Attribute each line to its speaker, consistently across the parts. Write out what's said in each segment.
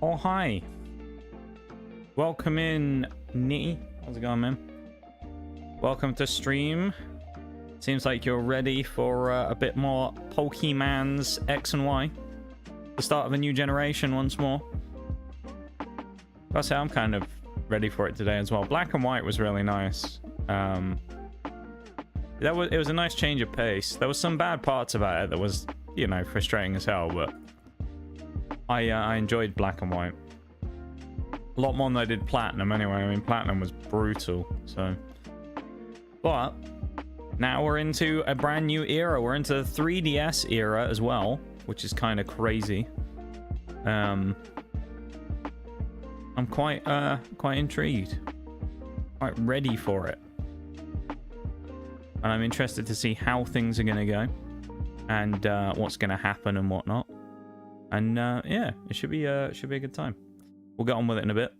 Speaker 1: Oh, hi. Welcome in, Nitty. How's it going, man? Welcome to stream. Seems like you're ready for a bit more Pokemon's X and Y. The start of a new generation once more. Gotta say, I'm kind of ready for it today as well. Black and White was really nice. It was a nice change of pace. There was some bad parts about it that was, you know, frustrating as hell, but I enjoyed Black and White a lot more than I did Platinum anyway. I mean, Platinum was brutal, so. But now we're into a brand new era. We're into the 3DS era as well, which is kind of crazy. I'm quite intrigued, quite ready for it, and I'm interested to see how things are gonna go and what's gonna happen and whatnot. And yeah, it should be a good time. We'll get on with it in a bit.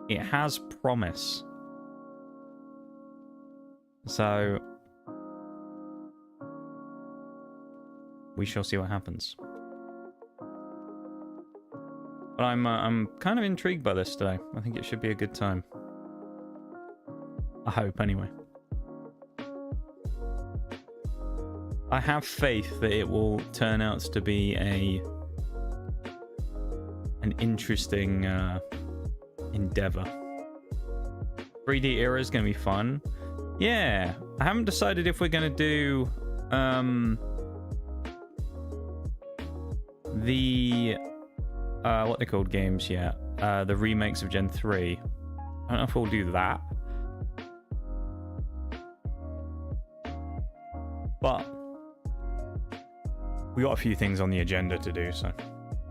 Speaker 1: It has promise, so we shall see what happens. But I'm kind of intrigued by this today. I think it should be a good time. I hope, anyway. I have faith that it will turn out to be an interesting endeavor. 3D era is going to be fun. Yeah, I haven't decided if we're going to do the what they called games yet. The remakes of Gen 3. I don't know if we'll do that. But we got a few things on the agenda to do, so.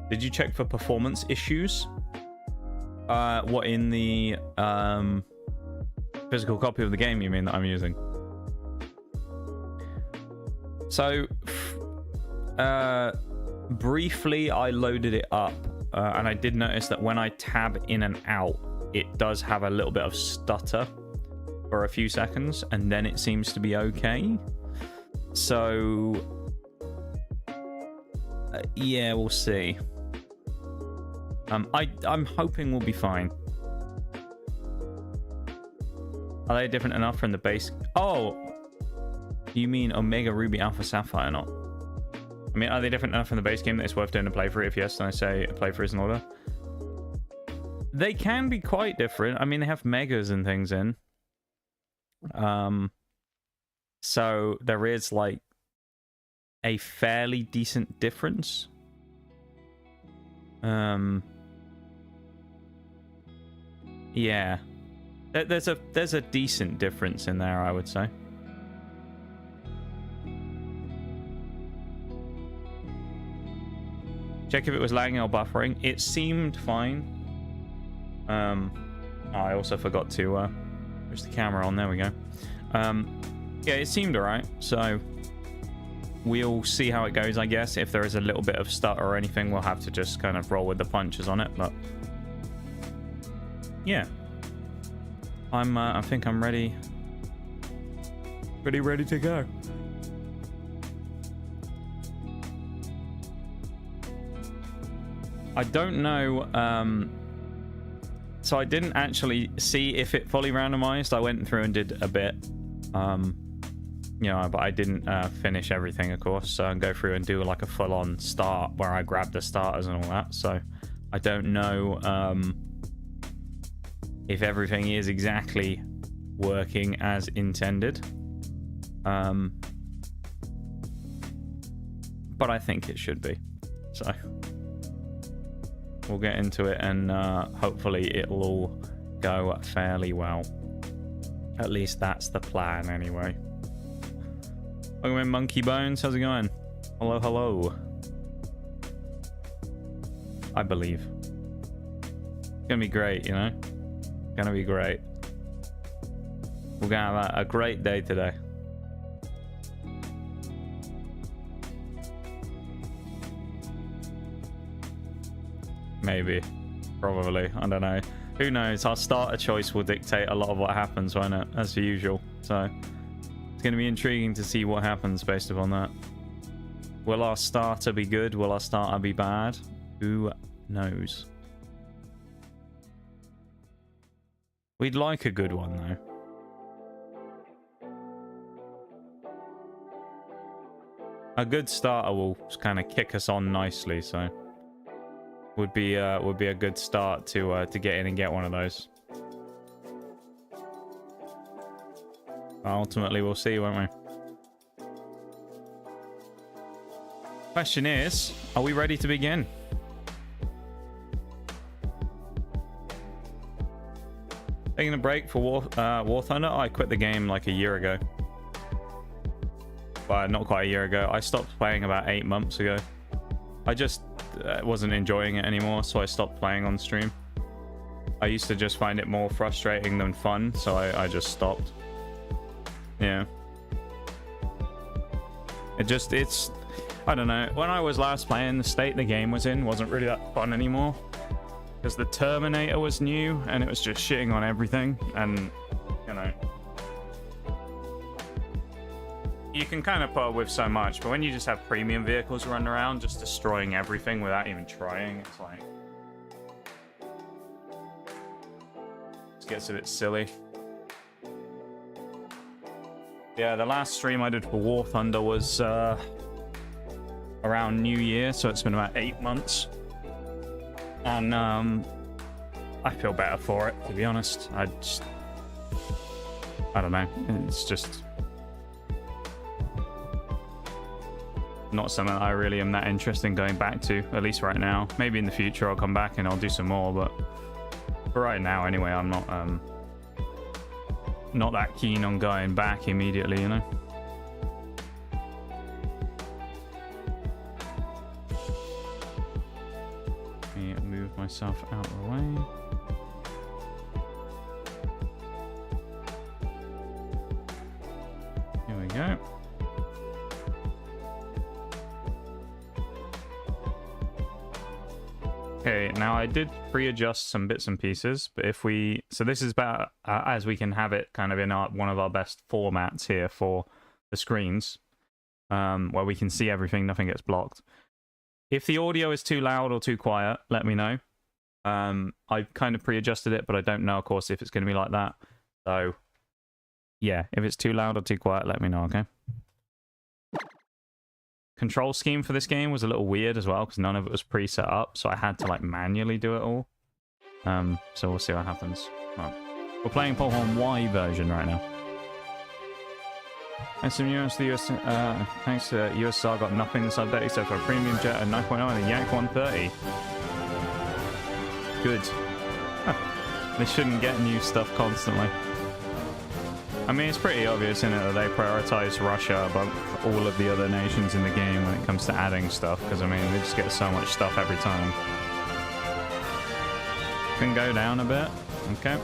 Speaker 1: Did you check for performance issues? What, in the physical copy of the game, you mean, that I'm using? So, briefly, I loaded it up, and I did notice that when I tab in and out, it does have a little bit of stutter for a few seconds, and then it seems to be okay. So, yeah, we'll see. I'm hoping we'll be fine. Are they different enough from the base? Oh, you mean Omega Ruby Alpha Sapphire? Not. I mean, are they different enough from the base game that it's worth doing a playthrough? If yes, then I say a playthrough is in order. They can be quite different. I mean, they have megas and things in. So there is like a fairly decent difference. Yeah, there's a decent difference in there, I would say. Check if it was lagging or buffering. It seemed fine. I also forgot to push the camera on. There we go. Yeah, it seemed alright. So we'll see how it goes, I guess. If there is a little bit of stutter or anything, we'll have to just kind of roll with the punches on it. But yeah, I think I'm ready to go. I don't know. So I didn't actually see if it fully randomized. I went through and did a bit. You know, but I didn't finish everything, of course, so and go through and do like a full-on start where I grabbed the starters and all that. So I don't know if everything is exactly working as intended, but I think it should be. So we'll get into it, and hopefully it'll all go fairly well. At least that's the plan, anyway. Welcome in, Monkey Bones. How's it going? Hello, hello. I believe. It's gonna be great, you know? Gonna be great. We're gonna have a great day today. Maybe. Probably. I don't know. Who knows? Our starter choice will dictate a lot of what happens, won't it? As usual. So it's going to be intriguing to see what happens based upon that. Will our starter be good? Will our starter be bad? Who knows? We'd like a good one, though. A good starter will kind of kick us on nicely, so would be a good start to get in and get one of those. Ultimately, we'll see, won't we? Question is, are we ready to begin? Taking a break for War Thunder? I quit the game like a year ago. Well, not quite a year ago. I stopped playing about 8 months ago. I just wasn't enjoying it anymore, so I stopped playing on stream. I used to just find it more frustrating than fun, so I just stopped. Yeah. It's... I don't know. When I was last playing, the state the game was in wasn't really that fun anymore. Because the Terminator was new, and it was just shitting on everything, and, you know... You can kind of put up with so much, but when you just have premium vehicles running around just destroying everything without even trying, it's like... It gets a bit silly. Yeah, the last stream I did for War Thunder was around New Year, so it's been about 8 months. And I feel better for it, to be honest. I don't know. It's just not something that I really am that interested in going back to, at least right now. Maybe in the future I'll come back and I'll do some more, but for right now anyway, I'm not that keen on going back immediately, you know. Let me move myself out of the way. Here we go. Okay, now I did pre-adjust some bits and pieces, but if we... So this is about as we can have it kind of in one of our best formats here for the screens, where we can see everything, nothing gets blocked. If the audio is too loud or too quiet, let me know. I've kind of pre-adjusted it, but I don't know, of course, if it's going to be like that. So, yeah, if it's too loud or too quiet, let me know, okay? Control scheme for this game was a little weird as well, because none of it was pre-set up, so I had to, like, manually do it all. So we'll see what happens. Well, we're playing Pokemon Y version right now. Thanks to thanks to USSR got nothing this update except for a premium jet at 9.0 and a Yak 130. Good. They shouldn't get new stuff constantly. I mean, it's pretty obvious, isn't it, that they prioritize Russia above all of the other nations in the game when it comes to adding stuff, because, I mean, they just get so much stuff every time. Can go down a bit. Okay.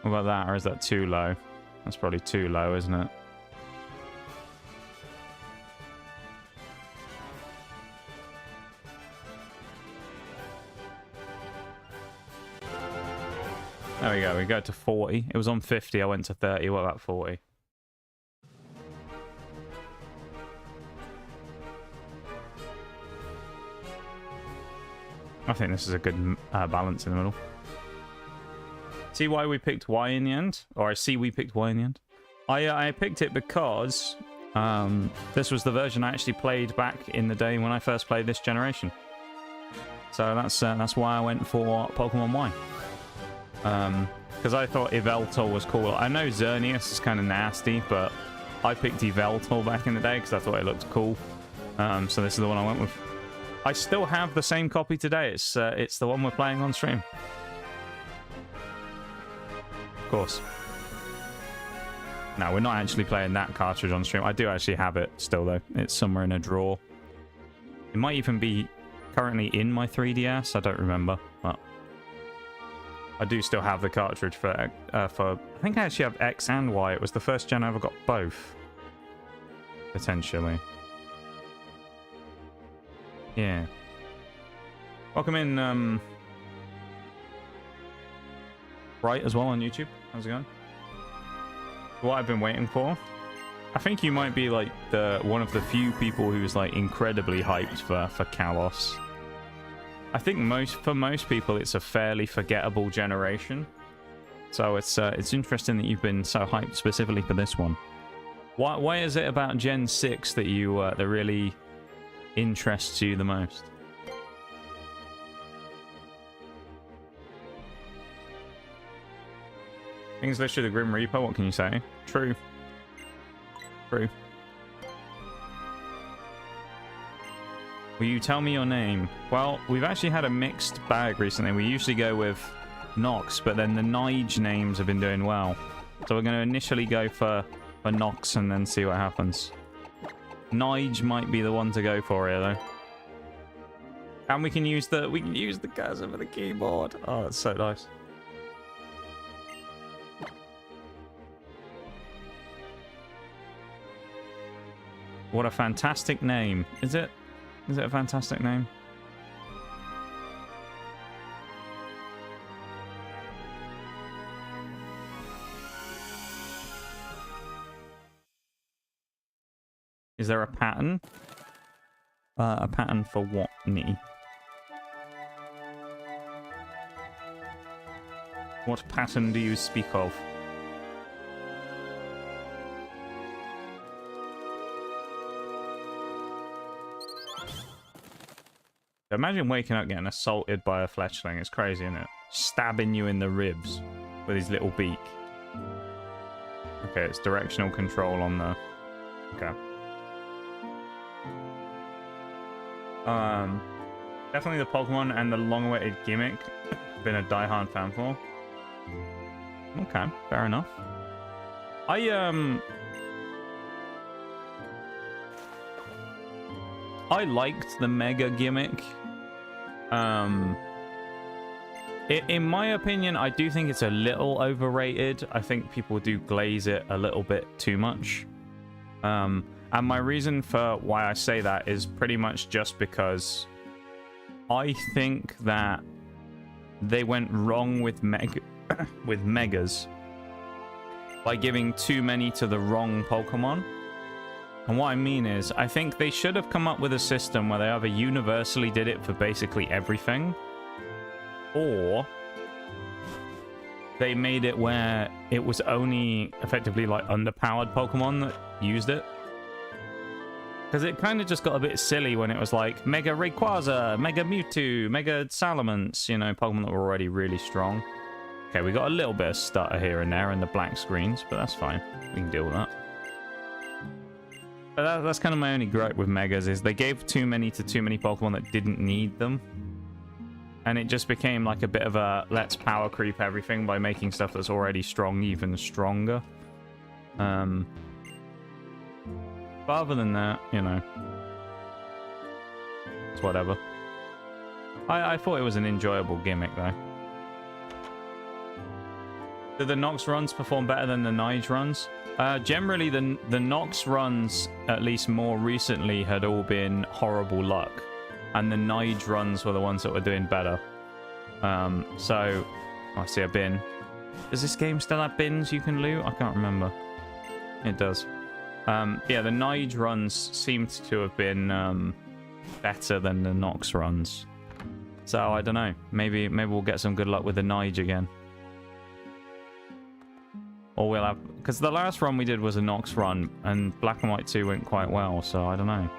Speaker 1: What about that, or is that too low? That's probably too low, isn't it? There we go, we go to 40. It was on 50, I went to 30. What about 40? I think this is a good balance in the middle. See why we picked Y in the end? Or I see we picked Y in the end. I picked it because this was the version I actually played back in the day when I first played this generation. So that's why I went for Pokemon Y. Because I thought Yveltal was cool. I know Xerneas is kind of nasty, but I picked Yveltal back in the day because I thought it looked cool. So this is the one I went with. I still have the same copy today. It's the one we're playing on stream. Of course. No, we're not actually playing that cartridge on stream. I do actually have it still, though. It's somewhere in a drawer. It might even be currently in my 3DS. I don't remember, but I do still have the cartridge for I think I actually have X and Y. It was the first gen I ever got both. Potentially. Yeah. Welcome in, Right as well on YouTube. How's it going? What I've been waiting for. I think you might be like one of the few people who's like incredibly hyped for Kalos. I think for most people it's a fairly forgettable generation. So it's interesting that you've been so hyped specifically for this one. Why is it about Gen 6 that that really interests you the most? Things listed the Grim Reaper, what can you say? True. True. Will you tell me your name? Well, we've actually had a mixed bag recently. We usually go with Nox, but then the Nige names have been doing well. So we're going to initially go for Nox and then see what happens. Nige might be the one to go for here, though. And we can use the cursor for the keyboard. Oh, that's so nice. What a fantastic name. Is it a fantastic name? Is there a pattern? A pattern for what, Nitty? What pattern do you speak of? Imagine waking up getting assaulted by a fletchling. It's crazy, isn't it? Stabbing you in the ribs with his little beak. Okay, it's directional control on the... Okay. Definitely the Pokemon and the long-awaited gimmick. Been a die-hard fan for. Okay, fair enough. I liked the Mega gimmick. In my opinion, I do think it's a little overrated. I think people do glaze it a little bit too much. And my reason for why I say that is pretty much just because I think that they went wrong with Megas by giving too many to the wrong Pokemon. And what I mean is, I think they should have come up with a system where they either universally did it for basically everything, or they made it where it was only effectively like underpowered Pokemon that used it. Because it kind of just got a bit silly when it was like Mega Rayquaza, Mega Mewtwo, Mega Salamence, you know, Pokemon that were already really strong. Okay, we got a little bit of stutter here and there in the black screens, but that's fine. We can deal with that. But that's kind of my only gripe with Megas, is they gave too many to too many Pokemon that didn't need them. And it just became like a bit of a let's power creep everything by making stuff that's already strong even stronger. But other than that, you know, it's whatever. I thought it was an enjoyable gimmick, though. Do the Nox runs perform better than the Nige runs? Generally, the Nox runs, at least more recently, had all been horrible luck. And the Nige runs were the ones that were doing better. So, I see a bin. Does this game still have bins you can loot? I can't remember. It does. Yeah, the Nige runs seemed to have been better than the Nox runs. So, I don't know. Maybe we'll get some good luck with the Nige again. Or we'll have... Because the last run we did was a Nox run, and Black and White 2 went quite well, so I don't know.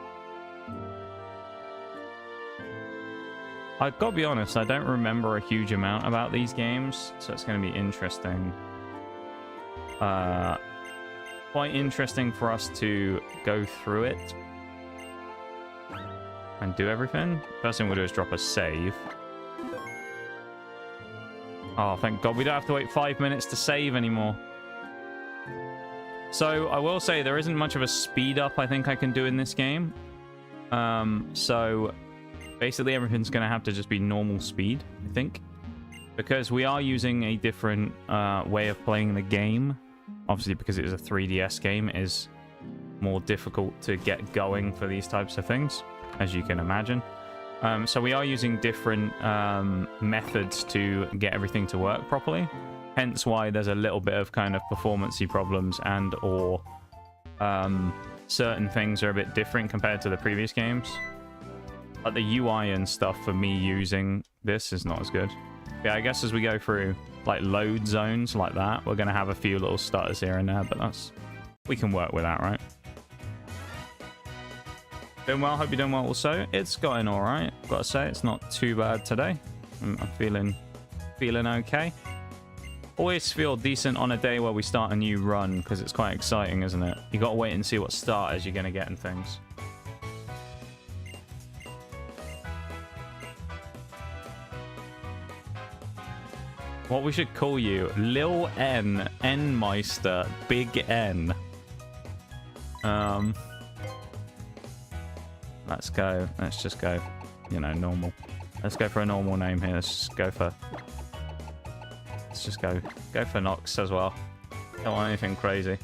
Speaker 1: I've got to be honest, I don't remember a huge amount about these games, so it's going to be interesting. Quite interesting for us to go through it and do everything. First thing we'll do is drop a save. Oh, thank God we don't have to wait 5 minutes to save anymore. So, I will say there isn't much of a speed up I think I can do in this game. So, basically everything's going to have to just be normal speed, I think. Because we are using a different way of playing the game. Obviously, because it is a 3DS game, it is more difficult to get going for these types of things, as you can imagine. So we are using different methods to get everything to work properly. Hence why there's a little bit of kind of performance-y problems and or certain things are a bit different compared to the previous games. Like the UI and stuff for me using this is not as good. Yeah, I guess as we go through like load zones like that, we're going to have a few little stutters here and there, but that's... we can work with that, right? Doing well, hope you're doing well also. It's going alright. Gotta say, it's not too bad today. I'm feeling okay. Always feel decent on a day where we start a new run, because it's quite exciting, isn't it? You gotta wait and see what starters you're gonna get and things. What we should call you? Lil N, N-Meister, Big N. Let's go. Let's just go, you know, normal. Let's go for a normal name here. Let's just go for... let's just go for Nox as well. Don't want anything crazy.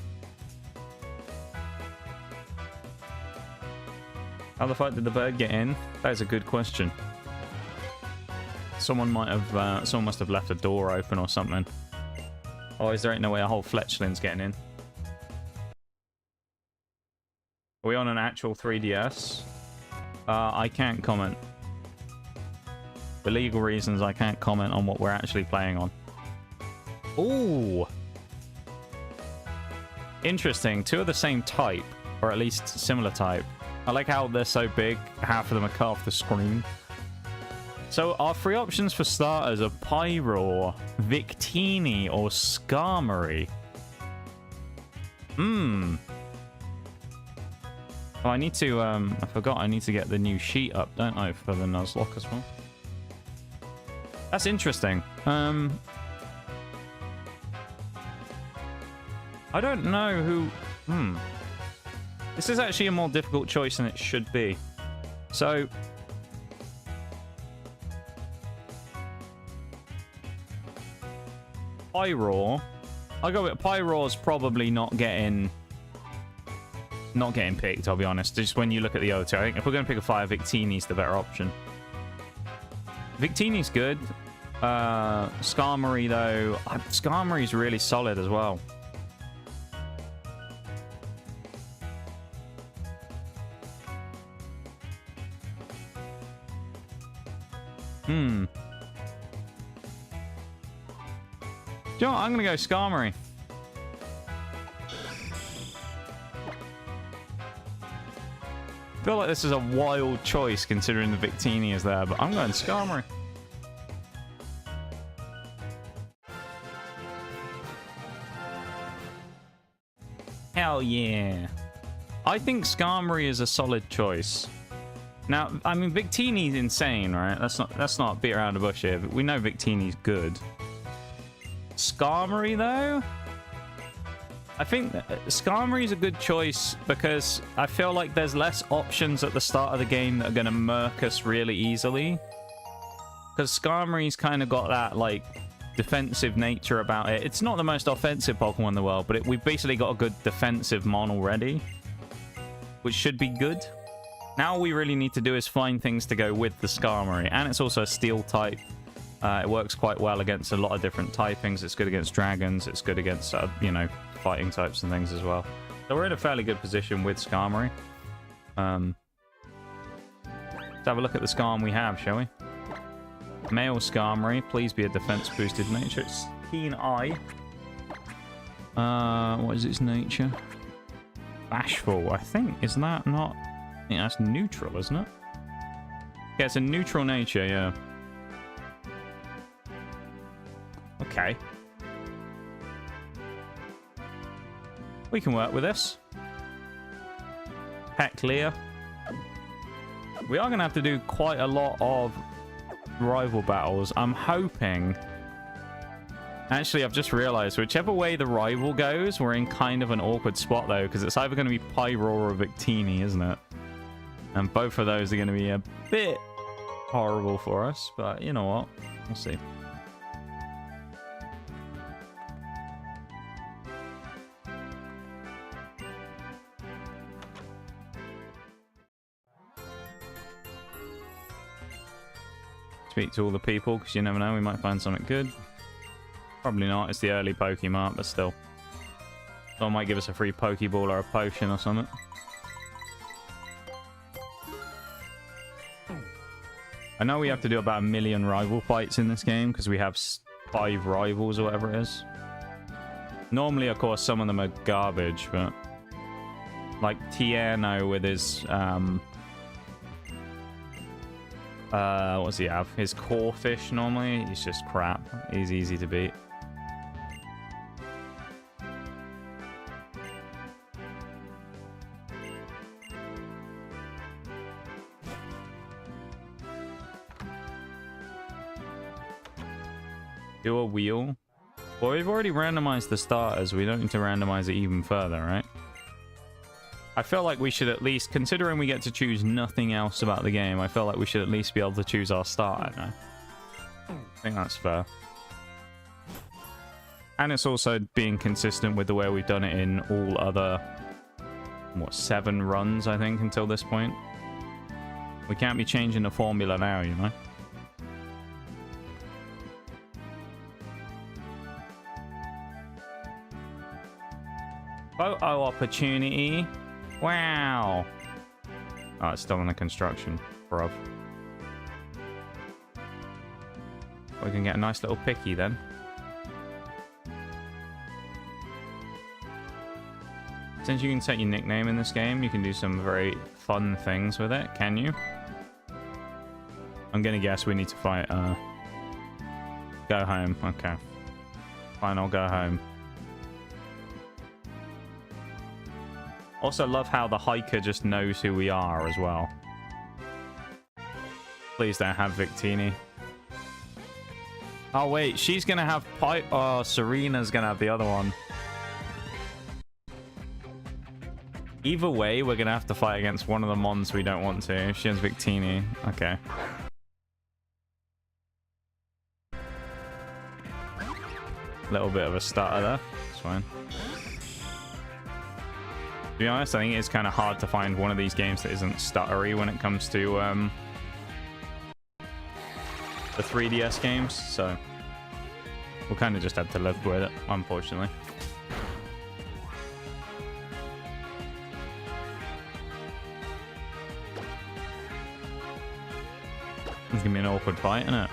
Speaker 1: How the fuck did the bird get in? That is a good question. Someone might have, someone must have left a door open or something. Oh, is there ain't no way a whole fletchling's getting in? Are we on an actual 3DS? I can't comment. For legal reasons, I can't comment on what we're actually playing on. Ooh! Interesting. Two of the same type, or at least similar type. I like how they're so big, half of them are cut off the screen. So our three options for starters are Pyroar, Victini, or Skarmory. Oh, I need to, I forgot I need to get the new sheet up, don't I, for the Nuzlocke as well. That's interesting. I don't know who... This is actually a more difficult choice than it should be. So... Pyroar. I'll go with Pyroar's probably not getting picked, I'll be honest. Just when you look at the O2, I think if we're going to pick a fire, Victini's the better option. Victini's good. Skarmory, though... Skarmory's really solid as well. Do you know what? I'm going to go Skarmory. I feel like this is a wild choice considering the Victini is there, but I'm going Skarmory. Hell yeah. I think Skarmory is a solid choice. Now, I mean, Victini's insane, right? Let's not beat around the bush here, but we know Victini's good. Skarmory, though? I think Skarmory is a good choice because I feel like there's less options at the start of the game that are going to murk us really easily. Because Skarmory's kind of got that, like, defensive nature about it. It's not the most offensive Pokemon in the world, but we've basically got a good defensive mon already, which should be good. Now all we really need to do is find things to go with the Skarmory, and it's also a steel type. It works quite well against a lot of different typings. It's good against dragons. It's good against, you know, fighting types and things as well. So we're in a fairly good position with Skarmory. Let's have a look at the Skarm we have, shall we? Male Skarmory, please be a defense-boosted nature. It's Keen Eye. What is its nature? Bashful, I think. Isn't that not... I think that's neutral, isn't it? Yeah, it's a neutral nature, yeah. Okay. We can work with this. Heck, Leah. We are going to have to do quite a lot of rival battles. I'm hoping... Actually, I've just realized, whichever way the rival goes, we're in kind of an awkward spot, though, because it's either going to be Pyroar or Victini, isn't it? And both of those are going to be a bit horrible for us, but you know what? We'll see. Speak to all the people, because you never know, we might find something good. Probably not. It's the early Pokemon, but still. Someone might give us a free Pokeball or a potion or something. I know we have to do about 1 million rival fights in this game because we have 5 rivals or whatever it is. Normally, of course, some of them are garbage, but like Tierno with his what does he have? His core fish normally, he's just crap. He's easy to beat. Do a wheel. Well, we've already randomized the starters. We don't need to randomize it even further, right? I feel like we should at least, considering we get to choose nothing else about the game, I feel like we should at least be able to choose our starter now. I think that's fair. And it's also being consistent with the way we've done it in all other, what, 7 runs, I think, until this point. We can't be changing the formula now, you know? Photo opportunity. Wow. Oh, it's still in the construction, bruv. We can get a nice little picky then. Since you can set your nickname in this game, you can do some very fun things with it, can you? I'm gonna guess we need to fight, go home. Okay. Fine, I'll go home. Also love how the hiker just knows who we are as well. Please don't have Victini. Oh wait, she's gonna have oh, Serena's gonna have the other one. Either way, we're gonna have to fight against one of the mons we don't want to. She has Victini. Okay. Little bit of a starter there. It's fine. To be honest, I think it's kind of hard to find one of these games that isn't stuttery when it comes to the 3DS games, so we'll kind of just have to live with it, unfortunately. It's gonna be an awkward fight, isn't it?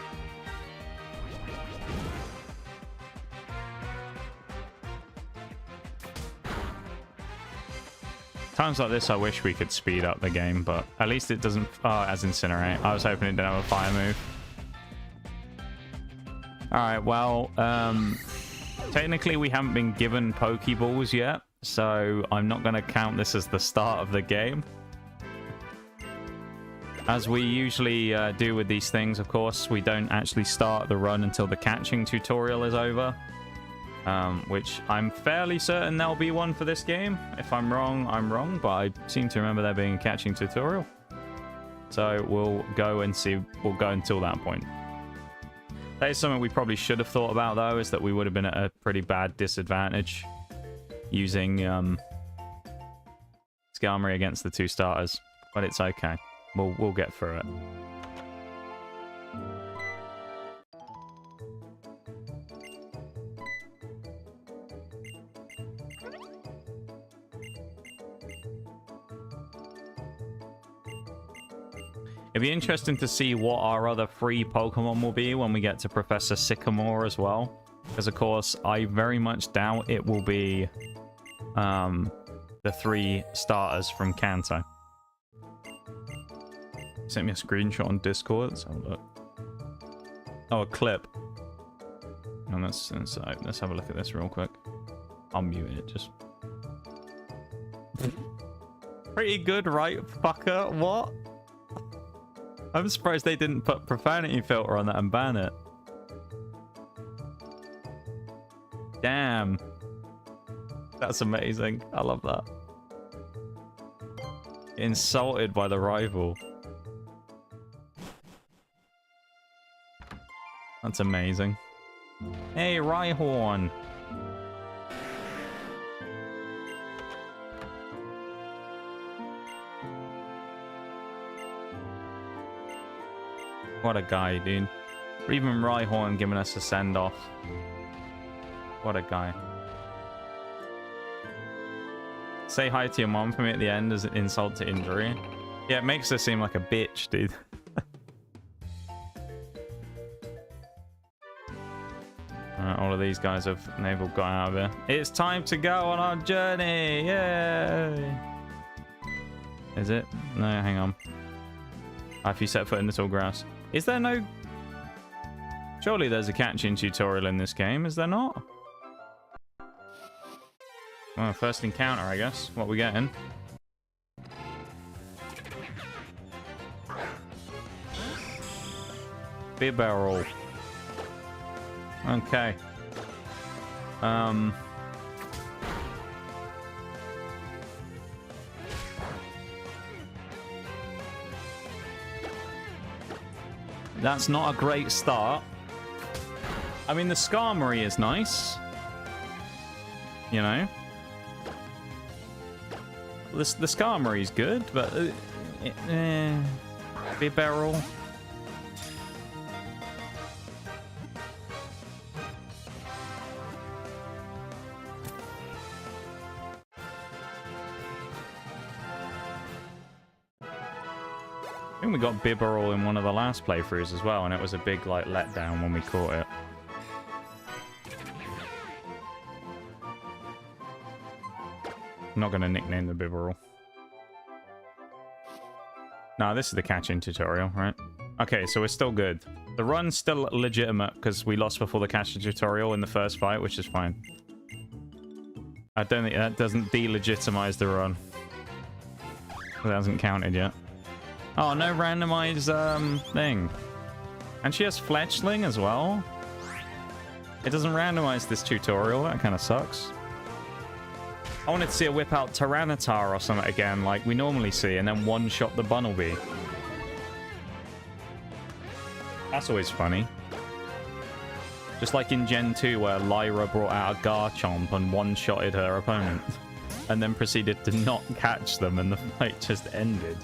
Speaker 1: Times like this, I wish we could speed up the game, but at least it doesn't... Oh, it has Incinerate. I was hoping it didn't have a fire move. Alright, well, technically we haven't been given Pokeballs yet, so I'm not going to count this as the start of the game. As we usually do with these things, of course, we don't actually start the run until the catching tutorial is over. Which I'm fairly certain there'll be one for this game. If I'm wrong, I'm wrong, but I seem to remember there being a catching tutorial. So we'll go and see, we'll go until that point. That is something we probably should have thought about, though, is that we would have been at a pretty bad disadvantage using Skarmory against the 2 starters. But it's okay. We'll get through it. It'd be interesting to see what our other 3 Pokemon will be when we get to Professor Sycamore as well. Because, of course, I very much doubt it will be the 3 starters from Kanto. Sent me a screenshot on Discord. Let's have a look. Oh, a clip. And that's inside. Let's have a look at this real quick. I'll mute it, just... Pretty good, right, fucker? What? I'm surprised they didn't put profanity filter on that and ban it. Damn. That's amazing. I love that. Insulted by the rival. That's amazing. Hey, Rhyhorn. What a guy, dude. Or even Rhyhorn giving us a send-off. What a guy. Say hi to your mom for me at the end as an insult to injury. Yeah, it makes her seem like a bitch, dude. All of these guys have they've all got out of here. It's time to go on our journey! Yay! Is it? No, hang on. If you set foot in the tall grass. Is there no... Surely there's a catching tutorial in this game, is there not? Well, first encounter, I guess. What we getting? Beer barrel. Okay. That's not a great start. I mean, the Skarmory is nice. You know? The Skarmory is good, but... Beer barrel... I think we got Bibarel in one of the last playthroughs as well, and it was a big, like, letdown when we caught it. I'm not going to nickname the Bibarel. No, this is the catching tutorial, right? Okay, so we're still good. The run's still legitimate because we lost before the catching tutorial in the first fight, which is fine. I don't think that doesn't delegitimize the run. It hasn't counted yet. Oh, no randomize thing. And she has fletchling as well. It doesn't randomize this tutorial. That kind of sucks. I wanted to see a whip out Tyranitar or something again, like we normally see, and then one-shot the Bunnelby. That's always funny. Just like in Gen 2, where Lyra brought out a Garchomp and one-shotted her opponent, and then proceeded to not catch them, and the fight just ended.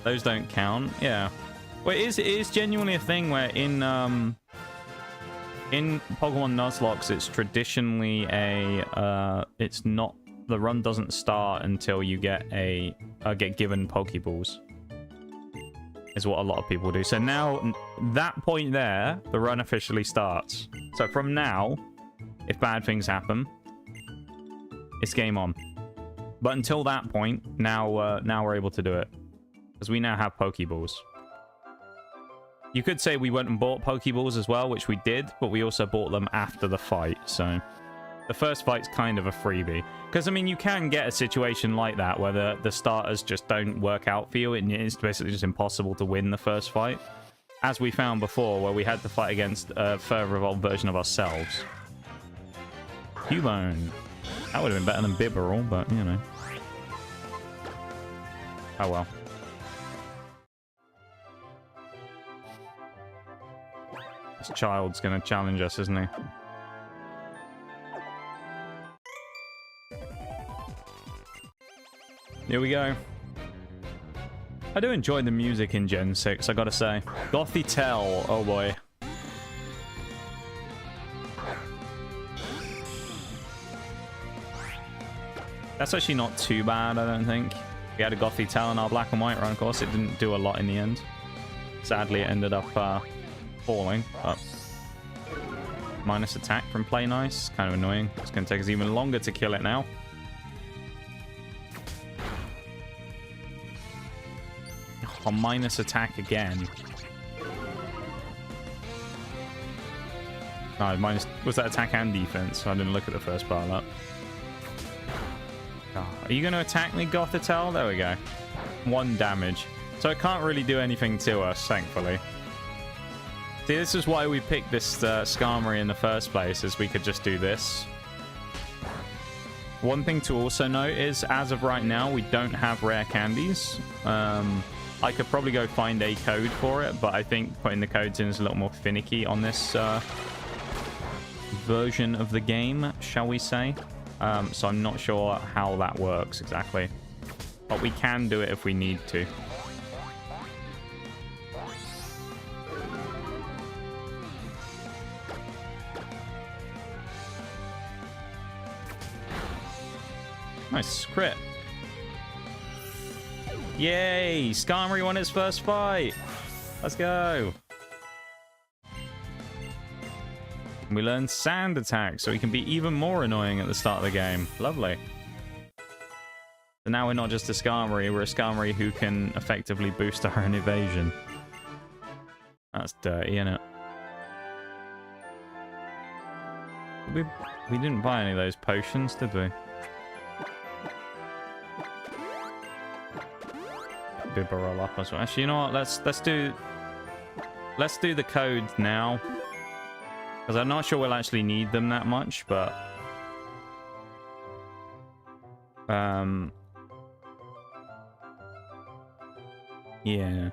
Speaker 1: Those don't count. Yeah. Well, it is genuinely a thing where in Pokemon Nuzlocke, it's traditionally a it's not, the run doesn't start until you get get given Pokeballs. Is what a lot of people do. So now that point there, the run officially starts. So from now, if bad things happen, it's game on. But until that point, now we're able to do it. Because we now have Pokeballs. You could say we went and bought Pokeballs as well, which we did, but we also bought them after the fight, so... The first fight's kind of a freebie. Because, I mean, you can get a situation like that, where the starters just don't work out for you, and it's basically just impossible to win the first fight. As we found before, where we had to fight against a further evolved version of ourselves. Cubone. That would have been better than Bibarel, but, you know. Oh well. This child's gonna challenge us, isn't he? Here we go. I do enjoy the music in Gen 6, I gotta say. Gothitelle, oh boy. That's actually not too bad, I don't think. We had a Gothitelle in our black and white run, of course. It didn't do a lot in the end. Sadly, it ended up falling, but minus attack from Play Nice. Kind of annoying. It's going to take us even longer to kill it now. Oh, minus attack again. No, minus... Was that attack and defense? I didn't look at the first part of that. Oh, are you going to attack me, Gothitelle? There we go. 1 damage. So it can't really do anything to us, thankfully. See, this is why we picked this Skarmory in the first place, is we could just do this. One thing to also note is, as of right now, we don't have rare candies. I could probably go find a code for it, but I think putting the codes in is a little more finicky on this version of the game, shall we say. So I'm not sure how that works exactly. But we can do it if we need to. Nice. Crit. Yay! Skarmory won its first fight. Let's go. We learned Sand Attack, so we can be even more annoying at the start of the game. Lovely. So now we're not just a Skarmory, we're a Skarmory who can effectively boost our own evasion. That's dirty, isn't it? We didn't buy any of those potions, did we? Bibberol up as well. Actually, you know what? Let's do the code now. Because I'm not sure we'll actually need them that much, but... Yeah.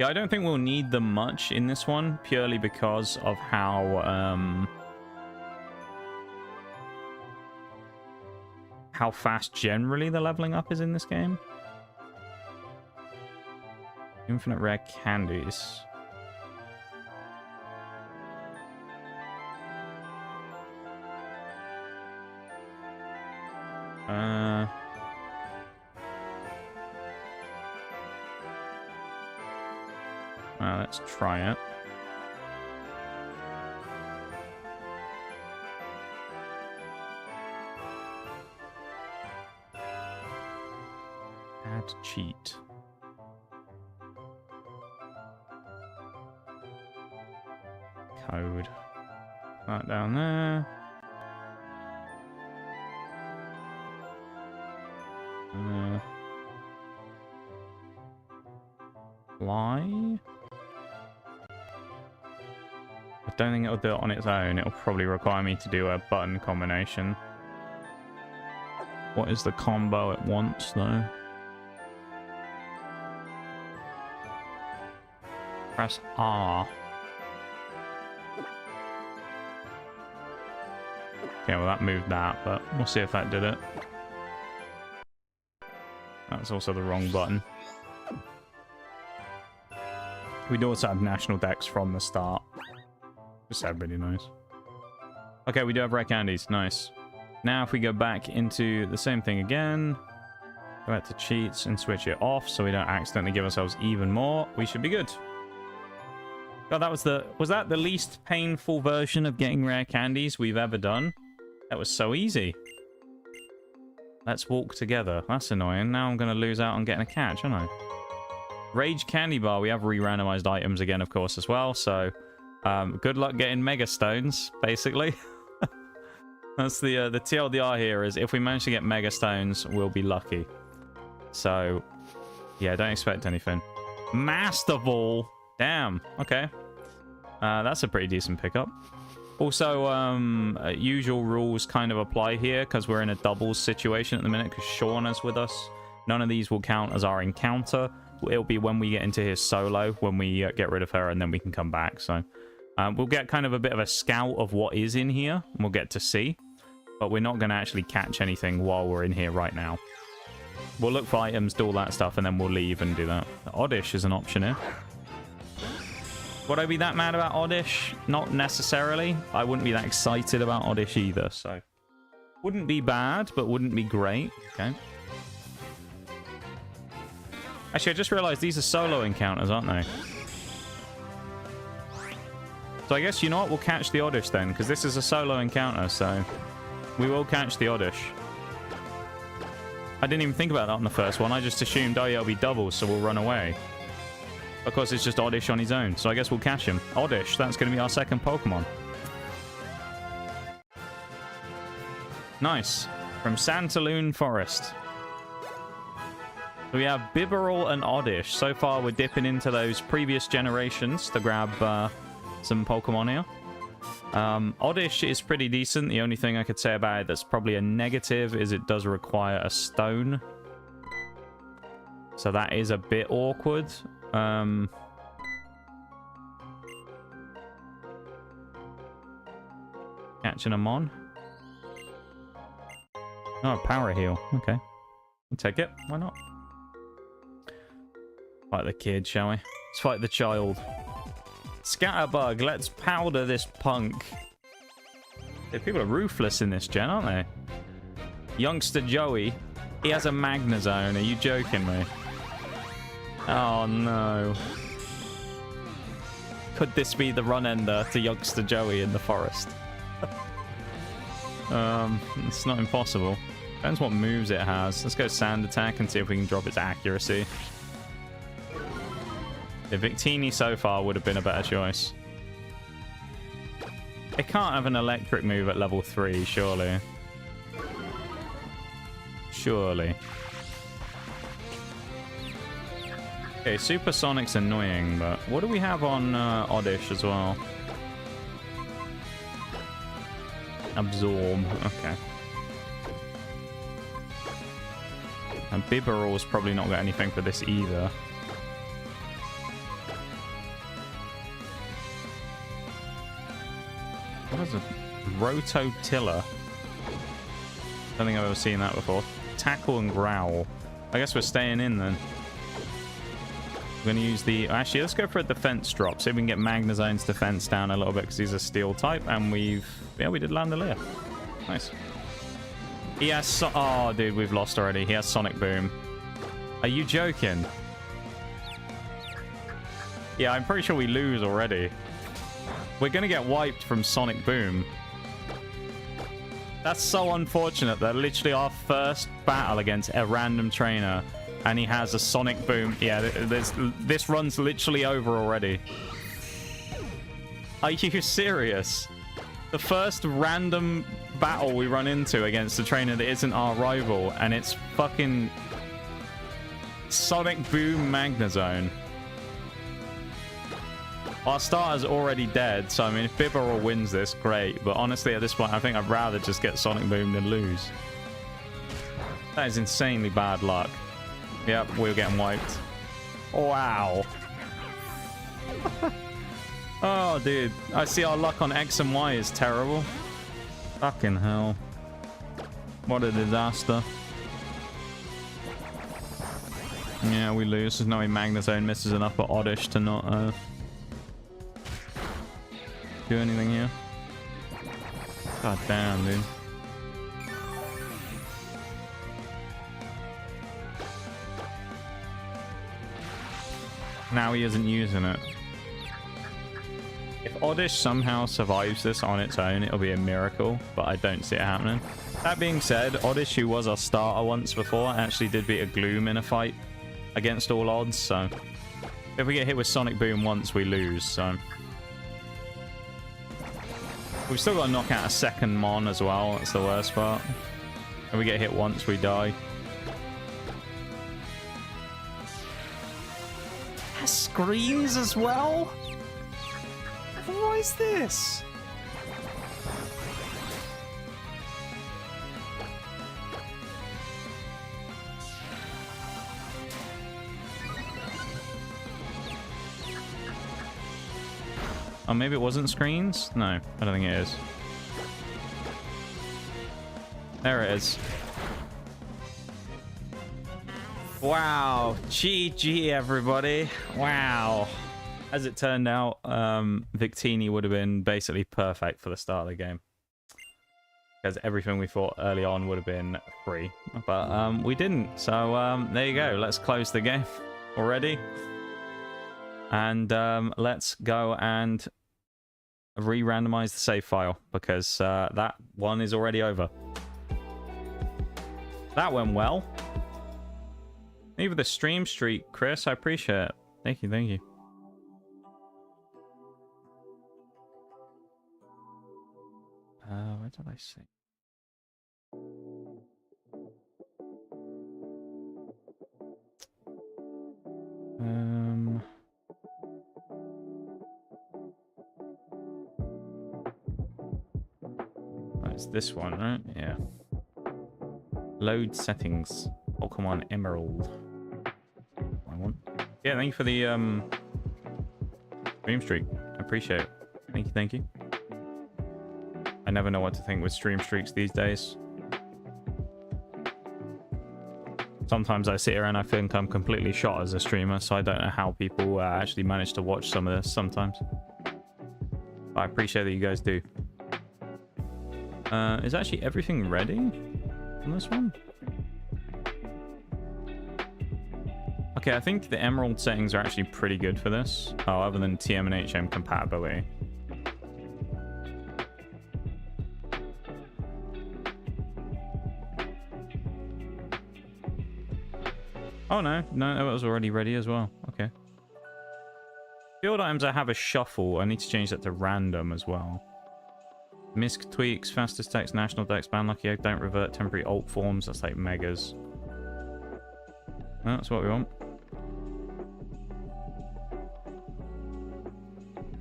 Speaker 1: Yeah, I don't think we'll need them much in this one, purely because of how fast generally the leveling up is in this game. Infinite rare candies. Let's try it. Add cheat. Code. Right down there. Fly. I don't think it'll do it on its own. It'll probably require me to do a button combination. What is the combo it wants, though? Press R. Okay, well that moved that, but we'll see if that did it. That's also the wrong button. We do also have national decks from the start. Just so everybody knows. Okay, we do have rare candies. Nice. Now if we go back into the same thing again, go back to cheats and switch it off so we don't accidentally give ourselves even more, we should be good. God, that was that the least painful version of getting rare candies we've ever done? That was so easy. Let's walk together. That's annoying. Now I'm going to lose out on getting a catch, aren't I? Rage Candy Bar. We have re-randomized items again, of course, as well. So, good luck getting Mega Stones, basically. That's the TLDR here is if we manage to get Mega Stones, we'll be lucky. So, yeah, don't expect anything. Master Ball. Damn. Okay. That's a pretty decent pickup. Also, usual rules kind of apply here because we're in a doubles situation at the minute because Shauna's with us. None of these will count as our encounter. It'll be when we get into his solo, when we get rid of her, and then we can come back. So we'll get kind of a bit of a scout of what is in here, and we'll get to see. But we're not going to actually catch anything while we're in here right now. We'll look for items, do all that stuff, and then we'll leave and do that. Oddish is an option here. Would I be that mad about Oddish? Not necessarily. I wouldn't be that excited about Oddish either, so... Wouldn't be bad, but wouldn't be great. Okay. Actually, I just realized these are solo encounters, aren't they? So I guess, you know what? We'll catch the Oddish then, because this is a solo encounter, so... We will catch the Oddish. I didn't even think about that on the first one. I just assumed, oh yeah, it'll be doubles, so we'll run away. Of course, it's just Oddish on his own, so I guess we'll catch him. Oddish, that's going to be our second Pokemon. Nice. From Santaloon Forest. We have Bibberol and Oddish. So far, we're dipping into those previous generations to grab some Pokemon here. Oddish is pretty decent. The only thing I could say about it that's probably a negative is it does require a stone. So that is a bit awkward. Catching them on. Oh, power heal. Okay. I'll take it. Why not? Fight the kid, shall we? Let's fight the child. Scatterbug, let's powder this punk. Dude, people are ruthless in this gen, aren't they? Youngster Joey, he has a Magnezone. Are you joking me? Oh no. Could this be the run ender to Youngster Joey in the forest? It's not impossible. Depends what moves it has. Let's go Sand Attack and see if we can drop its accuracy. The Victini so far would have been a better choice. It can't have an electric move at level 3, surely. Surely. Okay, Supersonic's annoying, but what do we have on Oddish as well? Absorb. Okay. And Bibarel's probably not got anything for this either. What is a Rototiller? Don't think I've ever seen that before. Tackle and Growl. I guess we're staying in then. We're going to use the... Actually, let's go for a defense drop. See if we can get Magnezone's defense down a little bit because he's a steel type. And we've... Yeah, we did Landolier. Nice. He has... Oh, dude, we've lost already. He has Sonic Boom. Are you joking? Yeah, I'm pretty sure we lose already. We're going to get wiped from Sonic Boom. That's so unfortunate that literally our first battle against a random trainer and he has a Sonic Boom. Yeah, this run's literally over already. Are you serious? The first random battle we run into against a trainer that isn't our rival, and it's fucking Sonic Boom Magnezone. Our starter's already dead, so I mean, if Bibarel wins this, great. But honestly, at this point, I think I'd rather just get Sonic Boom than lose. That is insanely bad luck. Yep, we're getting wiped. Wow. Oh, dude. I see our luck on X and Y is terrible. Fucking hell. What a disaster. Yeah, we lose. There's no way Magnezone misses enough for Oddish to not do anything here. God damn, dude. Now he isn't using it. If Oddish somehow survives this on its own, it'll be a miracle, but I don't see it happening. That being said, Oddish, who was our starter once before, actually did beat a Gloom in a fight against all odds, so if we get hit with Sonic Boom once, we lose, so we've still got to knock out a second Mon as well. That's the worst part. If we get hit once, we die. Has screens as well? What is this? Oh, maybe it wasn't screens? No, I don't think it is. There it is. Wow. GG, everybody. Wow. As it turned out, Victini would have been basically perfect for the start of the game. Because everything we thought early on would have been free. But we didn't. So there you go. Let's close the game already. And let's go and re-randomize the save file, because that one is already over. That went well. Maybe the stream streak, Chris. I appreciate it. Thank you, thank you. Where did I see? It's this one, right? Yeah. Load settings. Pokemon Emerald. I want. Yeah, thank you for the stream streak. I appreciate it. Thank you, thank you. I never know what to think with stream streaks these days. Sometimes I sit here and I think I'm completely shot as a streamer, so I don't know how people actually manage to watch some of this sometimes. But I appreciate that you guys do. Is actually everything ready? open this one? Okay, I think the emerald settings are actually pretty good for this. Oh, other than TM and HM compatibility. Oh no, no, it was already ready as well. Okay. Field items, I have a shuffle. I need to change that to random as well. Misc tweaks, fastest text, national dex, ban lucky egg, don't revert, temporary alt forms. That's like megas. That's what we want.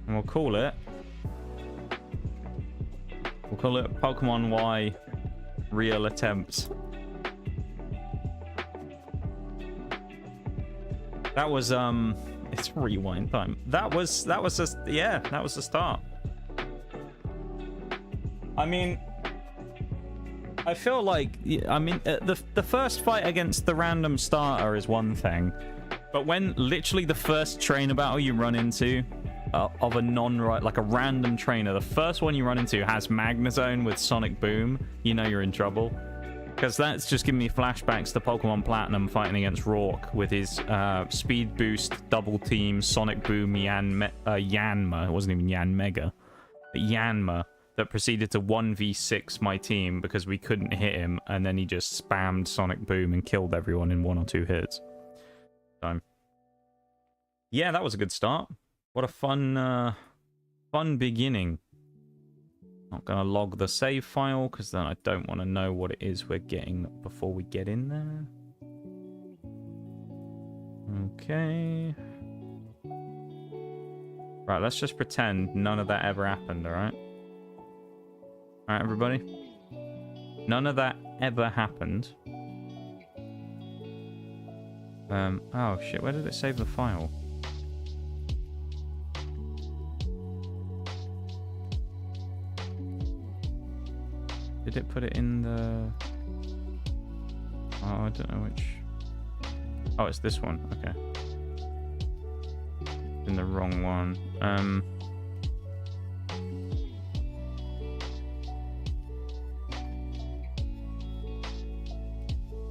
Speaker 1: And we'll call it Pokemon Y Real Attempts. That was it's rewind time. That was just, yeah, that was the start. I mean, I feel like, I mean, the first fight against the random starter is one thing, but when literally the first trainer battle you run into of a like a random trainer, the first one you run into has Magnezone with Sonic Boom, you know you're in trouble. Because that's just giving me flashbacks to Pokemon Platinum fighting against Rourke with his speed boost, double team, Sonic Boom, Yanma. It wasn't even Yan Mega, but Yanma, that proceeded to 1v6 my team because we couldn't hit him, and then he just spammed Sonic Boom and killed everyone in 1 or 2 hits. So, yeah, that was a good start. What a fun beginning. Not gonna log the save file because then I don't want to know what it is we're getting before we get in there. Okay. Right, let's just pretend none of that ever happened, alright? Alright, everybody? None of that ever happened. Oh shit, where did it save the file? Did it put it in the... Oh, I don't know which... Oh, it's this one. Okay. In the wrong one.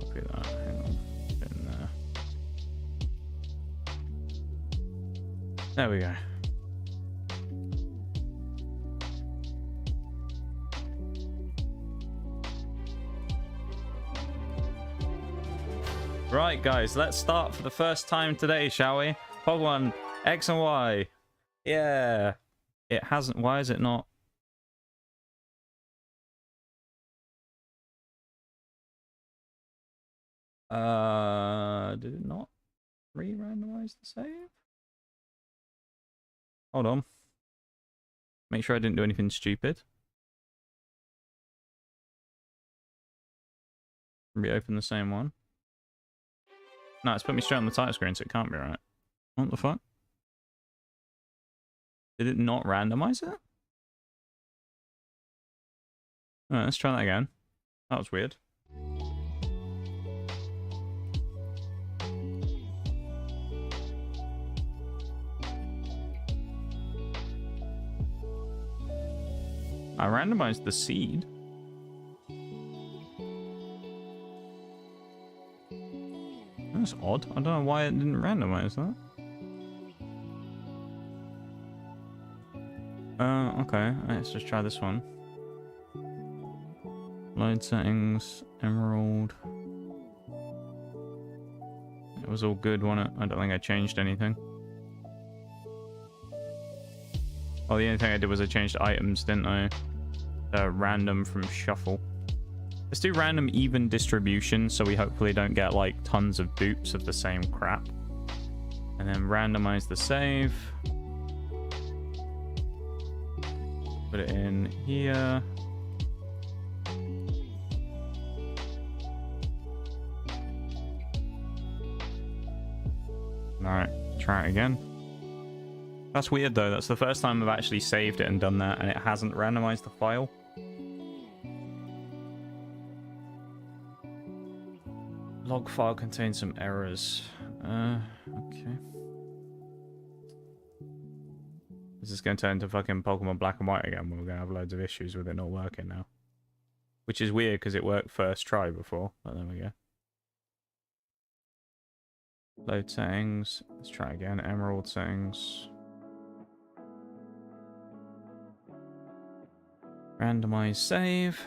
Speaker 1: Copy that. Hang on. Put it in there. There we go. Right, guys, let's start for the first time today, shall we? Pokemon X and Y. Yeah. It hasn't... Why is it not... Did it not re-randomize the save? Hold on. Make sure I didn't do anything stupid. Reopen the same one. No, it's put me straight on the title screen, so it can't be right. What the fuck? Did it not randomize it? Alright, let's try that again. That was weird. I randomized the seed. That's odd. I don't know why it didn't randomize that. Okay. Let's just try this one. Load settings, Emerald. It was all good, wasn't it? I don't think I changed anything. Oh, the only thing I did was I changed items, didn't I? Random from shuffle. Let's do random even distribution so we hopefully don't get like tons of dupes of the same crap. And then randomize the save. Put it in here. Alright, try it again. That's weird though, that's the first time I've actually saved it and done that and it hasn't randomized the file. Log file contains some errors. Okay. Is this going to turn into fucking Pokemon Black and White again? We're going to have loads of issues with it not working now. Which is weird because it worked first try before. But there we go. Load settings. Let's try again. Emerald settings. Randomize save.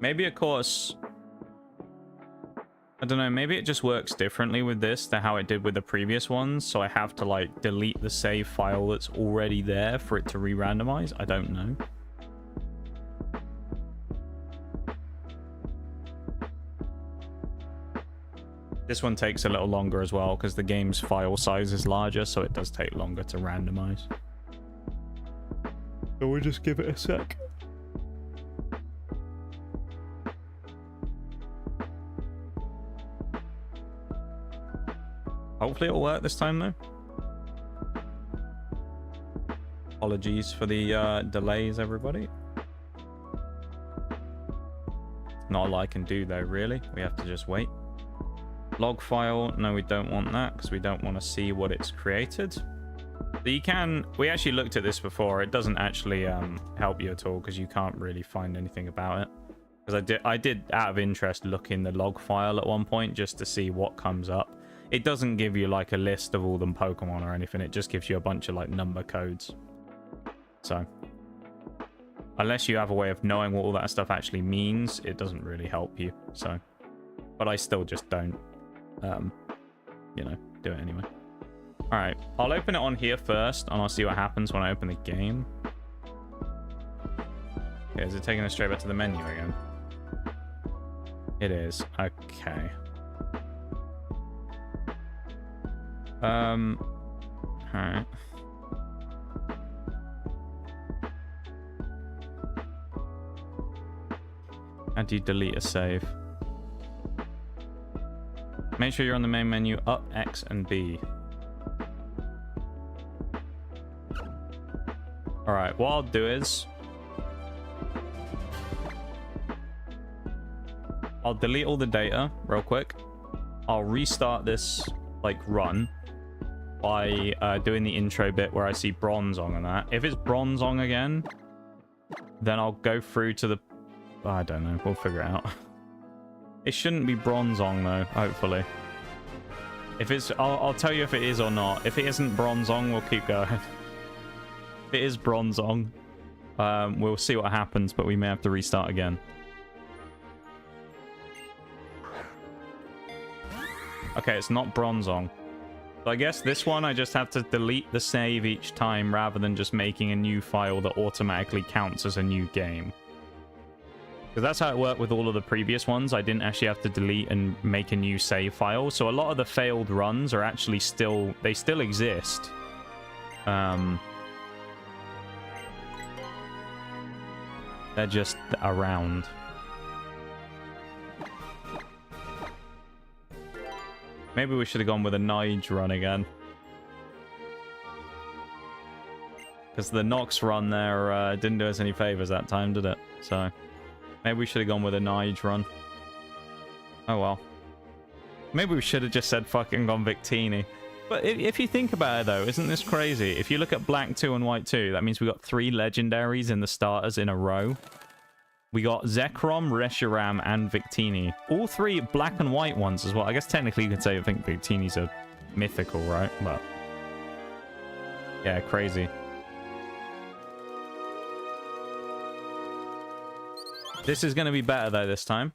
Speaker 1: Maybe, of course, I don't know, maybe it just works differently with this than how it did with the previous ones, so I have to, like, delete the save file that's already there for it to re-randomize? I don't know. This one takes a little longer as well, because the game's file size is larger, so it does take longer to randomize. So we'll just give it a sec. Hopefully it'll work this time, though. Apologies for the delays, everybody. Not a lot I can do, though, really. We have to just wait. Log file. No, we don't want that, because we don't want to see what it's created. So you can... We actually looked at this before. It doesn't actually help you at all, because you can't really find anything about it. Because I did, out of interest, look in the log file at one point, just to see what comes up. It doesn't give you like a list of all them Pokemon or anything. It just gives you a bunch of like number codes. So unless you have a way of knowing what all that stuff actually means, it doesn't really help you. So, but I still just don't, you know, do it anyway. All right, I'll open it on here first, and I'll see what happens when I open the game. Okay, is it taking us straight back to the menu again? It is. Okay. Alright. How do you delete a save? Make sure you're on the main menu, up, X, and B. Alright, what I'll do is... I'll delete all the data real quick. I'll restart this, like, run by doing the intro bit where I see Bronzong and that. If it's Bronzong again, then I'll go through to the... I don't know. We'll figure it out. It shouldn't be Bronzong, though, hopefully. If it's... I'll tell you if it is or not. If it isn't Bronzong, we'll keep going. If it is Bronzong, we'll see what happens, but we may have to restart again. Okay, it's not Bronzong. So I guess this one I just have to delete the save each time rather than just making a new file that automatically counts as a new game. Because that's how it worked with all of the previous ones. I didn't actually have to delete and make a new save file. So a lot of the failed runs are actually still... They still exist. They're just around. Maybe we should have gone with a Nige run again. Because the Nox run there didn't do us any favors that time, did it? So maybe we should have gone with a Nige run. Oh well. Maybe we should have just said fucking gone Victini. But if you think about it though, isn't this crazy? If you look at Black 2 and White 2, that means we got 3 legendaries in the starters in a row. We got Zekrom, Reshiram, and Victini. All 3 black and white ones as well. I guess technically you could say I think Victini's a mythical, right? But yeah, crazy. This is going to be better though this time.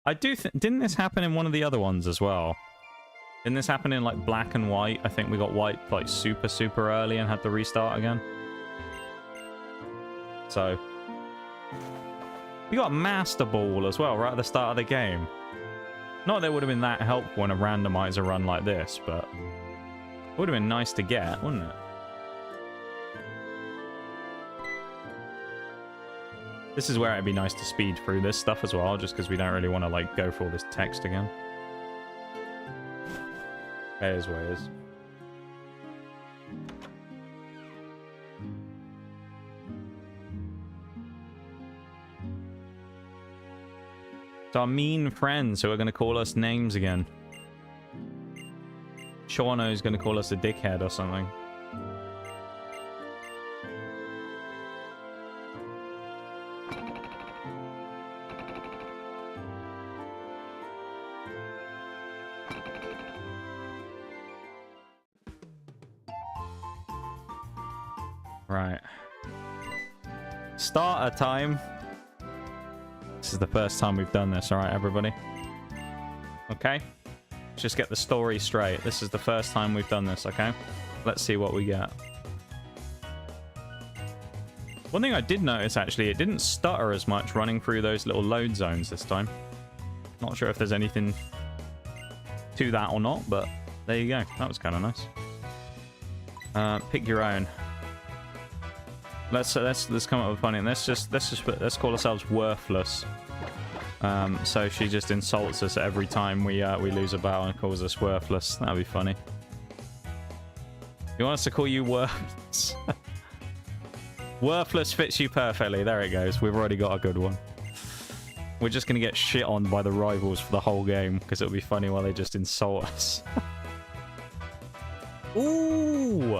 Speaker 1: I do didn't this happen in one of the other ones as well? Didn't this happen in like black and white? I think we got white like super early and had to restart again. So we got Master Ball as well right at the start of the game. Not that it would have been that helpful in a randomizer run like this, but it would have been nice to get, wouldn't it? This is where it'd be nice to speed through this stuff as well, just because we don't really want to like go for all this text again. It is what it is. It's our mean friends who are going to call us names again. Shawno's going to call us a dickhead or something. Right. Starter time. This is the first time we've done this, alright, everybody? Okay? Just get the story straight. This is the first time we've done this, okay? Let's see what we get. One thing I did notice, actually, it didn't stutter as much running through those little load zones this time. Not sure if there's anything to that or not, but there you go. That was kind of nice. Pick your own. Let's come up with funny. Let's call ourselves worthless. So she just insults us every time we lose a battle and calls us worthless. That'd be funny. You want us to call you worthless? Worthless fits you perfectly. There it goes. We've already got a good one. We're just going to get shit on by the rivals for the whole game because it'll be funny while they just insult us. Ooh!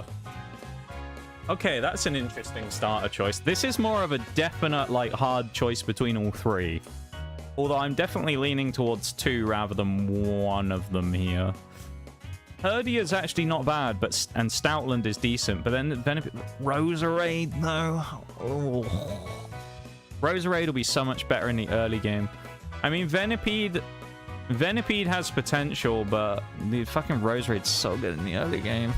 Speaker 1: Okay, that's an interesting starter choice. This is more of a definite, like, hard choice between all three. Although I'm definitely leaning towards two rather than one of them here. Herdia is actually not bad, and Stoutland is decent. But then Roserade, though. Oh. Roserade will be so much better in the early game. I mean, Venipede has potential, but the fucking Roserade's so good in the early game.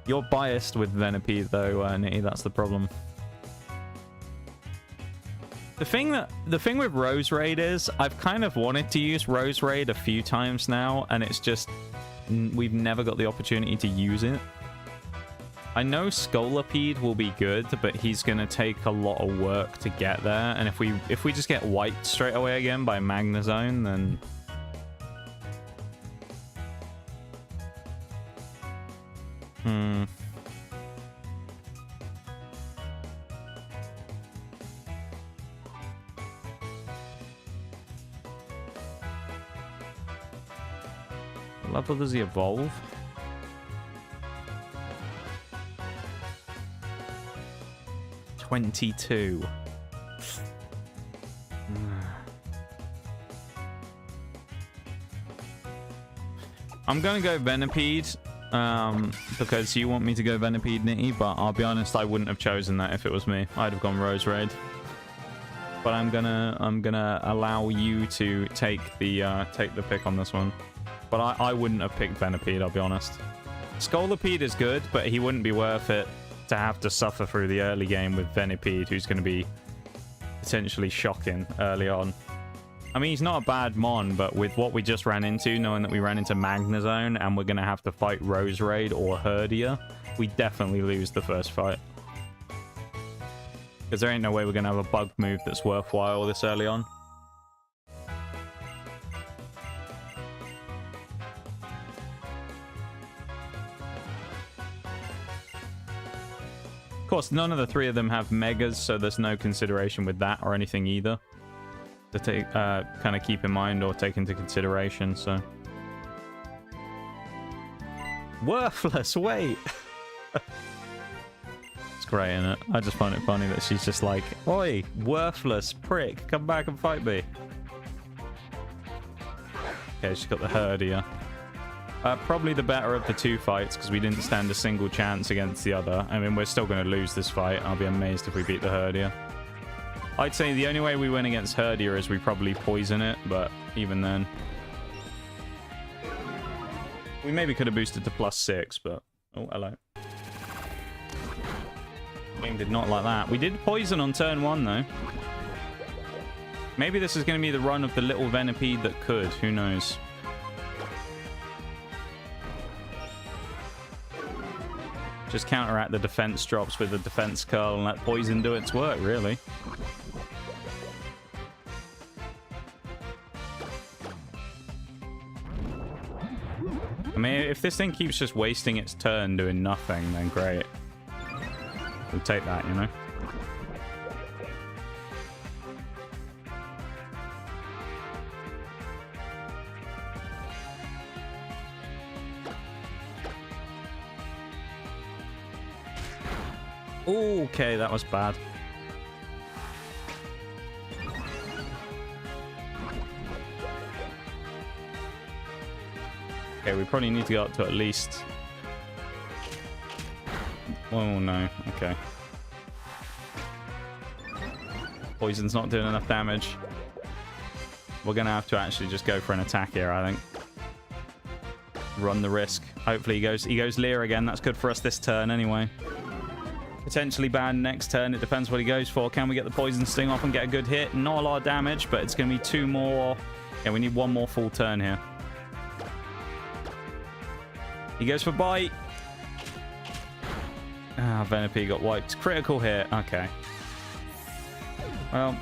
Speaker 1: You're biased with Venipede, though, Nitty. That's the problem. The thing with Roserade is I've kind of wanted to use Roserade a few times now, and it's just we've never got the opportunity to use it. I know Scolipede will be good, but he's gonna take a lot of work to get there, and if we just get wiped straight away again by Magnezone, then What level does he evolve? $22. I'm gonna go Venipede, because you want me to go Venipede, Nitty, but I'll be honest, I wouldn't have chosen that if it was me. I'd have gone Roserade. But I'm gonna allow you to take the pick on this one. But I wouldn't have picked Venipede, I'll be honest. Scolipede is good, but he wouldn't be worth it to have to suffer through the early game with Venipede, who's going to be potentially shocking early on. I mean, he's not a bad mon, but with what we just ran into, knowing that we ran into Magnezone and we're going to have to fight Roserade or Herdia, we definitely lose the first fight. Because there ain't no way we're going to have a bug move that's worthwhile this early on. Of course, none of the three of them have megas, so there's no consideration with that or anything either to take, kind of keep in mind or take into consideration. So, worthless. Wait, it's great, isn't it? I just find it funny that she's just like, "Oi, worthless prick, come back and fight me." Okay, she's got the Herdia. Probably the better of the two fights, because we didn't stand a single chance against the other. I mean, we're still going to lose this fight. I'll be amazed if we beat the Herdia. I'd say the only way we win against Herdia is we probably poison it, but even then. We maybe could have boosted to +6, but... Oh, hello. Game did not like that. We did poison on turn 1, though. Maybe this is going to be the run of the little Venipede that could. Who knows? Just counteract the defense drops with the defense curl and let poison do its work, really. I mean, if this thing keeps just wasting its turn doing nothing, then great. We'll take that, you know? Okay, that was bad. Okay, we probably need to go up to at least Oh, no. Okay. Poison's not doing enough damage. We're going to have to actually just go for an attack here, I think. Run the risk. Hopefully he goes Leer again. That's good for us this turn anyway. Potentially bad next turn. It depends what he goes for. Can we get the poison sting off and get a good hit? Not a lot of damage, but it's going to be 2 more. Yeah, we need 1 more full turn here. He goes for bite. Ah, Venipede got wiped. Critical hit. Okay. Well,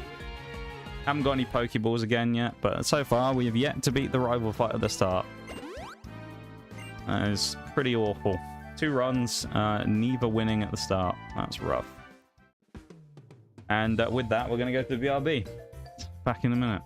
Speaker 1: haven't got any Pokeballs again yet, but so far we have yet to beat the rival fight at the start. That is pretty awful. 2 runs, neither winning at the start. That's rough. And with that, we're going to go to the BRB. Back in a minute.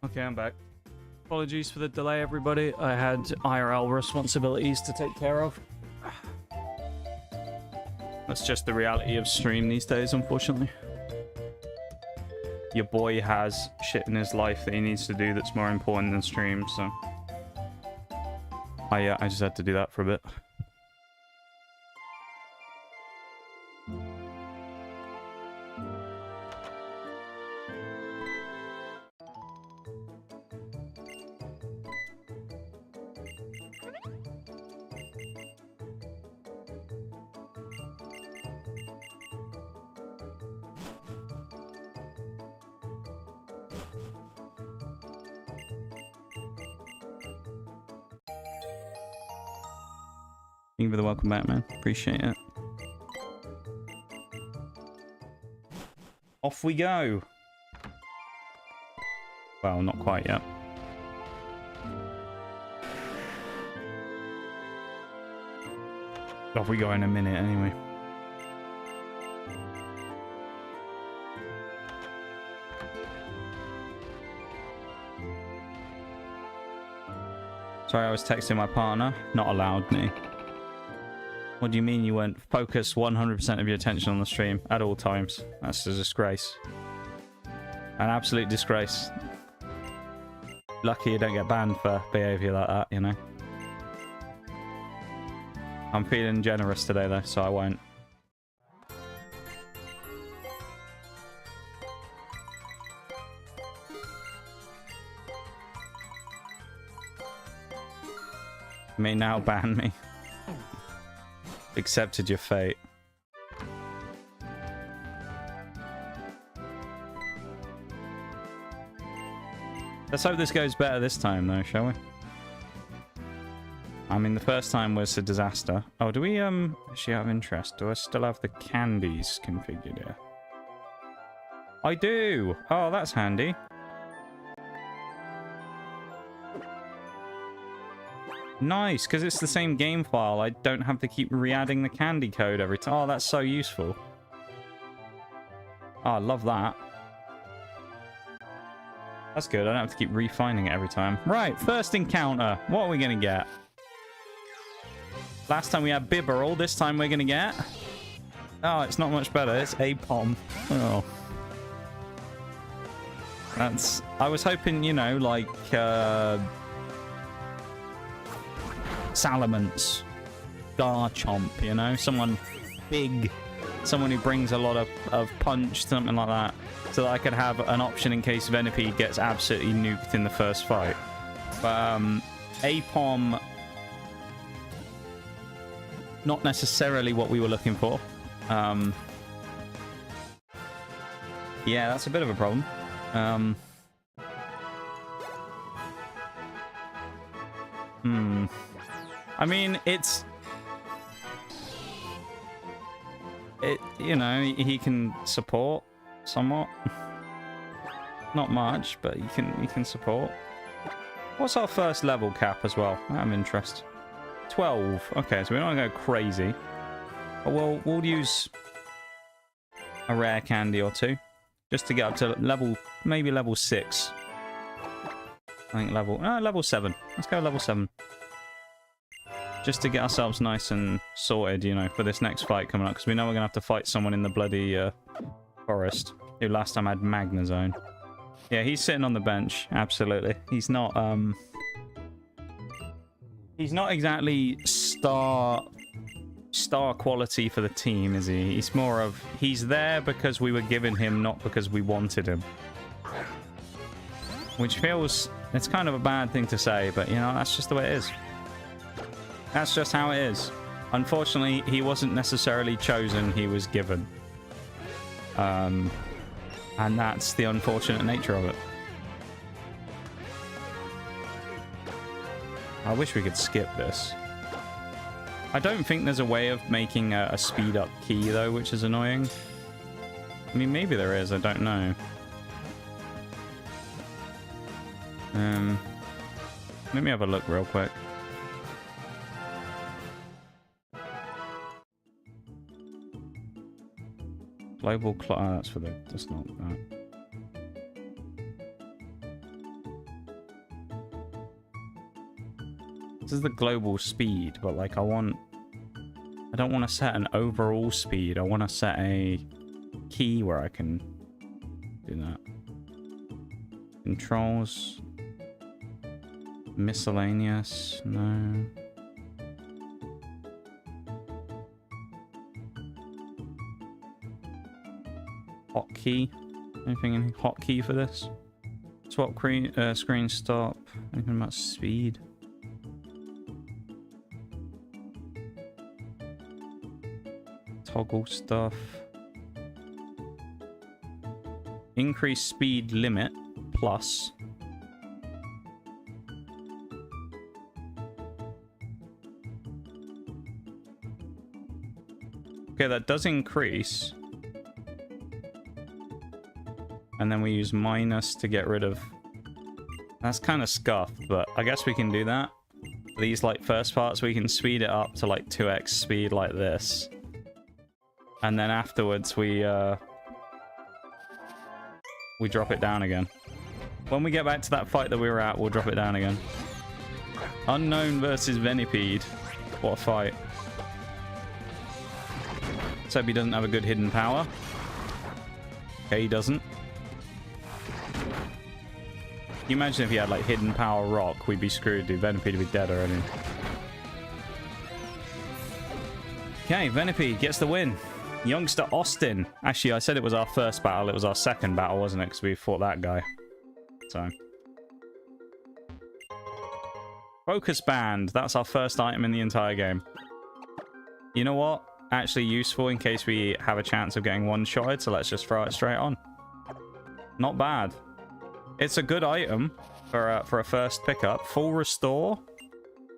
Speaker 1: Okay, I'm back. Apologies for the delay, everybody. I had IRL responsibilities to take care of. That's just the reality of stream these days, unfortunately. Your boy has shit in his life that he needs to do that's more important than stream, so... I just had to do that for a bit. Thank you for the welcome back, man. Appreciate it. Off we go. Well, not quite yet. Off we go in a minute, anyway. Sorry, I was texting my partner. Not allowed, me. What do you mean you weren't focused 100% of your attention on the stream at all times? That's a disgrace. An absolute disgrace. Lucky you don't get banned for behavior like that, you know? I'm feeling generous today, though, so I won't. You may now ban me. Accepted your fate. Let's hope this goes better this time, though, shall we? I mean, the first time was a disaster. Oh, do we, actually out of interest, do I still have the candies configured here? I do! Oh, that's handy. Nice, because it's the same game file. I don't have to keep re-adding the candy code every time. Oh, that's so useful. Oh, I love that. That's good. I don't have to keep refining it every time. Right, first encounter. What are we going to get? Last time we had Bibberl. This time we're going to get... Oh, it's not much better. It's Apom. Oh. That's... I was hoping, you know, like... Salamence, Garchomp, you know, someone big, someone who brings a lot of punch, something like that, so that I could have an option in case Venipede gets absolutely nuked in the first fight. But Apom, not necessarily what we were looking for. Yeah, that's a bit of a problem. I mean, you know, he can support somewhat. Not much, but he can support. What's our first level cap as well? I'm interested. 12. Okay, so we don't want to go crazy. But we'll use a rare candy or two just to get up to level, maybe level 6. I think level 7. Let's go level 7. Just to get ourselves nice and sorted, you know, for this next fight coming up. Because we know we're going to have to fight someone in the bloody forest. Who last time had Magnezone. Yeah, he's sitting on the bench. Absolutely. He's not exactly star quality for the team, is he? He's more of... He's there because we were giving him, not because we wanted him. Which feels... It's kind of a bad thing to say, but, you know, that's just the way it is. That's just how it is. Unfortunately, he wasn't necessarily chosen, he was given. And that's the unfortunate nature of it. I wish we could skip this. I don't think there's a way of making a speed-up key, though, which is annoying. I mean, maybe there is, I don't know. Let me have a look real quick. Global clock. Oh, that's for the... That's not that. This is the global speed, but like I don't want to set an overall speed. I want to set a key where I can do that. Controls. Miscellaneous. No. Hotkey. Anything in hotkey for this? Swap screen stop. Anything about speed? Toggle stuff. Increase speed limit plus. Okay, that does increase. And then we use minus to get rid of... That's kind of scuffed, but I guess we can do that. These, like, first parts, we can speed it up to, like, 2x speed like this. And then afterwards, we drop it down again. When we get back to that fight that we were at, we'll drop it down again. Unknown versus Venipede. What a fight. Let's hope he doesn't have a good hidden power. Okay, he doesn't. Can you imagine if he had, like, hidden power rock? We'd be screwed, dude. Venipede would be dead already. Okay, Venipede gets the win. Youngster Austin. Actually, I said it was our first battle. It was our second battle, wasn't it? Because we fought that guy. So. Focus Band. That's our first item in the entire game. You know what? Actually useful in case we have a chance of getting one-shotted. So let's just throw it straight on. Not bad. It's a good item for a first pickup. Full restore.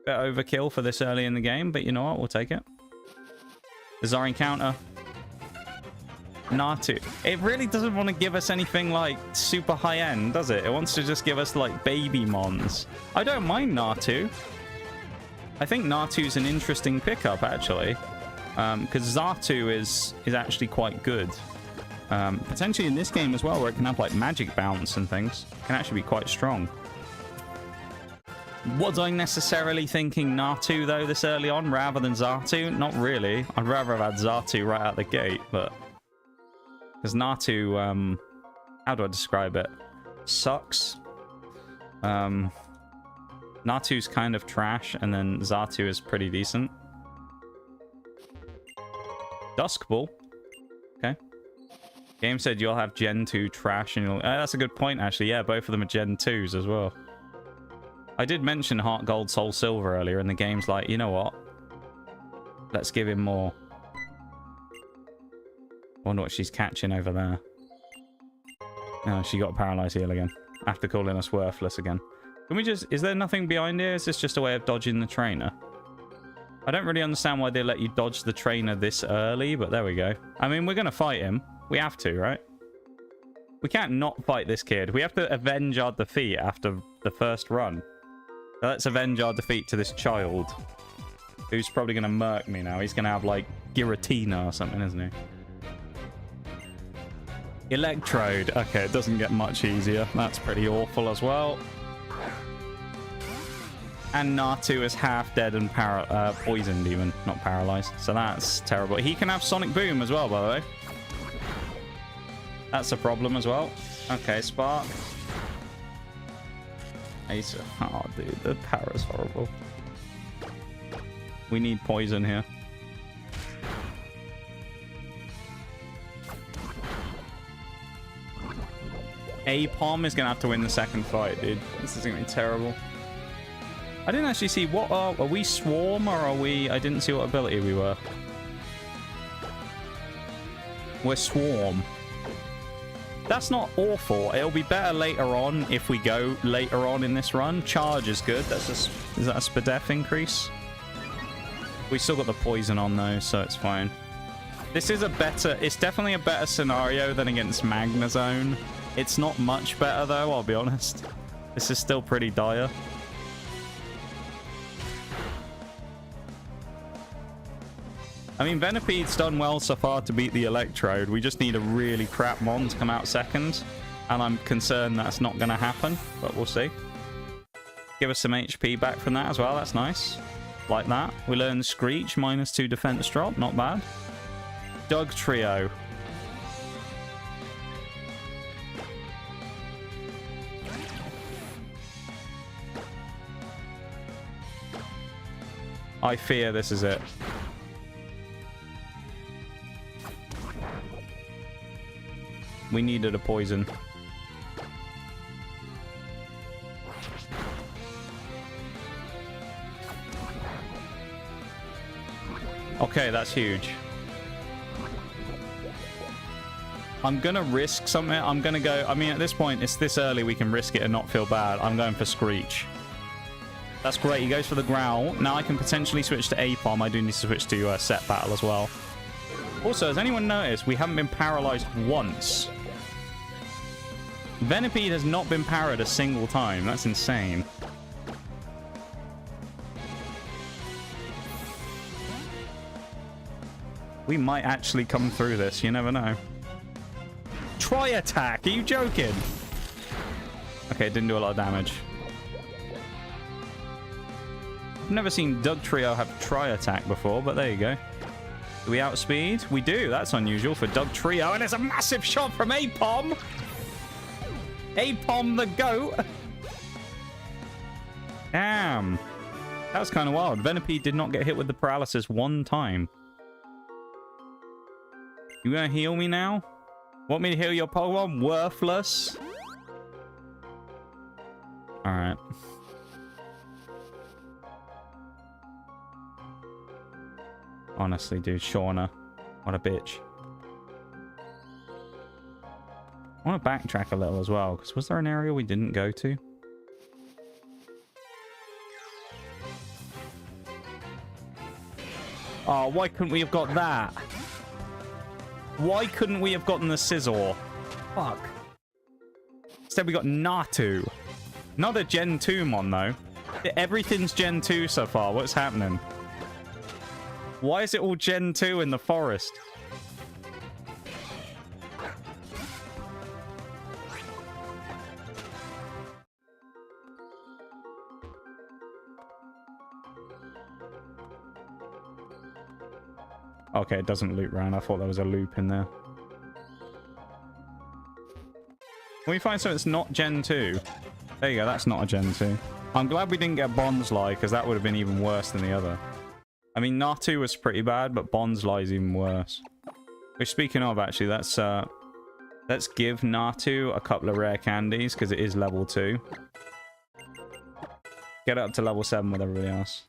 Speaker 1: Bit overkill for this early in the game, but you know what? We'll take it. Bizarre encounter. Natu. It really doesn't want to give us anything like super high end, does it? It wants to just give us like baby mons. I don't mind Natu. I think Natu's an interesting pickup actually, because Xatu is actually quite good. Potentially in this game as well, where it can have like magic bounce and things. It can actually be quite strong. Was I necessarily thinking Natu though this early on rather than Xatu? Not really. I'd rather have had Xatu right out the gate, but because Natu, how do I describe it? Sucks. Natu's kind of trash, and then Xatu is pretty decent. Dusk Ball. Okay. Game said you'll have Gen 2 trash, and you'll... that's a good point, actually. Yeah, both of them are Gen 2s as well. I did mention Heart Gold, Soul Silver earlier, and the game's like, you know what? Let's give him more. Wonder what she's catching over there. No, she got a paralyzed heal again. After calling us worthless again. Can we just... Is there nothing behind here? Is this just a way of dodging the trainer? I don't really understand why they let you dodge the trainer this early, but there we go. I mean, we're going to fight him. We have to, right? We can't not fight this kid. We have to avenge our defeat after the first run. So let's avenge our defeat to this child. Who's probably going to murk me now. He's going to have, like, Giratina or something, isn't he? Electrode. Okay, it doesn't get much easier. That's pretty awful as well. And Natu is half dead and poisoned even, not paralyzed. So that's terrible. He can have Sonic Boom as well, by the way. That's a problem as well. Okay, Spark. Ace. Oh, dude, the power is horrible. We need poison here. Apom is gonna have to win the second fight, dude. This is gonna be terrible. I didn't actually see what are we Swarm or are we... I didn't see what ability we were. We're Swarm. That's not awful. It'll be better later on if we go later on in this run. Charge is good. That's just... Is that a Spadef increase? We still got the poison on though, so it's fine. This is a better... It's definitely a better scenario than against Magnezone. It's not much better though, I'll be honest. This is still pretty dire. I mean, Venipede's done well so far to beat the Electrode. We just need a really crap mon to come out second. And I'm concerned that's not going to happen, but we'll see. Give us some HP back from that as well. That's nice. Like that. We learn Screech, -2 defense drop. Not bad. Doug Trio. I fear this is it. We needed a poison. Okay, that's huge. I'm gonna risk something. I'm gonna go... I mean, at this point, it's this early, we can risk it and not feel bad. I'm going for Screech. That's great. He goes for the Growl. Now I can potentially switch to A-Palm. I do need to switch to Set Battle as well. Also, has anyone noticed we haven't been paralyzed once? Venipede has not been parried a single time. That's insane. We might actually come through this. You never know. Tri-attack. Are you joking? Okay, it didn't do a lot of damage. I've never seen Doug Trio have Tri-attack before, but there you go. Do we outspeed? We do. That's unusual for Doug Trio. And it's a massive shot from A-Palm. A-Palm the GOAT. Damn. That was kind of wild. Venipede did not get hit with the paralysis one time. You gonna heal me now? Want me to heal your Pokemon? Worthless. Alright. Honestly, dude, Shauna. What a bitch. I want to backtrack a little as well, because was there an area we didn't go to? Oh, why couldn't we have got that? Why couldn't we have gotten the Scizor? Fuck. Instead we got Natu. Not a Gen 2 mon, though. Everything's Gen 2 so far. What's happening? Why is it all Gen 2 in the forest? Okay, it doesn't loop round. I thought there was a loop in there. Can we find something that's not Gen 2? There you go, that's not a Gen 2. I'm glad we didn't get Bonsly, because that would have been even worse than the other. I mean, Natu was pretty bad, but Bonsly is even worse. Which, speaking of, actually, let's give Natu a couple of rare candies, because it is level 2. Get up to level 7 with everybody else.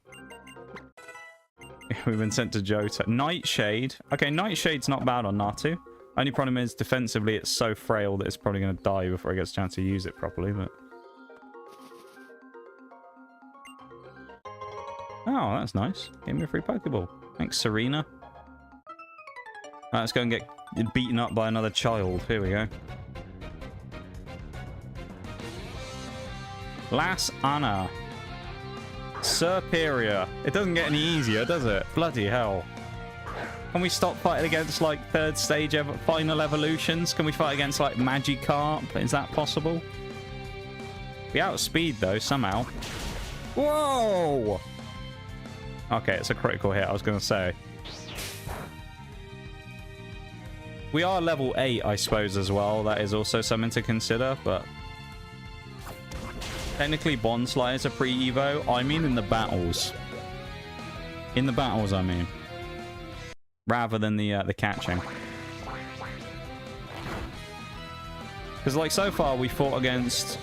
Speaker 1: We've been sent to Johto. Nightshade. Okay, Nightshade's not bad on Natu. Only problem is, defensively, it's so frail that it's probably going to die before it gets a chance to use it properly, but... Oh, that's nice. Gave me a free Pokeball. Thanks, Serena. Right, let's go and get beaten up by another child. Here we go. Las Anna. Superior. It doesn't get any easier, does it? Bloody hell. Can we stop fighting against, like, third stage final evolutions? Can we fight against, like, Magikarp? Is that possible? We outspeed, though, somehow. Whoa! Okay, it's a critical hit, I was going to say. We are level 8, I suppose, as well. That is also something to consider, but... Technically, Bonsly is a pre-evo. I mean in the battles. In the battles, I mean. Rather than the catching. Because, like, so far, we fought against...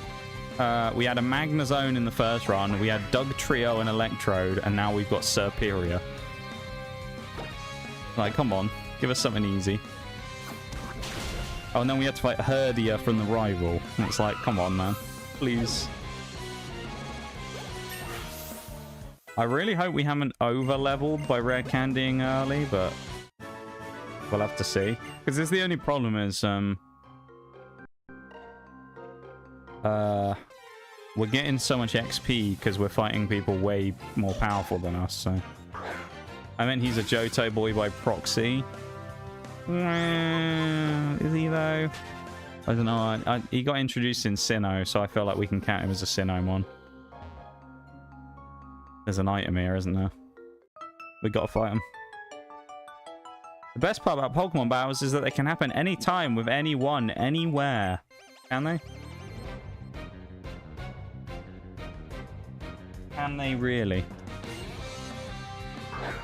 Speaker 1: we had a Magnezone in the first run. We had Doug Trio and Electrode. And now we've got Superior. Like, come on. Give us something easy. Oh, and then we had to fight Herdia from the rival. And it's like, come on, man. Please. I really hope we haven't over-leveled by rare candying early, but we'll have to see. Because this is the only problem is, we're getting so much XP because we're fighting people way more powerful than us, so... I meant he's a Johto boy by proxy. Is he, though? I don't know. He got introduced in Sinnoh, so I feel like we can count him as a Sinnoh mon. There's an item here, isn't there? We gotta fight him. The best part about Pokemon battles is that they can happen anytime with anyone, anywhere. Can they? Can they really?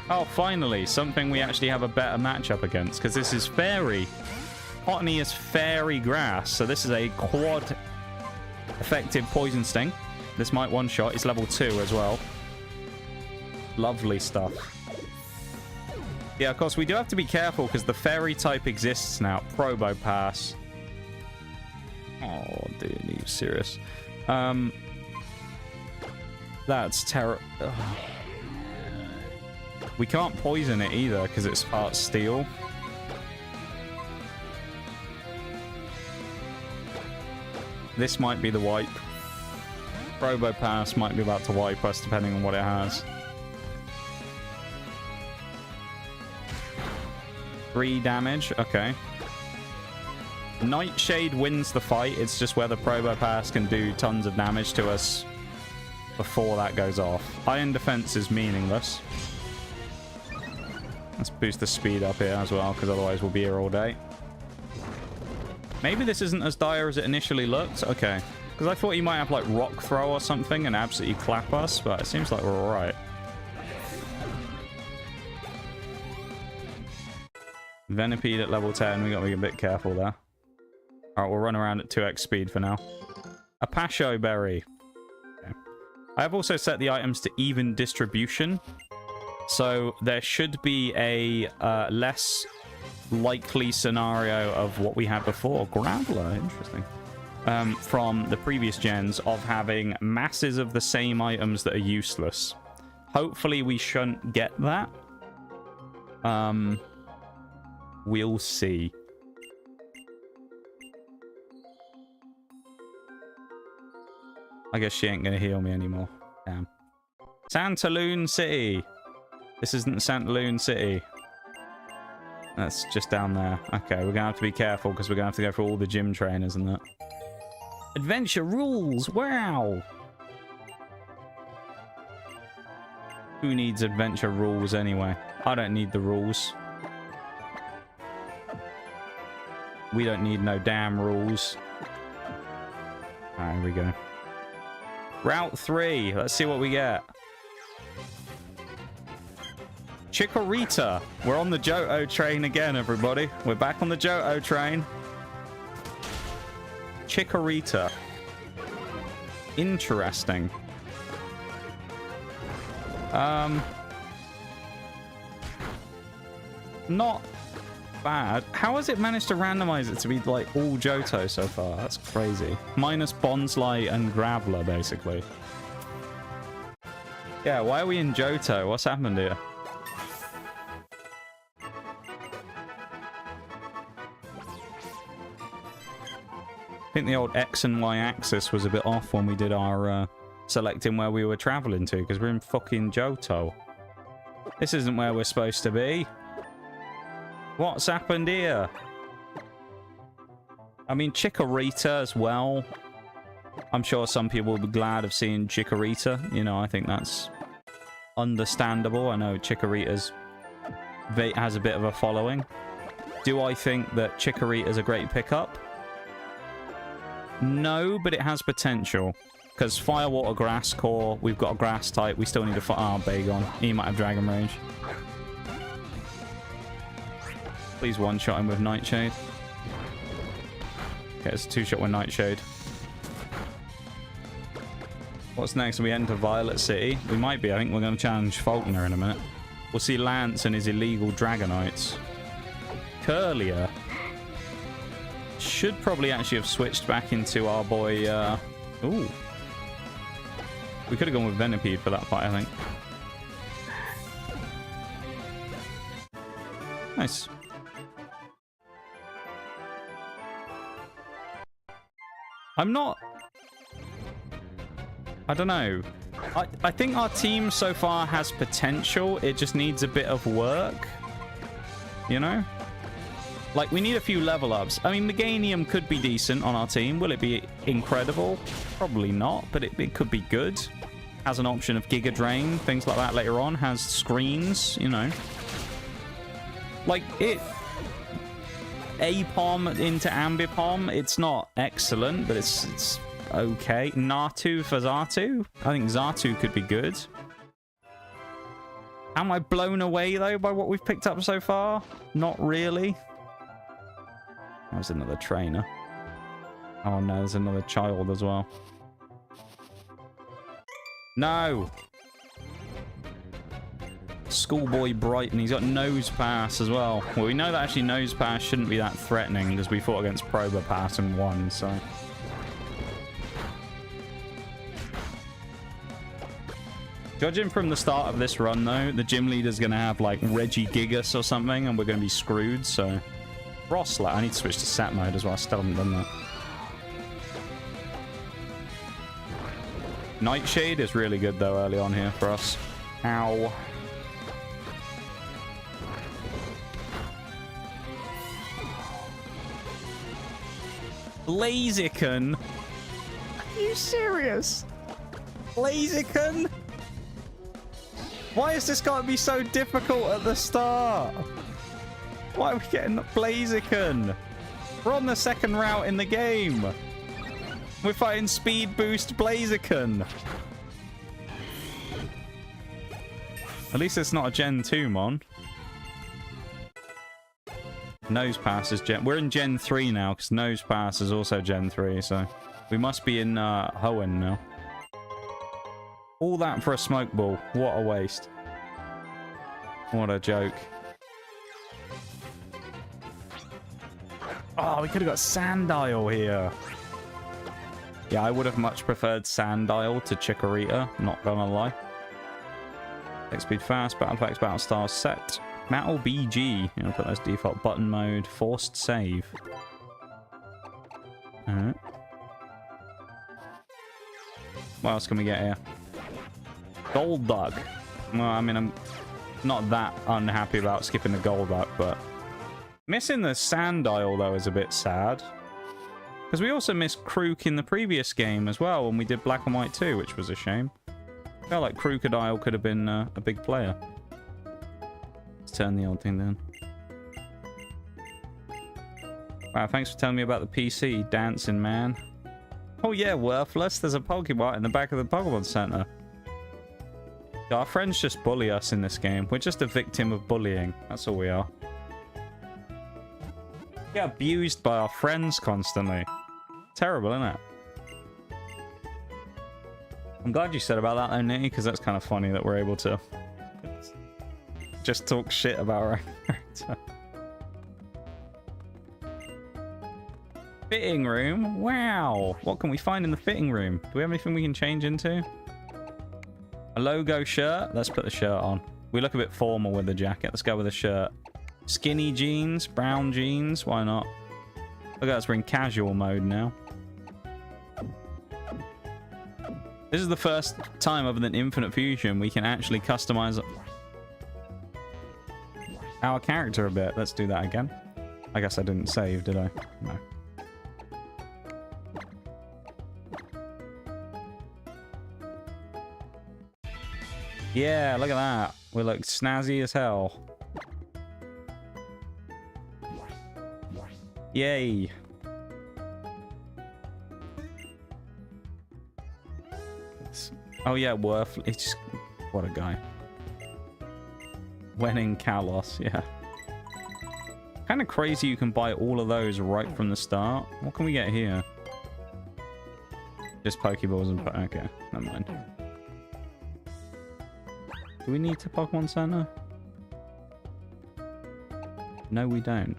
Speaker 1: Oh, finally, something we actually have a better matchup against, because this is Fairy. Botany is Fairy Grass, so this is a quad effective Poison Sting. This might one-shot. It's level 2 as well. Lovely stuff. Yeah, of course, we do have to be careful, because the Fairy type exists now. Probopass. Oh, dude, are you serious? That's terrible. We can't poison it either because it's part steel. This might be the wipe. Probopass might be about to wipe us depending on what it has. 3 damage. Okay. Nightshade wins the fight. It's just whether Probopass can do tons of damage to us before that goes off. Iron Defense is meaningless. Let's boost the speed up here as well, because otherwise we'll be here all day. Maybe this isn't as dire as it initially looked. Okay. Because I thought he might have, like, Rock Throw or something and absolutely clap us, but it seems like we're alright. Venipede at level 10. We got to be a bit careful there. Alright, we'll run around at 2x speed for now. A Pasho Berry. Okay. I have also set the items to even distribution. So there should be a less likely scenario of what we had before. Graveler, interesting. From the previous gens of having masses of the same items that are useless. Hopefully we shouldn't get that. We'll see. I guess she ain't gonna heal me anymore. Damn. Santaloon City. This isn't Santaloon City. That's just down there. Okay, we're gonna have to be careful because we're gonna have to go for all the gym trainers and that. Adventure rules! Wow! Who needs adventure rules anyway? I don't need the rules. We don't need no damn rules. Alright, here we go. Route 3. Let's see what we get. Chikorita. We're on the Johto train again, everybody. We're back on the Johto train. Chikorita. Interesting. Not bad. How has it managed to randomize it to be like all Johto so far? That's crazy. Minus Bonsly and Graveler, basically. Yeah, why are we in Johto? What's happened here? I think the old X and Y axis was a bit off when we did our selecting where we were traveling to, because we're in fucking Johto. This isn't where we're supposed to be. What's happened here? I mean, Chikorita as well. I'm sure some people will be glad of seeing Chikorita. You know, I think that's understandable. I know Chikorita's has a bit of a following. Do I think that Chikorita's a great pickup? No, but it has potential. Because Fire, Water, Grass Core, we've got a Grass type. We still need to fight. Oh, Bagon. He might have Dragon Rage. Please one-shot him with Nightshade. Okay, it's a 2-shot with Nightshade. What's next? We enter Violet City. We might be. I think we're going to challenge Faulkner in a minute. We'll see Lance and his illegal Dragonites. Curlier. Should probably actually have switched back into our boy... Ooh. We could have gone with Venipede for that fight, I think. Nice. I'm not... I don't know. I think our team so far has potential. It just needs a bit of work. You know? Like, we need a few level ups. I mean, Meganium could be decent on our team. Will it be incredible? Probably not, but it could be good. Has an option of Giga Drain, things like that later on. Has screens, you know. Like, it... A-Palm into Ambipom, it's not excellent, but it's okay. Natu for Xatu? I think Xatu could be good. Am I blown away, though, by what we've picked up so far? Not really. There's another trainer. Oh, no, there's another child as well. No! Schoolboy Brighton. He's got Nose Pass as well. Well, we know that actually Nose Pass shouldn't be that threatening because we fought against Proba Pass and won, so... Judging from the start of this run, though, the gym leader's going to have, like, Regigigas or something, and we're going to be screwed, so... Frostlat. I need to switch to set mode as well. I still haven't done that. Nightshade is really good, though, early on here for us. Ow. Blaziken? Are you serious? Blaziken? Why has this got to be so difficult at the start? Why are we getting Blaziken? We're on the second route in the game. We're fighting Speed Boost Blaziken. At least it's not a Gen 2 mon. Nose Pass is Gen... We're in Gen 3 now, because Nose Pass is also Gen 3, so... We must be in Hoenn now. All that for a smoke ball. What a waste. What a joke. Oh, we could have got Sandile here. Yeah, I would have much preferred Sandile to Chikorita, not gonna lie. X speed fast, battle effects, battle styles set. Metal BG. You know, put that as default button mode. Forced save. Alright. What else can we get here? Golduck. Well, I mean, I'm not that unhappy about skipping the Golduck, but... Missing the Sandile, though, is a bit sad. Because we also missed Krook in the previous game as well, when we did Black and White 2, which was a shame. I felt like Crocodile could have been a big player. Let's turn the old thing down. Wow, thanks for telling me about the PC, Dancing Man. Oh yeah, worthless. There's a Pokemon in the back of the Pokemon Center. Our friends just bully us in this game. We're just a victim of bullying. That's all we are. We get abused by our friends constantly. Terrible, isn't it? I'm glad you said about that, though, Nitty, because that's kind of funny that we're able to just talk shit about our character. Fitting room? Wow! What can we find in the fitting room? Do we have anything we can change into? A logo shirt? Let's put the shirt on. We look a bit formal with the jacket. Let's go with a shirt. Skinny jeans? Brown jeans? Why not? Look at us, we're in casual mode now. This is the first time other than Infinite Fusion we can actually customize our character a bit. Let's do that again. I guess I didn't save, did I? No. Yeah, look at that. We look snazzy as hell. Yay. Oh yeah, worth. It's just... What a guy. When in Kalos, yeah. Kind of crazy you can buy all of those right from the start. What can we get here? Just Pokeballs and... Okay, never mind. Do we need to Pokemon Center? No, we don't.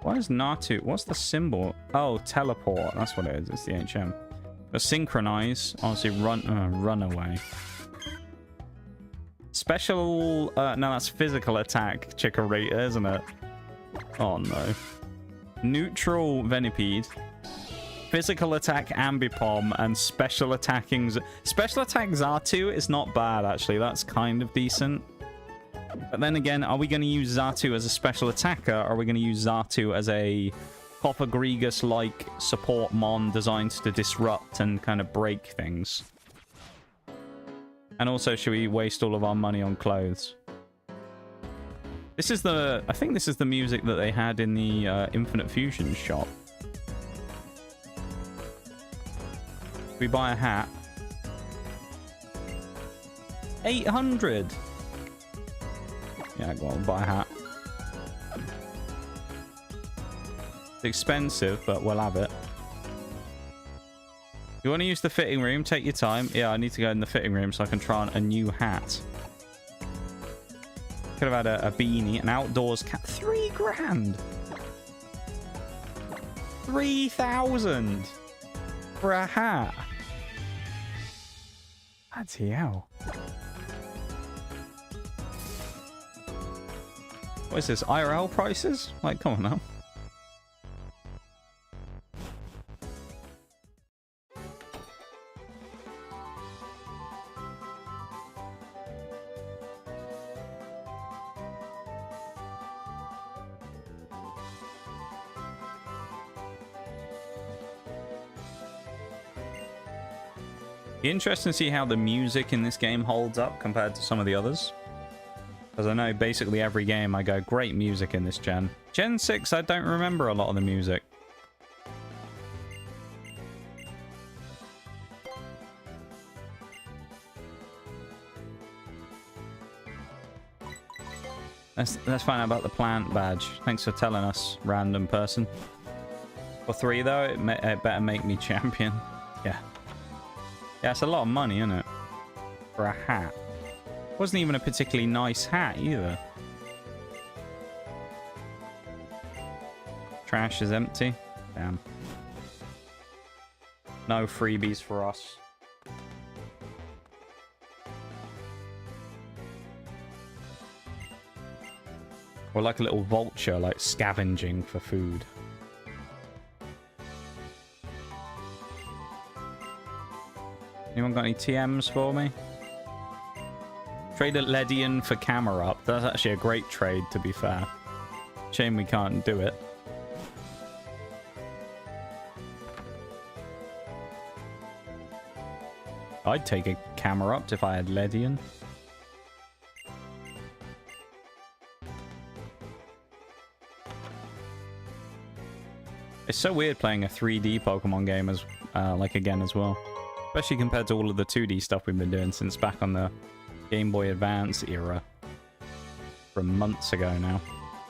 Speaker 1: Why is Natu? What's the symbol? Oh, teleport. That's what it is. It's the HM. But synchronize. Obviously, run away. Special... no, that's physical attack Chikorita, isn't it? Oh, no. Neutral Venipede. Physical attack Ambipom and special attacking... Special attack Xatu is not bad, actually. That's kind of decent. But then again, are we going to use Xatu as a special attacker, or are we going to use Xatu as a Coppergregus-like support mon designed to disrupt and kind of break things? And also, should we waste all of our money on clothes? This is the... I think this is the music that they had in the Infinite Fusion shop. We buy a hat. 800! Yeah, go on, buy a hat. It's expensive, but we'll have it. You want to use the fitting room? Take your time. Yeah, I need to go in the fitting room so I can try on a new hat. Could have had a beanie, an outdoors cap. 3 grand! 3,000 for a hat. That's hell. What is this? IRL prices? Like, come on now. Interesting to see how the music in this game holds up compared to some of the others. Because I know basically every game I go, great music in this gen. Gen 6, I don't remember a lot of the music. Let's find out about the plant badge. Thanks for telling us, random person. For 3 though, it better make me champion. Yeah. Yeah, it's a lot of money, isn't it? For a hat. Wasn't even a particularly nice hat either. Trash is empty. Damn. No freebies for us. We're like a little vulture, like scavenging for food. Anyone got any TMs for me? Trade a Ledian for camera up. That's actually a great trade, to be fair. Shame we can't do it. I'd take a camera up if I had Ledian. It's so weird playing a 3D Pokemon game as, again as well. Especially compared to all of the 2D stuff we've been doing since back on the Game Boy Advance era. From months ago now.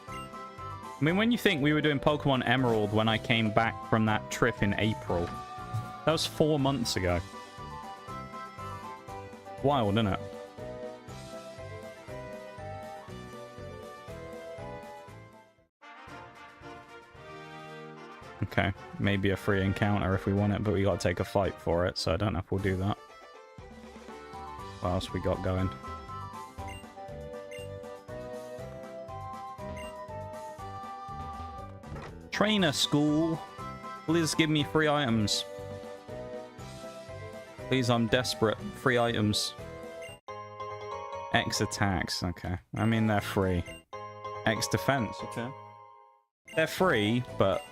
Speaker 1: I mean, when you think we were doing Pokemon Emerald when I came back from that trip in April. That was 4 months ago. Wild, isn't it? Okay, maybe a free encounter if we want it, but we gotta take a fight for it, so I don't know if we'll do that. What else we got going? Trainer school. Please give me free items. Please, I'm desperate. Free items. X attacks. Okay. I mean, they're free. X defense. Okay. They're free, but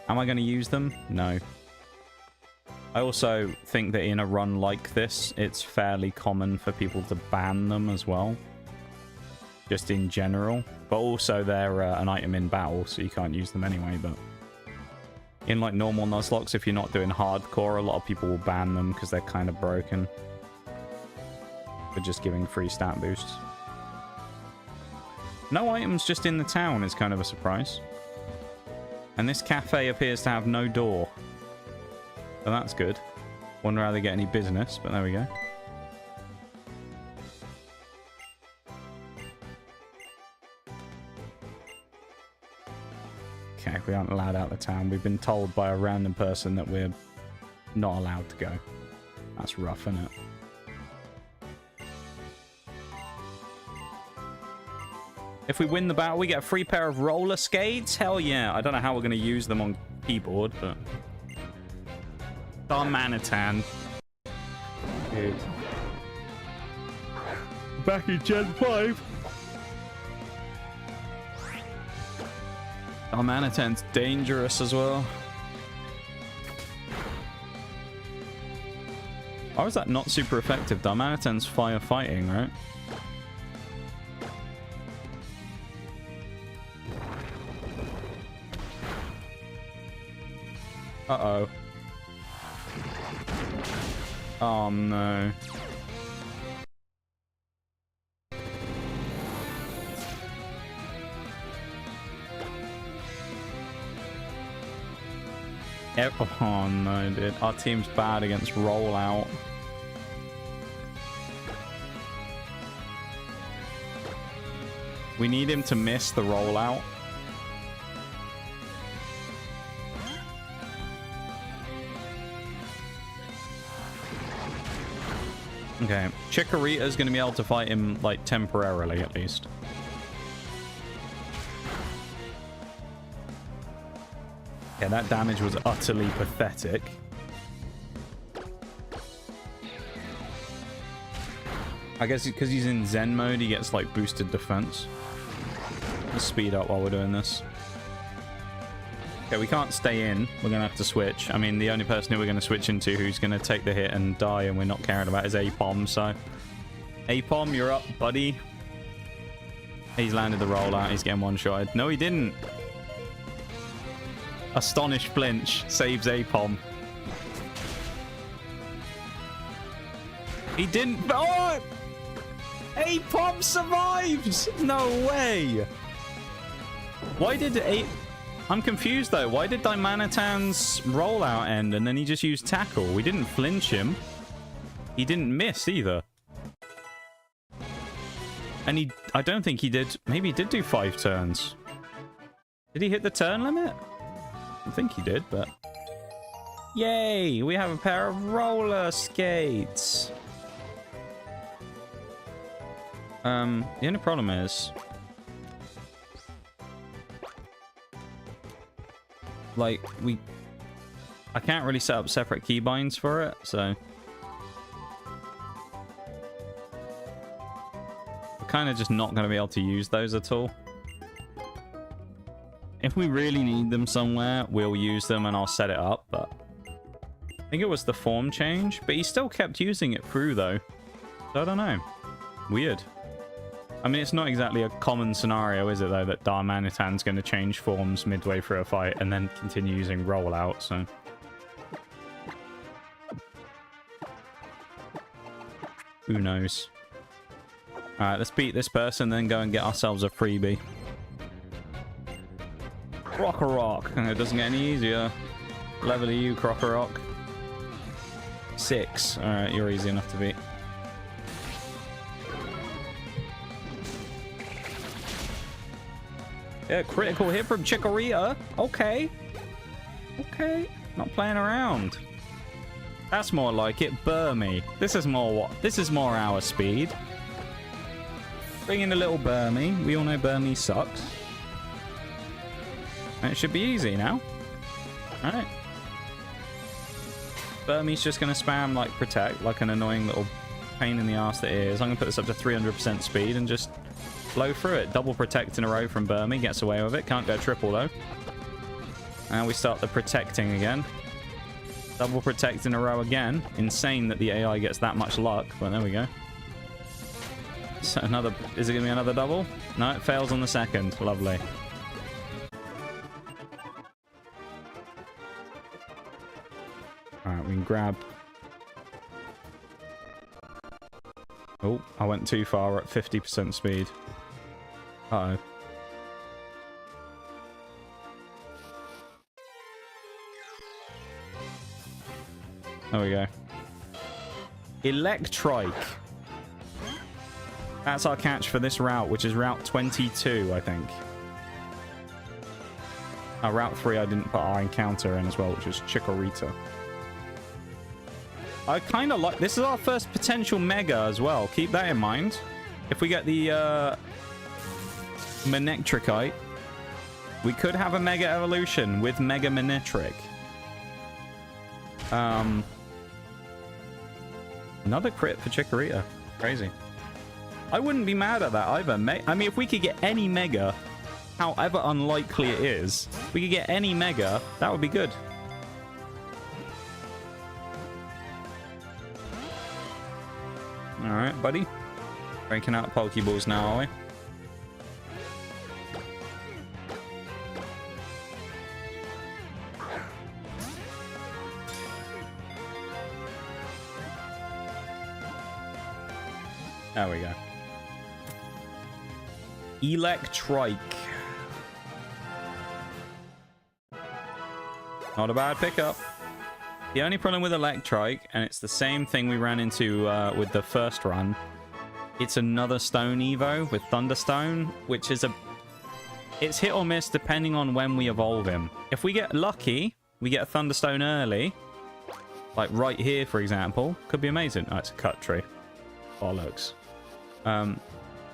Speaker 1: am I going to use them? No. I also think that in a run like this, it's fairly common for people to ban them as well. Just in general. But also they're an item in battle, so you can't use them anyway. But in like normal nuzlockes, if you're not doing hardcore, a lot of people will ban them because they're kind of broken. For just giving free stat boosts. No items just in the town is kind of a surprise. And this cafe appears to have no door. So that's good. Wonder how they get any business, but there we go. Okay, we aren't allowed out of the town. We've been told by a random person that we're not allowed to go. That's rough, isn't it? If we win the battle, we get a free pair of roller skates? Hell yeah. I don't know how we're going to use them on keyboard, but... Darmanitan. Good. Back in Gen 5. Darmanitan's dangerous as well. Why was that not super effective? Darmanitan's firefighting, right? Uh-oh. Oh, no. Oh, no, dude. Our team's bad against rollout. We need him to miss the rollout. Okay, Chikorita's going to be able to fight him, like, temporarily, at least. Yeah, that damage was utterly pathetic. I guess because he's in Zen mode, he gets, like, boosted defense. Let's speed up while we're doing this. Okay, we can't stay in. We're going to have to switch. I mean, the only person who we're going to switch into who's going to take the hit and die and we're not caring about is Apom, so... Apom, you're up, buddy. He's landed the rollout. He's getting one-shotted. No, he didn't. Astonished flinch saves Apom. He didn't... Oh! Apom survives! No way! Why did I'm confused, though. Why did Dimanitan's rollout end and then he just used tackle? We didn't flinch him. He didn't miss, either. And I don't think he did... Maybe he did do 5 turns. Did he hit the turn limit? I think he did, but... Yay! We have a pair of roller skates! The only problem is... Like, I can't really set up separate keybinds for it, so... We're kind of just not going to be able to use those at all. If we really need them somewhere, we'll use them and I'll set it up, but... I think it was the form change, but he still kept using it through, though. So I don't know. Weird. I mean, it's not exactly a common scenario, is it, though, that Darmanitan's going to change forms midway through a fight and then continue using rollout, so... Who knows? Alright, let's beat this person, then go and get ourselves a freebie. Croc-a-rock. It doesn't get any easier. Level you, Croc-a-rock. 6. Alright, you're easy enough to beat. Yeah, critical hit from Chikorita. Okay. Okay. Not playing around. That's more like it. Burmy. This is more what? This is more our speed. Bring in a little Burmy. We all know Burmy sucks. And it should be easy now. Alright. Burmy's just going to spam, like, Protect, like an annoying little pain in the ass that it is. I'm going to put this up to 300% speed and just blow through it. Double Protect in a row from Burmy. Gets away with it. Can't go triple, though. And we start the protecting again. Double Protect in a row again. Insane that the AI gets that much luck, but there we go. So another... Is it going to be another double? No, it fails on the second. Lovely. Alright, we can grab... Oh, I went too far. We're at 50% speed. Uh-oh. There we go. Electrike. That's our catch for this route, which is Route 22, I think. Route 3 I didn't put our encounter in as well, which is Chikorita. I kind of like... This is our first potential Mega as well. Keep that in mind. If we get the Manectricite, we could have a Mega Evolution with Mega Manectric. Another crit for Chikorita. Crazy. I wouldn't be mad at that either. I mean, if we could get any Mega, however unlikely it is, if we could get any Mega, that would be good. Alright, buddy. Breaking out Pokeballs now, are we? There we go. Electrike. Not a bad pickup. The only problem with Electrike, and it's the same thing we ran into with the first run, it's another Stone Evo with Thunderstone, which is it's hit or miss depending on when we evolve him. If we get lucky, we get a Thunderstone early, like right here, for example, could be amazing. Oh, it's a cut tree. Bollocks.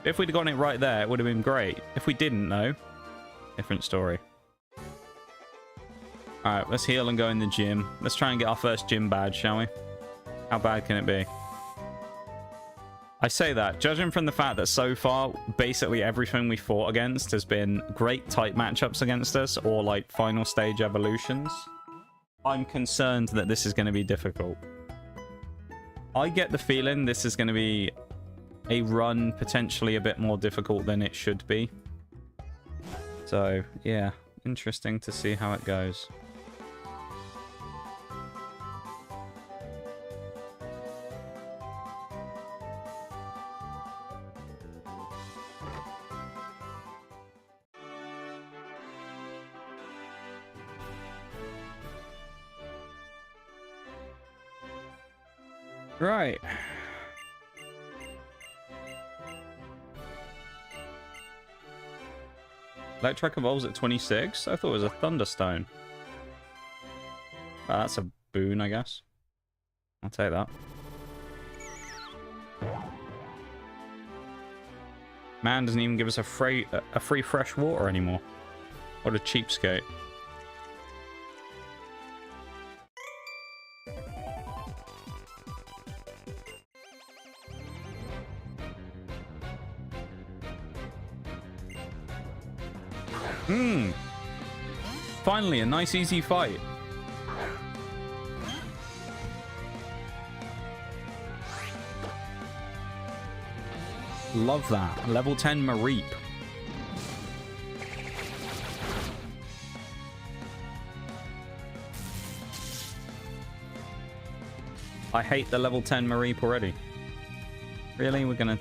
Speaker 1: If we'd gotten it right there, it would have been great. If we didn't, though, different story. Alright, let's heal and go in the gym. Let's try and get our first gym badge, shall we? How bad can it be? I say that, judging from the fact that so far, basically everything we fought against has been great type matchups against us, or like final stage evolutions. I'm concerned that this is going to be difficult. I get the feeling this is going to be a run potentially a bit more difficult than it should be. So, yeah, interesting to see how it goes. Right. Electric evolves at 26? I thought it was a Thunderstone. Well, that's a boon, I guess. I'll take that. Man doesn't even give us a free fresh water anymore. What a cheapskate. Finally, a nice easy fight. Love that. Level 10 Mareep. I hate the level 10 Mareep already. Really? We're gonna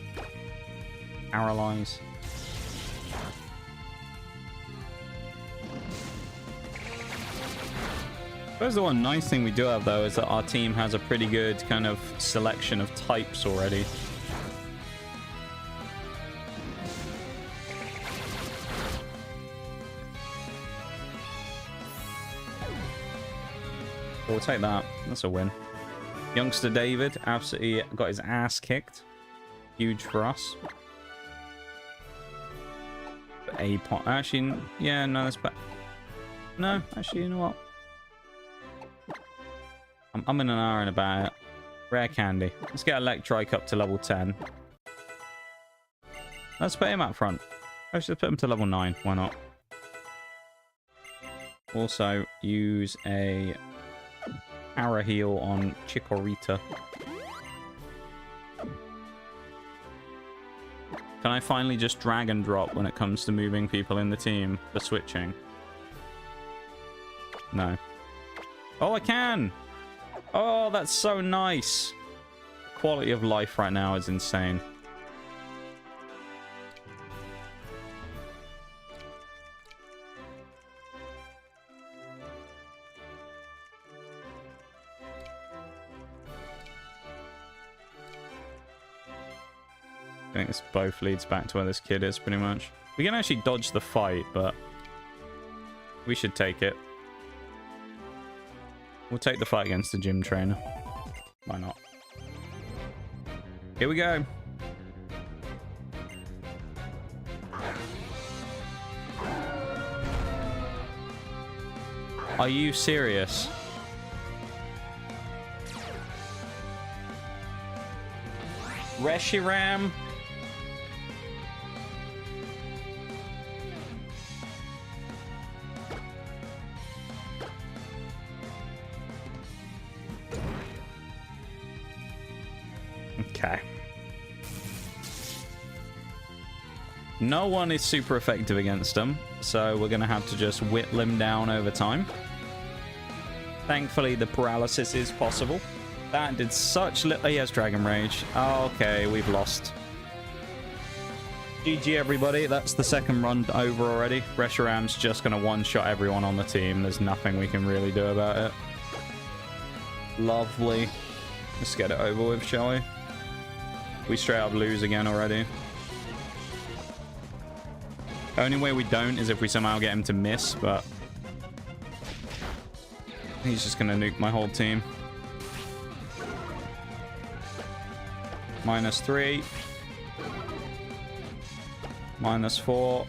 Speaker 1: paralyze. I suppose the one nice thing we do have, though, is that our team has a pretty good kind of selection of types already. We'll take that. That's a win. Youngster David absolutely got his ass kicked. Huge for us. Actually, yeah, no, that's bad. No, actually, you know what? I'm in an hour and about. Rare candy. Let's get Electrike up to level 10. Let's put him up front. Let's just put him to level 9. Why not? Also, use a Arrow Heal on Chikorita. Can I finally just drag and drop when it comes to moving people in the team for switching? No. Oh, I can! Oh, that's so nice. Quality of life right now is insane. I think this both leads back to where this kid is, pretty much. We can actually dodge the fight, but we should take it. We'll take the fight against the gym trainer. Why not? Here we go. Are you serious? Reshiram? Okay. No one is super effective against them, so we're going to have to just whittle him down over time. Thankfully, the paralysis is possible. That did such little... He has Dragon Rage. Okay, we've lost. GG, everybody. That's the second run over already. Reshiram's just going to one-shot everyone on the team. There's nothing we can really do about it. Lovely. Let's get it over with, shall we? We straight up lose again already. Only way we don't is if we somehow get him to miss, but... He's just going to nuke my whole team. -3. -4.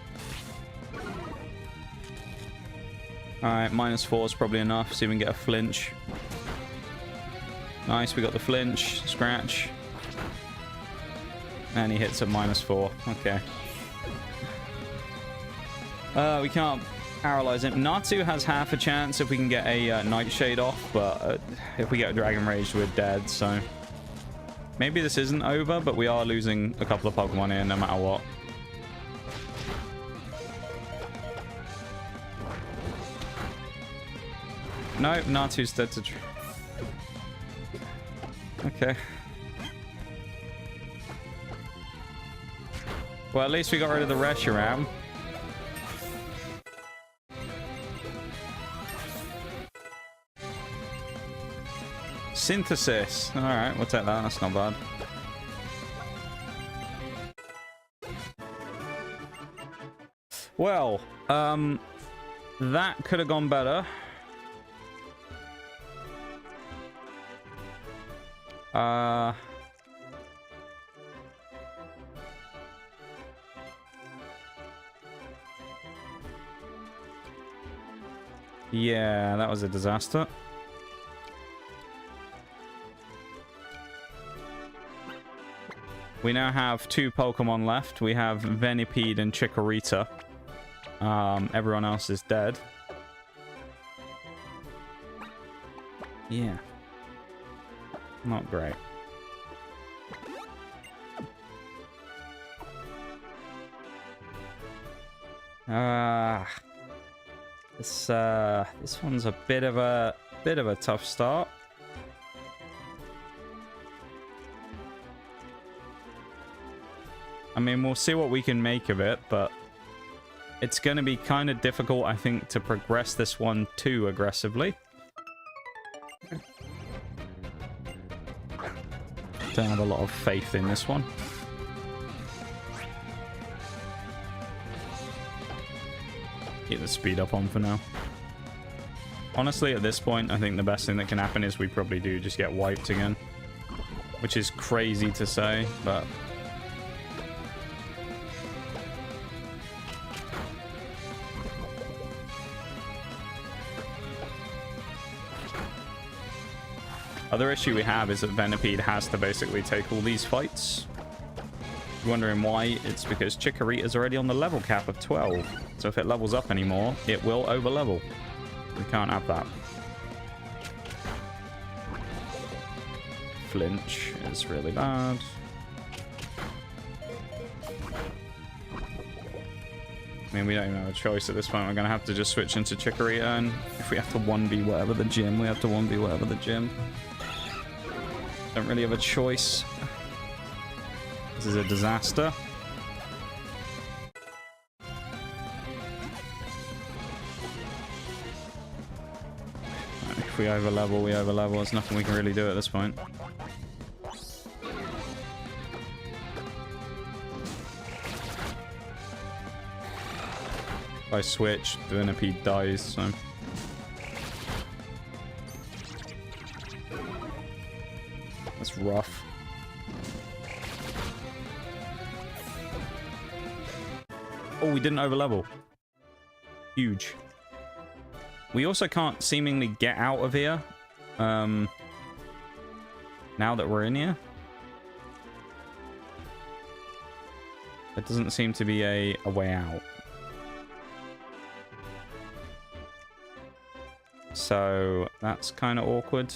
Speaker 1: Alright, -4 is probably enough. See if we can get a flinch. Nice, we got the flinch. Scratch. And he hits at -4. Okay. We can't paralyze him. Natu has half a chance if we can get a Nightshade off, but if we get a Dragon Rage, we're dead, so... Maybe this isn't over, but we are losing a couple of Pokemon here no matter what. No, Natu's dead to... Okay. Well, at least we got rid of the Reshiram. Synthesis. Alright, we'll take that. That's not bad. Well, that could have gone better. Yeah, that was a disaster. We now have 2 Pokemon left. We have Venipede and Chikorita. Everyone else is dead. Yeah. Not great. This one's a bit of a tough start. I mean, we'll see what we can make of it, but it's going to be kind of difficult, I think, to progress this one too aggressively. Don't have a lot of faith in this one. Keep the speed up on for now. Honestly, at this point, I think the best thing that can happen is we probably do just get wiped again. Which is crazy to say, but... Other issue we have is that Venipede has to basically take all these fights. You're wondering why? It's because Chikorita is already on the level cap of 12. So if it levels up anymore, it will over-level. We can't have that. Flinch is really bad. I mean, we don't even have a choice at this point. We're going to have to just switch into Chikorita, and if we have to 1v whatever the gym, we have to 1v whatever the gym. Don't really have a choice. This is a disaster. If we overlevel, we overlevel. There's nothing we can really do at this point. If I switch, the Venipede dies, so... That's rough. Oh, we didn't overlevel. Huge. We also can't seemingly get out of here. Now that we're in here. There doesn't seem to be a way out. So that's kind of awkward.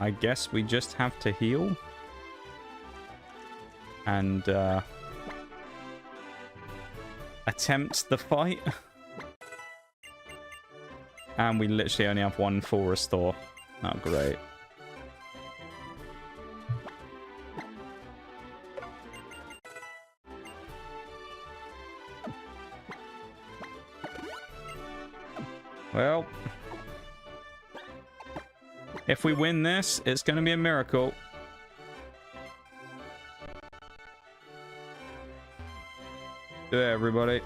Speaker 1: I guess we just have to heal. And attempt the fight. And we literally only have one full restore. Oh, great. Well, if we win this, it's going to be a miracle. Do it, everybody.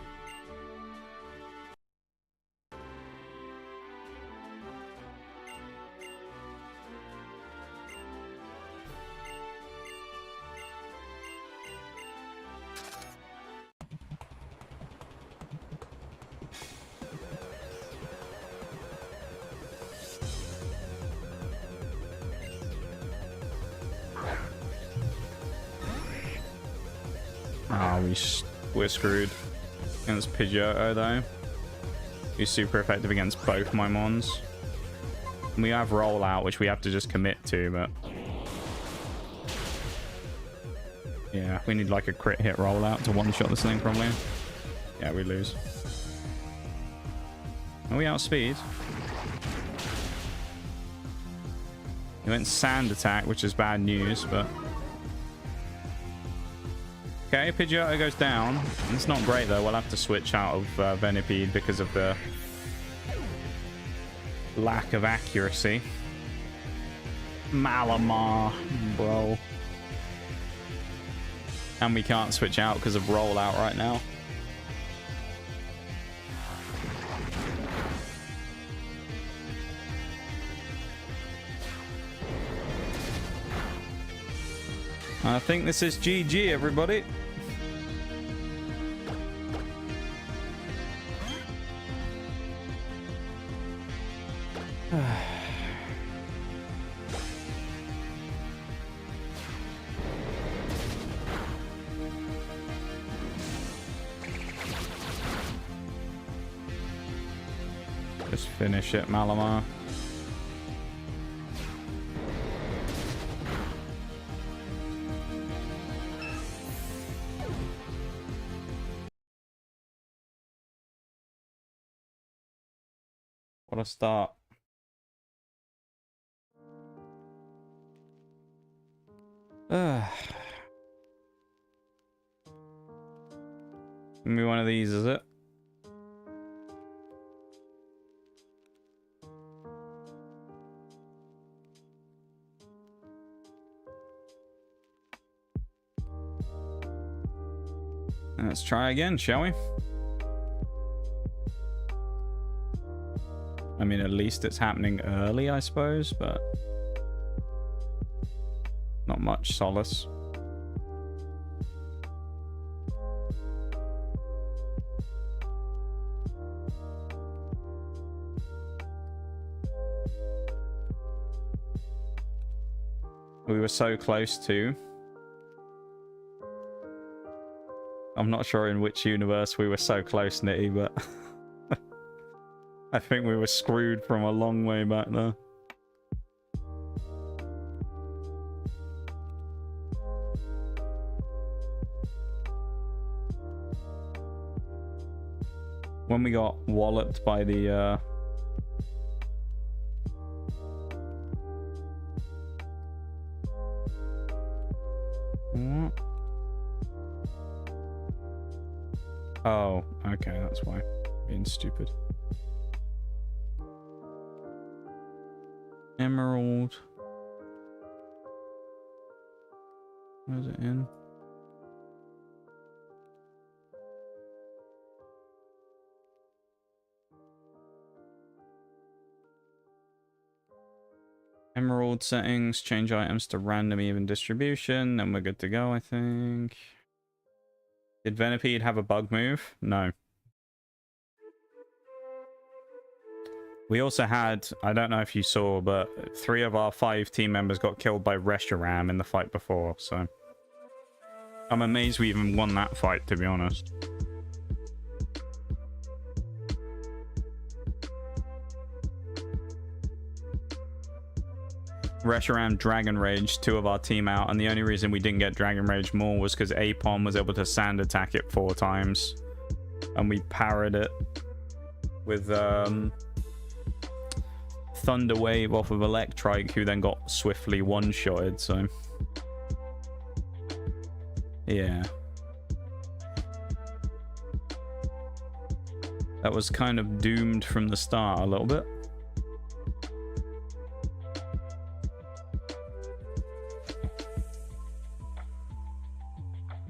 Speaker 1: Oh, we're screwed against Pidgeotto, though. He's super effective against both my mons. We have rollout, which we have to just commit to, but yeah, we need like a crit hit rollout to one-shot this thing, probably. Yeah, we lose. Are we outspeed? He went sand attack, which is bad news, but okay, Pidgeotto goes down. It's not great, though. We'll have to switch out of Venipede because of the lack of accuracy. Malamar, bro. And we can't switch out because of rollout right now. I think this is GG, everybody. Just finish it, Malamar. What a start. Give me one of these, is it? Let's try again, shall we? I mean, at least it's happening early, I suppose, but not much solace. We were so close to. I'm not sure in which universe we were so close, Nitty, but I think we were screwed from a long way back there. When we got walloped by the what? Oh, okay, that's why. Being stupid. Emerald. Where's it in? Emerald settings, change items to random even distribution, then we're good to go, I think. Did Venipede have a bug move? No. We also had, I don't know if you saw, but 3 of our 5 team members got killed by Reshiram in the fight before, so I'm amazed we even won that fight, to be honest. Reshiram Dragon Rage 2 of our team out, and the only reason we didn't get Dragon Rage more was because Apom was able to sand attack it 4 times, and we parried it with Thunder Wave off of Electrike, who then got swiftly one-shotted, so yeah. That was kind of doomed from the start a little bit.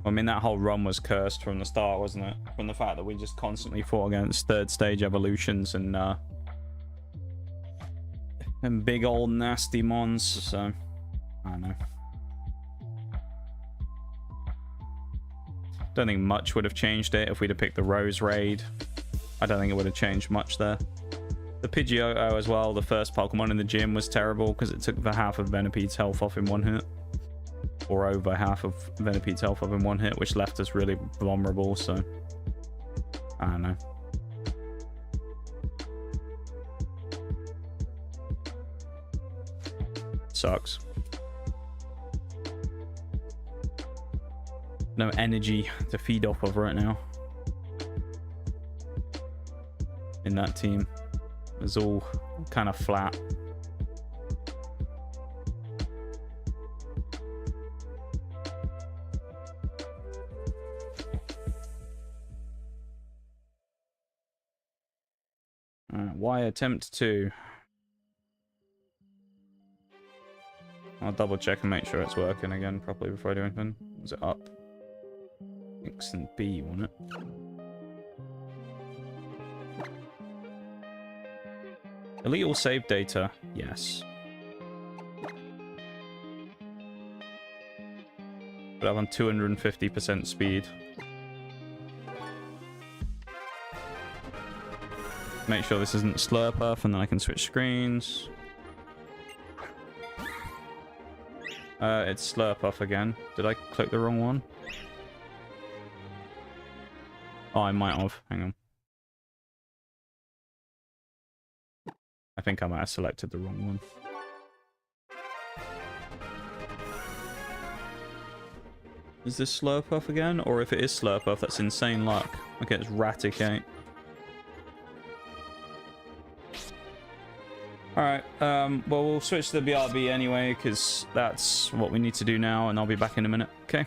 Speaker 1: I mean, that whole run was cursed from the start, wasn't it? From the fact that we just constantly fought against 3rd stage evolutions and big old nasty mons, so I don't know. Don't think much would have changed it if we'd have picked the Rose Raid. I don't think it would have changed much there. The Pidgeotto as well, the first Pokemon in the gym, was terrible because it took the half of Venopede's health off in 1 hit. Or over half of Venopede's health off in 1 hit, which left us really vulnerable, so I don't know. Sucks. No energy to feed off of right now. In that team. It's all kind of flat. Why attempt 2? I'll double check and make sure it's working again properly before I do anything. Was it up? X and B, wasn't it? Delete all save data. Yes. But I'm on 250% speed. Make sure this isn't Slurpuff, and then I can switch screens. It's Slurpuff again. Did I click the wrong one? Oh, I might have. Hang on. I think I might have selected the wrong one. Is this Slurpuff again? Or if it is Slurpuff, that's insane luck. Okay, it's Raticate. Alright, well, we'll switch to the BRB anyway, because that's what we need to do now, and I'll be back in a minute. Okay.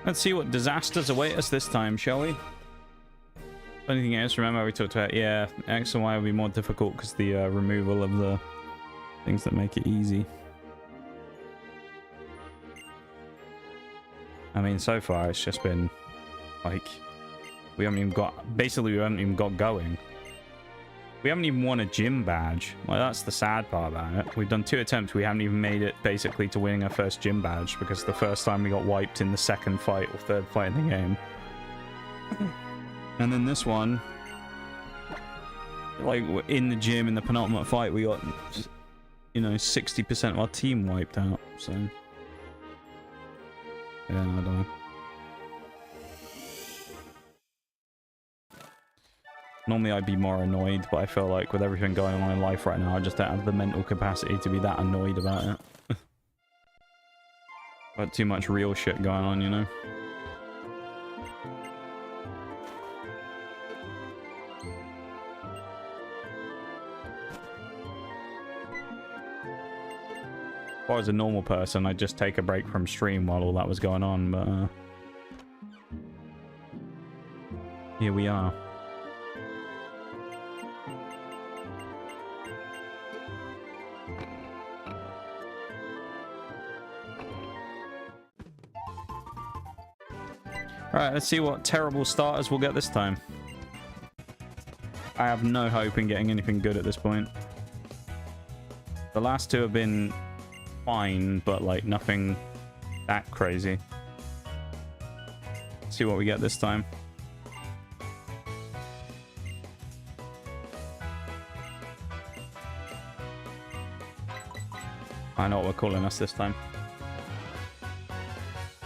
Speaker 1: Let's see what disasters await us this time, shall we? Anything else? Remember we talked about, yeah, X and Y will be more difficult because the removal of the things that make it easy. I mean, so far it's just been like we haven't even got going. We haven't even won a gym badge. Well, that's the sad part about it. We've done 2 attempts. We haven't even made it basically to winning our first gym badge because the first time we got wiped in the second fight or third fight in the game. And then this one, like in the gym in the penultimate fight, we got, you know, 60% of our team wiped out. So, yeah, I don't know. Normally I'd be more annoyed, but I feel like with everything going on in life right now, I just don't have the mental capacity to be that annoyed about it. Got too much real shit going on, you know? If I was a normal person, I'd just take a break from stream while all that was going on, but here we are. Alright, let's see what terrible starters we'll get this time. I have no hope in getting anything good at this point. The last 2 have been fine, but like nothing that crazy. Let's see what we get this time. I know what we're calling us this time.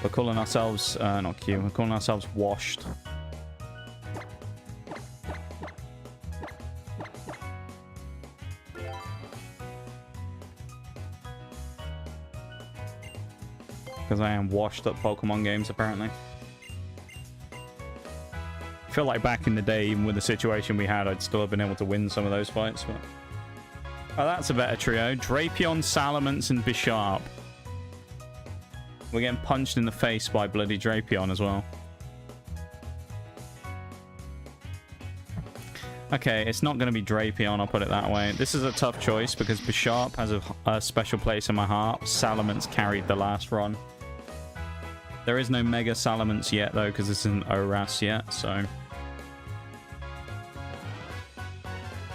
Speaker 1: We're calling ourselves, not Q, we're calling ourselves Washed. Because I am washed at Pokemon games, apparently. I feel like back in the day, even with the situation we had, I'd still have been able to win some of those fights. But... oh, that's a better trio. Drapion, Salamence, and Bisharp. We're getting punched in the face by bloody Drapion as well. Okay, it's not going to be Drapion, I'll put it that way. This is a tough choice because Bisharp has a special place in my heart. Salamence carried the last run. There is no Mega Salamence yet, though, because this isn't ORAS yet, so...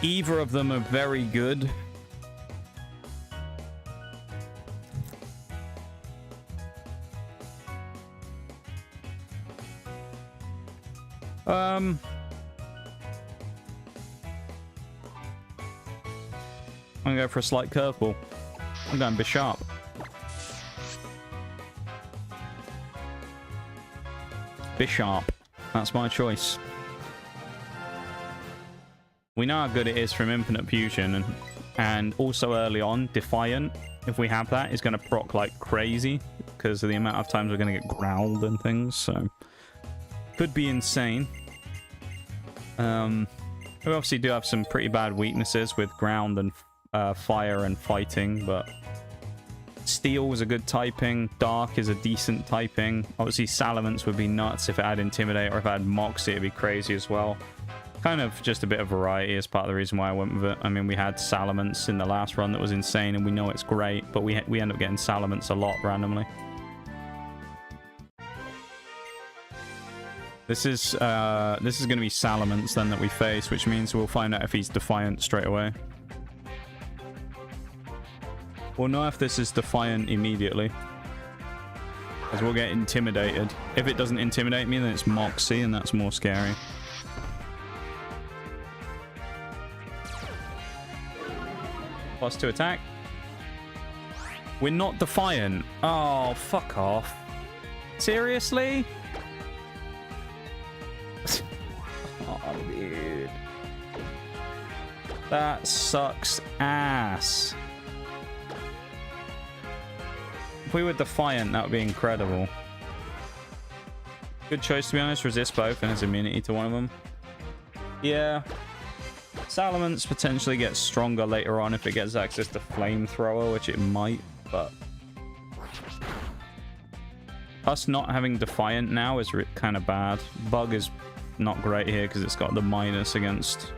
Speaker 1: either of them are very good. I'm gonna go for a slight curveball. I'm going Bisharp. Bisharp. That's my choice. We know how good it is from Infinite Fusion, and also early on, Defiant, if we have that, is going to proc like crazy because of the amount of times we're going to get growled and things, so could be insane. We obviously do have some pretty bad weaknesses with ground and fire and fighting, but Steel is a good typing. Dark is a decent typing. Obviously, Salamence would be nuts if it had Intimidate, or if it had Moxie, it'd be crazy as well. Kind of just a bit of variety is part of the reason why I went with it. I mean, we had Salamence in the last run that was insane, and we know it's great, but we end up getting Salamence a lot randomly. This is going to be Salamence then that we face, which means we'll find out if he's Defiant straight away. We'll know if this is Defiant immediately, as we'll get intimidated. If it doesn't intimidate me, then it's Moxie, and that's more scary. +2 attack. We're not Defiant. Oh, fuck off. Seriously? Oh, dude. That sucks ass. If we were Defiant, that would be incredible. Good choice, to be honest. Resist both and has immunity to one of them. Yeah. Salamence potentially gets stronger later on if it gets access to Flamethrower, which it might, but... us not having Defiant now is kind of bad. Bug is not great here because it's got the minus against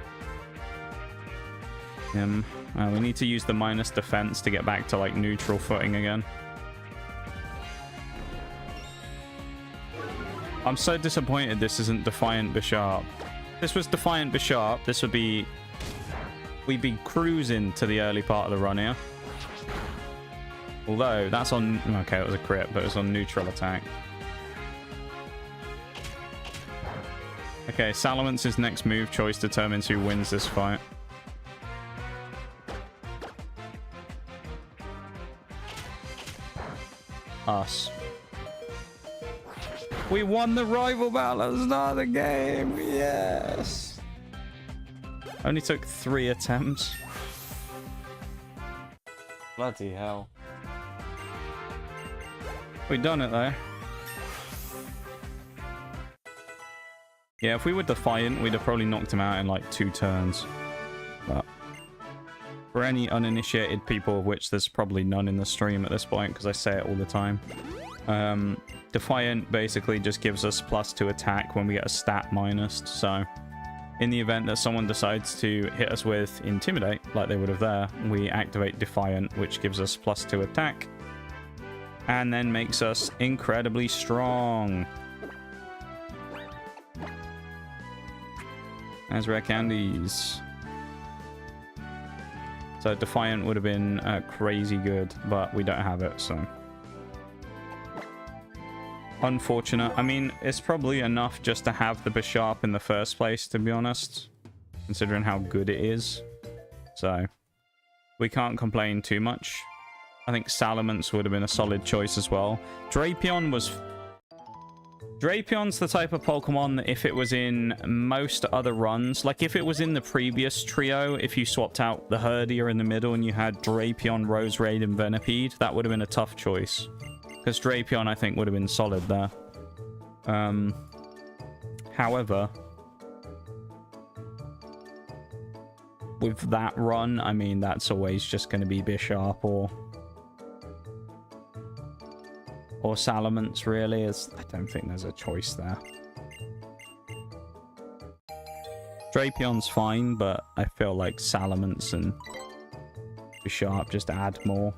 Speaker 1: him. We need to use the minus defense to get back to like neutral footing again. I'm so disappointed this isn't Defiant Bishop. If this was Defiant Bishop, this would be... we'd be cruising to the early part of the run here. Although, that's on... okay, it was a crit, but it was on neutral attack. Okay, Salamance's next move choice determines who wins this fight. Us. We won the rival battle at the start of the game. Yes. Only took 3 attempts. Bloody hell. We done it though. Yeah, if we were Defiant, we'd have probably knocked him out in like 2 turns. But for any uninitiated people, of which there's probably none in the stream at this point, because I say it all the time. Defiant basically just gives us +2 attack when we get a stat minus. So in the event that someone decides to hit us with Intimidate, like they would have there, we activate Defiant, which gives us +2 attack. And then makes us incredibly strong. As rare candies. So Defiant would have been crazy good, but we don't have it, so... unfortunate. I mean, it's probably enough just to have the Bishop in the first place, to be honest. Considering how good it is. So, we can't complain too much. I think Salamence would have been a solid choice as well. Drapion was... Drapion's the type of Pokemon that if it was in most other runs, like if it was in the previous trio, if you swapped out the Herdier in the middle and you had Drapion, Roserade, and Venipede, that would have been a tough choice. Because Drapion, I think, would have been solid there. However, with that run, I mean, that's always just going to be Bishop or Salamence, really. I don't think there's a choice there. Drapion's fine, but I feel like Salamence and Bishop just add more.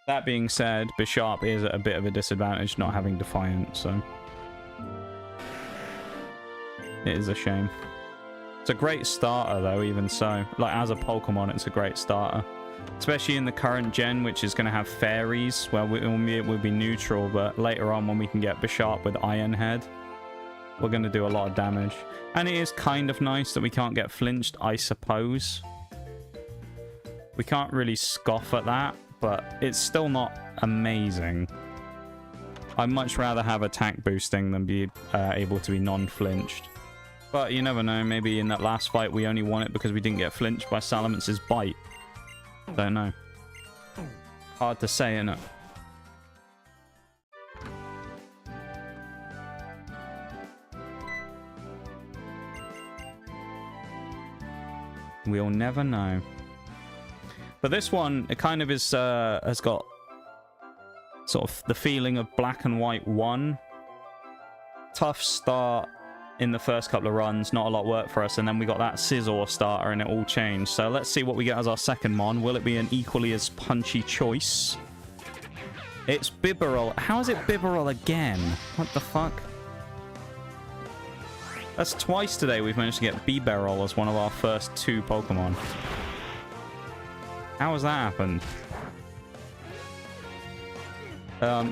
Speaker 1: That being said, Bishop is at a bit of a disadvantage not having Defiant, so... it is a shame. It's a great starter, though, even so. Like, as a Pokemon, it's a great starter. Especially in the current gen, which is going to have fairies, where it will be neutral, but later on when we can get Bishop with Iron Head, we're going to do a lot of damage. And it is kind of nice that we can't get flinched, I suppose. We can't really scoff at that, but it's still not amazing. I'd much rather have attack boosting than be able to be non-flinched. But you never know, maybe in that last fight we only won it because we didn't get flinched by Salamance's bite. Don't know. Hard to say, innit? We'll never know. But this one, it kind of is, has got sort of the feeling of Black and White 1. Tough start in the first couple of runs, not a lot worked for us, and then we got that Scizor starter and it all changed. So let's see what we get as our second mon. Will it be an equally as punchy choice? It's Bibarel. How is it Bibarel again? What the fuck? That's twice today we've managed to get Bibarel as one of our first 2 Pokemon. How has that happened?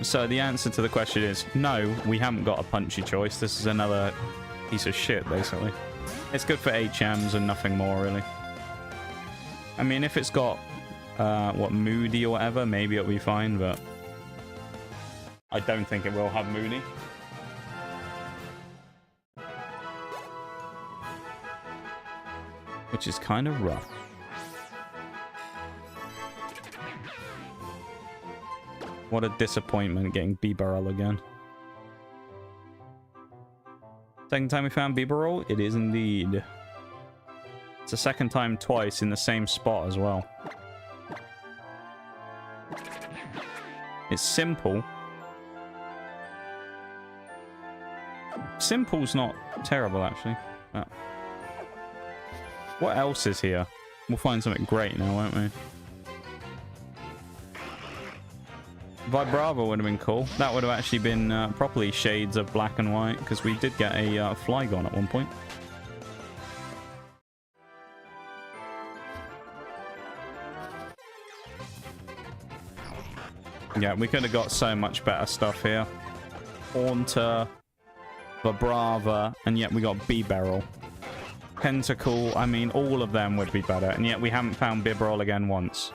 Speaker 1: So the answer to the question is no, we haven't got a punchy choice. This is another piece of shit, basically. It's good for HMs and nothing more, really. I mean, if it's got, what, Moody or whatever, maybe it'll be fine, but I don't think it will have Moody. Which is kind of rough. What a disappointment getting Bibarel again. Second time we found Bibarel? It is indeed. It's the second time twice in the same spot as well. It's simple. Simple's not terrible, actually. Oh. What else is here? We'll find something great now, won't we? Vibrava would have been cool. That would have actually been properly shades of black and white, because we did get a Flygon at one point. Yeah, we could have got so much better stuff here. Haunter, Vibrava, and yet we got B-Barrel. Pentacle, I mean, all of them would be better, and yet we haven't found Bibarel again once.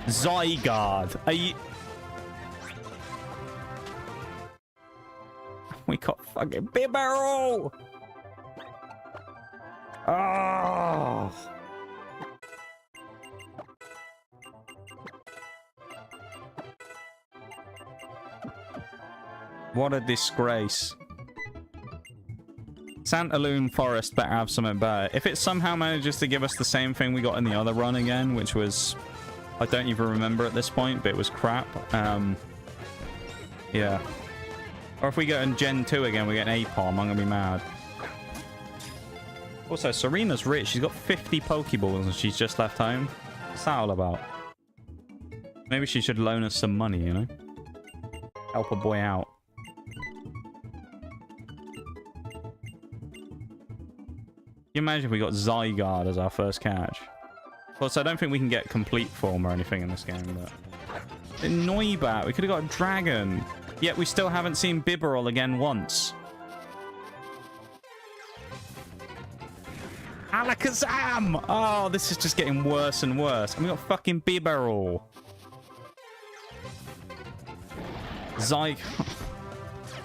Speaker 1: Zygarde, are you... We got fucking Bibarel! Oh! What a disgrace. Santaloon Forest better have something better. If it somehow manages to give us the same thing we got in the other run again, which was... I don't even remember at this point, but it was crap. Yeah. Or if we go in Gen 2 again, we get an Apom, I'm gonna be mad. Also, Serena's rich. She's got 50 Pokeballs and she's just left home. What's that all about? Maybe she should loan us some money, you know? Help a boy out. Can you imagine if we got Zygarde as our first catch? Also, I don't think we can get complete form or anything in this game, but... Noibat, we could have got a dragon. Yet we still haven't seen Bibarel again once. Alakazam! Oh, this is just getting worse and worse. And we got fucking Bibarel. Zygarde.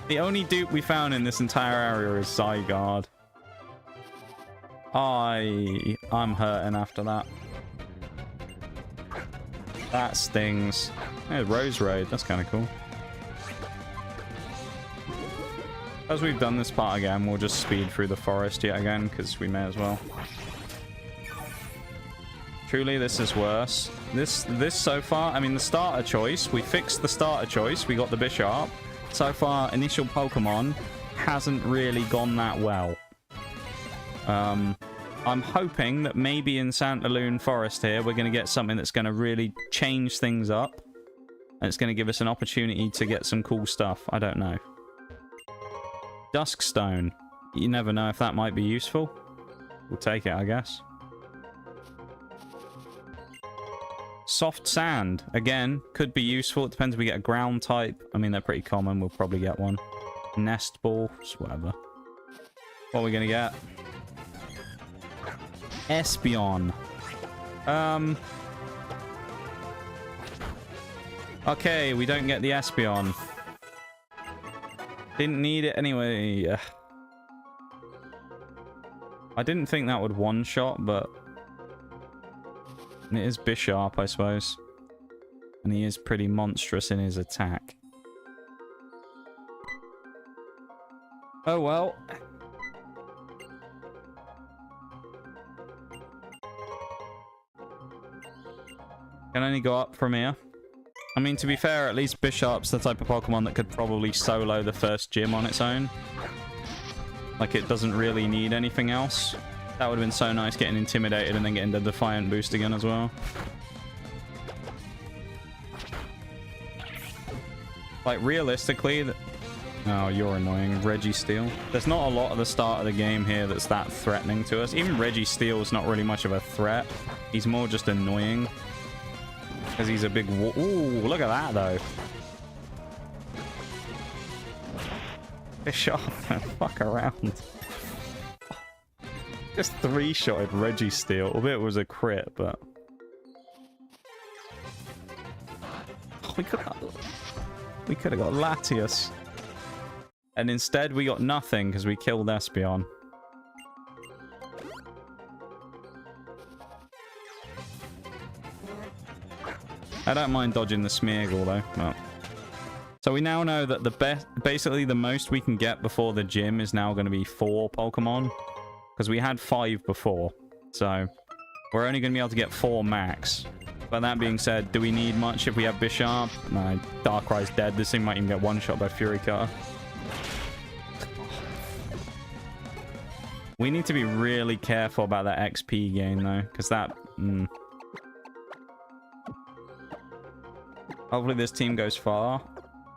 Speaker 1: The only dupe we found in this entire area is Zygarde. I'm hurting after that. That stings. Yeah, Rose Road. That's kind of cool. As we've done this part again, we'll just speed through the forest yet again, because we may as well. Truly, this is worse. This so far, I mean, the starter choice, we fixed the starter choice. We got the Bisharp. So far, initial Pokemon hasn't really gone that well. I'm hoping that maybe in Santaloon Forest here, we're going to get something that's going to really change things up. And it's going to give us an opportunity to get some cool stuff. I don't know. Duskstone. You never know if that might be useful. We'll take it, I guess. Soft Sand. Again, could be useful. It depends if we get a ground type. I mean, they're pretty common. We'll probably get one. Nest Ball. Just whatever. What are we going to get? Espeon. Okay, we don't get the Espeon. Didn't need it anyway. I didn't think that would one-shot, but... it is Bisharp, I suppose. And he is pretty monstrous in his attack. Oh well. Can only go up from here. I mean, to be fair, at least Bisharp's the type of Pokemon that could probably solo the first gym on its own. Like, it doesn't really need anything else. That would have been so nice, getting intimidated and then getting the Defiant boost again as well. Like, realistically... Oh, you're annoying. Registeel. There's not a lot at the start of the game here that's that threatening to us. Even Registeel's not really much of a threat. He's more just annoying. Because he's a big... Ooh, look at that, though. Bishop, fuck around. Just three-shotted Registeel. Albeit it was a crit, but... Oh, we could have got Latias. And instead, we got nothing because we killed Espeon. I don't mind dodging the Smeargle, though. Well. So we now know that the best, basically the most we can get before the gym is now going to be 4 Pokemon. Because we had 5 before. So We're only going to be able to get 4 max. But that being said, do we need much if we have Bishop? No, Darkrai's dead. This thing might even get one-shot by Fury Cutter. We need to be really careful about that XP gain, though, because that... Hopefully this team goes far.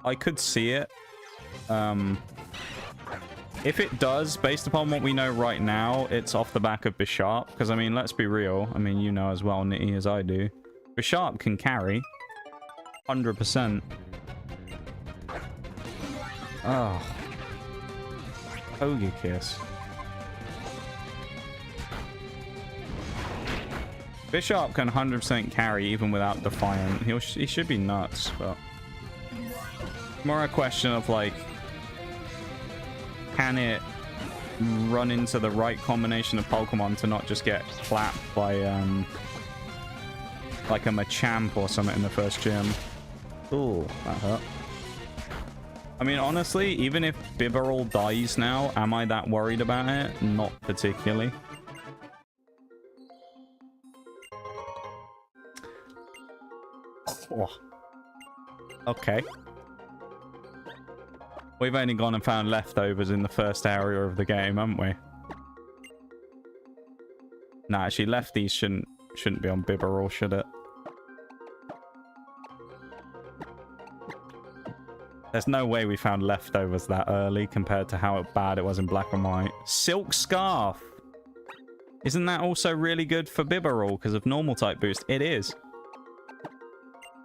Speaker 1: I could see it. If it does, based upon what we know right now, it's off the back of Bishop. Because, I mean, let's be real. I mean, you know as well, Nitty, as I do. Bishop can carry. 100%. Oh. Ogre Kiss. Bishop can 100% carry even without Defiant. He should be nuts, but... More a question of, like... Can it run into the right combination of Pokemon to not just get clapped by, like a Machamp or something in the first gym? Ooh, that hurt. I mean, honestly, even if Bibarel dies now, am I that worried about it? Not particularly. Oh. Okay. We've only gone and found leftovers in the first area of the game, haven't we? Nah, actually, lefties shouldn't be on Bibarel, should it? There's no way we found leftovers that early compared to how bad it was in Black and White. Silk Scarf! Isn't that also really good for Bibarel because of normal type boost? It is.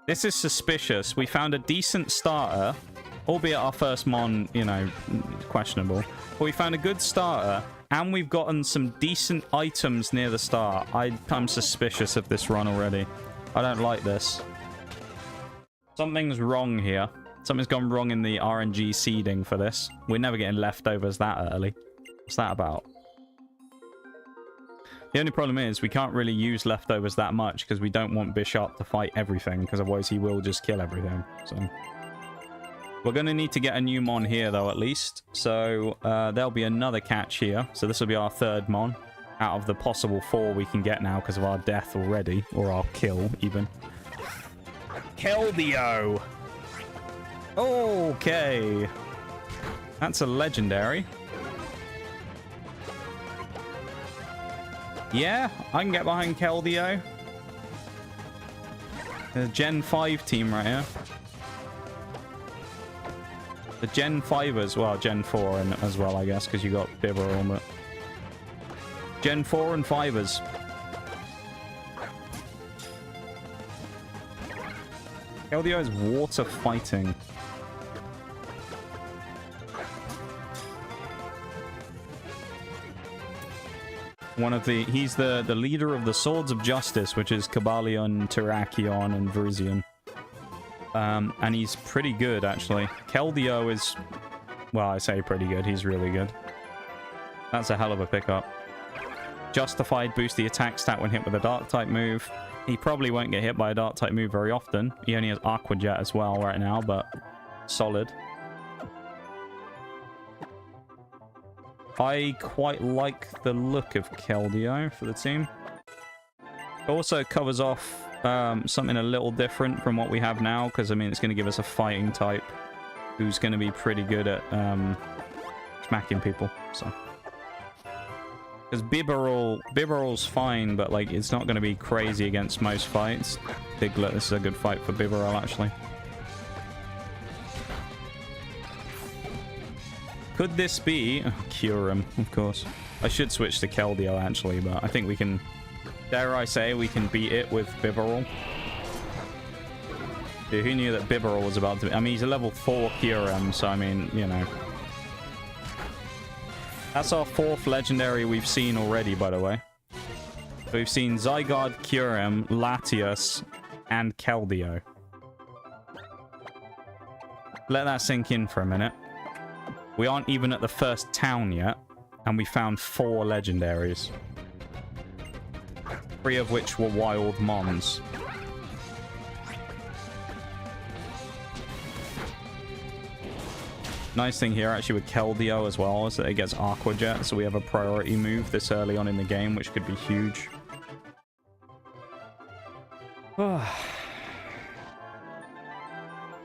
Speaker 1: This is suspicious. We found a decent starter, albeit our first mon, you know, questionable. But we found a good starter, and we've gotten some decent items near the start. I'm suspicious of this run already. I don't like this. Something's wrong here. Something's gone wrong in the RNG seeding for this. We're never getting leftovers that early. What's that about? The only problem is we can't really use leftovers that much because we don't want Bishop to fight everything because otherwise he will just kill everything. So we're going to need to get a new mon here though, at least. So there'll be another catch here. So this will be our 3rd mon out of the possible 4 we can get now because of our death already, or our kill even. Keldeo! Okay. That's a legendary. Yeah, I can get behind Keldeo. The Gen 5 team right here. The Gen 5ers, well, Gen 4 and as well, I guess, because you got Bibarel, but... Gen 4 and 5ers. Keldeo is water fighting. He's the leader of the Swords of Justice, which is Cobalion, Terrakion, and Virizion. And he's pretty good, actually. Keldeo is... Well, I say pretty good. He's really good. That's a hell of a pickup. Justified boost the attack stat when hit with a Dark-type move. He probably won't get hit by a Dark-type move very often. He only has Aqua Jet as well right now, but solid. I quite like the look of Keldeo for the team. It also covers off something a little different from what we have now, because, I mean, it's going to give us a fighting type who's going to be pretty good at smacking people, so... Because Bibarel's fine, but, like, it's not going to be crazy against most fights. Diglett, this is a good fight for Bibarel, actually. Could this be... Oh, Kyurem, of course. I should switch to Keldeo, actually, but I think we can... Dare I say, we can beat it with Bibarel. Dude, who knew that Bibarel was about to be... I mean, he's a level 4 Kyurem, so, I mean, you know... That's our 4th legendary we've seen already, by the way. We've seen Zygarde, Kyurem, Latias, and Keldeo. Let that sink in for a minute. We aren't even at the first town yet, and we found 4 legendaries. 3 of which were wild mons. Nice thing here, actually, with Keldeo as well, is that it gets Aqua Jet, so we have a priority move this early on in the game, which could be huge. Oh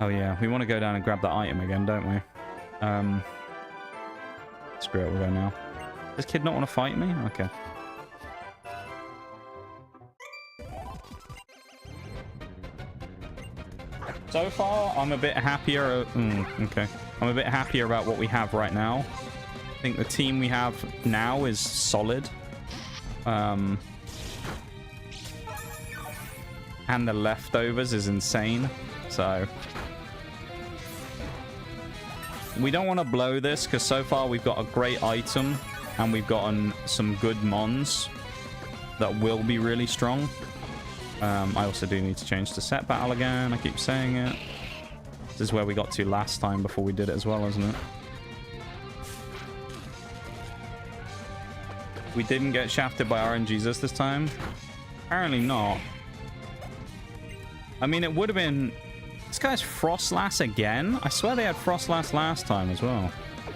Speaker 1: yeah, we want to go down and grab that item again, don't we? Screw it, we'll go now. Does kid not want to fight me? Okay. So far, I'm a bit happier. Okay. I'm a bit happier about what we have right now. I think the team we have now is solid. And the leftovers is insane. So we don't want to blow this because so far we've got a great item and we've gotten some good mons that will be really strong. I also do need to change to set battle again. I keep saying it. This is where we got to last time before we did it as well, isn't it? We didn't get shafted by RNGs this time. Apparently not. I mean, it would have been... This guy's Frostlass again? I swear they had Frostlass last time as well.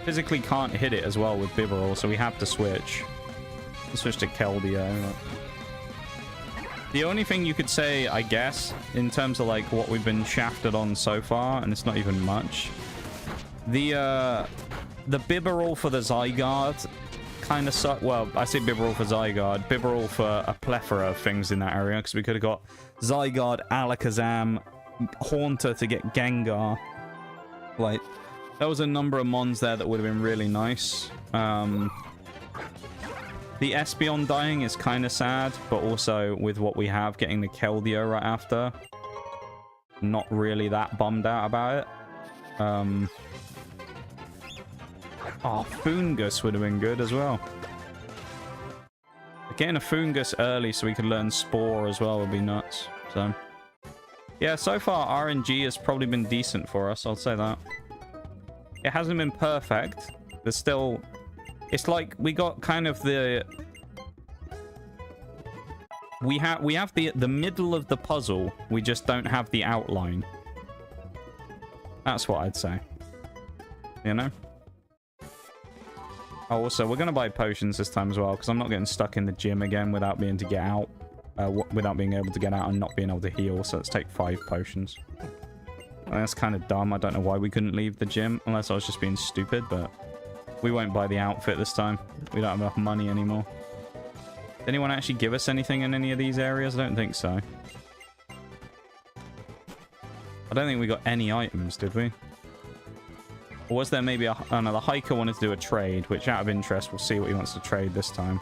Speaker 1: Physically can't hit it as well with Bibarel, so we have to switch. We'll switch to Keldeo. The only thing you could say, I guess, in terms of like what we've been shafted on so far, and it's not even much, the Bibarel for the Zygarde kind of suck. Well, I say Bibarel for Zygarde, Bibarel for a plethora of things in that area, because we could have got Zygarde, Alakazam, Haunter to get Gengar. Like, there was a number of mons there that would have been really nice. The Espeon dying is kind of sad, but also with what we have, getting the Keldeo right after, not really that bummed out about it. Oh, Foongus would have been good as well. Getting a Foongus early so we could learn Spore as well would be nuts. So, yeah, so far RNG has probably been decent for us, I'll say that. It hasn't been perfect. There's still... It's like we got kind of the... We have the middle of the puzzle. We just don't have the outline. That's what I'd say. You know? Oh, also, we're going to buy potions this time as well, because I'm not getting stuck in the gym again without being able to get out. Without being able to get out and not being able to heal, so let's take 5 potions. That's kind of dumb. I don't know why we couldn't leave the gym, unless I was just being stupid, but... We won't buy the outfit this time. We don't have enough money anymore. Did anyone actually give us anything in any of these areas? I don't think so. I don't think we got any items, did we? Or was there maybe a... Oh no, the hiker wanted to do a trade, which out of interest, we'll see what he wants to trade this time.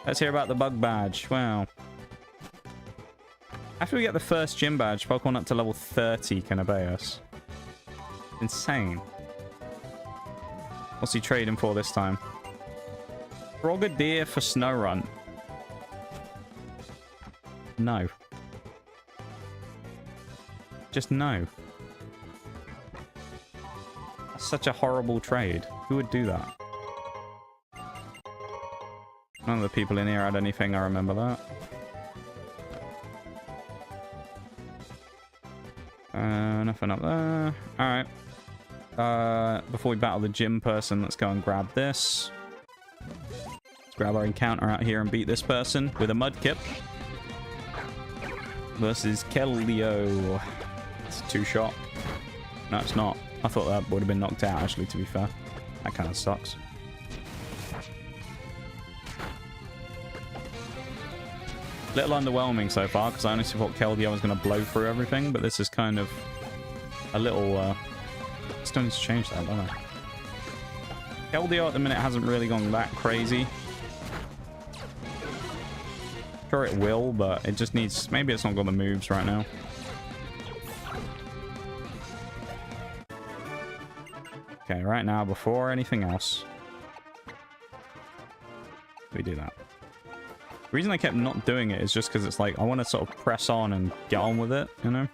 Speaker 1: Let's hear about the bug badge. Wow. After we get the first gym badge, Pokemon up to level 30 can obey us. Insane. What's he trading for this time? Frogadier for Snorunt. No. Just no. That's such a horrible trade. Who would do that? None of the people in here had anything, I remember that. Nothing up there. Alright. Before we battle the gym person, let's go and grab this. Let's grab our encounter out here and beat this person with a Mudkip. Versus Keldeo. It's a 2-shot. No, it's not. I thought that would have been knocked out, actually, to be fair. That kind of sucks. Little underwhelming so far, because I honestly thought Keldeo was going to blow through everything, but this is kind of a little... Still needs to change that, don't I? Keldeo at the minute hasn't really gone that crazy. Sure it will, but it just needs... Maybe it's not got the moves right now. Okay, right now, before anything else, we do that. The reason I kept not doing it is just because it's like, I want to sort of press on and get on with it, you know?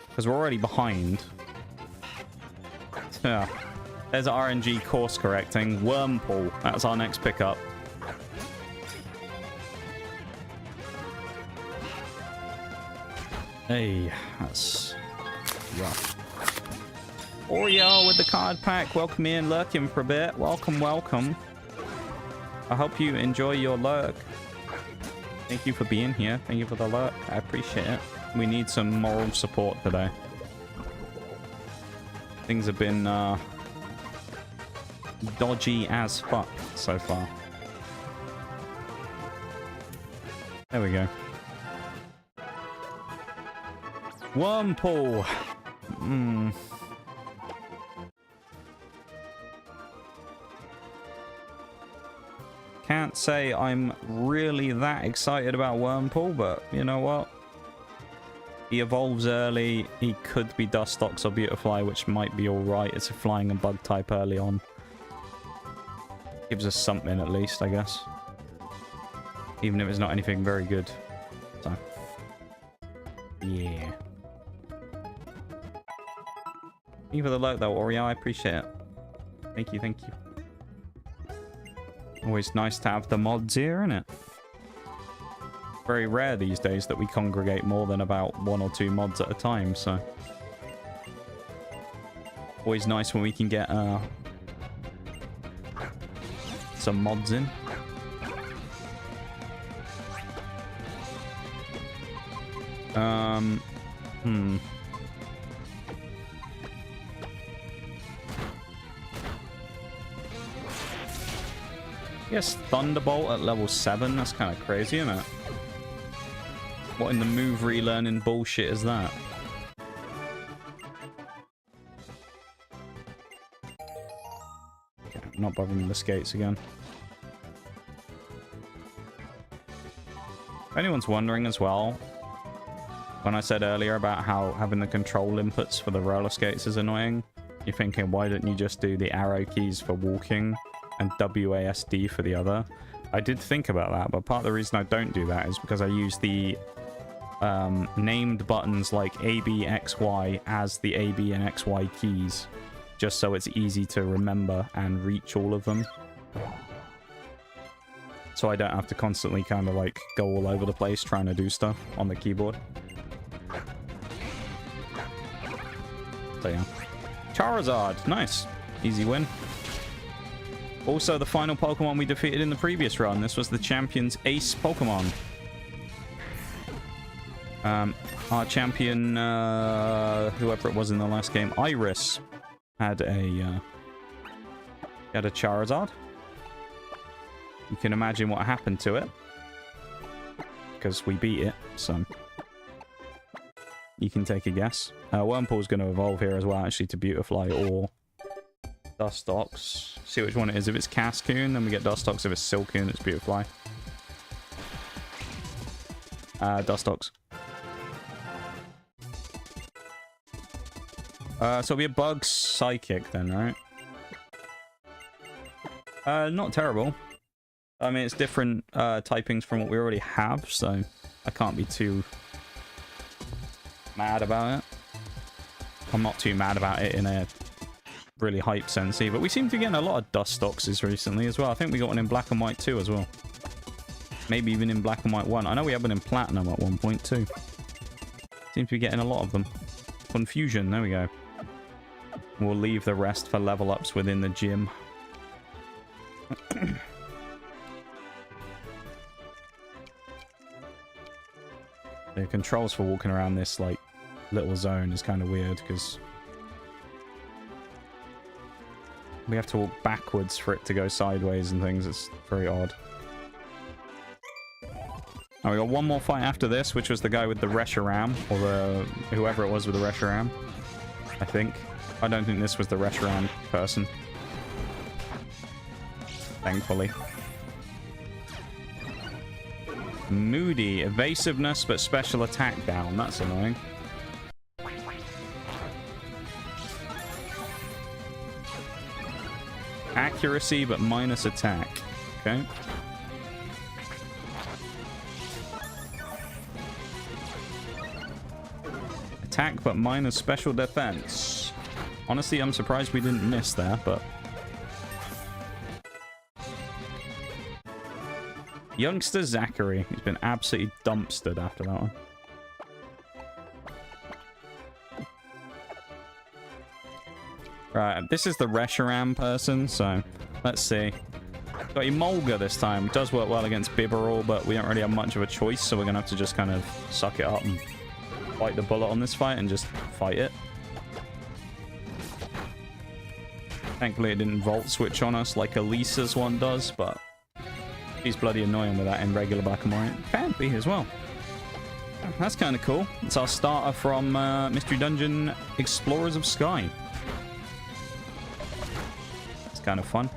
Speaker 1: Because we're already behind. Yeah. There's RNG course correcting. Wormpool. That's our next pickup. Hey, that's rough. Oreo with the card pack. Welcome in, lurking for a bit. Welcome, welcome. I hope you enjoy your lurk. Thank you for being here. Thank you for the lurk. I appreciate it. We need some moral support today. Things have been dodgy as fuck so far. There we go. Wormpool. Can't say I'm really that excited about Wormpool, but you know what? He evolves early. He could be Dustox or Beautifly, which might be alright. It's a flying and bug type early on. Gives us something at least, I guess. Even if it's not anything very good. So, yeah. Thank you for the lurk though, Oreo. I appreciate it. Thank you, thank you. Always nice to have the mods here, isn't it? Very rare these days that we congregate more than about 1 or 2 mods at a time, so... Always nice when we can get some mods in. Yes, Thunderbolt at level 7. That's kind of crazy, isn't it? What in the move relearning bullshit is that? Okay, I'm not bothering with the skates again. If anyone's wondering as well, when I said earlier about how having the control inputs for the roller skates is annoying, you're thinking, why don't you just do the arrow keys for walking and WASD for the other? I did think about that, but part of the reason I don't do that is because I use the named buttons like A, B, X, Y as the A, B, and X, Y keys, just so it's easy to remember and reach all of them. So I don't have to constantly kind of like go all over the place trying to do stuff on the keyboard. So yeah. Charizard, nice. Easy win. Also, the final Pokemon we defeated in the previous run. This was the champion's ace Pokemon. Our champion, whoever it was in the last game, Iris, had a Charizard. You can imagine what happened to it, because we beat it, so you can take a guess. Wormpool's going to evolve here as well, actually, to Beautifly or Dustox. See which one it is. If it's Cascoon, then we get Dustox. If it's Silcoon, it's Beautifly. Dustox. So it'll be a Bug Psychic then, right? Not terrible. I mean, it's different typings from what we already have, so I can't be too mad about it. I'm not too mad about it in a really hype sense either. We seem to be getting a lot of Dustoxes recently as well. I think we got one in Black and White 2 as well. Maybe even in Black and White 1. I know we had one in Platinum at one point too. Seem to be getting a lot of them. Confusion, there we go. We'll leave the rest for level ups within the gym. The controls for walking around this like little zone is kind of weird because we have to walk backwards for it to go sideways and things. It's very odd. Now we got one more fight after this, which was the guy with the Reshiram, or the whoever it was with the Reshiram. I think. I don't think this was the Reshiram person. Thankfully. Moody, evasiveness but special attack down. That's annoying. Accuracy but minus attack. Okay. Attack but minus special defense. Honestly, I'm surprised we didn't miss there, but... Youngster Zachary. He's been absolutely dumpstered after that one. Right, this is the Reshiram person, so let's see. Got Emolga this time. It does work well against Bibarel, but we don't really have much of a choice, so we're going to have to just kind of suck it up and bite the bullet on this fight and just fight it. Thankfully, it didn't Volt Switch on us like Elisa's one does, but he's bloody annoying with that in regular black and white. Can be as well. That's kind of cool. It's our starter from Mystery Dungeon Explorers of Sky. It's kind of fun.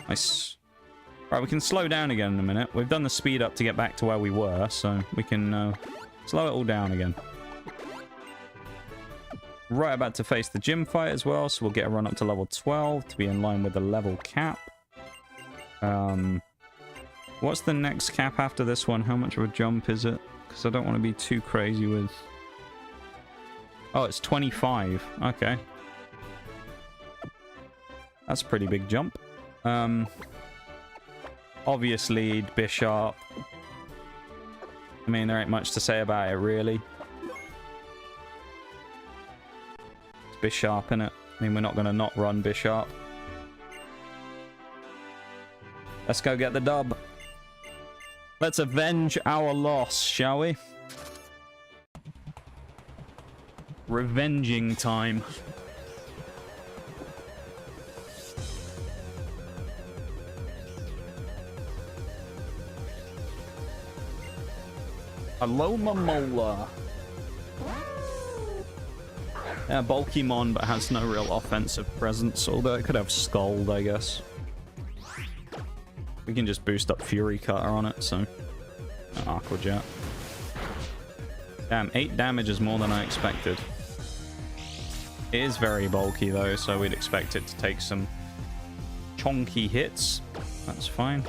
Speaker 1: Nice. Right, we can slow down again in a minute. We've done the speed up to get back to where we were, so we can slow it all down again. Right, about to face the gym fight as well, so we'll get a run up to level 12 to be in line with the level cap. What's the next cap after this one? How much of a jump is it? Because I don't want to be too crazy with... Oh, it's 25. Okay. That's a pretty big jump. Obviously, Bishop. I mean, there ain't much to say about it, really. It's Bishop, innit? I mean, we're not going to not run Bishop. Let's go get the dub. Let's avenge our loss, shall we? Revenging time. Hello, Momola. Yeah, bulky mon, but has no real offensive presence, although it could have Scald, I guess. We can just boost up Fury Cutter on it, so... Aqua Jet. Damn, 8 damage is more than I expected. It is very bulky, though, so we'd expect it to take some chonky hits. That's fine.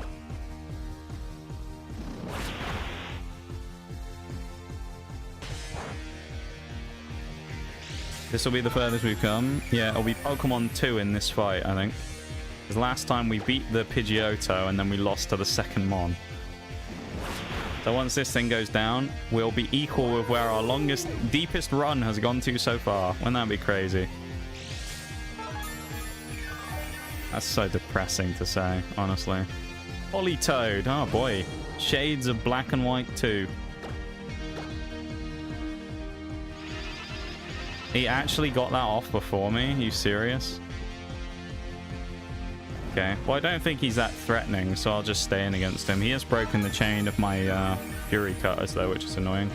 Speaker 1: This will be the furthest we've come. Yeah, it'll be Pokemon 2 in this fight, I think. Because last time we beat the Pidgeotto and then we lost to the second Mon. So once this thing goes down, we'll be equal with where our longest, deepest run has gone to so far. Wouldn't that be crazy? That's so depressing to say, honestly. Politoed, oh boy. Shades of black and white too. He actually got that off before me? Are you serious? Okay, well I don't think he's that threatening, so I'll just stay in against him. He has broken the chain of my Fury Cutters though, which is annoying.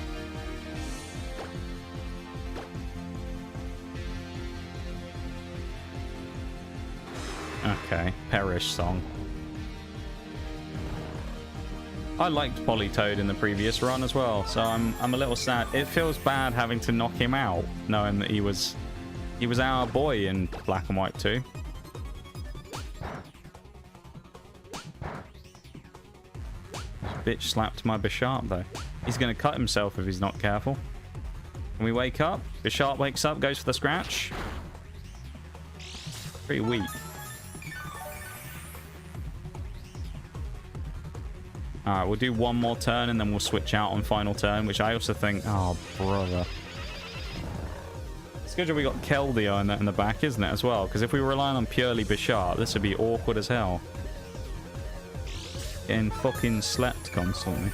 Speaker 1: Okay, Perish Song. I liked Politoed in the previous run as well, so I'm a little sad. It feels bad having to knock him out, knowing that he was our boy in Black and White 2. Bitch slapped my Bishop though. He's gonna cut himself if he's not careful. Can we wake up? Bishop wakes up, goes for the scratch. Pretty weak. Alright, we'll do one more turn and then we'll switch out on final turn, which I also think... Oh, brother. It's good that we got Keldeo in the back, isn't it, as well? Because if we were relying on purely Bishop, this would be awkward as hell. Getting fucking slept constantly.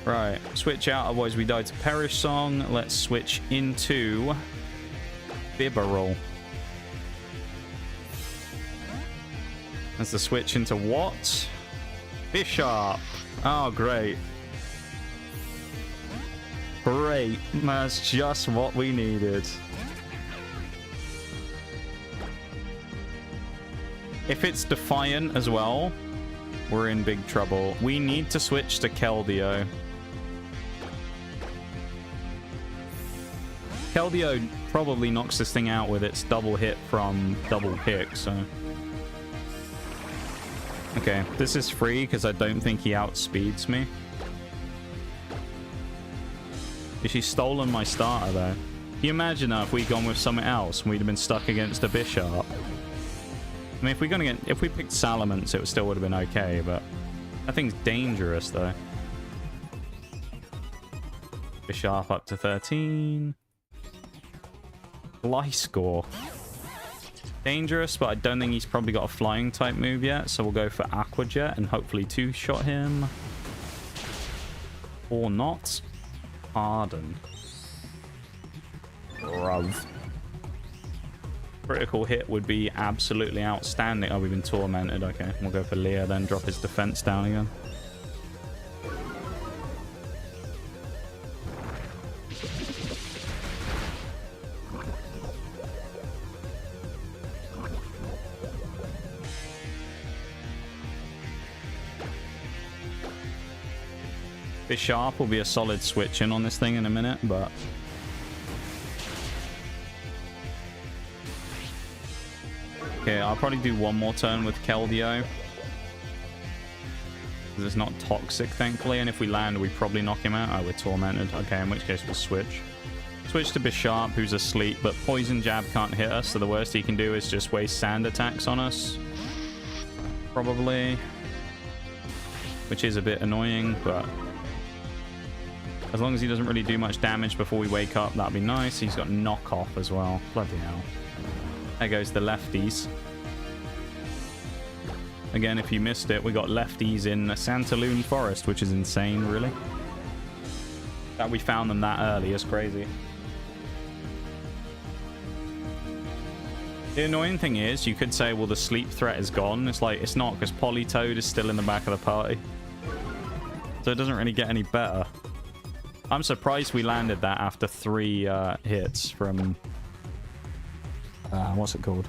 Speaker 1: Right, switch out, otherwise we die to Perish Song. Let's switch into Bibarel. That's the switch into what? Bishop. Oh, great. Great. That's just what we needed. If it's Defiant as well, we're in big trouble. We need to switch to Keldeo. Keldeo probably knocks this thing out with its double hit from double pick, so... Okay, this is free because I don't think he outspeeds me. She's stolen my starter though. Can you imagine if we'd gone with something else and we'd have been stuck against a Bishop? I mean, if we picked Salamence, it still would have been okay, but that thing's dangerous though. Bishop up to 13. Gliscor. Dangerous, but I don't think he's probably got a flying type move yet. So we'll go for Aqua Jet and hopefully two-shot him. Or not. Harden. Bruv. Critical hit would be absolutely outstanding. Oh, we've been tormented. Okay, we'll go for Leah then. Drop his defense down again. Bishop will be a solid switch in on this thing in a minute, but... Okay, I'll probably do one more turn with Keldeo. Because it's not toxic, thankfully, and if we land, we probably knock him out. Oh, we're tormented. Okay, in which case we'll switch. Switch to Bishop, who's asleep, but Poison Jab can't hit us, so the worst he can do is just waste sand attacks on us. Probably. Which is a bit annoying, but... As long as he doesn't really do much damage before we wake up, that'd be nice. He's got knockoff as well. Bloody hell. There goes the lefties. Again, if you missed it, we got lefties in Santaloon Forest, which is insane, really. That we found them that early is crazy. The annoying thing is, you could say, well, the sleep threat is gone. It's like, it's not, because Politoed is still in the back of the party. So it doesn't really get any better. I'm surprised we landed that after 3 hits from... what's it called?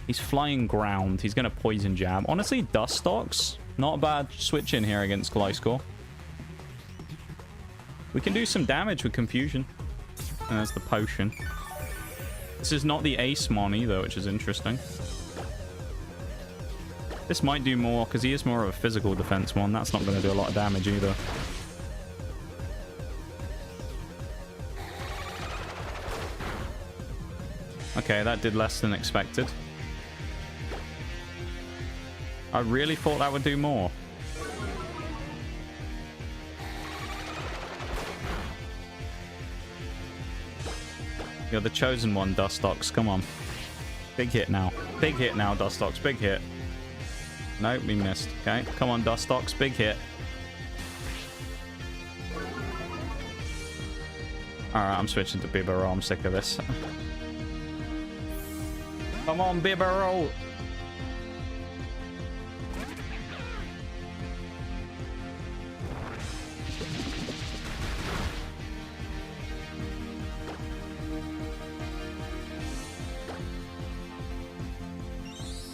Speaker 1: He's flying ground. He's going to poison jab. Honestly, Nuzlockes, not a bad switch in here against Gliscor. We can do some damage with confusion. And there's the potion. This is not the ace mon either, which is interesting. This might do more because he is more of a physical defense mon. That's not going to do a lot of damage either. Okay, that did less than expected. I really thought that would do more. You're the chosen one, Nuzlockes. Come on. Big hit now. Big hit now, Nuzlockes. Big hit. Nope, we missed. Okay, come on, Nuzlockes. Big hit. Alright, I'm switching to Bibarel. I'm sick of this. Come on, Bibarel.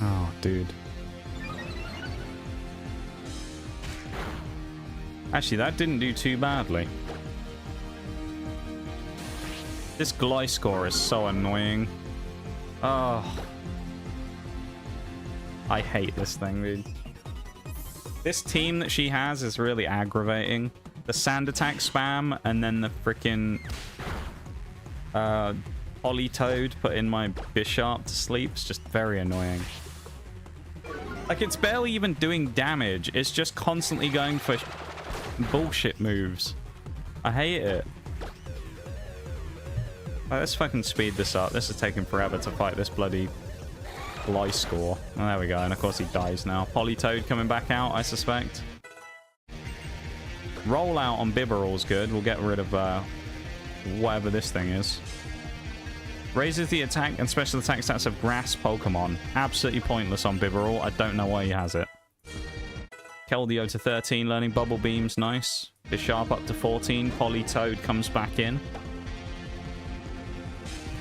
Speaker 1: Oh, dude. Actually, that didn't do too badly. This Gliscor is so annoying. Oh. I hate this thing, dude. This team that she has is really aggravating. The sand attack spam and then the freaking Politoed putting my Bishop to sleep is just very annoying. Like, it's barely even doing damage. It's just constantly going for bullshit moves. I hate it. Right, let's fucking speed this up. This is taking forever to fight this bloody Gliscor. Oh, there we go. And of course he dies now. Politoed coming back out, I suspect. Rollout on Bibarel's good. We'll get rid of whatever this thing is. Raises the attack and special attack stats of grass Pokemon. Absolutely pointless on Bibarel. I don't know why he has it. Keldeo to 13, learning Bubble Beams. Nice. Bishop up to 14. Politoed comes back in.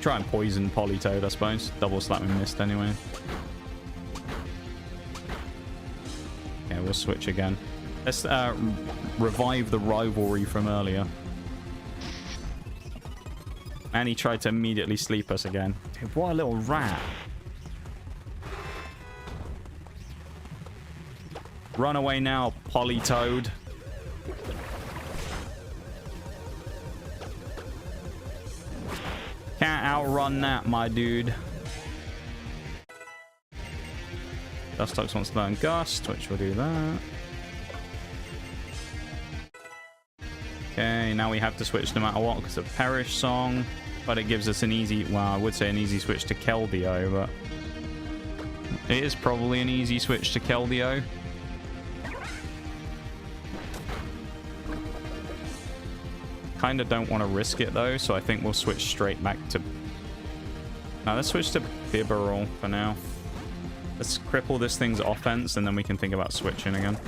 Speaker 1: Try and poison Politoed, I suppose. Double slap and missed anyway. Okay, we'll switch again. Let's revive the rivalry from earlier. And he tried to immediately sleep us again. Dude, what a little rat. Run away now, Politoed. Can't outrun that, my dude. Nuzlockes wants to learn Gust, which will do that. Okay, now we have to switch no matter what because of Perish Song. But it gives us an easy, well, I would say an easy switch to Keldeo, but it is probably an easy switch to Keldeo. Kind of don't want to risk it though, so I think we'll switch straight back to... Now let's switch to Bibarel for now. Let's cripple this thing's offense and then we can think about switching again.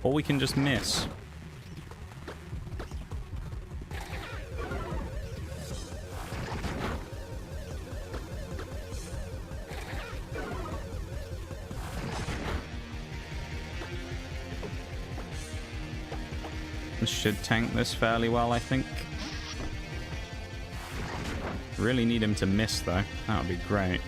Speaker 1: Or we can just miss. This should tank this fairly well, I think. Really need him to miss, though. That would be great.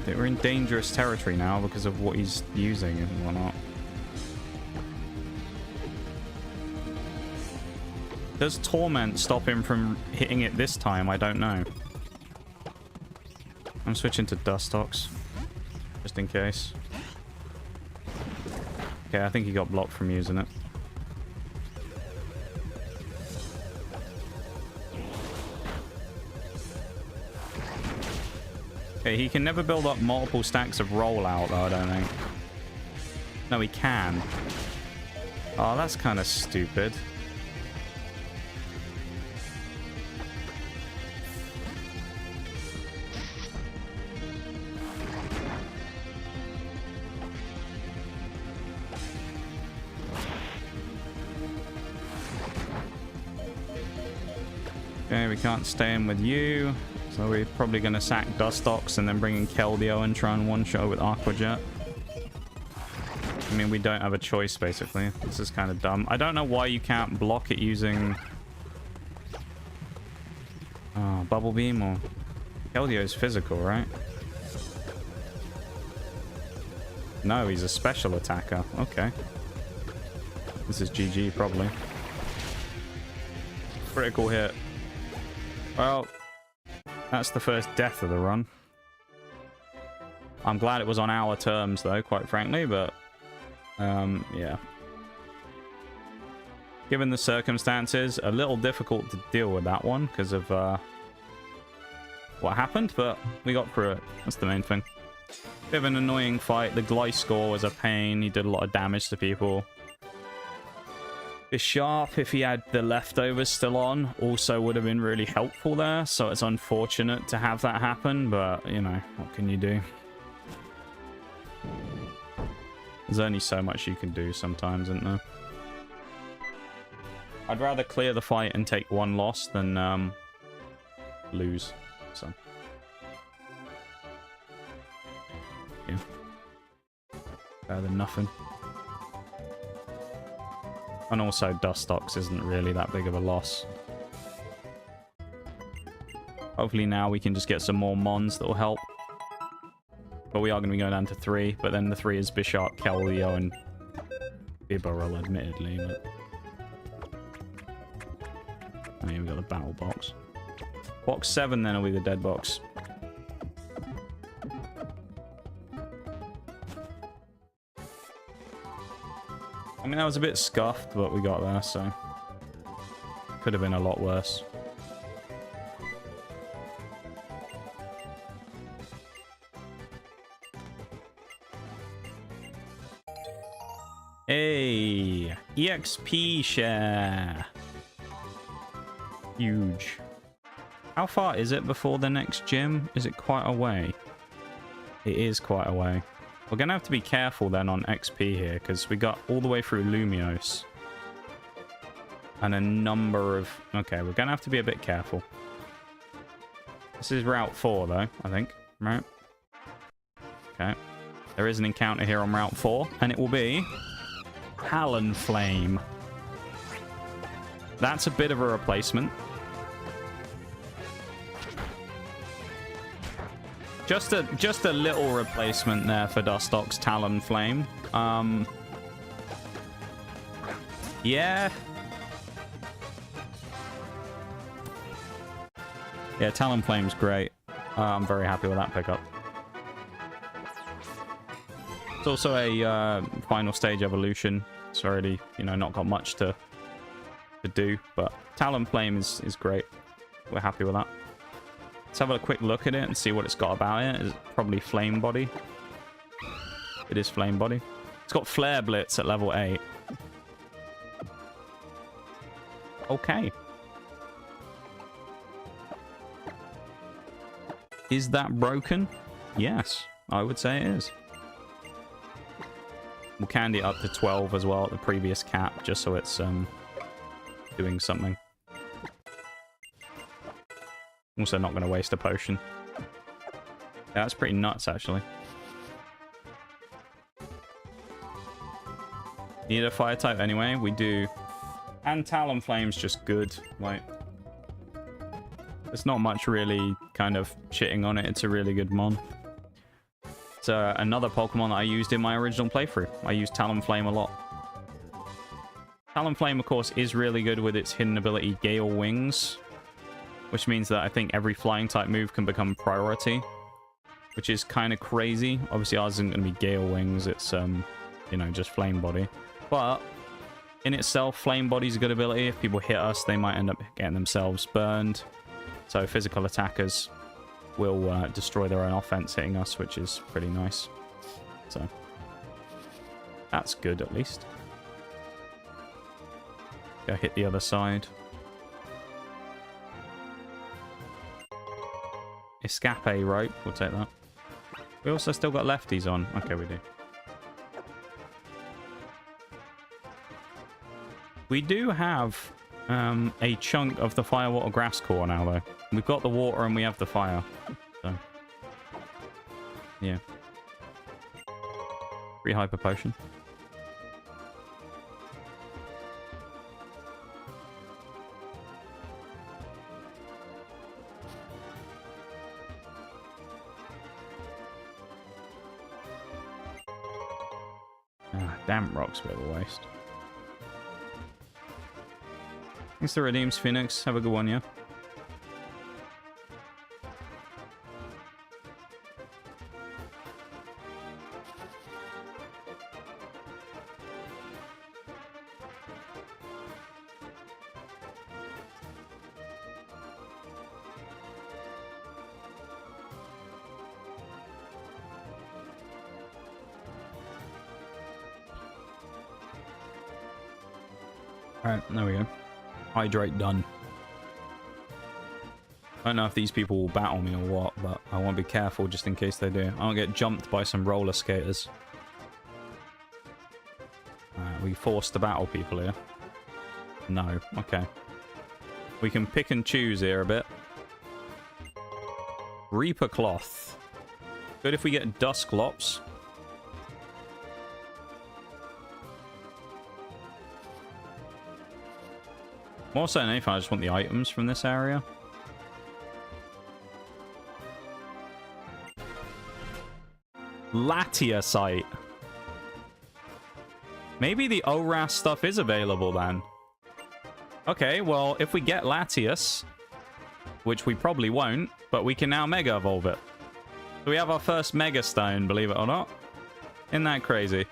Speaker 1: We're in dangerous territory now because of what he's using and whatnot. Does Torment stop him from hitting it this time? I don't know. I'm switching to Nuzlockes, just in case. Okay, I think he got blocked from using it. Okay, he can never build up multiple stacks of rollout, though, I don't think. No, he can. Oh, that's kind of stupid. Okay, we can't stay in with you. So we're probably going to sack Nuzlockes and then bring in Keldeo and try and one-shot with Aqua Jet. I mean, we don't have a choice, basically. This is kind of dumb. I don't know why you can't block it using... Bubble Beam or... Keldeo is physical, right? No, he's a special attacker. Okay. This is GG, probably. Critical hit. Well... That's the first death of the run. I'm glad it was on our terms, though, quite frankly, but... yeah. Given the circumstances, a little difficult to deal with that one because of what happened, but we got through it. That's the main thing. Bit of an annoying fight. The Gliscor was a pain. He did a lot of damage to people. Sharp, if he had the leftovers still on, also would have been really helpful there, so it's unfortunate to have that happen, but, you know, what can you do? There's only so much you can do sometimes, isn't there? I'd rather clear the fight and take one loss than lose, so... yeah. Better than nothing. And also, Nuzlockes isn't really that big of a loss. Hopefully now we can just get some more mons that will help. But we are going to be going down to 3. But then the 3 is Bisharp, Keldeo, and Bibarel, admittedly. But... oh, yeah, we got the battle box. Box 7 then will be the dead box. I mean, that was a bit scuffed, but we got there, so... could have been a lot worse. Hey! EXP share! Huge. How far is it before the next gym? Is it quite a way? It is quite a way. We're going to have to be careful then on XP here, because we got all the way through Lumiose. And a number of... okay, we're going to have to be a bit careful. This is Route 4, though, I think. Right? Okay. There is an encounter here on Route 4, and it will be... Talonflame. That's a bit of a replacement. Just a little replacement there for Nuzlockes Talonflame. Yeah. Yeah, Talonflame's great. I'm very happy with that pickup. It's also a final stage evolution. It's already, you know, not got much to do, but Talonflame is great. We're happy with that. Let's have a quick look at it and see what it's got about it. It's probably Flame Body. It is Flame Body. It's got Flare Blitz at level 8. Okay. Is that broken? Yes, I would say it is. We'll candy it up to 12 as well at the previous cap, just so it's doing something. Also not going to waste a potion. Yeah, that's pretty nuts, actually. Need a fire type anyway. We do. And Talonflame's just good. Like, there's not much really kind of shitting on it. It's a really good mon. It's another Pokemon that I used in my original playthrough. I used Talonflame a lot. Talonflame, of course, is really good with its hidden ability, Gale Wings, which means that I think every flying type move can become priority, which is kind of crazy. Obviously, ours isn't going to be Gale Wings. It's, you know, just Flame Body. But in itself, Flame Body's a good ability. If people hit us, they might end up getting themselves burned. So physical attackers will destroy their own offense hitting us, which is pretty nice. So that's good, at least. Go hit the other side. Escape rope, we'll take that. We also still got lefties on. Okay, we do. We do have a chunk of the Firewater Grass Core now, though. We've got the water and we have the fire. So, yeah. Free Hyper Potion. Damn, rock's a bit of a waste. Thanks to Redeems Phoenix. Have a good one, yeah? Alright, there we go. Hydrate done. I don't know if these people will battle me or what, but I want to be careful just in case they do. I don't get jumped by some roller skaters. We forced to battle people here. No, okay. We can pick and choose here a bit. Reaper Cloth. Good if we get Dusclops. More so than anything, I just want the items from this area. Latiasite. Maybe the ORAS stuff is available then. Okay, well, if we get Latias, which we probably won't, but we can now Mega Evolve it. So we have our first Mega Stone, believe it or not. Isn't that crazy?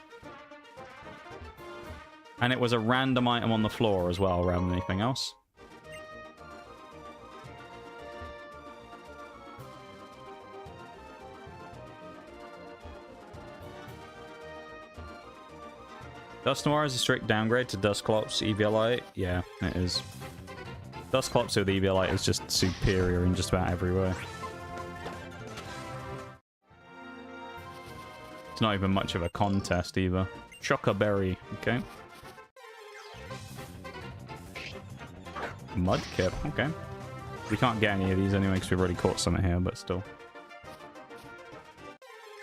Speaker 1: And it was a random item on the floor as well, rather than anything else. Dust Noir is a strict downgrade to Dusclops Eviolite. Yeah, it is. Dusclops with Eviolite is just superior in just about every way. It's not even much of a contest either. Chocoberry, okay. Mudkip, okay. We can't get any of these anyway because we've already caught some here, but still.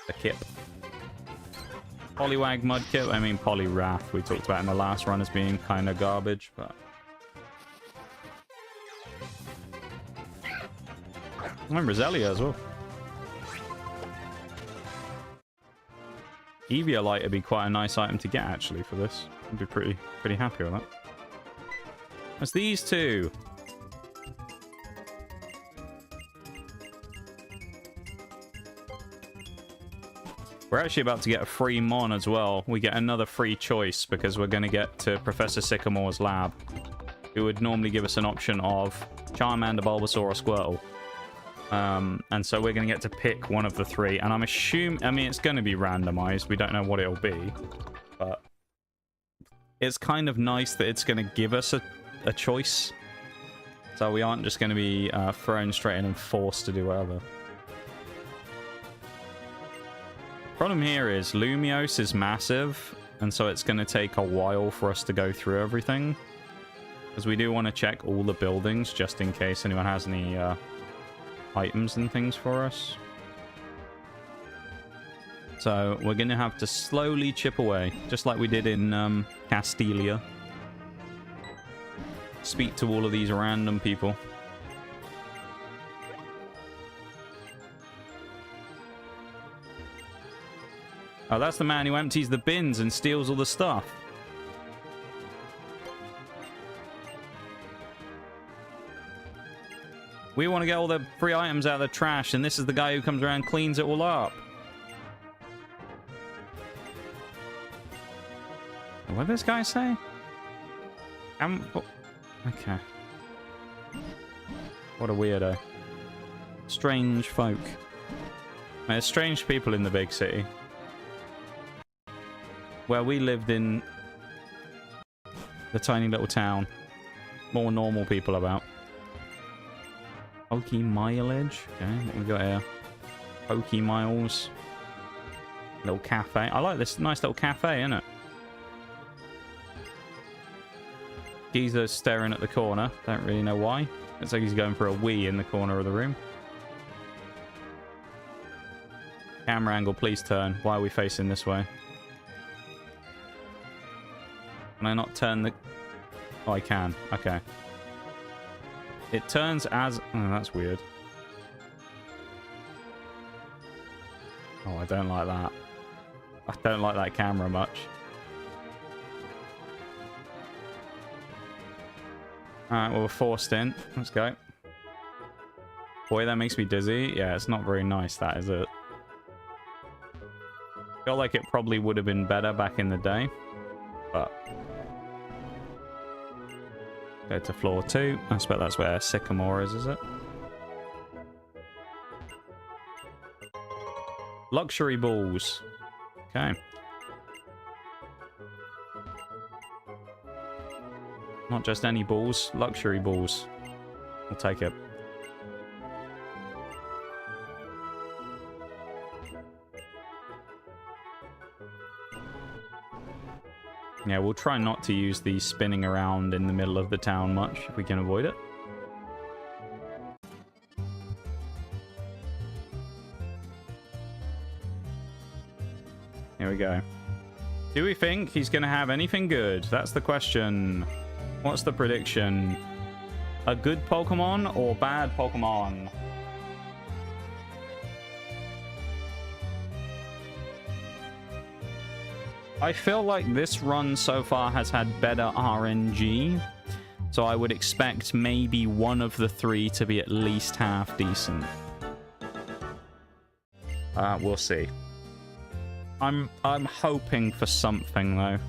Speaker 1: A Kip. Poliwag Mudkip, I mean Poliwrath we talked about in the last run as being kind of garbage, but... I remember Roselia as well. Eviolite would be quite a nice item to get actually for this. I'd be pretty happy with that. That's these two. We're actually about to get a free mon as well. We get another free choice because we're going to get to Professor Sycamore's lab. Who would normally give us an option of Charmander, Bulbasaur, or Squirtle. And so we're going to get to pick one of the three. And I'm assuming... I mean, it's going to be randomized. We don't know what it'll be. But it's kind of nice that it's going to give us a choice. So we aren't just going to be thrown straight in and forced to do whatever. Problem here is Lumiose is massive, and so it's going to take a while for us to go through everything. Because we do want to check all the buildings, just in case anyone has any items and things for us. So we're going to have to slowly chip away, just like we did in Castelia. Speak to all of these random people. Oh, that's the man who empties the bins and steals all the stuff. We want to get all the free items out of the trash, and this is the guy who comes around and cleans it all up. What did this guy say? Okay. What a weirdo. Strange folk. There's strange people in the big city. Where we lived in the tiny little town. More normal people about. Pokey mileage. Okay, what we got here? Pokey miles. Little cafe. I like this nice little cafe, isn't it? Geezer's staring at the corner. Don't really know why. Looks like he's going for a wee in the corner of the room. Camera angle, please turn. Why are we facing this way? Can I not turn the... Oh, I can. Okay. It turns as... Oh, that's weird. Oh, I don't like that. I don't like that camera much. Alright, well, we're forced in. Let's go. Boy, that makes me dizzy. Yeah, it's not very nice, that, is it? I feel like it probably would have been better back in the day. But... Go to floor 2. I expect that's where Sycamore is it? Luxury balls. Okay. Not just any balls, luxury balls. I'll take it. Yeah, we'll try not to use these spinning around in the middle of the town much, if we can avoid it. Here we go. Do we think he's going to have anything good? That's the question. What's the prediction? A good Pokemon or bad Pokemon? I feel like this run so far has had better RNG. So I would expect maybe one of the three to be at least half decent. We'll see. I'm hoping for something though.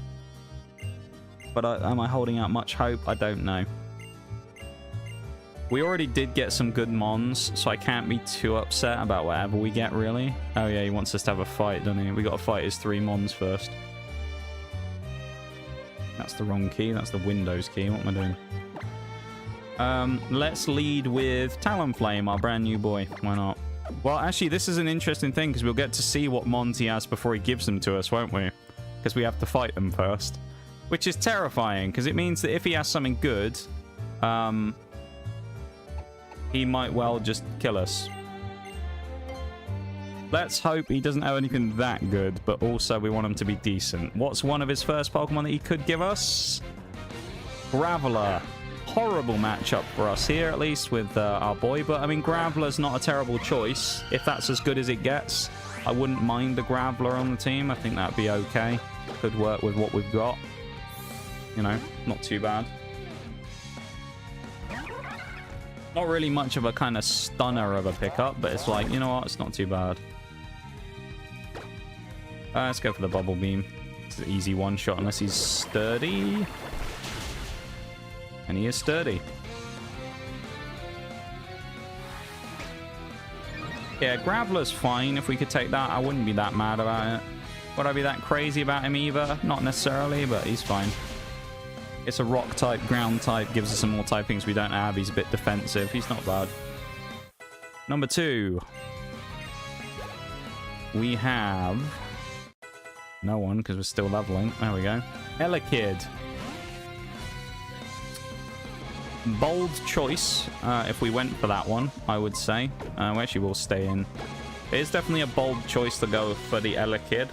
Speaker 1: But am I holding out much hope? I don't know. We already did get some good mons, so I can't be too upset about whatever we get, really. Oh yeah, he wants us to have a fight, doesn't he? We got to fight his 3 mons first. That's the wrong key. That's the Windows key. What am I doing? Let's lead with Talonflame, our brand new boy. Why not? Well, actually, this is an interesting thing, because we'll get to see what mons he has before he gives them to us, won't we? Because we have to fight them first. Which is terrifying, because it means that if he has something good, he might well just kill us. Let's hope he doesn't have anything that good, but also we want him to be decent. What's one of his first Pokemon that he could give us? Graveler. Horrible matchup for us here, at least, with our boy. But, I mean, Graveler's not a terrible choice. If that's as good as it gets, I wouldn't mind a Graveler on the team. I think that'd be okay. Could work with what we've got. You know, not too bad. Not really much of a kind of stunner of a pickup, but it's like, you know what, it's not too bad. Let's go for the bubble beam. It's an easy one shot unless he's sturdy. And he is sturdy. Yeah, Graveler's fine. If we could take that, I wouldn't be that mad about it. Would I be that crazy about him either? Not necessarily, but he's fine. It's a rock type, ground type, gives us some more typings we don't have. He's a bit defensive. He's not bad. Number 2. We have... no one, because we're still leveling. There we go. Elekid. Bold choice, if we went for that one, I would say. We actually will stay in. It's definitely a bold choice to go for the Elekid.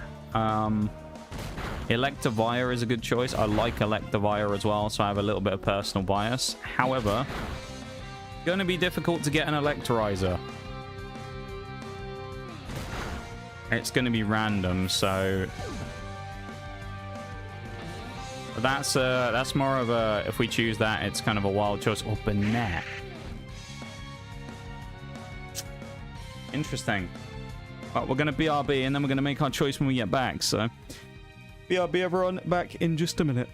Speaker 1: Electivire is a good choice. I like Electivire as well, so I have a little bit of personal bias. However, going to be difficult to get an Electrizer. It's going to be random, so... that's more of a... if we choose that, it's kind of a wild choice. Oh, Banette. Interesting. But we're going to BRB, and then we're going to make our choice when we get back, so... BRB, everyone. Back in just a minute.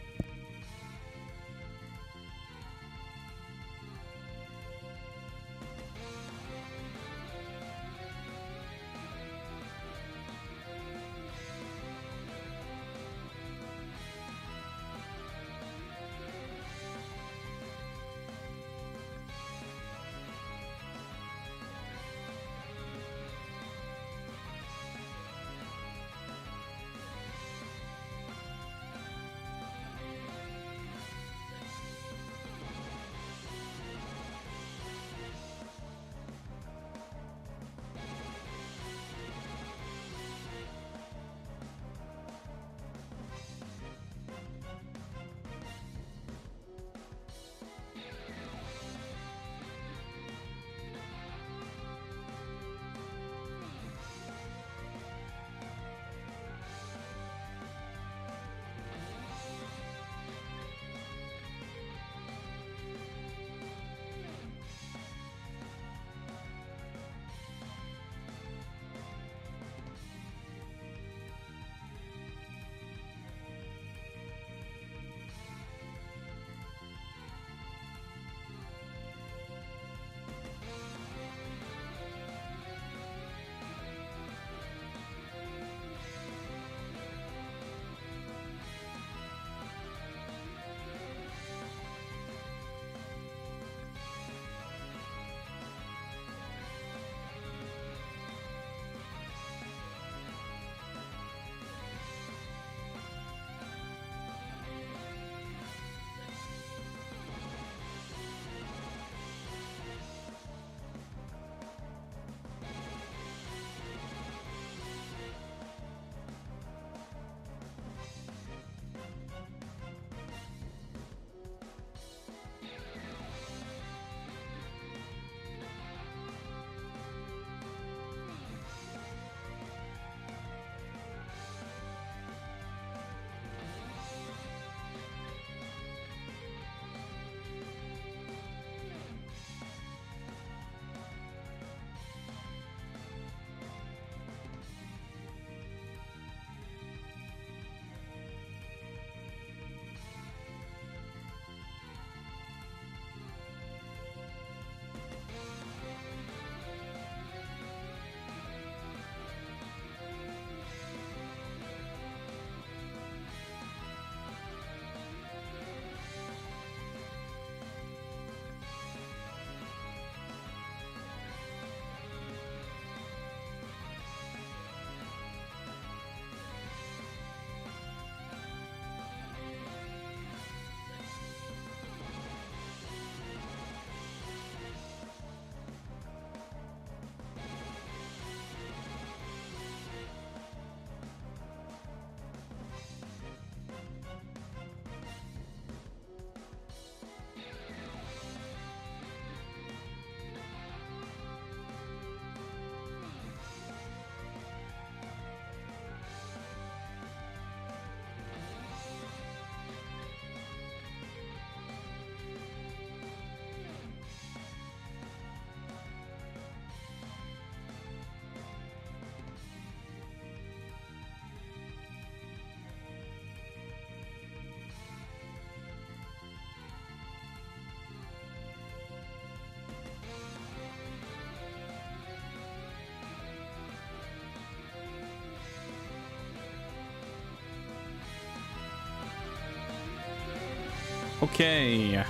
Speaker 1: Okay,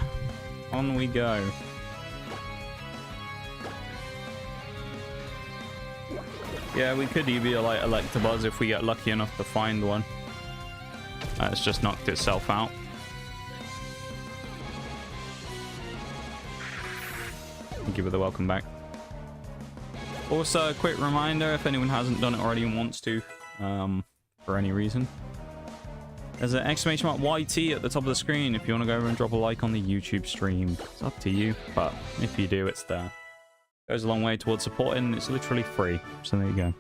Speaker 1: on we go. Yeah, we could Eviolite Electabuzz if we get lucky enough to find one. It's just knocked itself out. Give it the welcome back. Also, a quick reminder, if anyone hasn't done it already and wants to, for any reason, there's an exclamation mark YT at the top of the screen if you want to go over and drop a like on the YouTube stream. It's up to you, but if you do, it's there. Goes a long way towards supporting. It's literally free, so there you go.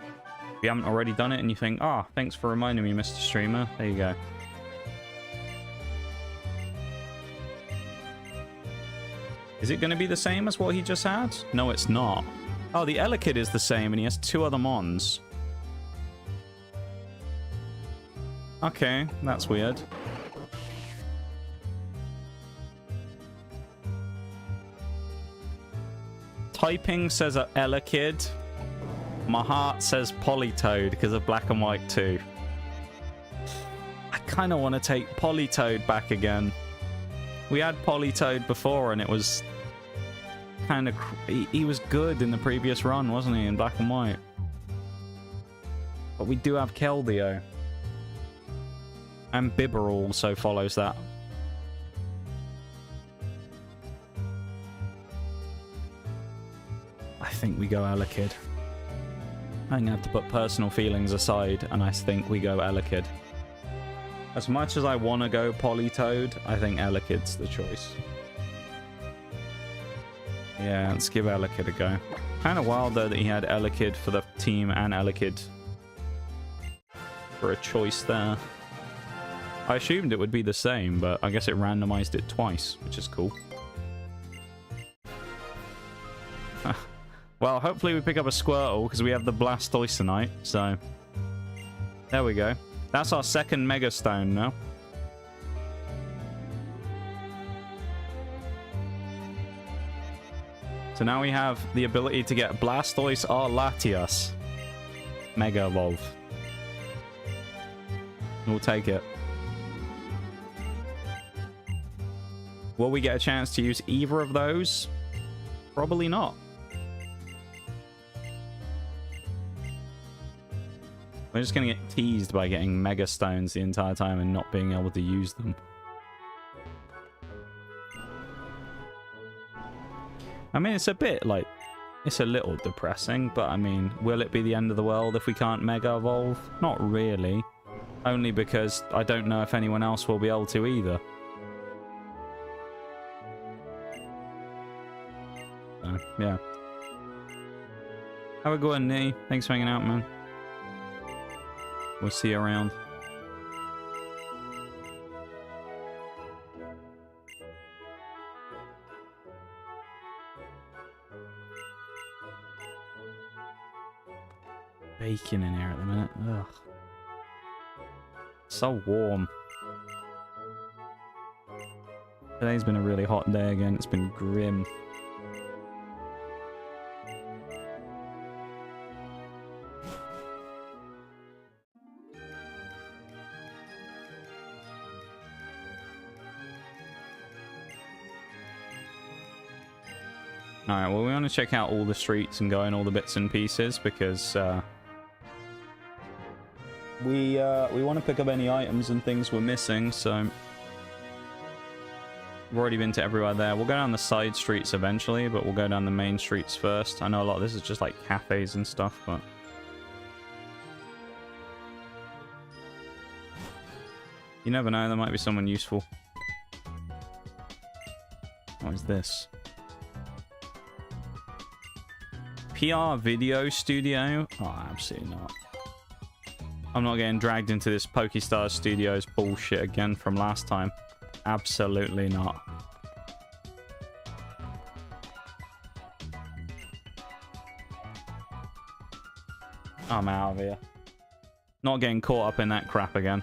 Speaker 1: If you haven't already done it and you think, ah, oh, thanks for reminding me, Mr. Streamer, there you go. Is it going to be the same as what he just had? No, it's not. Oh, the Elekid is the same, and he has 2 other Mons. Okay, that's weird. Typing says Elekid. My heart says Politoed because of Black and White 2. I kind of want to take Politoed back again. We had Politoed before, and it was kind of... He was good in the previous run, wasn't he, in Black and White? But we do have Keldeo. And Bibber also follows that. I think we go Elekid. I'm gonna have to put personal feelings aside, and I think we go Elekid. As much as I want to go Politoed, I think Elekid's the choice. Yeah, let's give Elekid a go. Kind of wild, though, that he had Elekid for the team and Elekid for a choice there. I assumed it would be the same, but I guess it randomized it twice, which is cool. Well, hopefully we pick up a Squirtle, because we have the Blastoise tonight, so... There we go. That's our second Mega Stone now. So now we have the ability to get Blastoise or Latias. Mega Evolve. We'll take it. Will we get a chance to use either of those? Probably not. We're just going to get teased by getting Mega Stones the entire time and not being able to use them. I mean, it's a bit like... It's a little depressing, but I mean, will it be the end of the world if we can't Mega Evolve? Not really. Only because I don't know if anyone else will be able to either. So, yeah. Have a good one, Nee. Thanks for hanging out, man. We'll see you around. Baking in here at the minute. Ugh. So warm. Today's been a really hot day again. It's been grim. Alright, well, we want to check out all the streets and go in all the bits and pieces because we want to pick up any items and things we're missing, so we've already been to everywhere there. We'll go down the side streets eventually, but we'll go down the main streets first. I know a lot of this is just like cafes and stuff, but you never know, there might be someone useful. What is this? PR video studio? Oh, absolutely not. I'm not getting dragged into this Pokestar Studios bullshit again from last time. Absolutely not. I'm out of here. Not getting caught up in that crap again.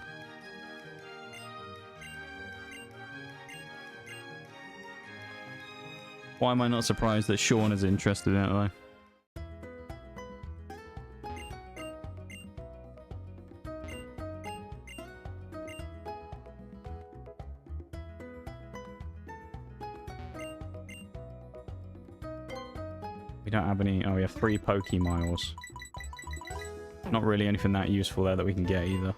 Speaker 1: Why am I not surprised that Sean is interested in it though? We don't have any... Oh, we have 3 Pokemiles. Not really anything that useful there that we can get either.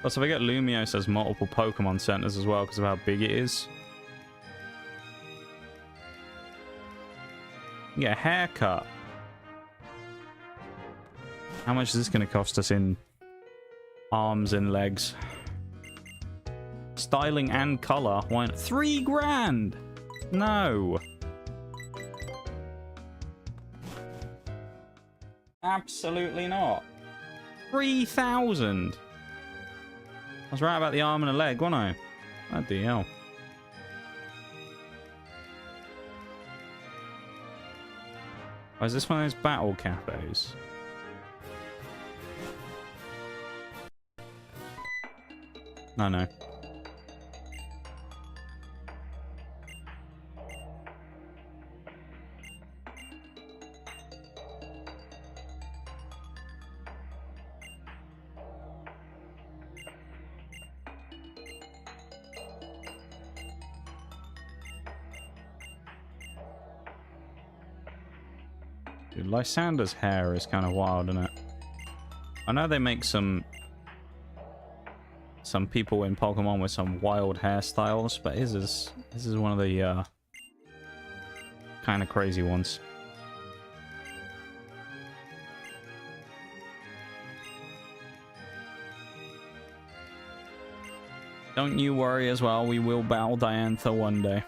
Speaker 1: Plus, if I get Lumiose, has multiple Pokemon centers as well because of how big it is. You get a haircut. How much is this going to cost us in arms and legs? Styling and color. Why not? 3 grand! No. Absolutely not. 3,000. I was right about the arm and a leg, wasn't I? Bloody hell. Oh, is this one of those battle cafes? No. Dude, Lysander's hair is kind of wild, isn't it? I know they make some people in Pokemon with some wild hairstyles, but his is one of the kind of crazy ones. Don't you worry as well, we will battle Diantha one day.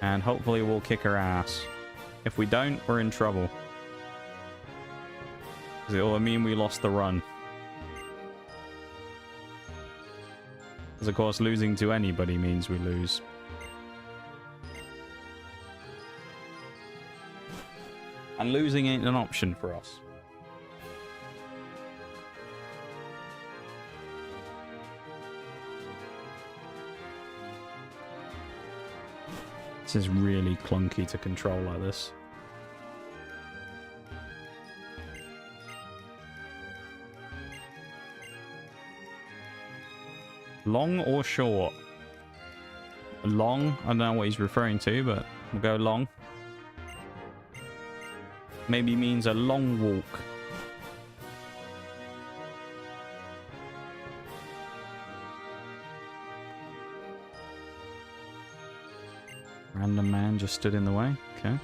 Speaker 1: And hopefully we'll kick her ass. If we don't, we're in trouble. Because it will mean we lost the run. Because of course losing to anybody means we lose. And losing ain't an option for us. This is really clunky to control like this. Long or short? Long? I don't know what he's referring to, but we'll go long. Maybe means a long walk. Random man just stood in the way. Okay.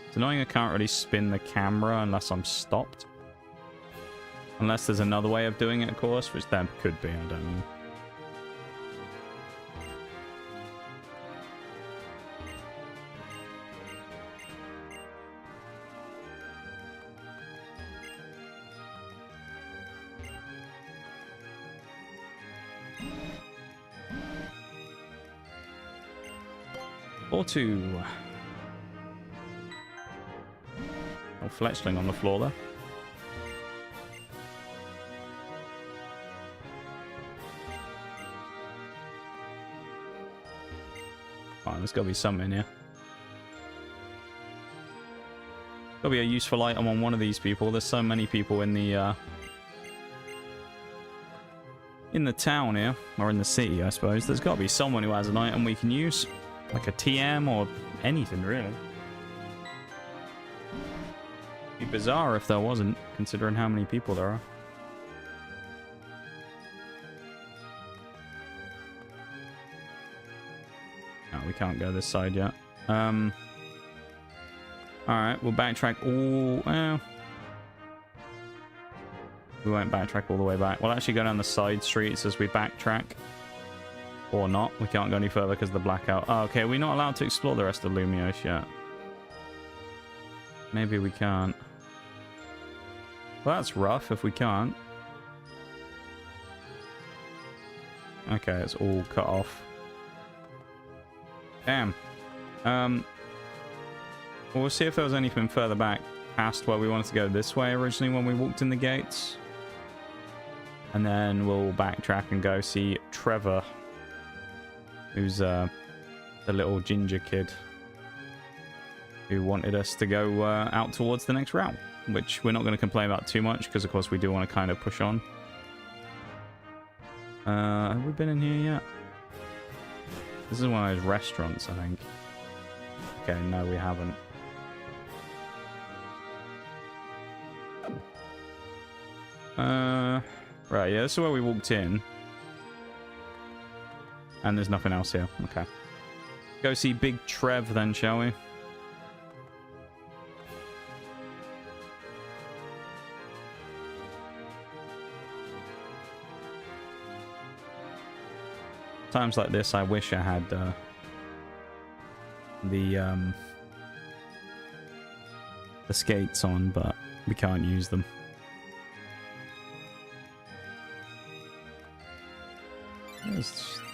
Speaker 1: It's annoying I can't really spin the camera unless I'm stopped. Unless there's another way of doing it, of course, which there could be, I don't know. Or 2. Oh, Fletchling on the floor there. Oh, there's got to be something here. Got to be a useful item on one of these people. There's so many people in the town here, or in the city, I suppose. There's got to be someone who has an item we can use. Like a TM or anything, really. It'd be bizarre if there wasn't, considering how many people there are. No, we can't go this side yet. Alright, we'll backtrack all... Well, we won't backtrack all the way back. We'll actually go down the side streets as we backtrack. Or not. We can't go any further because of the blackout. Oh, okay, we're not allowed to explore the rest of Lumiose yet. Maybe we can't. Well, that's rough if we can't. Okay, it's all cut off. Damn. We'll see if there was anything further back past where we wanted to go this way originally when we walked in the gates. And then we'll backtrack and go see Trevor. Who's the little ginger kid. who wanted us to go out towards the next route, which we're not going to complain about too much because, of course, we do want to kind of push on. Have we been in here yet? This is one of those restaurants, I think. Okay, no, we haven't. Right, yeah, this is where we walked in. And there's nothing else here. Okay. Go see Big Trev then, shall we? Times like this, I wish I had the skates on, but we can't use them.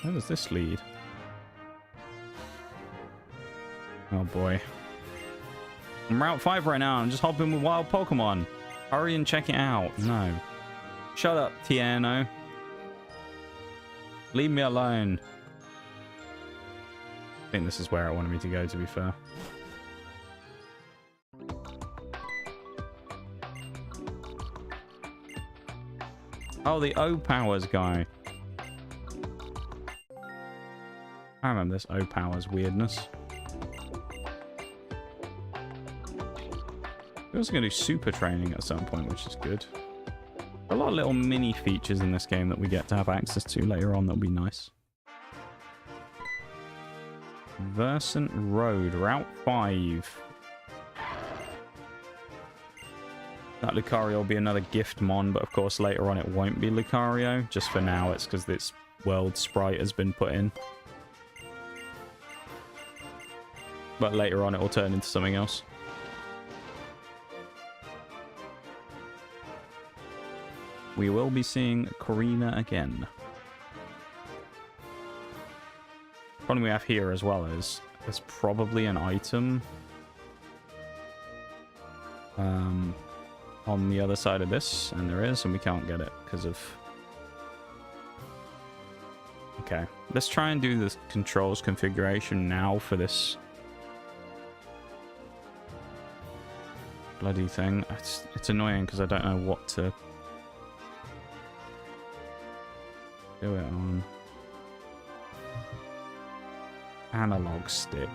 Speaker 1: Where does this lead? Oh boy. I'm Route 5 right now. I'm just hopping with wild Pokemon. Hurry and check it out. No. Shut up, Tiano. Leave me alone. I think this is where I wanted me to go, to be fair. Oh, the O-Powers guy. I remember this O-Powers weirdness. We're also going to do super training at some point, which is good. A lot of little mini features in this game that we get to have access to later on that'll be nice. Versant Road, Route 5. That Lucario will be another gift mon, but of course later on it won't be Lucario. Just for now, it's because this world sprite has been put in. But later on it will turn into something else. We will be seeing Corina again. Problem we have here as well is there's probably an item on the other side of this, and there is, and we can't get it because of... Okay, let's try and do the controls configuration now for this bloody thing. It's annoying because I don't know what to do it on. Analog stick.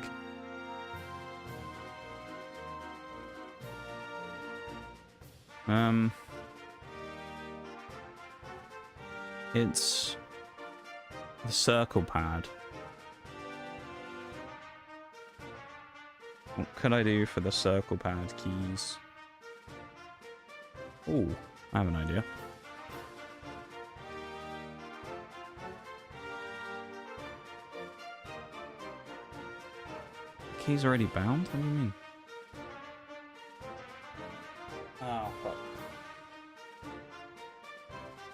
Speaker 1: It's the circle pad. What could I do for the circle pad keys? Oh, I have an idea. Keys already bound? What do you mean? Oh, fuck.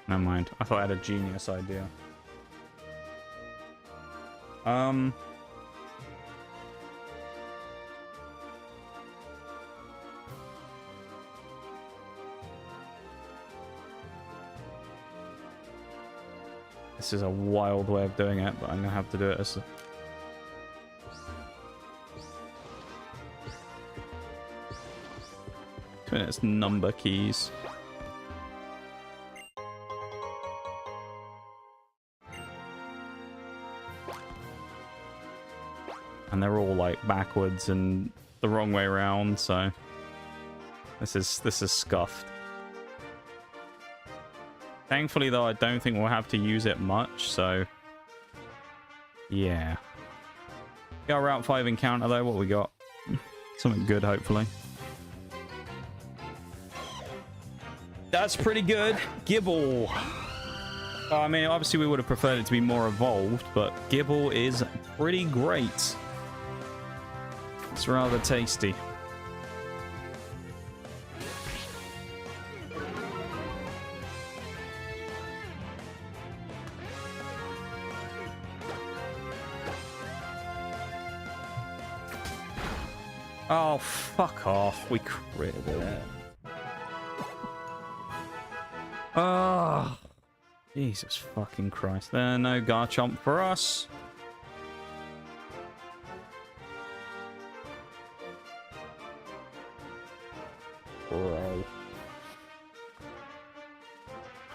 Speaker 1: Never mind. I thought I had a genius idea. This is a wild way of doing it, but I'm gonna have to do it as a... It's number keys. And they're all like backwards and the wrong way around, so this is scuffed. Thankfully though, I don't think we'll have to use it much, so yeah. Got a Route 5 encounter though, what we got? Something good, hopefully. That's pretty good. Gibble. I mean, obviously we would have preferred it to be more evolved, but Gibble is pretty great. It's rather tasty. Oh, fuck off. We critted it. Oh, Jesus fucking Christ. There, no Garchomp for us. bro.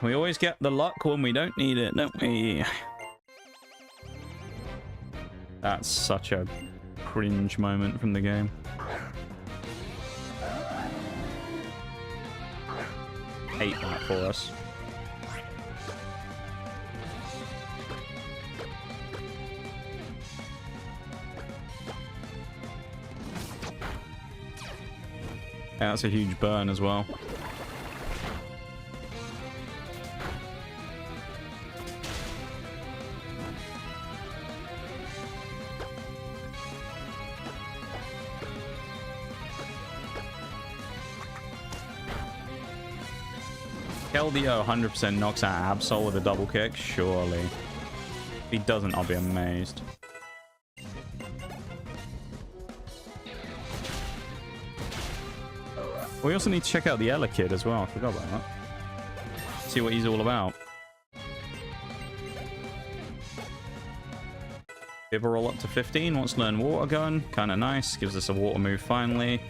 Speaker 1: We always get the luck when we don't need it, don't we? That's such a cringe moment from the game. Hate that for us. Yeah, that's a huge burn as well. Keldeo 100% knocks out Absol with a double kick, surely. If he doesn't, I'll be amazed. We also need to check out the Ella kid as well. I forgot about that. See what he's all about. Bibberol up to 15. Wants to learn Water Gun. Kind of nice. Gives us a water move finally.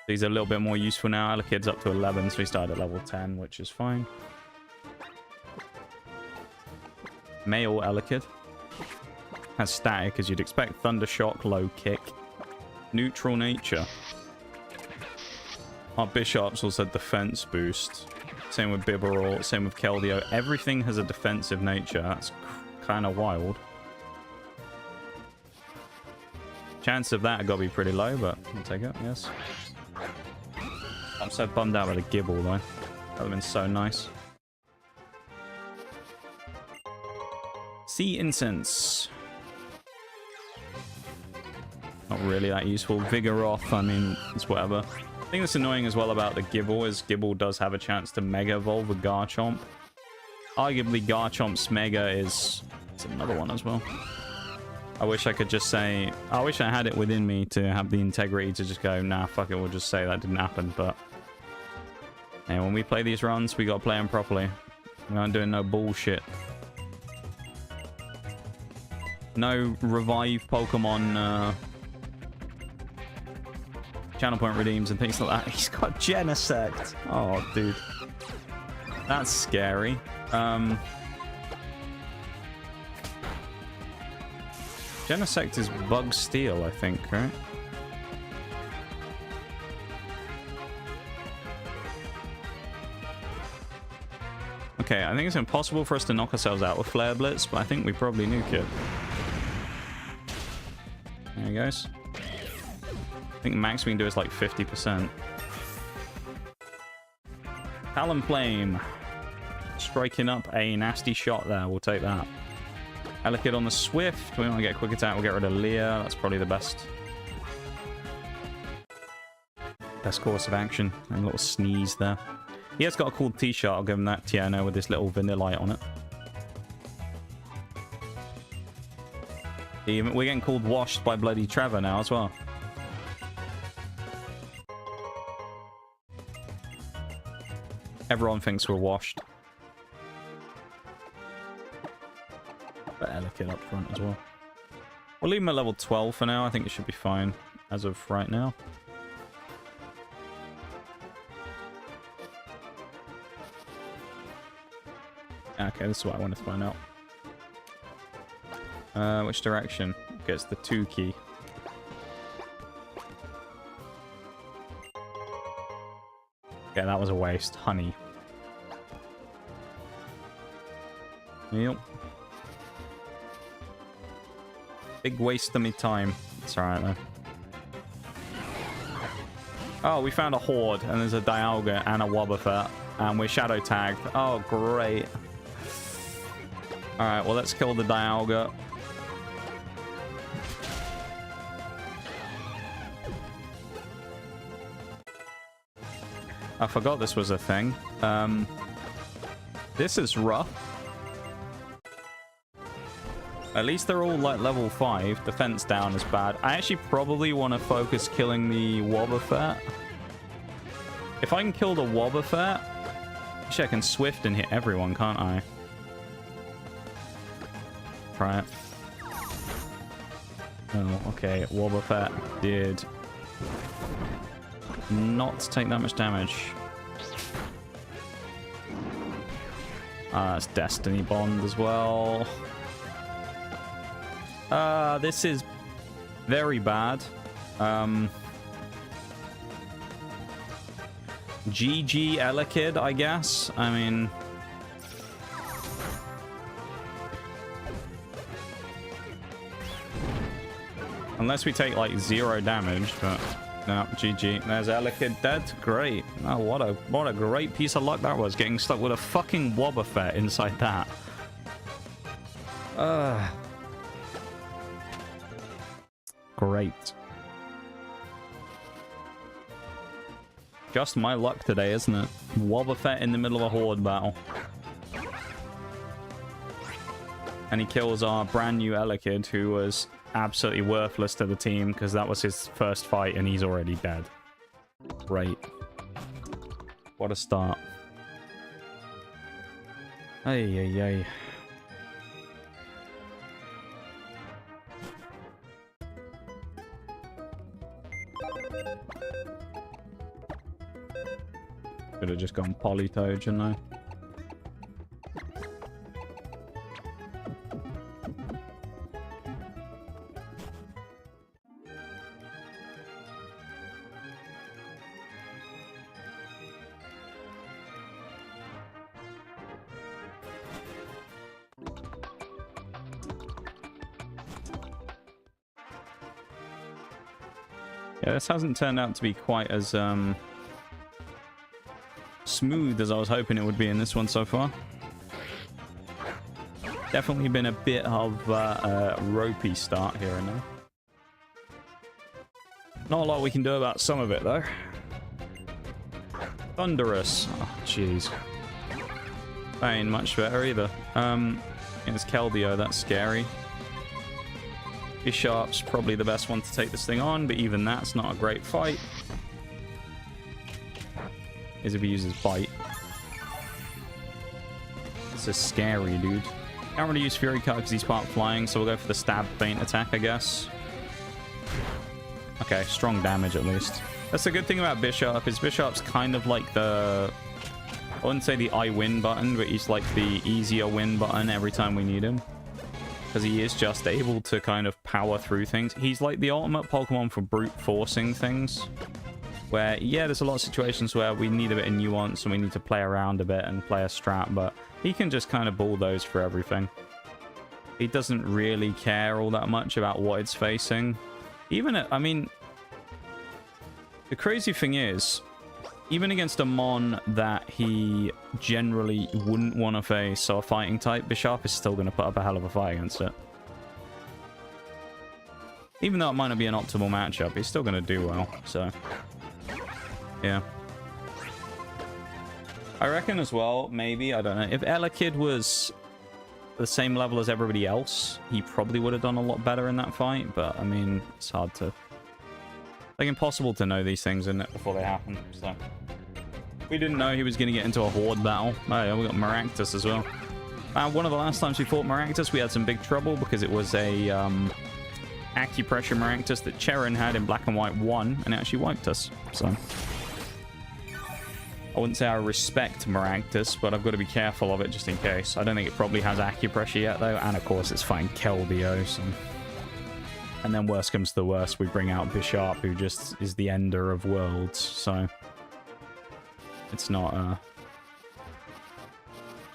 Speaker 1: He's a little bit more useful now. Ella kid's up to 11, so he started at level 10, which is fine. Male Ella kid. Has static, as you'd expect. Thunder Shock, low kick. Neutral nature. Our Bishops also had defense boost. Same with Bibberol, same with Keldeo. Everything has a defensive nature. That's kind of wild. Chance of that got to be pretty low, but I'll take it, yes. I'm so bummed out with a Gibble, though. That would have been so nice. Sea Incense. Not really that useful. Vigoroth, I mean, it's whatever. I think that's annoying as well about the Gibble is Gibble does have a chance to Mega Evolve with Garchomp. Arguably, Garchomp's Mega is... It's another one as well. I wish I could just say... I wish I had it within me to have the integrity to just go, nah, fuck it, we'll just say that didn't happen, but... Yeah, when we play these runs, we gotta play them properly. We aren't doing no bullshit. No revive Pokemon, channel point redeems and things like that. He's got Genesect. Oh, dude. That's scary. Genesect is Bug Steel, I think, right? Okay, I think it's impossible for us to knock ourselves out with Flare Blitz, but I think we probably nuke it. There he goes. I think max we can do is like 50%. Talonflame. Striking up a nasty shot there. We'll take that. Elekid on the Swift. We want to get a quick attack. We'll get rid of Leah. That's probably the best course of action. And a little sneeze there. He has got a cool t-shirt. I'll give him that Tiano with this little Vanillite on it. We're getting called Washed by bloody Trevor now as well. Everyone thinks we're washed. But Elekid up front as well. We'll leave him at level 12 for now. I think it should be fine as of right now. Okay, this is what I wanted to find out. Which direction gets the 2 key? Yeah, that was a waste. Honey. Yep. Big waste of me time. It's alright though. Oh, we found a Horde, and there's a Dialga and a Wobbuffet, and we're shadow tagged. Oh, great. Alright, well, let's kill the Dialga. I forgot this was a thing. This is rough. At least they're all like level 5. Defense down is bad. I actually probably want to focus killing the Wobbuffet. If I can kill the Wobbuffet, actually I can Swift and hit everyone, can't I? Try it. Oh, okay. Wobbuffet did not take that much damage. That's Destiny Bond as well. This is very bad. GG Elekid, I guess. I mean... Unless we take, like, 0 damage, but... No, GG. There's Elekid dead. Great. Oh, what a great piece of luck that was, getting stuck with a fucking Wobbuffet inside that. Great. Just my luck today, isn't it? Wobbuffet in the middle of a horde battle. And he kills our brand new Elekid, who was absolutely worthless to the team because that was his first fight and he's already dead. Great. What a start. Ay, ay, ay. Could have just gone Polytoad, shouldn't I? Yeah, this hasn't turned out to be quite as smooth as I was hoping it would be in this one so far. Definitely been a bit of a ropey start here and there. Not a lot we can do about some of it though. Thunderous. Oh, jeez. That ain't much better either. It's Keldeo, that's scary. Bishop's probably the best one to take this thing on, but even that's not a great fight. Is if he uses Bite. This is scary, dude. Can't really use Fury Cut because he's part flying, so we'll go for the Stab Feint attack, I guess. Okay, strong damage at least. That's the good thing about Bishop, is Bishop's kind of like the... I wouldn't say the I win button, but he's like the easier win button every time we need him. Because he is just able to kind of power through things. He's like the ultimate Pokemon for brute forcing things. Where, yeah, there's a lot of situations where we need a bit of nuance and we need to play around a bit and play a strat, but he can just kind of bulldoze for everything. He doesn't really care all that much about what it's facing. Even, I mean, the crazy thing is, even against a Mon that he generally wouldn't want to face, so a fighting type, Bishop is still going to put up a hell of a fight against it. Even though it might not be an optimal matchup, he's still going to do well, so... Yeah. I reckon as well, maybe, I don't know, if Elekid was the same level as everybody else, he probably would have done a lot better in that fight, but, I mean, it's hard to... Like, impossible to know these things, isn't it, before they happen, so... We didn't know he was going to get into a horde battle. Oh yeah, we got Maractus as well. One of the last times we fought Maractus, we had some big trouble because it was a acupressure Maractus that Cherin had in Black and White 1, and it actually wiped us, so... I wouldn't say I respect Maractus, but I've got to be careful of it just in case. I don't think it probably has acupressure yet, though, and of course it's fighting Keldeo, so... And then worst comes to the worst, we bring out Bishop, who just is the ender of worlds, so... It's not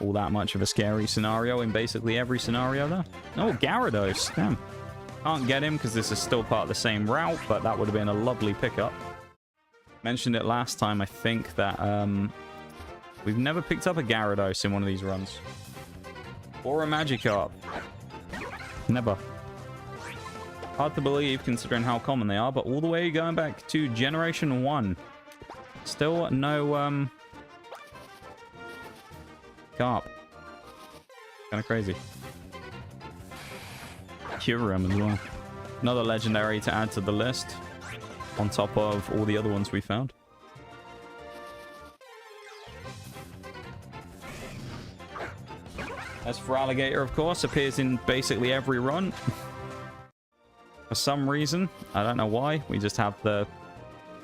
Speaker 1: all that much of a scary scenario in basically every scenario there. Oh, Gyarados, damn. Can't get him because this is still part of the same route, but that would have been a lovely pickup. Mentioned it last time, I think, that we've never picked up a Gyarados in one of these runs. Or a Magikarp. Never. Hard to believe considering how common they are, but all the way going back to Generation 1. Still no Carp. Kind of crazy. Kyurem as well. Another legendary to add to the list. On top of all the other ones we found. As for Alligator, of course, appears in basically every run. For some reason. I don't know why. We just have the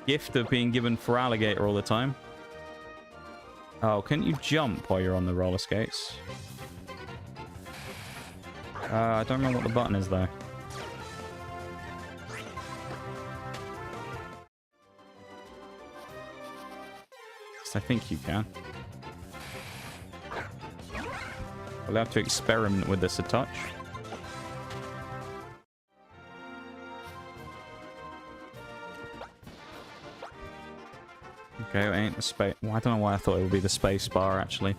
Speaker 1: gift of being given for alligator all the time. Oh, can you jump while you're on the roller skates? I don't remember what the button is, though. I think you can. We'll have to experiment with this a touch. Okay, it ain't the space. Well, I don't know why I thought it would be the space bar, actually.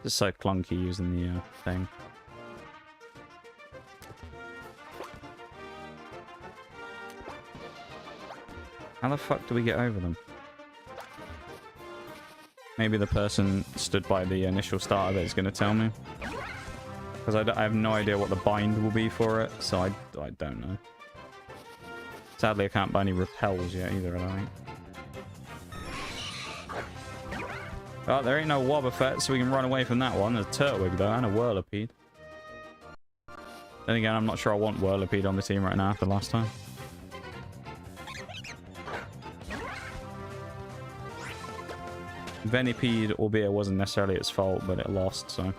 Speaker 1: It's so clunky using the thing. How the fuck do we get over them? Maybe the person stood by the initial start of it is going to tell me. Because I have no idea what the bind will be for it, so I don't know. Sadly, I can't buy any repels yet either, I don't think. Oh, there ain't no Wobbuffet, so we can run away from that one. There's a Turtwig, though, and a Whirlipede. Then again, I'm not sure I want Whirlipede on the team right now after last time. Venipede, albeit it wasn't necessarily its fault, but it lost, so...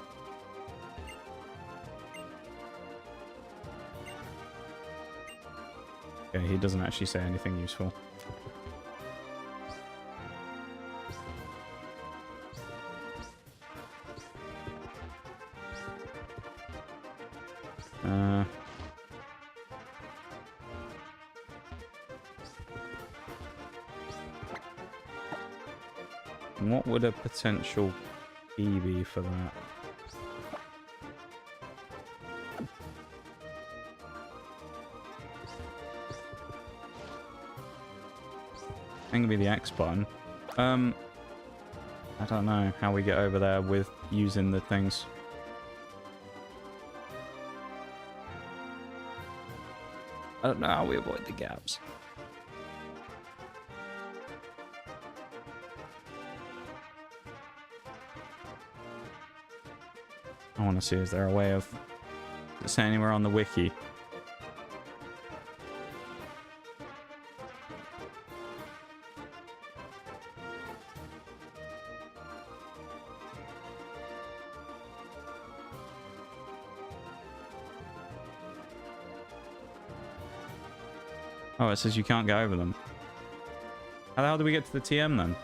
Speaker 1: Okay, he doesn't actually say anything useful. What would a potential key be for that? I think it'd be the X button. I don't know how we get over there with using the things. I don't know how we avoid the gaps. I want to see, is there a way of... Does it say anywhere on the wiki? Oh, it says you can't go over them. How the hell do we get to the TM then?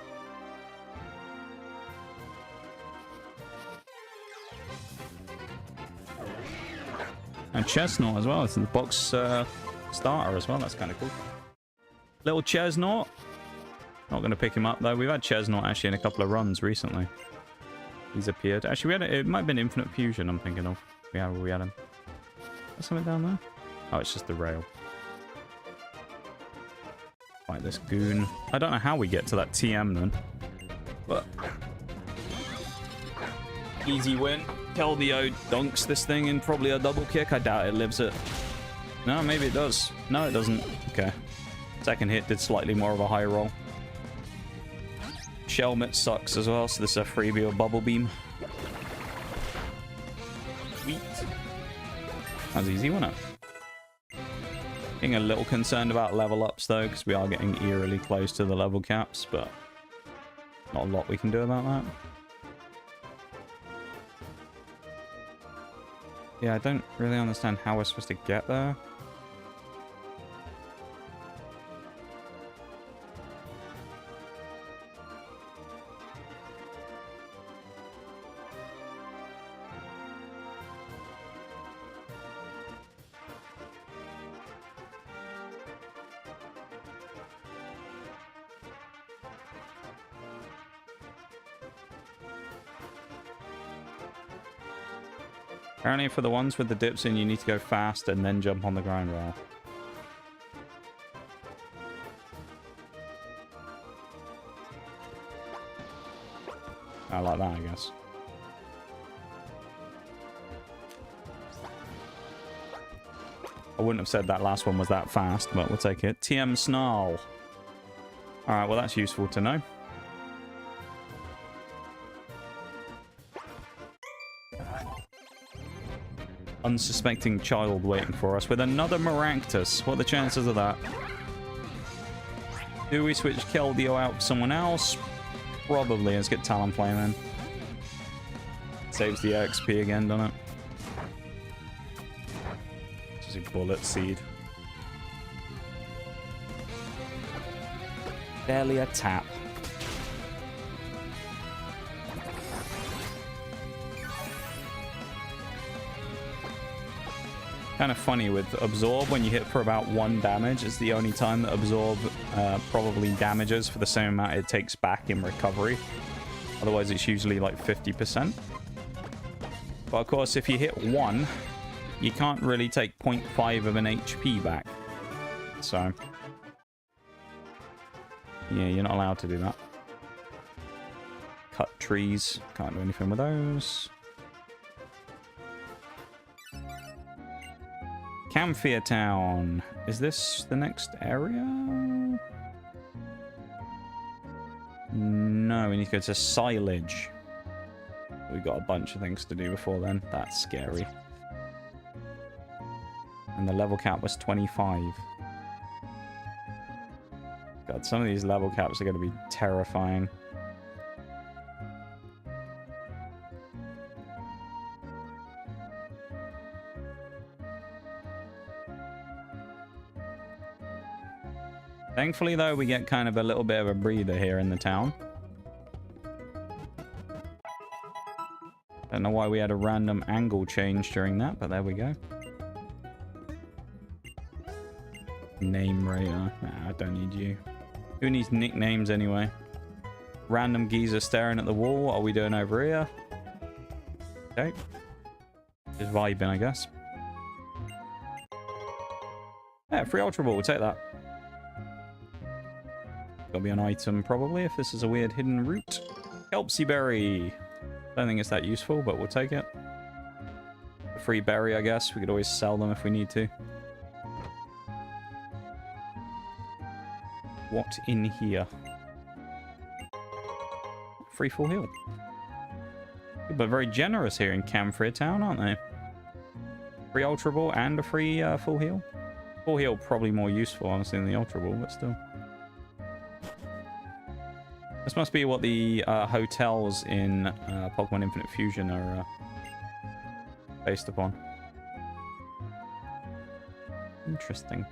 Speaker 1: And Chestnut as well. It's in the box starter as well. That's kind of cool. Little Chestnut. Not going to pick him up though. We've had Chestnut actually in a couple of runs recently. He's appeared. Actually, we had it might have been Infinite Fusion. I'm thinking of. We had him. There's something down there. Oh, it's just the rail. Fight this goon. I don't know how we get to that TM then. But easy win. Keldeo dunks this thing in probably a double kick. I doubt it lives it. No, maybe it does. No, it doesn't. Okay. Second hit did slightly more of a high roll. Shelmet sucks as well, so this is a freebie or bubble beam. Sweet. That was easy, wasn't it? Being a little concerned about level ups though, because we are getting eerily close to the level caps, but not a lot we can do about that. Yeah, I don't really understand how we're supposed to get there. Apparently for the ones with the dips in, you need to go fast and then jump on the grind rail. I like that, I guess. I wouldn't have said that last one was that fast, but we'll take it. TM Snarl. Alright, well that's useful to know. Unsuspecting child waiting for us with another Maractus. What are the chances of that? Do we switch Keldeo out for someone else? Probably. Let's get Talonflame in. Saves the XP again, doesn't it? Just a Bullet Seed. Barely a tap. Kind of funny with Absorb, when you hit for about 1 damage, it's the only time that Absorb probably damages for the same amount it takes back in recovery. Otherwise, it's usually like 50%. But of course, if you hit 1, you can't really take 0.5 of an HP back. So, yeah, you're not allowed to do that. Cut trees. Can't do anything with those. Camphor Town. Is this the next area? No, we need to go to Silage. We've got a bunch of things to do before then. That's scary. And the level cap was 25. God, some of these level caps are going to be terrifying. Thankfully, though, we get kind of a little bit of a breather here in the town. Don't know why we had a random angle change during that, but there we go. Name rater. Nah, I don't need you. Who needs nicknames anyway? Random geezer staring at the wall. What are we doing over here? Okay. Just vibing, I guess. Yeah, free Ultra Ball. We'll take that. Gotta be an item, probably, if this is a weird hidden route. Kelpsy Berry. Don't think it's that useful, but we'll take it. A free berry, I guess. We could always sell them if we need to. What in here? Free full heal. People are very generous here in Camphor Town, aren't they? Free Ultra Ball and a free full heal. Full heal probably more useful, honestly, than the Ultra Ball, but still. This must be what the hotels in Pokemon Infinite Fusion are based upon. Interesting.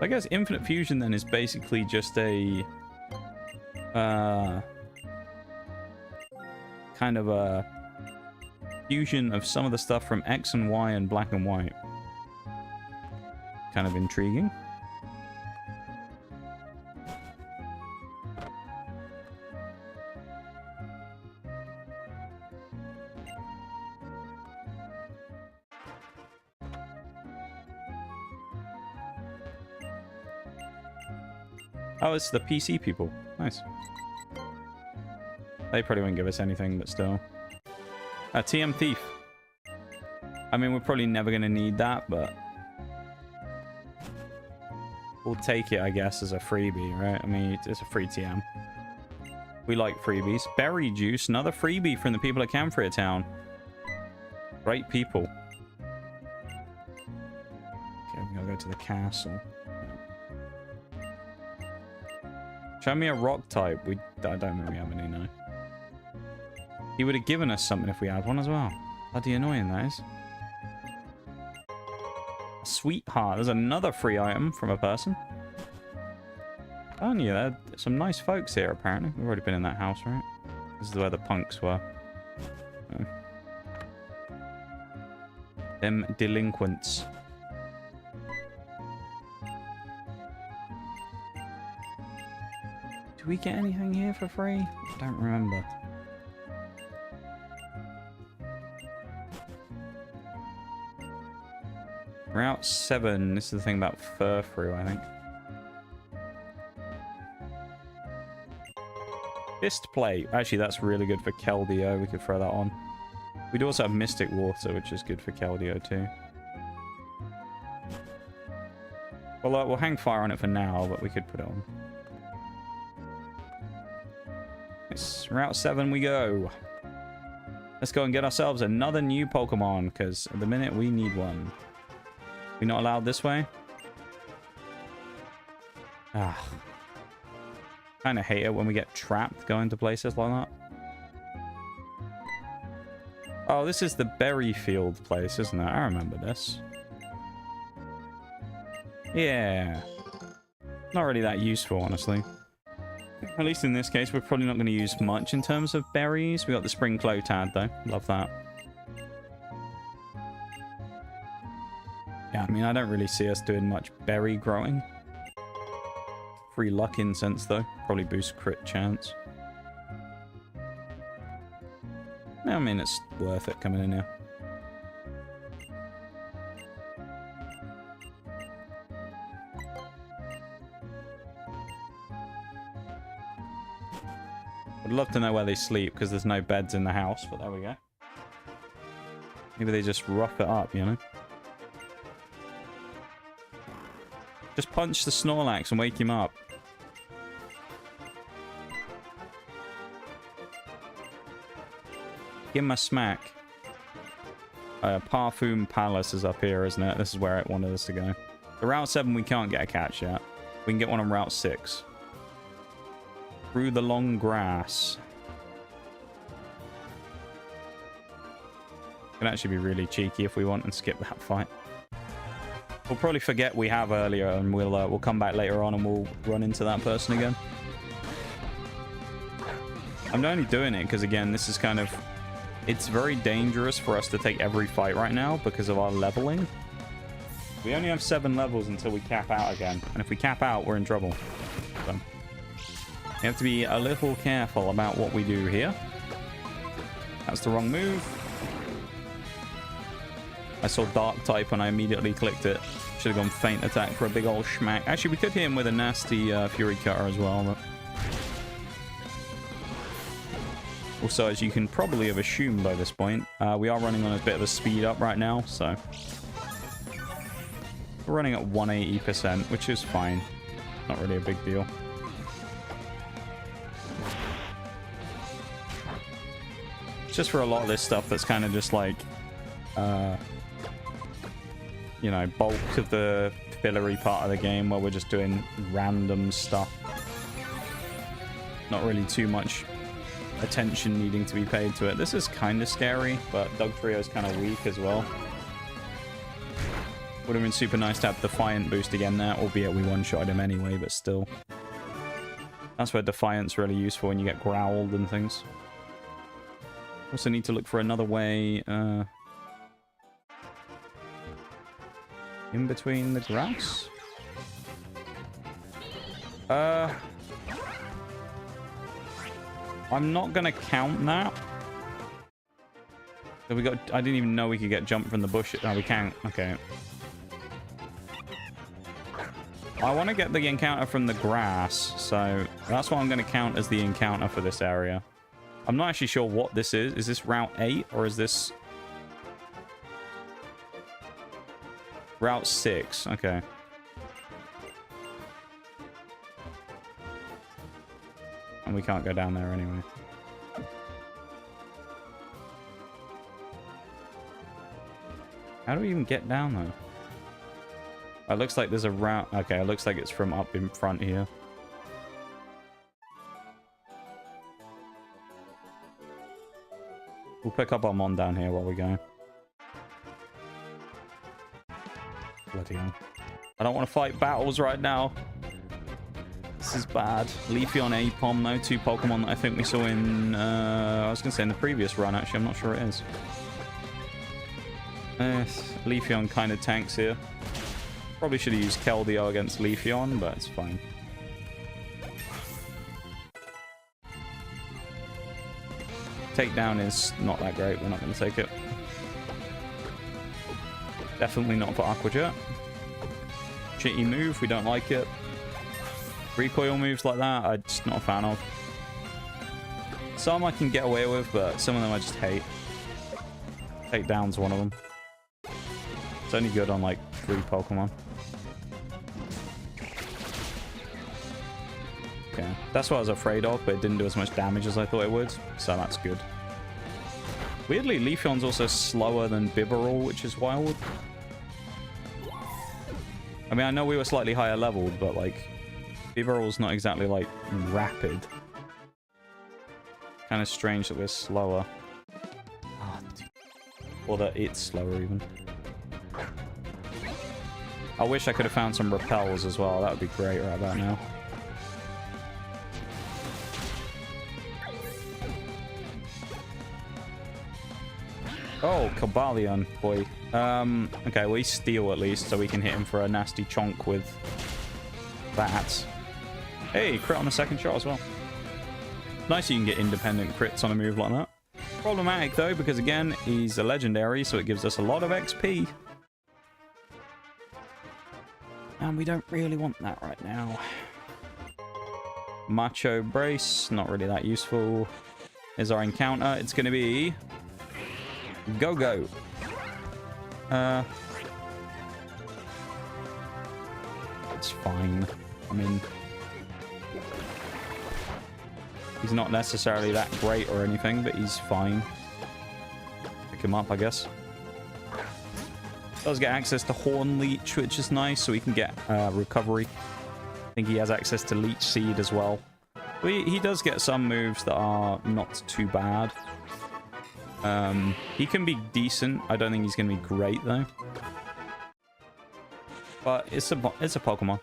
Speaker 1: I guess Infinite Fusion then is basically just a kind of a fusion of some of the stuff from X and Y and Black and White. Kind of intriguing. Oh, it's the PC people. Nice. They probably won't give us anything, but still. TM Thief. I mean, we're probably never going to need that, but we'll take it, I guess, as a freebie, right? I mean, it's a free TM. We like freebies. Berry Juice, another freebie from the people at Camphor Town. Great people. Okay, we gotta go to the castle. Show me a rock type. I don't really have any, no. He would have given us something if we had one as well. Bloody annoying, that is. Sweetheart. There's another free item from a person. Aren't you? There's some nice folks here, apparently. We've already been in that house, right? This is where the punks were. Oh. Them delinquents. Do we get anything here for free? I don't remember. Route 7. This is the thing about Furfrou, I think. Fist Plate. Actually, that's really good for Keldeo. We could throw that on. We do also have Mystic Water, which is good for Keldeo too. Well, we'll hang fire on it for now, but we could put it on. Nice. Route 7 we go. Let's go and get ourselves another new Pokemon, because at the minute we need one. We not allowed this way? Ah. Kind of hate it when we get trapped going to places like that. Oh, this is the berry field place, isn't it? I remember this. Yeah. Not really that useful, honestly. At least in this case, we're probably not going to use much in terms of berries. We got the spring clotad, though. Love that. Yeah, I mean, I don't really see us doing much berry growing. Free luck incense, though. Probably boost crit chance. I mean, it's worth it coming in here. I'd love to know where they sleep, because there's no beds in the house, but there we go. Maybe they just rough it up, you know? Just punch the Snorlax and wake him up. Give him a smack. Parfum Palace is up here, isn't it? This is where it wanted us to go. The Route 7 we can't get a catch yet. We can get one on Route 6. Through the long grass. Can actually be really cheeky if we want and skip that fight. We'll probably forget we have earlier, and we'll come back later on and we'll run into that person again. I'm only doing it because, again, this is kind of... It's very dangerous for us to take every fight right now because of our leveling. We only have 7 levels until we cap out again. And if we cap out, we're in trouble. So, you have to be a little careful about what we do here. That's the wrong move. I saw Dark type and I immediately clicked it. Should have gone Feint Attack for a big old schmack. Actually, we could hit him with a nasty Fury Cutter as well. But... Also, as you can probably have assumed by this point, we are running on a bit of a speed up right now, so... We're running at 180%, which is fine. Not really a big deal. It's just for a lot of this stuff that's kind of just like... you know, bulk of the fillery part of the game where we're just doing random stuff. Not really too much attention needing to be paid to it. This is kind of scary, but Dugtrio is kind of weak as well. Would have been super nice to have Defiant boost again there, albeit we one-shotted him anyway, but still. That's where Defiant's really useful when you get growled and things. Also need to look for another way in between the grass. I'm not gonna count that. So we got... I didn't even know we could get jumped from the bush. Oh, we can't. Okay. I want to get the encounter from the grass, so that's what I'm going to count as the encounter for this area. I'm not actually sure what this is. Is this Route 8 or is this... Route 6? Okay. And we can't go down there anyway. How do we even get down though? Oh, it looks like there's a route. Okay, it looks like it's from up in front here. We'll pick up our Mon down here while we go. Bloody hell. I don't want to fight battles right now. This is bad. Leafeon, Apom, though. 2 Pokemon that I think we saw in... I was going to say in the previous run, actually. I'm not sure it is. Leafeon kind of tanks here. Probably should have used Keldeo against Leafeon, but it's fine. Takedown is not that great. We're not going to take it. Definitely not for Aqua Jet. Shitty move. We don't like it. Recoil moves like that, I'm just not a fan of. Some I can get away with, but some of them I just hate. Takedown's one of them. It's only good on like 3 Pokemon. Okay. That's what I was afraid of, but it didn't do as much damage as I thought it would, so that's good. Weirdly, Leafeon's also slower than Bibarel, which is wild. I mean, I know we were slightly higher leveled, but, like, Bibarel's not exactly, like, rapid. Kind of strange that we're slower. Oh, or that it's slower, even. I wish I could have found some repels as well. That would be great right about now. Oh, Cobalion, boy. Okay, well, he's steel at least, so we can hit him for a nasty chonk with that. Hey, crit on the second shot as well. Nice you can get independent crits on a move like that. Problematic, though, because, again, he's a legendary, so it gives us a lot of XP. And we don't really want that right now. Macho Brace, not really that useful. Here's our encounter. It's going to be... Go-Go. It's fine. I mean... He's not necessarily that great or anything, but he's fine. Pick him up, I guess. Does get access to Horn Leech, which is nice, so he can get recovery. I think he has access to Leech Seed as well. But he does get some moves that are not too bad. He can be decent. I don't think he's going to be great, though. But it's a Pokemon.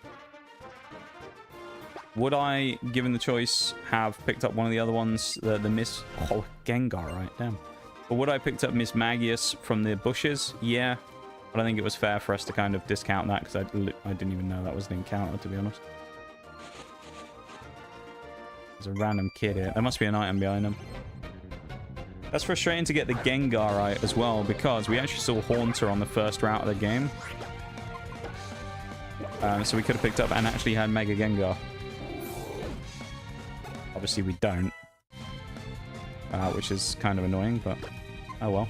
Speaker 1: Would I, given the choice, have picked up one of the other ones? The Miss... Oh, Gengar, right? Damn. But would I have picked up Miss Magius from the bushes? Yeah. But I think it was fair for us to kind of discount that, because I didn't even know that was an encounter, to be honest. There's a random kid here. There must be an item behind him. That's frustrating to get the Gengar right as well, because we actually saw Haunter on the first route of the game. So we could have picked up and actually had Mega Gengar. Obviously we don't. Which is kind of annoying, but oh well.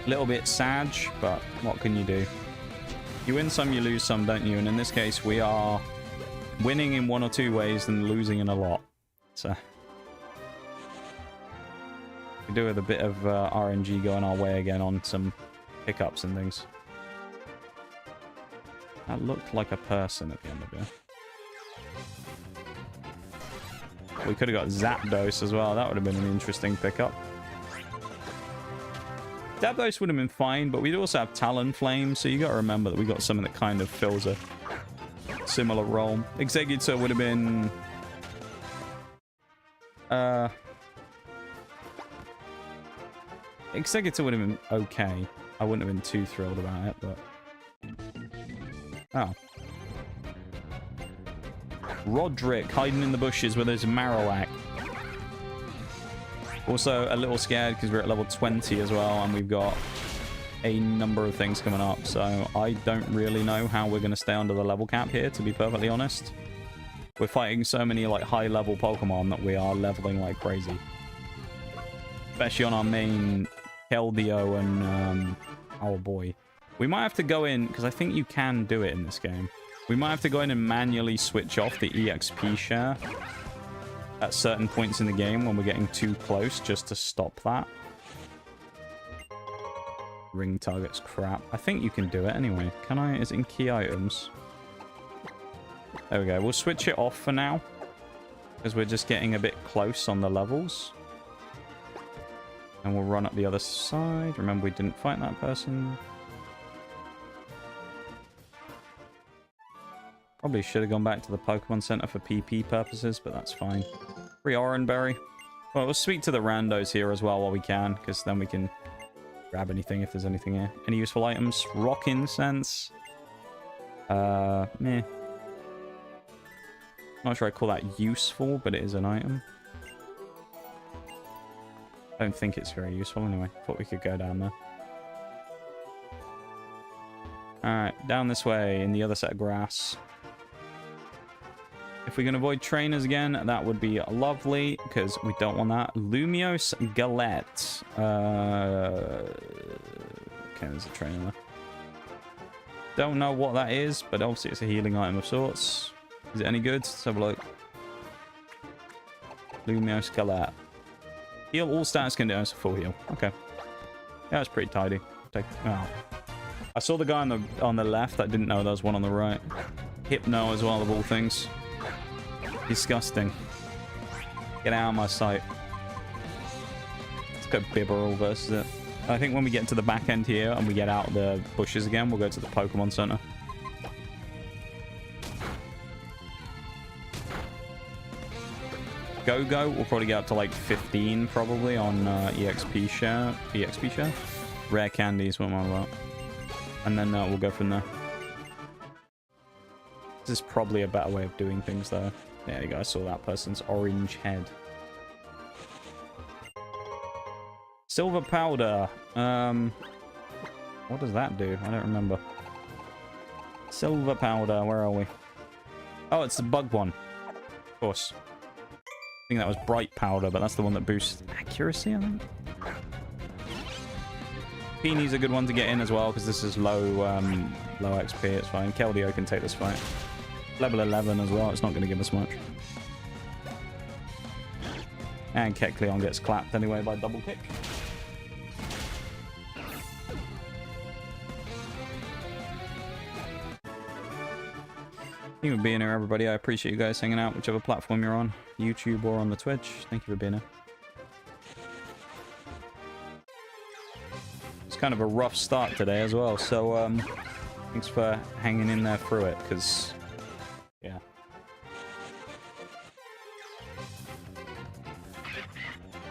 Speaker 1: A little bit sad, but what can you do? You win some, you lose some, don't you? And in this case, we are winning in one or two ways and losing in a lot. So we do with a bit of RNG going our way again on some pickups and things. That looked like a person at the end of it. We could have got Zapdos as well. That would have been an interesting pickup. Zapdos would have been fine, but we'd also have Talonflame, so you got to remember that we got something that kind of fills a similar role. Exeggutor would have been... Exeggutor would have been okay. I wouldn't have been too thrilled about it, but... Oh. Roderick hiding in the bushes with his Marowak. Also a little scared because we're at level 20 as well, and we've got a number of things coming up, so I don't really know how we're going to stay under the level cap here, to be perfectly honest. We're fighting so many like high level Pokemon that we are leveling like crazy. Especially on our main Keldeo and oh boy. We might have to go in, because I think you can do it in this game. We might have to go in and manually switch off the EXP share at certain points in the game when we're getting too close, just to stop that. Ring target's crap. I think you can do it anyway. Can I? Is it in key items? There we go. We'll switch it off for now, because we're just getting a bit close on the levels. And we'll run up the other side. Remember, we didn't fight that person. Probably should have gone back to the Pokemon Center for PP purposes, but that's fine. Free Oranberry. Well, we'll speak to the randos here as well while we can, because then we can grab anything if there's anything here. Any useful items? Rock Incense. Meh. Not sure I call that useful, but it is an item. I don't think it's very useful anyway. Thought we could go down there. Alright, down this way in the other set of grass. If we can avoid trainers again, that would be lovely, because we don't want that. Lumiose Galette. Okay, there's a trainer there. Don't know what that is, but obviously it's a healing item of sorts. Is it any good? Let's have a look. Lumio Skelet. Heal all stats can do. It's a full heal. Okay. Yeah, that's pretty tidy. Take. Oh. I saw the guy on the left. I didn't know there was one on the right. Hypno as well, of all things. Disgusting. Get out of my sight. Let's go Bibberel versus it. I think when we get to the back end here and we get out the bushes again, we'll go to the Pokemon Center. Go-Go will probably get up to like 15 probably on EXP share. EXP share? Rare candies, what am I about? And then we'll go from there. This is probably a better way of doing things though. There you go, I saw that person's orange head. Silver powder. What does that do? I don't remember. Silver powder, where are we? Oh, it's the bug one. Of course. I think that was bright powder, but that's the one that boosts accuracy, I think. Peeny's a good one to get in as well, because this is low XP, it's fine. Keldeo can take this fight. Level 11 as well, it's not going to give us much. And Kecleon gets clapped anyway by double kick. Thank you for being here, everybody. I appreciate you guys hanging out, whichever platform you're on, YouTube or on the Twitch. Thank you for being here. It's kind of a rough start today as well, so thanks for hanging in there through it, because, yeah.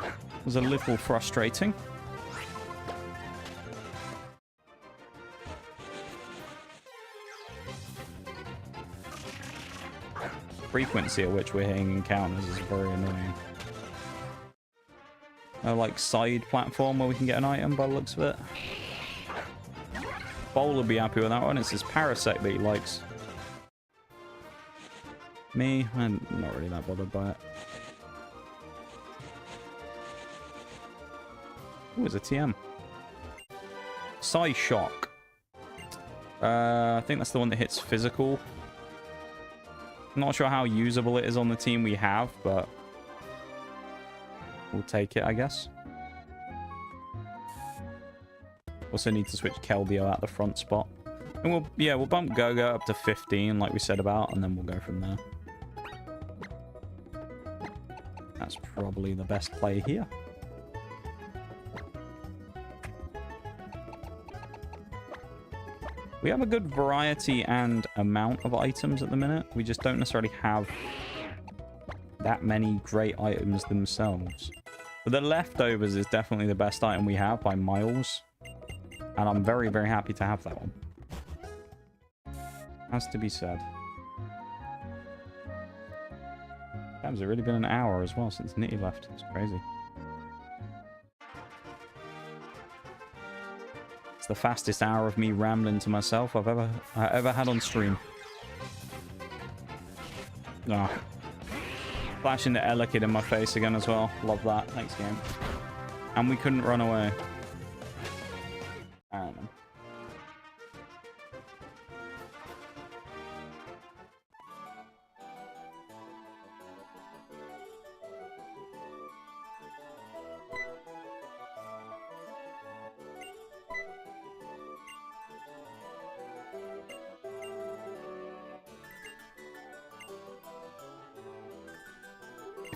Speaker 1: It was a little frustrating. Frequency at which we're hitting encounters is very annoying. Like side platform where we can get an item by the looks of it. Bowl will be happy with that one. It's his Parasect that he likes. Me, I'm not really that bothered by it. Ooh, it's a TM. Psyshock. I think that's the one that hits physical. I'm not sure how usable it is on the team we have, but we'll take it, I guess. Also need to switch Keldeo at the front spot. And we'll bump Go-Go up to 15 like we said about, and then we'll go from there. That's probably the best play here. We have a good variety and amount of items at the minute. We just don't necessarily have that many great items themselves. But the leftovers is definitely the best item we have by miles. And I'm very, very happy to have that one. Has to be said. Damn, has it really been an hour as well since Nitty left? It's crazy. The fastest hour of me rambling to myself I've ever had on stream. Ah. Flashing the Elekid in my face again as well. Love that. Thanks, game. And we couldn't run away. I don't know.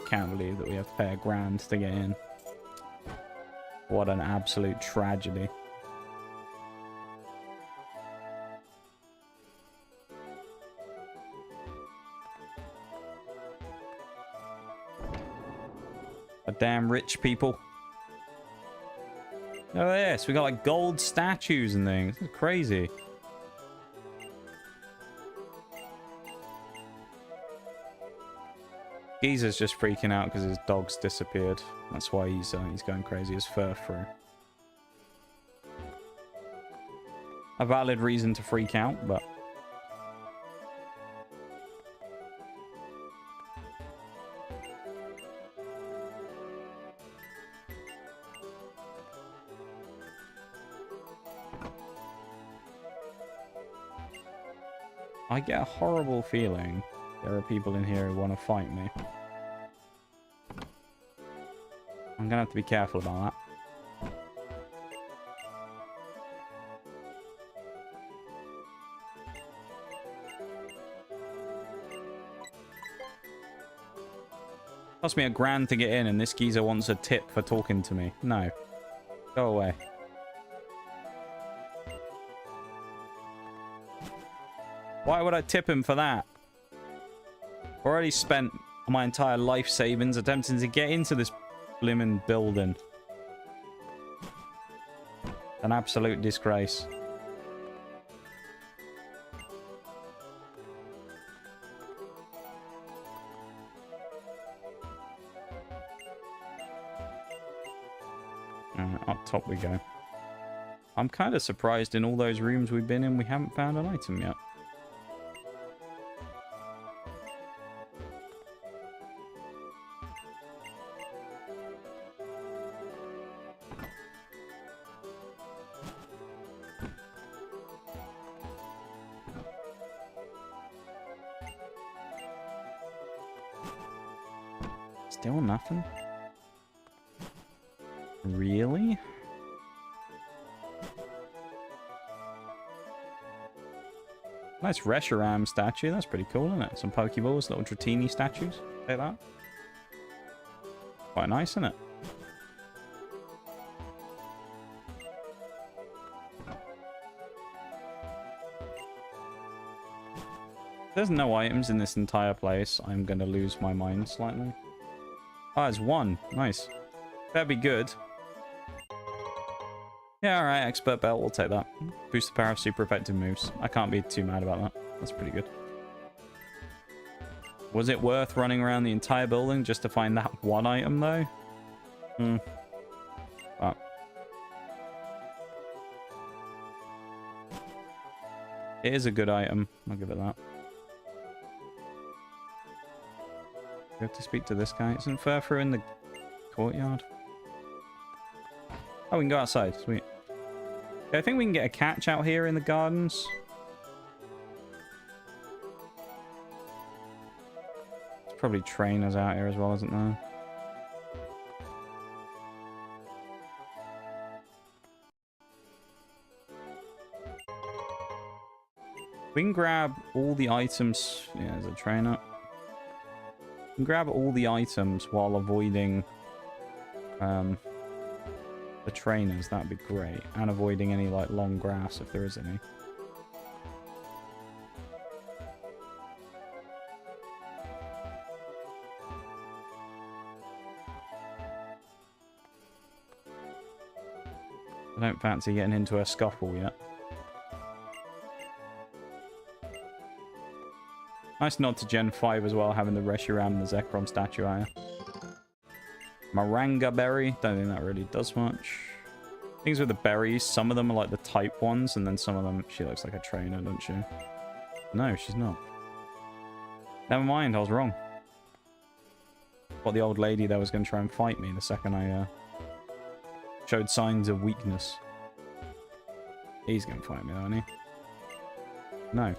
Speaker 1: Can't believe that we have to pay $1,000 to get in. What an absolute tragedy. A damn rich people. Oh yes, we got like gold statues and things. This is crazy. Geezer's just freaking out because his dog's disappeared. That's why he's going crazy. His fur through. A valid reason to freak out, but I get a horrible feeling there are people in here who want to fight me. I'm gonna have to be careful about that. Cost me $1,000 to get in, and this geezer wants a tip for talking to me. No. Go away. Why would I tip him for that? Already spent my entire life savings attempting to get into this blimmin' building. An absolute disgrace. Up top we go. I'm kind of surprised in all those rooms we've been in, we haven't found an item yet. Still nothing? Really? Nice Reshiram statue. That's pretty cool, isn't it? Some Pokeballs, little Dratini statues. Take that. Quite nice, isn't it? There's no items in this entire place. I'm going to lose my mind slightly. Oh, there's one. Nice. That'd be good. Yeah, alright, expert belt, we'll take that. Boost the power of super effective moves. I can't be too mad about that. That's pretty good. Was it worth running around the entire building just to find that one item, though? But it is a good item. I'll give it that. We have to speak to this guy. Isn't Furfur in the courtyard? Oh, we can go outside. Sweet. I think we can get a catch out here in the gardens. There's probably trainers out here as well, isn't there? We can grab all the items. Yeah, there's a trainer. We can grab all the items while avoiding the trainers. That'd be great. And avoiding any, like, long grass if there is any. I don't fancy getting into a scuffle yet. Nice nod to Gen 5 as well, having the Reshiram and the Zekrom statue out here. Maranga berry. Don't think that really does much. Things with the berries, some of them are like the type ones, and then some of them, she looks like a trainer, doesn't she? No, she's not. Never mind, I was wrong. Thought the old lady there was going to try and fight me the second I showed signs of weakness. He's going to fight me, though, isn't he? No.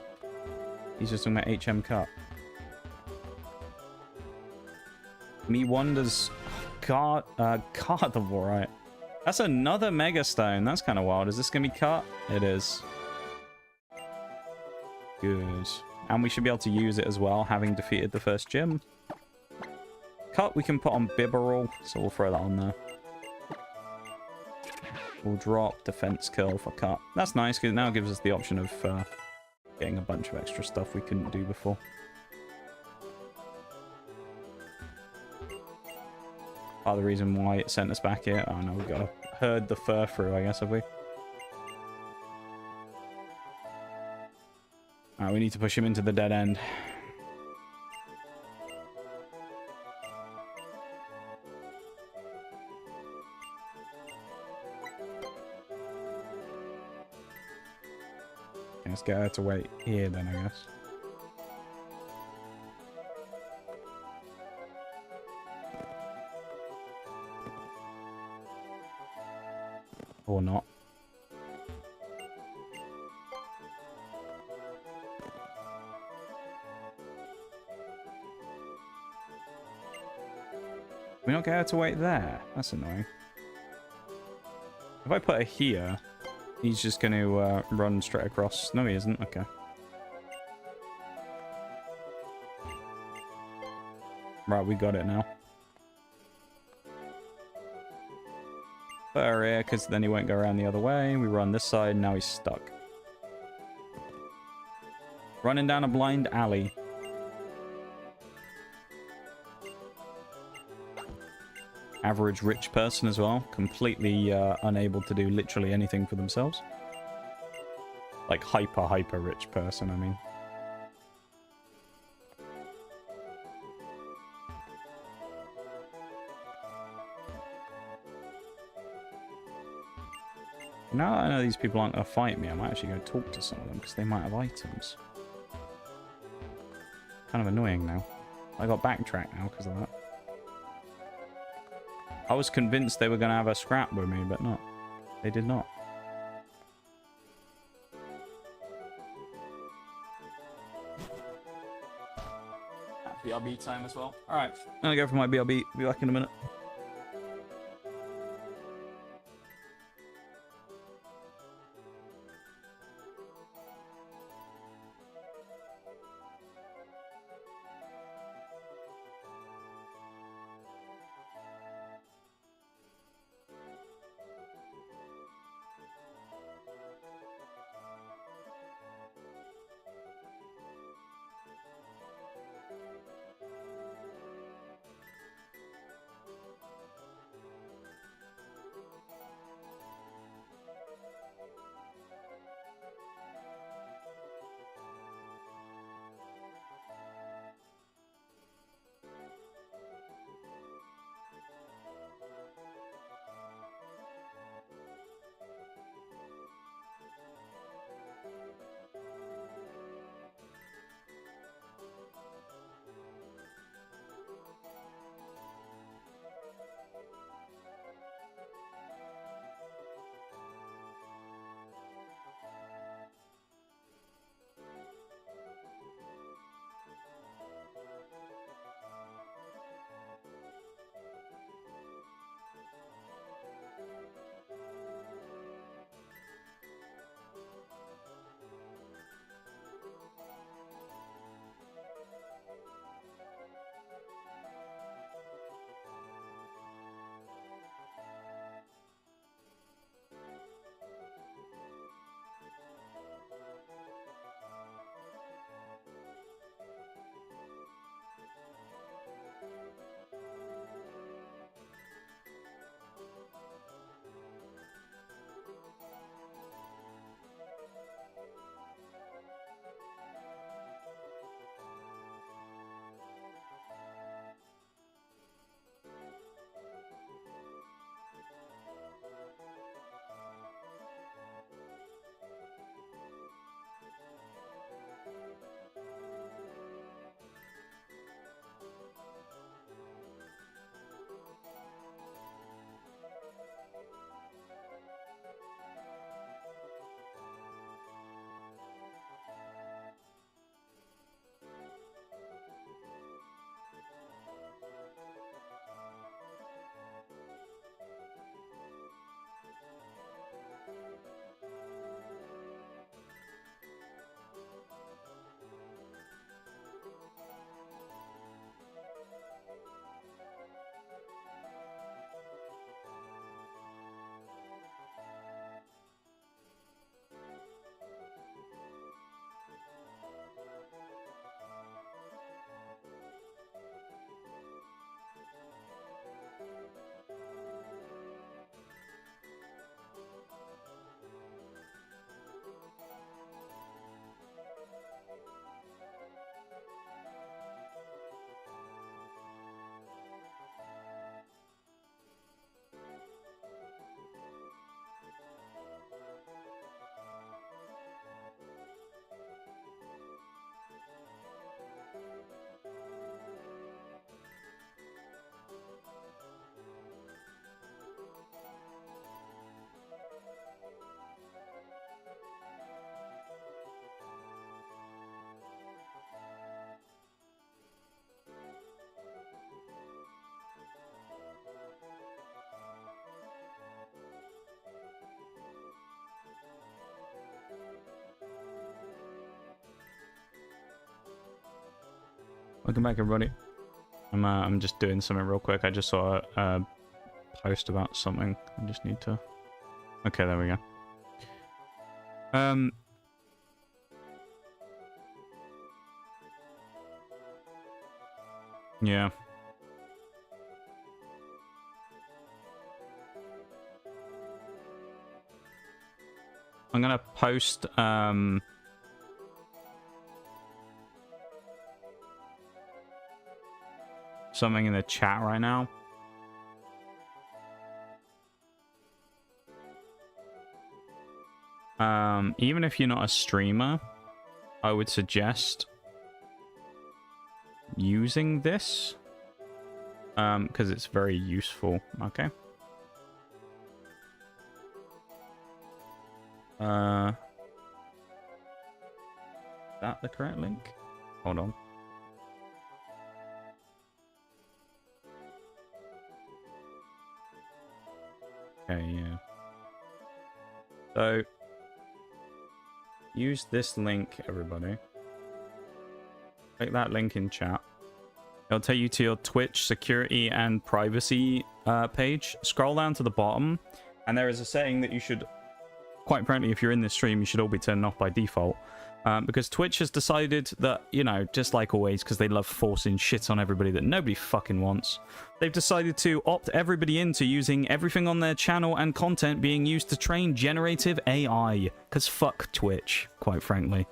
Speaker 1: He's just talking about HM Cup. Me wonders... Carnivore, right. That's another Mega Stone. That's kind of wild. Is this going to be cut? It is. Good. And we should be able to use it as well, having defeated the first gym. Cut we can put on Bibberol, so we'll throw that on there. We'll drop defense kill for cut. That's nice, because it now gives us the option of getting a bunch of extra stuff we couldn't do before. Part of the reason why it sent us back here. Oh no, we've got to herd the fur through, I guess, have we? Alright, we need to push him into the dead end. Okay, let's get her to wait here then, I guess. Or not. We not get her to wait there? That's annoying. If I put her here, he's just going to run straight across. No, he isn't. Okay. Right, we got it now. Put her here, because then he won't go around the other way. We run this side, now he's stuck. Running down a blind alley. Average rich person as well. Completely unable to do literally anything for themselves. Like hyper rich person, I mean. Now that I know these people aren't going to fight me, I might actually go talk to some of them because they might have items. Kind of annoying now. I got backtracked now because of that. I was convinced they were going to have a scrap with me, but not. They did not. BRB time as well. Alright, I'm going to go for my BRB. Be back in a minute. Welcome back, everybody. I'm just doing something real quick. I just saw a post about something. I just need to... Okay, there we go. Yeah. I'm gonna post something in the chat right now. Even if you're not a streamer, I would suggest using this because it's very useful. Okay. Is that the correct link? Hold on. Okay, yeah. So, use this link, everybody. Click that link in chat. It'll take you to your Twitch security and privacy page. Scroll down to the bottom, and there is a setting that you should... Quite frankly, if you're in this stream, you should all be turned off by default. Because Twitch has decided that, you know, just like always, because they love forcing shit on everybody that nobody fucking wants, they've decided to opt everybody into using everything on their channel and content being used to train generative AI. Because fuck Twitch, quite frankly.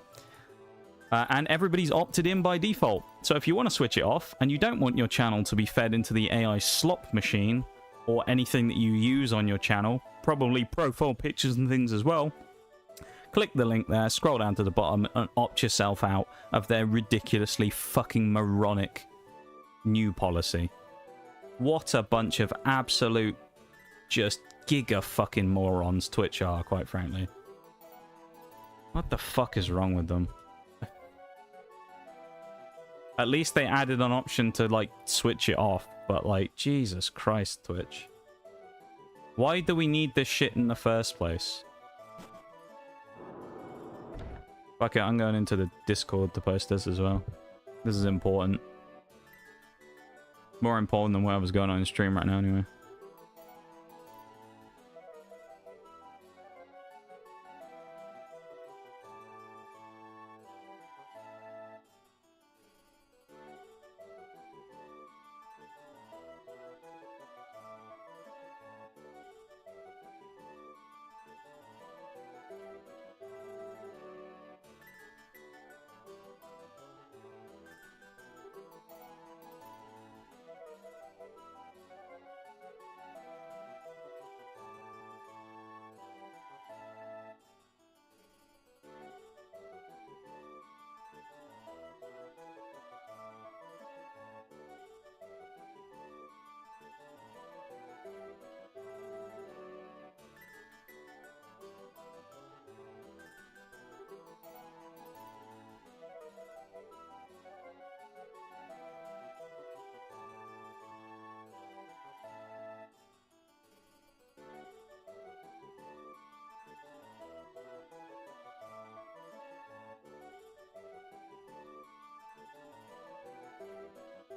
Speaker 1: And everybody's opted in by default. So if you want to switch it off, and you don't want your channel to be fed into the AI slop machine, or anything that you use on your channel, probably profile pictures and things as well, click the link there, scroll down to the bottom, and opt yourself out of their ridiculously fucking moronic new policy. What a bunch of absolute just giga fucking morons Twitch are, quite frankly. What the fuck is wrong with them? At least they added an option to, like, switch it off. But, like, Jesus Christ, Twitch. Why do we need this shit in the first place? Fuck it, I'm going into the Discord to post this as well. This is important. More important than whatever's going on in stream right now, anyway.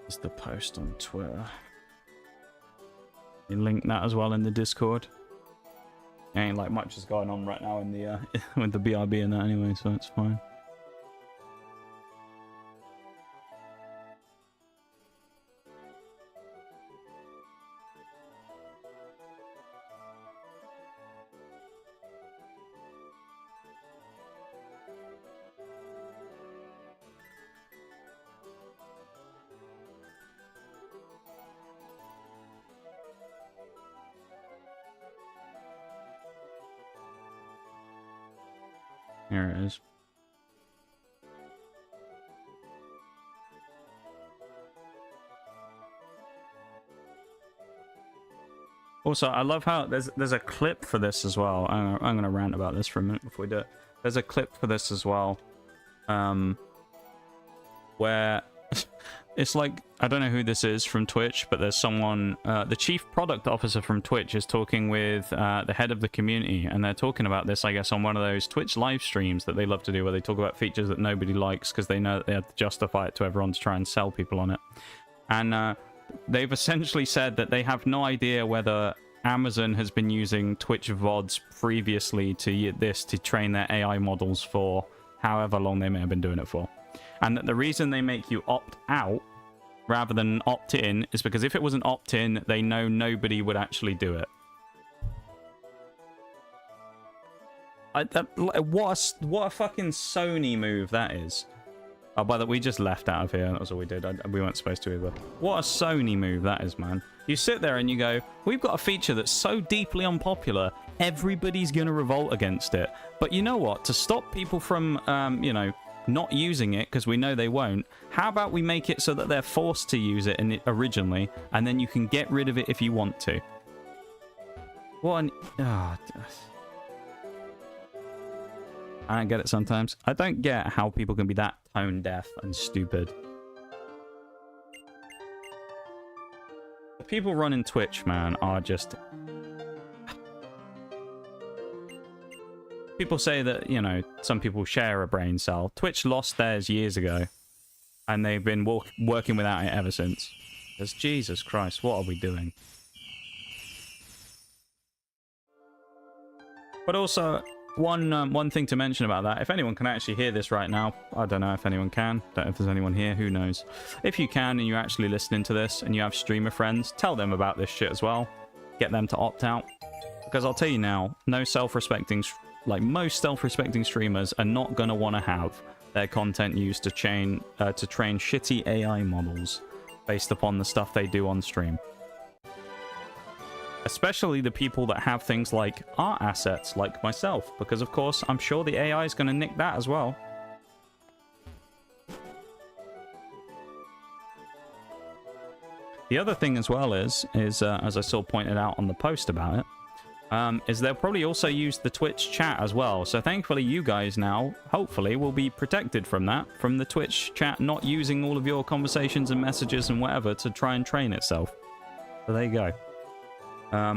Speaker 1: Is the post on Twitter. You link that as well in the Discord. Ain't like much is going on right now in the with the BRB and that anyway, so it's fine. Here it is. Also, I love how there's a clip for this as well. I'm gonna rant about this for a minute before we do it. There's a clip for this as well, where It's like, I don't know who this is from Twitch, but there's someone, the chief product officer from Twitch is talking with the head of the community, and they're talking about this, I guess, on one of those Twitch live streams that they love to do, where they talk about features that nobody likes because they know that they have to justify it to everyone to try and sell people on it. And they've essentially said that they have no idea whether Amazon has been using Twitch VODs previously to train their AI models for however long they may have been doing it for. And that the reason they make you opt out rather than opt in is because if it was an opt in, they know nobody would actually do it. What a fucking Sony move that is. Oh, by the way, we just left out of here. That was all we did. We weren't supposed to either. What a Sony move that is, man. You sit there and you go, we've got a feature that's so deeply unpopular, everybody's going to revolt against it. But you know what? To stop people from, you know, not using it, because we know they won't, how about we make it so that they're forced to use it originally, and then you can get rid of it if you want to? What an... Oh, I don't get it sometimes. I don't get how people can be that tone deaf and stupid. The people running Twitch, man, are just... People say that, you know, some people share a brain cell. Twitch lost theirs years ago, and they've been working without it ever since. Because Jesus Christ, what are we doing? But also, one thing to mention about that, if anyone can actually hear this right now, I don't know if anyone can, don't know if there's anyone here, who knows. If you can and you're actually listening to this and you have streamer friends, tell them about this shit as well. Get them to opt out. Because I'll tell you now, no self-respecting, like most self-respecting streamers are not going to want to have their content used to train shitty AI models based upon the stuff they do on stream. Especially the people that have things like art assets, like myself, because of course I'm sure the AI is going to nick that as well. The other thing as well is as I saw pointed out on the post about it, is they'll probably also use the Twitch chat as well. So thankfully you guys now, hopefully, will be protected from that, from the Twitch chat not using all of your conversations and messages and whatever to try and train itself. So there you go.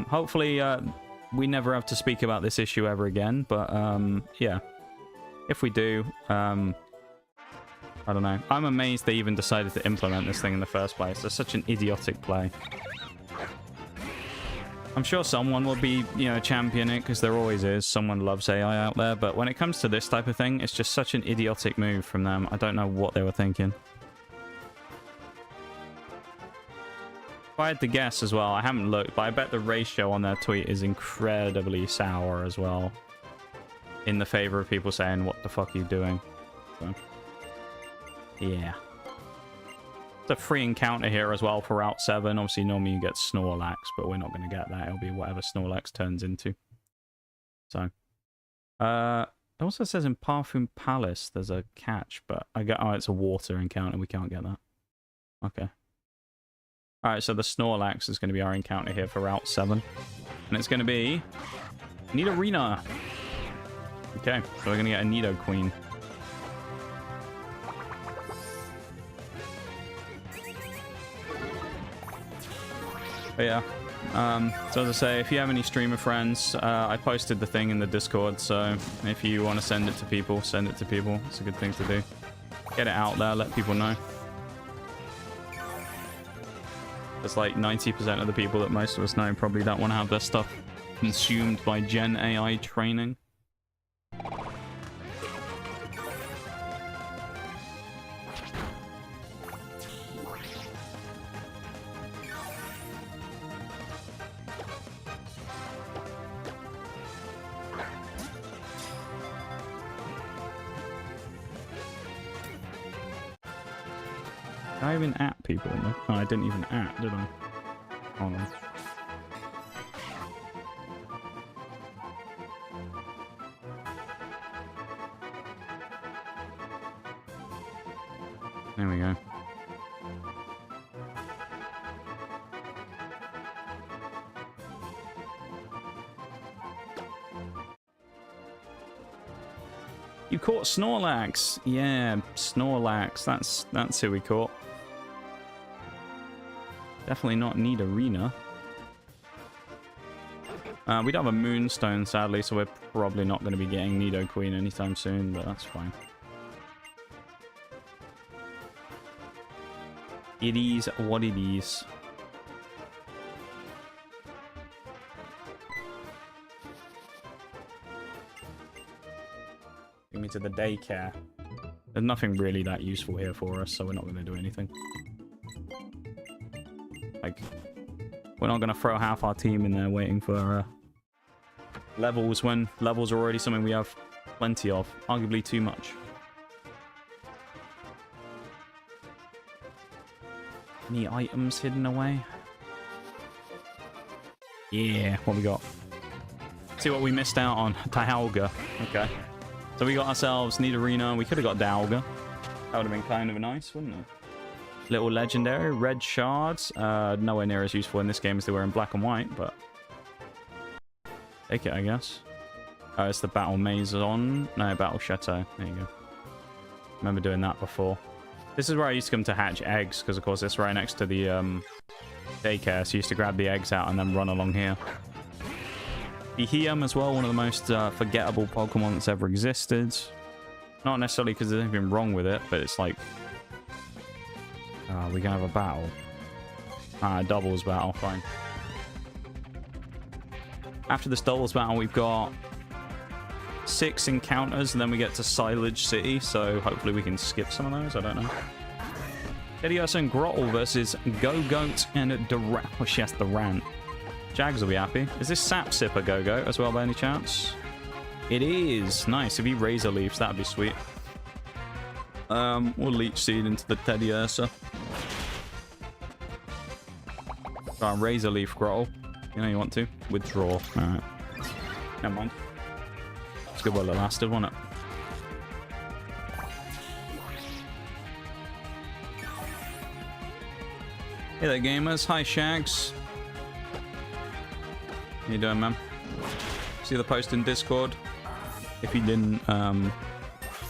Speaker 1: Hopefully we never have to speak about this issue ever again, but yeah, if we do, I don't know. I'm amazed they even decided to implement this thing in the first place. It's such an idiotic play. I'm sure someone will be, you know, champion it, because there always is. Someone loves AI out there, but when it comes to this type of thing, it's just such an idiotic move from them. I don't know what they were thinking. If I had to guess as well, I haven't looked, but I bet the ratio on their tweet is incredibly sour as well, in the favor of people saying, what the fuck are you doing? So, yeah. A free encounter here as well for Route 7. Obviously, normally you get Snorlax, but we're not going to get that. It'll be whatever Snorlax turns into. So, it also says in Parfum Palace there's a catch, but I get, oh, it's a water encounter. We can't get that. Okay. Alright, so the Snorlax is going to be our encounter here for Route 7. And it's going to be Nidorina. Okay, so we're going to get a Nido Queen. But yeah, so as I say, if you have any streamer friends, I posted the thing in the Discord, so if you want to send it to people, send it to people. It's a good thing to do. Get it out there, let people know. It's like 90% of the people that most of us know probably don't want to have their stuff consumed by Gen AI training. Did I even at people? Oh, I didn't even at, did I? Hold on. There we go. You caught Snorlax. Yeah, Snorlax. That's who we caught. Definitely not need arena. We don't have a Moonstone, sadly, so we're probably not going to be getting Nido Queen anytime soon, but that's fine. It is what it is. Take me to the daycare. There's nothing really that useful here for us, so we're not going to do anything. Like, we're not going to throw half our team in there waiting for levels when levels are already something we have plenty of. Arguably too much. Any items hidden away? Yeah, what we got? See what we missed out on. Dialga. Okay. So we got ourselves Need Arena. We could have got Dialga. That would have been kind of nice, wouldn't it? Little legendary. Red shards. Nowhere near as useful in this game as they were in black and white, but... take it, I guess. Oh, it's the Battle Maison. No, Battle Chateau. There you go. Remember doing that before. This is where I used to come to hatch eggs, because of course it's right next to the daycare, so you used to grab the eggs out and then run along here. Beheeyem as well, one of the most forgettable Pokemon that's ever existed. Not necessarily because there's anything wrong with it, but it's like... we can have a battle. A doubles battle, fine. After this doubles battle, we've got 6 encounters, and then we get to Silage City, so hopefully we can skip some of those, I don't know. Idios and Grottle versus Go-Goat and Durant. Oh, yes, Durant. Jags will be happy. Is this Sap Sipper Go-Goat as well, by any chance? It is. Nice. If he Razor Leafs, that'd be sweet. We'll Leech Seed into the Teddy Ursa. Razor Leaf Grottle. You know you want to. Withdraw. Alright. Never mind. It's good while it lasted, wasn't it? Hey there, gamers. Hi, Shags. How you doing, man? See the post in Discord? If you didn't,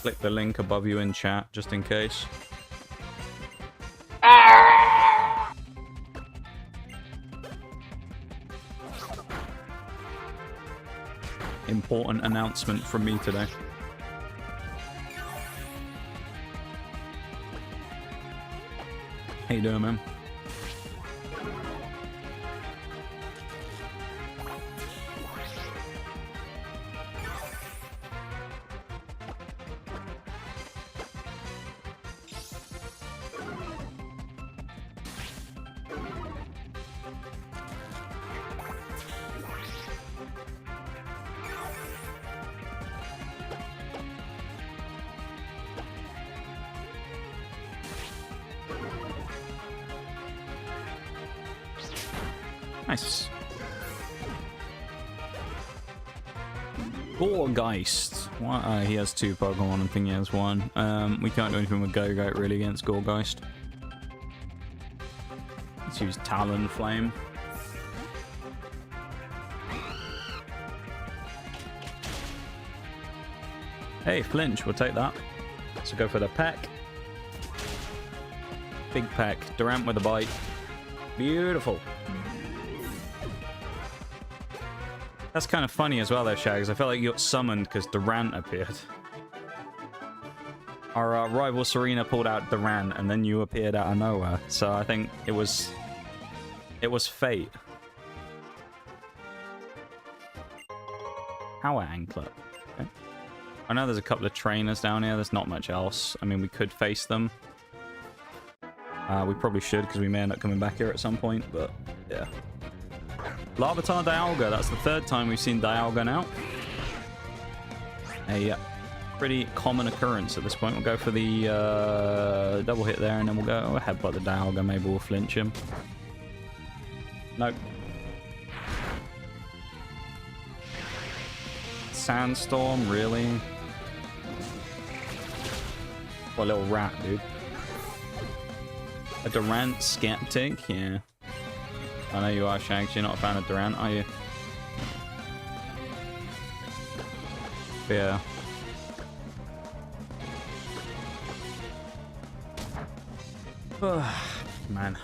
Speaker 1: click the link above you in chat, just in case. Important announcement from me today. How you doing, man? Nice. Gourgeist. Well, he has 2 Pokemon, I think he has 1. We can't do anything with Go-Goat really against Gourgeist. Let's use Talonflame. Hey, Flinch, we'll take that. So go for the peck. Big peck. Durant with a bite. Beautiful. That's kind of funny as well, though, Shags. I felt like you got summoned because Durant appeared. Our rival Serena pulled out Durant, and then you appeared out of nowhere. So I think it was fate. Power Anklet. Okay. I know there's a couple of trainers down here. There's not much else. I mean, we could face them. We probably should, because we may end up coming back here at some point, but yeah. Larvitar Dialga, that's the 3rd time we've seen Dialga now. A pretty common occurrence at this point. We'll go for the double hit there, and then we'll go headbutt the Dialga. Maybe we'll flinch him. Nope. Sandstorm, really? What a little rat, dude. A Durant Skeptic? Yeah. I know you are, Shags. You're not a fan of Durant, are you? Yeah. Man.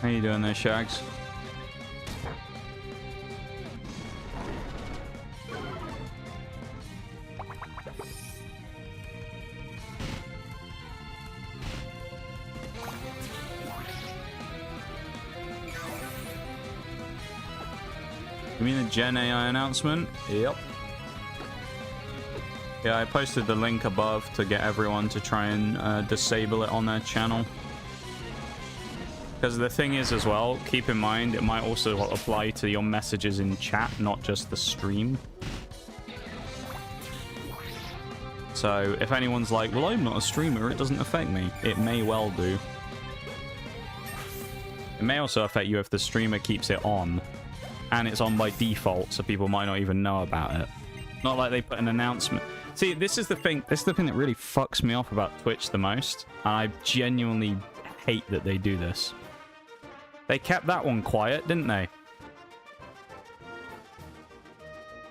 Speaker 1: How you doing there, Shags? You mean the Gen AI announcement? Yep. Yeah, I posted the link above to get everyone to try and disable it on their channel. Because the thing is as well, keep in mind, it might also apply to your messages in chat, not just the stream. So if anyone's like, well, I'm not a streamer, it doesn't affect me. It may well do. It may also affect you if the streamer keeps it on. And it's on by default, so people might not even know about it. Not like they put an announcement. See, this is the thing. This is the thing that really fucks me off about Twitch the most. I genuinely hate that they do this. They kept that one quiet, didn't they?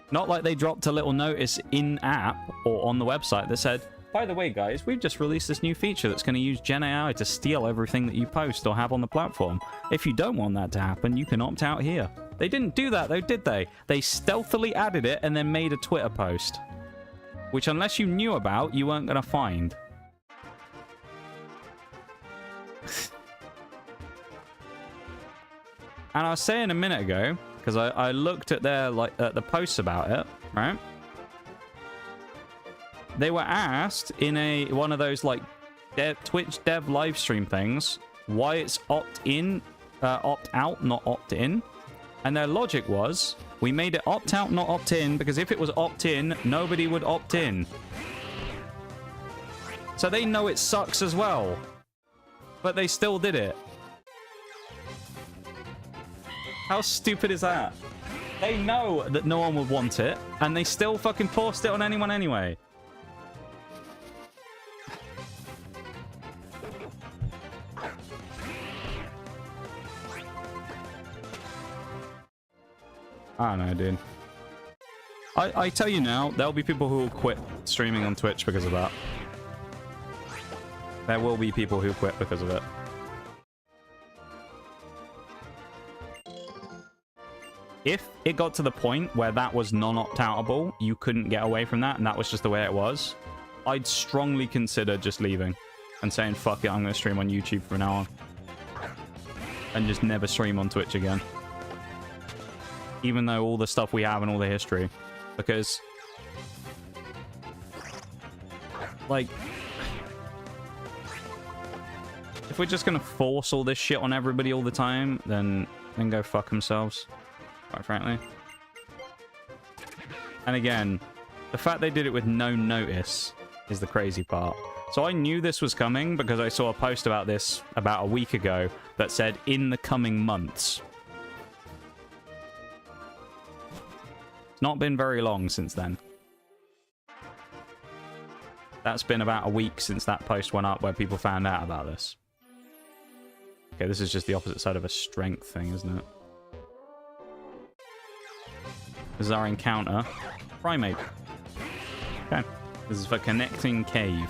Speaker 1: Not like they dropped a little notice in-app or on the website that said, by the way, guys, we've just released this new feature that's going to use Gen AI to steal everything that you post or have on the platform. If you don't want that to happen, you can opt out here. They didn't do that, though, did they? They stealthily added it and then made a Twitter post. Which, unless you knew about, you weren't going to find. And I was saying a minute ago, because I looked at their the posts about it, right? They were asked in one of those like Twitch dev live stream things why it's opt out, not opt in, and their logic was we made it opt out, not opt in, because if it was opt in, nobody would opt in. So they know it sucks as well, but they still did it. How stupid is that? They know that no one would want it, and they still fucking forced it on anyone anyway. I don't know, dude. I tell you now, there'll be people who will quit streaming on Twitch because of that. There will be people who quit because of it. If it got to the point where that was non-opt-outable, you couldn't get away from that, and that was just the way it was, I'd strongly consider just leaving and saying, fuck it, I'm going to stream on YouTube from now on. And just never stream on Twitch again. Even though all the stuff we have and all the history. Because, like, if we're just going to force all this shit on everybody all the time, then go fuck themselves. Quite frankly. And again, the fact they did it with no notice is the crazy part. So I knew this was coming because I saw a post about this about a week ago that said, in the coming months. It's not been very long since then. That's been about a week since that post went up where people found out about this. Okay, this is just the opposite side of a strength thing, isn't it? This is our encounter. Primate. Okay. This is for connecting cave.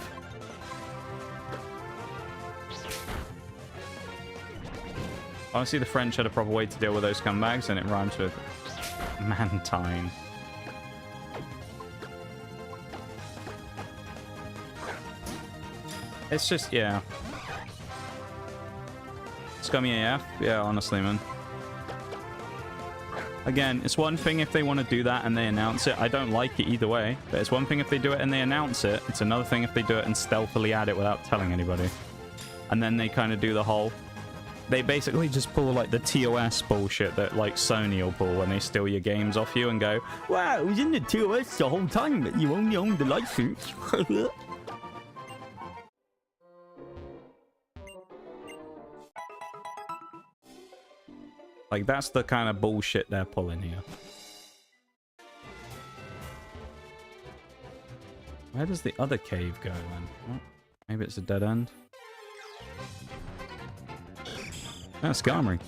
Speaker 1: Honestly, the French had a proper way to deal with those scumbags, and it rhymes with mantine. It's just, yeah. Scummy AF? Yeah, honestly, man. Again, it's one thing if they want to do that and they announce it. I don't like it either way. But it's one thing if they do it and they announce it. It's another thing if they do it and stealthily add it without telling anybody. And then they kind of do the whole... They basically just pull like the TOS bullshit that like Sony will pull when they steal your games off you and go, wow, it was in the TOS the whole time, but you only owned the license. Like, that's the kind of bullshit they're pulling here. Where does the other cave go, then? Oh, maybe it's a dead end. That's Skarmory.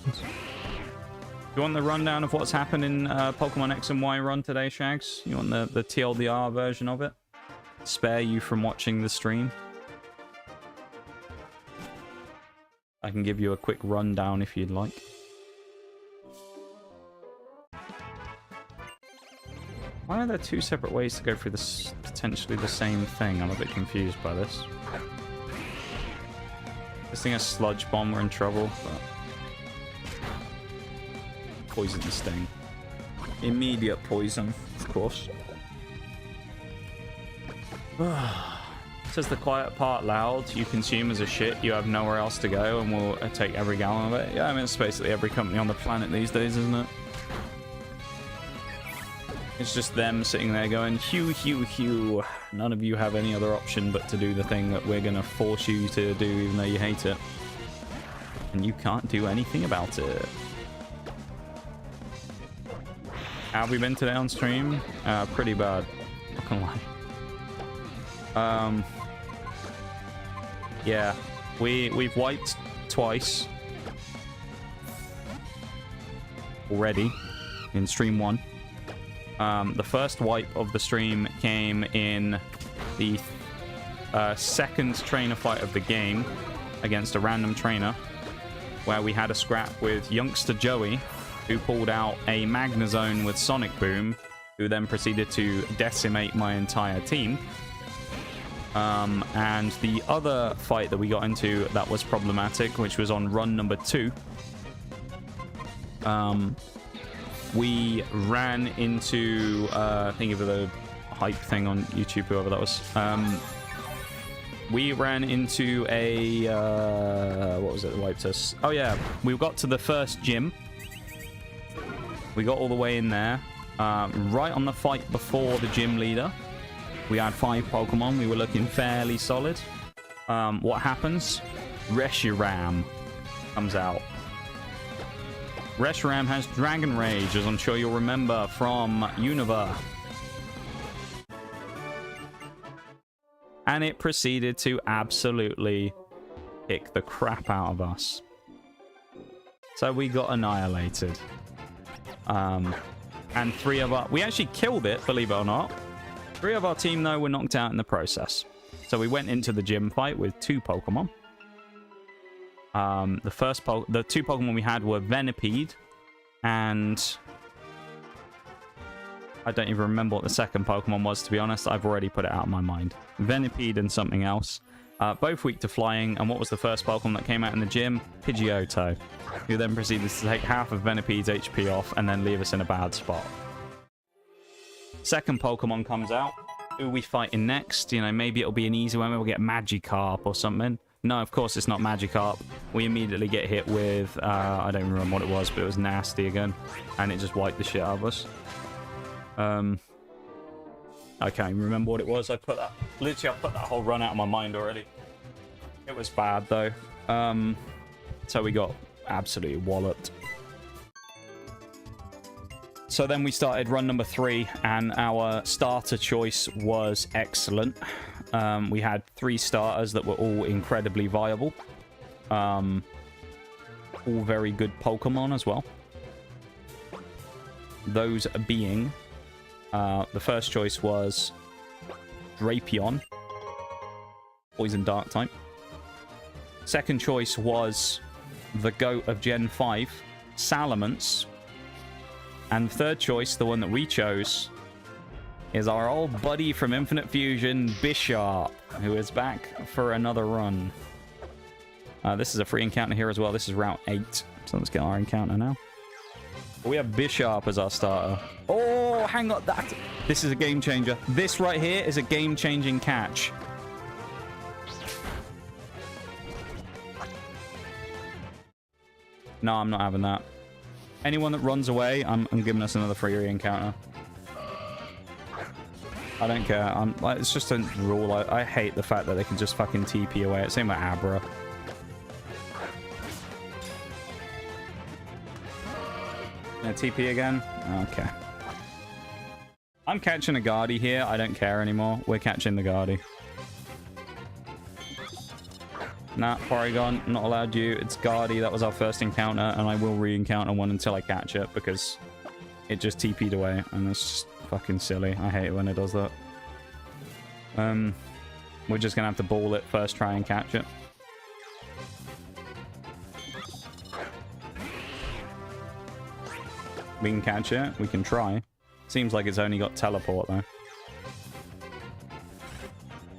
Speaker 1: You want the rundown of what's happened in Pokemon X and Y run today, Shags? You want the TLDR version of it? Spare you from watching the stream? I can give you a quick rundown if you'd like. Why are there two separate ways to go through this, potentially the same thing? I'm a bit confused by this. This thing has sludge bomb, we're in trouble. But... Poison sting. Immediate poison, of course. Says the quiet part loud, you consume as a shit, you have nowhere else to go, and we'll take every gallon of it. Yeah, I mean, it's basically every company on the planet these days, isn't it? It's just them sitting there going, hew, hew, hew. None of you have any other option but to do the thing that we're going to force you to do even though you hate it. And you can't do anything about it. How have we been today on stream? Pretty bad. Not gonna lie. Yeah. We've wiped twice. Already. In stream 1. The first wipe of the stream came in the second trainer fight of the game against a random trainer, where we had a scrap with youngster Joey, who pulled out a Magnezone with Sonic Boom, who then proceeded to decimate my entire team. And the other fight that we got into that was problematic, which was on run number 2. We ran into, think of the hype thing on YouTube, whoever that was. We ran into a, what was it that wiped us? Oh yeah, we got to the first gym. We got all the way in there. Right on the fight before the gym leader. We had 5 Pokemon. We were looking fairly solid. What happens? Reshiram comes out. Reshiram has Dragon Rage, as I'm sure you'll remember from Unova. And it proceeded to absolutely kick the crap out of us. So we got annihilated. And 3 of our... We actually killed it, believe it or not. 3 of our team, though, were knocked out in the process. So we went into the gym fight with 2 Pokemon. The 2 Pokemon we had were Venipede and I don't even remember what the second Pokemon was, to be honest. I've already put it out of my mind. Venipede and something else. Both weak to flying. And what was the first Pokemon that came out in the gym? Pidgeotto, who then proceeded to take half of Venipede's HP off and then leave us in a bad spot. Second Pokemon comes out. Who are we fighting next? You know, maybe it'll be an easy one. Maybe we'll get Magikarp or something. No, of course it's not Magikarp. We immediately get hit with, I don't remember what it was, but it was nasty again. And it just wiped the shit out of us. I can't even remember what it was. I put that whole run out of my mind already. It was bad, though. So we got absolutely walloped. So then we started run number 3, and our starter choice was excellent. We had 3 starters that were all incredibly viable. All very good Pokemon as well. Those being... the first choice was Drapion. Poison Dark type. Second choice was the GOAT of Gen 5, Salamence. And third choice, the one that we chose, is our old buddy from Infinite Fusion, Bisharp, who is back for another run. This is a free encounter here as well. This is Route 8. So let's get our encounter now. We have Bisharp as our starter. Oh, hang on. This is a game changer. This right here is a game-changing catch. No, I'm not having that. Anyone that runs away, I'm giving us another free re-encounter. I don't care. It's just a rule. I hate the fact that they can just fucking TP away. Same with Abra. TP again? Okay. I'm catching a Guardy here. I don't care anymore. We're catching the Guardy. Nah, Porygon, not allowed you. It's Guardy. That was our first encounter, and I will re-encounter one until I catch it, because it just TP'd away, and it's just fucking silly. I hate it when it does that. We're just gonna have to ball it first, try and catch it. we can catch it. We can try. Seems like it's only got teleport, though.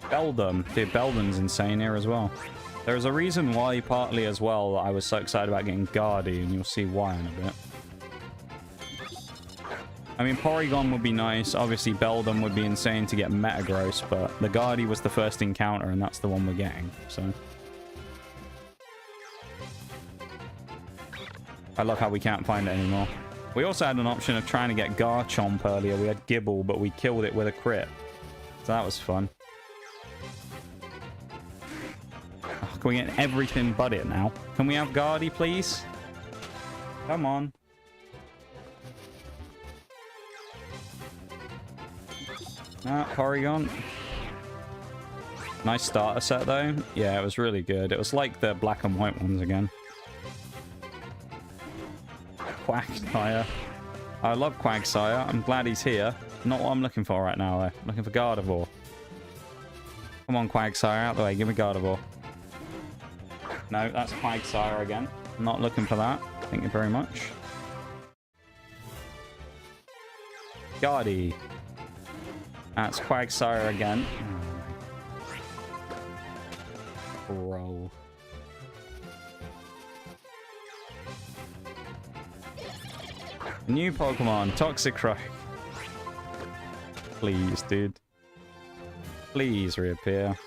Speaker 1: Beldum. Dude, Beldum's insane here as well. There's a reason why, partly as well, I was so excited about getting Guardy, and you'll see why in a bit. I mean, Porygon would be nice. Obviously, Beldum would be insane to get Metagross, but the Guardy was the first encounter, and that's the one we're getting, so... I love how we can't find it anymore. We also had an option of trying to get Garchomp earlier. We had Gibble, but we killed it with a crit. So that was fun. Oh, can we get everything but it now? Can we have Guardy, please? Come on. Ah, Porygon. Nice starter set, though. Yeah, it was really good. It was like the black and white ones again. Quagsire. I love Quagsire. I'm glad he's here. Not what I'm looking for right now, though. I'm looking for Gardevoir. Come on, Quagsire. Out the way. Give me Gardevoir. No, that's Quagsire again. Not looking for that. Thank you very much. Guardy. That's Quagsire again. Bro. New Pokemon, Toxicroak. Please, dude. Please reappear.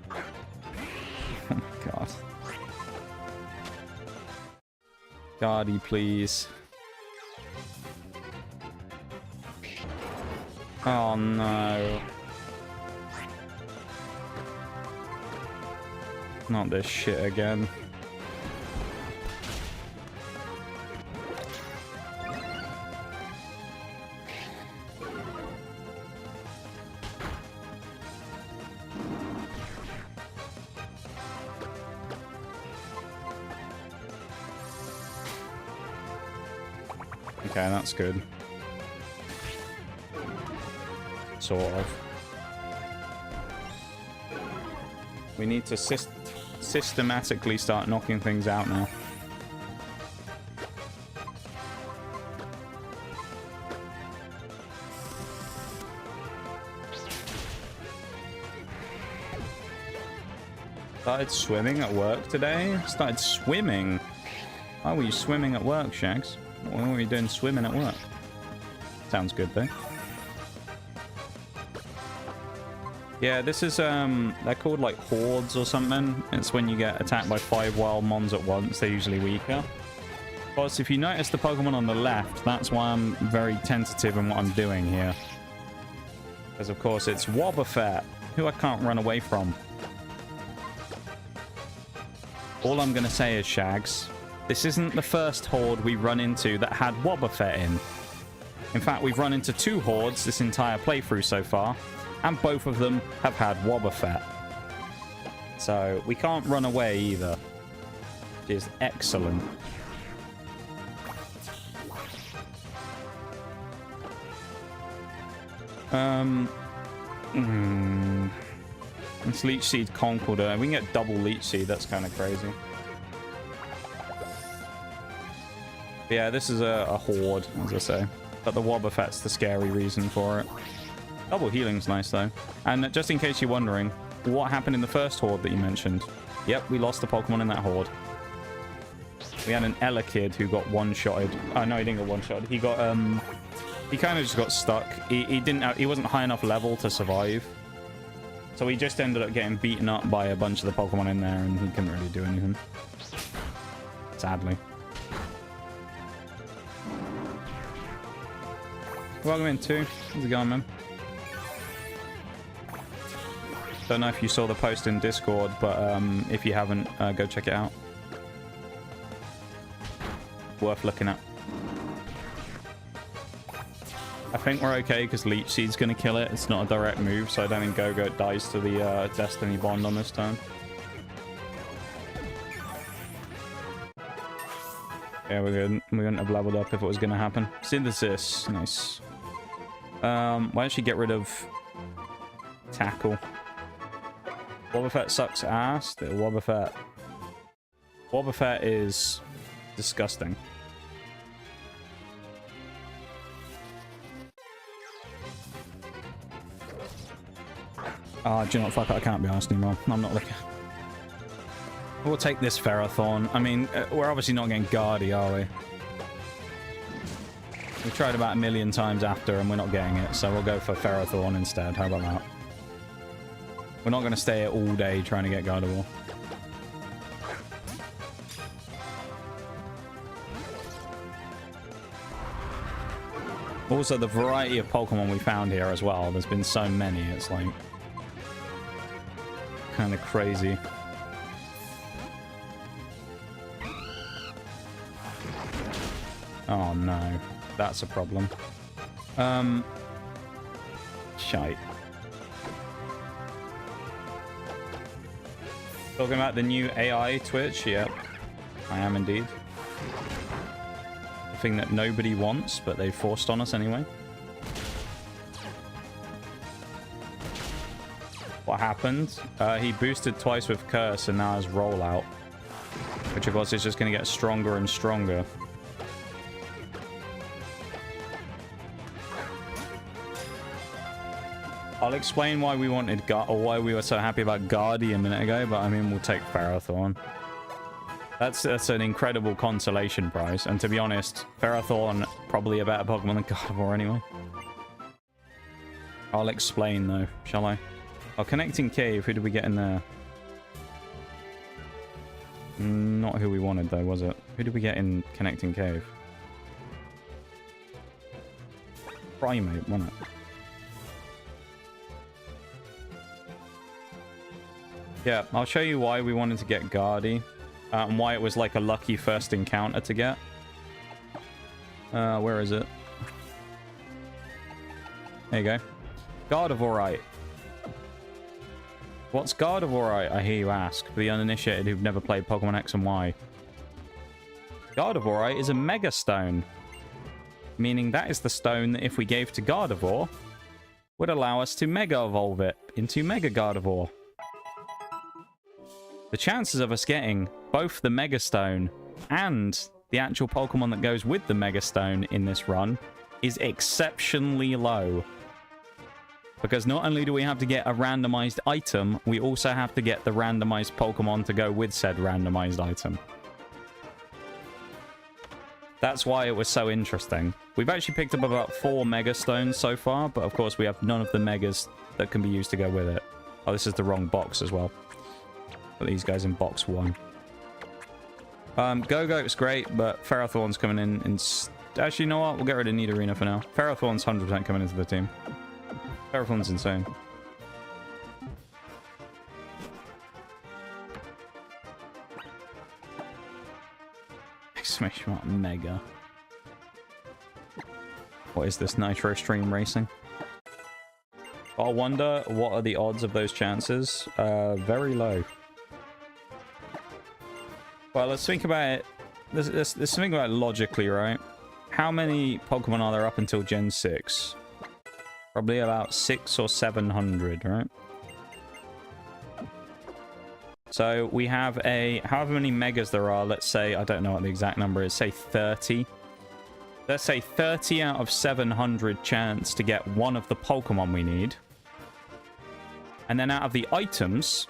Speaker 1: Oh my god. Guardy, please. Oh no. Not this shit again. Okay, that's good. Sort of. We need to systematically start knocking things out now. Started swimming at work today? Started swimming? Why were you swimming at work, Shags? What were you doing swimming at work? Sounds good, though. Yeah, this is, they're called, like, hordes or something. It's when you get attacked by 5 wild mons at once. They're usually weaker. Plus, if you notice the Pokemon on the left, that's why I'm very tentative in what I'm doing here. Because, of course, it's Wobbuffet, who I can't run away from. All I'm going to say is, Shags, this isn't the first horde we run into that had Wobbuffet in. In fact, we've run into 2 hordes this entire playthrough so far, and both of them have had Wobbuffet. So, we can't run away either. Which is excellent. This Leech Seed Conkeldurr. We can get double Leech Seed. That's kind of crazy. But yeah, this is a horde, as I say. But the Wobbuffet's the scary reason for it. Double healing's nice, though. And just in case you're wondering, what happened in the first horde that you mentioned? Yep, we lost a Pokemon in that horde. We had an Elekid who got one-shotted. Oh, no, he didn't get one-shotted. He got, he kind of just got stuck. He wasn't high enough level to survive. So he just ended up getting beaten up by a bunch of the Pokemon in there, and he couldn't really do anything. Sadly. Welcome in, too. How's it going, man? Don't know if you saw the post in Discord, but if you haven't, go check it out. Worth looking at. I think we're okay because Leech Seed's going to kill it. It's not a direct move, so I don't think Go-Go dies to the Destiny Bond on this turn. Yeah, we're good. We wouldn't have leveled up if it was going to happen. Synthesis. Nice. Why don't you get rid of Tackle? Wobbuffet sucks ass. Wobbuffet is disgusting. Oh, do you know what? Fuck it, I can't be asked anymore. I'm not looking. We'll take this Ferrothorn. I mean, we're obviously not getting Guardy, are we? We tried about 1,000,000 times after and we're not getting it, so we'll go for Ferrothorn instead. How about that? We're not going to stay here all day trying to get Gardevoir. Also, the variety of Pokemon we found here as well. There's been so many, it's like kind of crazy. Oh no, that's a problem. Shite. Talking about the new AI Twitch? Yep, I am indeed. The thing that nobody wants, but they forced on us anyway. What happened? He boosted twice with Curse and now has Rollout. Which of course is just going to get stronger and stronger. I'll explain why we wanted or why we were so happy about Guardy a minute ago, but I mean, we'll take Ferrothorn. That's an incredible consolation prize, and to be honest, Ferrothorn probably a better Pokemon than Gardevoir anyway. I'll explain though, shall I? Oh, Connecting Cave, who did we get in there? Not who we wanted though, was it? Who did we get in Connecting Cave? Primate, wasn't it? Yeah, I'll show you why we wanted to get Guardy. And why it was like a lucky first encounter to get. Where is it? There you go. Gardevoirite. What's Gardevoirite, I hear you ask, for the uninitiated who've never played Pokemon X and Y. Gardevoirite is a Mega Stone. Meaning that is the stone that if we gave to Gardevoir, would allow us to Mega Evolve it into Mega Gardevoir. The chances of us getting both the Mega Stone and the actual Pokemon that goes with the Mega Stone in this run is exceptionally low. Because not only do we have to get a randomized item, we also have to get the randomized Pokemon to go with said randomized item. That's why it was so interesting. We've actually picked up about 4 Mega Stones so far, but of course we have none of the Megas that can be used to go with it. Oh, this is the wrong box as well. Put these guys in box 1. Go-Goat's great, but Ferrothorn's coming in. Actually, you know what? We'll get rid of Nidorina for now. Ferrothorn's 100% coming into the team. Ferrothorn's insane. Exclamation mark Mega. What is this? Nitro Stream Racing? I wonder what are the odds of those chances? Very low. Well, let's think about it. Let's think about it logically, right? How many Pokemon are there up until Gen 6? Probably about 600 or 700, right? So we have however many Megas there are, let's say, I don't know what the exact number is, say 30. Let's say 30 out of 700 chance to get one of the Pokemon we need. And then out of the items,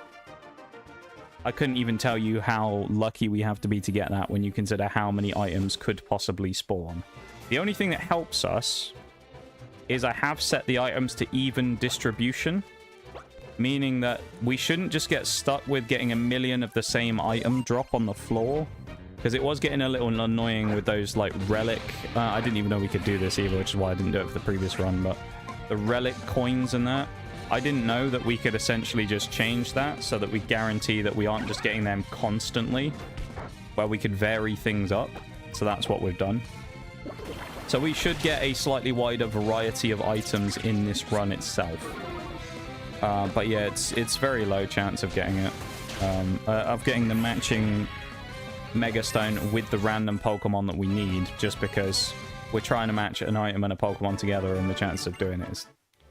Speaker 1: I couldn't even tell you how lucky we have to be to get that when you consider how many items could possibly spawn. The only thing that helps us is I have set the items to even distribution, meaning that we shouldn't just get stuck with getting 1,000,000 of the same item drop on the floor, because it was getting a little annoying with those, like, relic... I didn't even know we could do this either, which is why I didn't do it for the previous run, but the relic coins and that, I didn't know that we could essentially just change that so that we guarantee that we aren't just getting them constantly, where we could vary things up. So that's what we've done. So we should get a slightly wider variety of items in this run itself. But yeah, it's very low chance of getting it. Of getting the matching Mega Stone with the random Pokemon that we need, just because we're trying to match an item and a Pokemon together, and the chance of doing it is,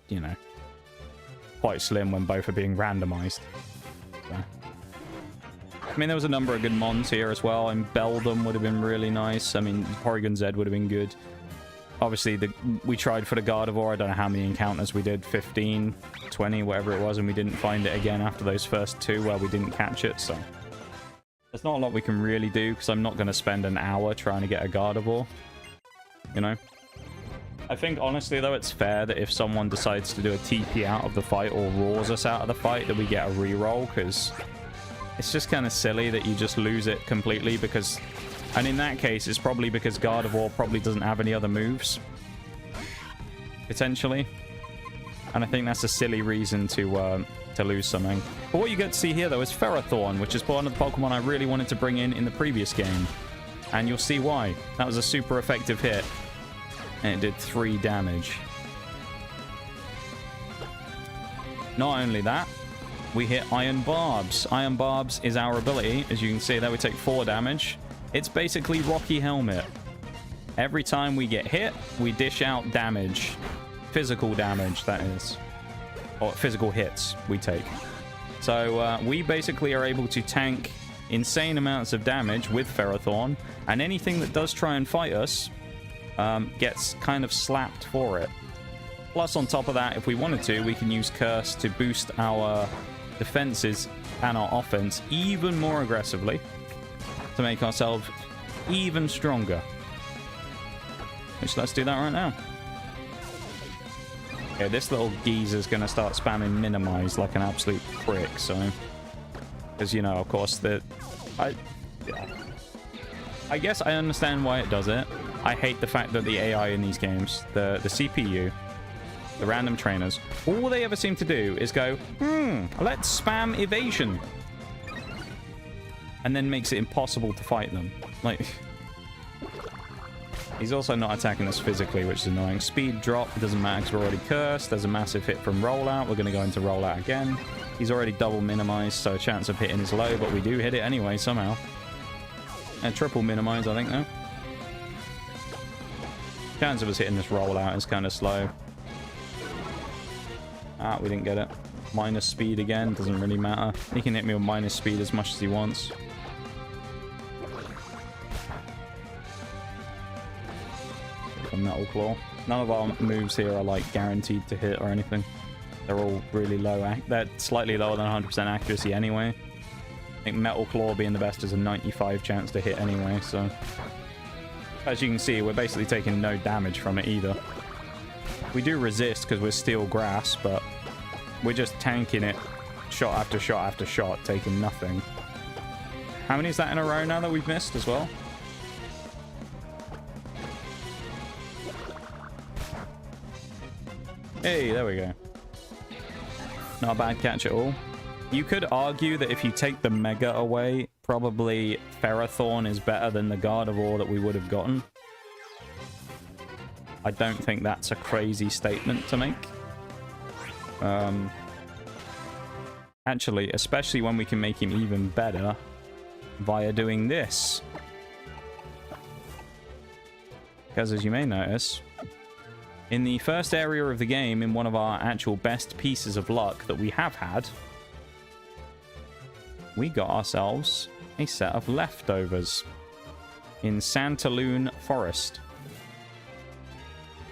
Speaker 1: you know, quite slim when both are being randomized. So. I mean, there was a number of good mons here as well, and Beldum would have been really nice. I mean, Porygon Z would have been good. obviously, we tried for the Gardevoir. I don't know how many encounters we did, 15, 20, whatever it was, and we didn't find it again after those first 2 where we didn't catch it, so... There's not a lot we can really do, because I'm not going to spend an hour trying to get a Gardevoir. You know? I think, honestly, though, it's fair that if someone decides to do a TP out of the fight or roars us out of the fight, that we get a reroll, because it's just kind of silly that you just lose it completely, because... And in that case, it's probably because Gardevoir probably doesn't have any other moves. Potentially. And I think that's a silly reason to lose something. But what you get to see here, though, is Ferrothorn, which is one of the Pokemon I really wanted to bring in the previous game. And you'll see why. That was a super effective hit. And it did 3 damage. Not only that, we hit Iron Barbs. Iron Barbs is our ability. As you can see there, we take 4 damage. It's basically Rocky Helmet. Every time we get hit, we dish out damage. Physical damage, that is. Or physical hits we take. So we basically are able to tank insane amounts of damage with Ferrothorn. And anything that does try and fight us gets kind of slapped for it. Plus, on top of that, if we wanted to, we can use Curse to boost our defenses and our offense even more aggressively. To make ourselves even stronger. Which, let's do that right now. Okay, this little geezer's going to start spamming Minimize like an absolute prick, so... Because, you know, of course, I guess I understand why it does it. I hate the fact that the AI in these games, the CPU, the random trainers, all they ever seem to do is go, let's spam evasion. And then makes it impossible to fight them. Like, he's also not attacking us physically, which is annoying. Speed drop, it doesn't matter because we're already cursed. There's a massive hit from rollout. We're going to go into rollout again. He's already double minimized, so chance of hitting is low, but we do hit it anyway somehow. And triple minimize, I think, though. Chance of us hitting this rollout is kind of slow. Ah, we didn't get it. Minus speed again, doesn't really matter. He can hit me with minus speed as much as he wants. Metal Claw. None of our moves here are like guaranteed to hit or anything. They're all really low. They're slightly lower than 100% accuracy anyway. I think Metal Claw being the best is a 95 chance to hit anyway, so... As you can see, we're basically taking no damage from it either. We do resist because we're Steel Grass, but we're just tanking it shot after shot after shot, taking nothing. How many is that in a row now that we've missed as well? Hey, there we go. Not a bad catch at all. You could argue that if you take the Mega away, probably Ferrothorn is better than the Gardevoir that we would have gotten. I don't think that's a crazy statement to make. Actually, especially when we can make him even better via doing this. Because as you may notice, in the first area of the game, in one of our actual best pieces of luck that we have had, we got ourselves a set of leftovers in Santaloon Forest.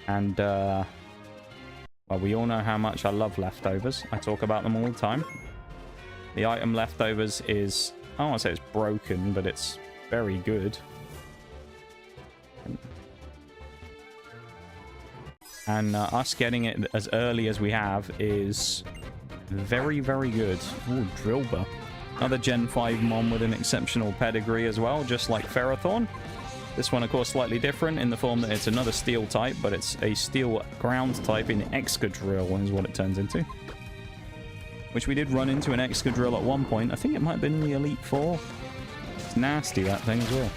Speaker 1: And, well, we all know how much I love leftovers. I talk about them all the time. The item leftovers is, I don't want to say it's broken, but it's very good. And us getting it as early as we have is very, very good. Ooh, Drillbur. Another Gen 5 Mon with an exceptional pedigree as well, just like Ferrothorn. This one, of course, slightly different in the form that it's another Steel type, but it's a Steel ground type in Excadrill is what it turns into. Which we did run into an Excadrill at one point. I think it might have been the Elite Four. It's nasty, that thing as well.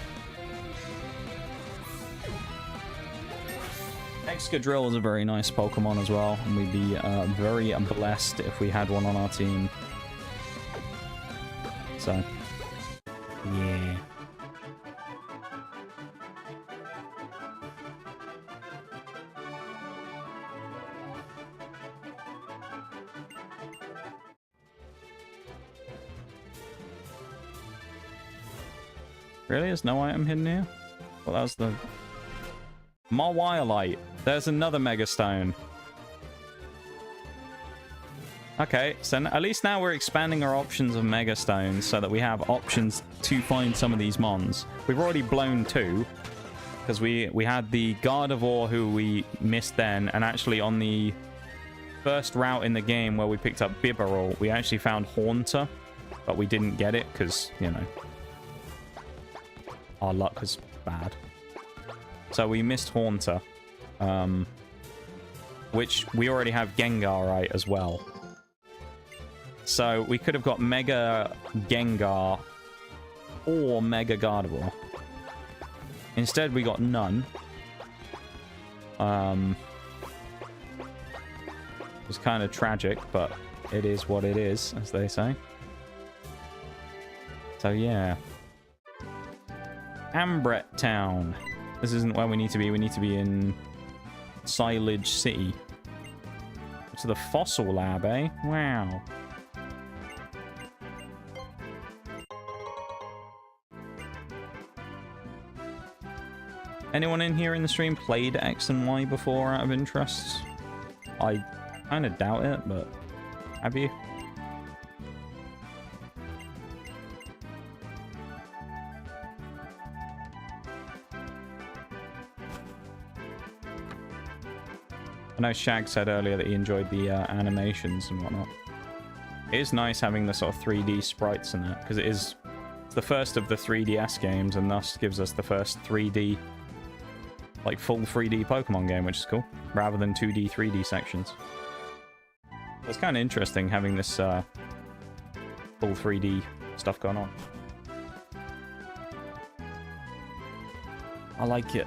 Speaker 1: Excadrill is a very nice Pokemon as well, and we'd be very blessed if we had one on our team. So, yeah. Really? There's no item hidden here? Well, that was the Marwilite. There's another Mega Stone. Okay, so at least now we're expanding our options of Mega Stones so that we have options to find some of these mons. We've already blown 2 because we had the Gardevoir who we missed then, and actually on the first route in the game where we picked up Bibarel, we actually found Haunter, but we didn't get it because, you know, our luck was bad. So we missed Haunter, which we already have Gengar right as well. So we could have got Mega Gengar or Mega Gardevoir. Instead, we got none. It was kind of tragic, but it is what it is, as they say. So yeah. Ambret Town. This isn't where we need to be. We need to be in Silage City. To the Fossil Lab, eh? Wow. Anyone in here in the stream played X and Y before out of interest? I kind of doubt it, but have you? I know Shag said earlier that he enjoyed the animations and whatnot. It is nice having the sort of 3D sprites in it, because it's the first of the 3DS games, and thus gives us the first 3D, like full 3D Pokemon game, which is cool, rather than 2D, 3D sections. It's kind of interesting having this full 3D stuff going on. I like it.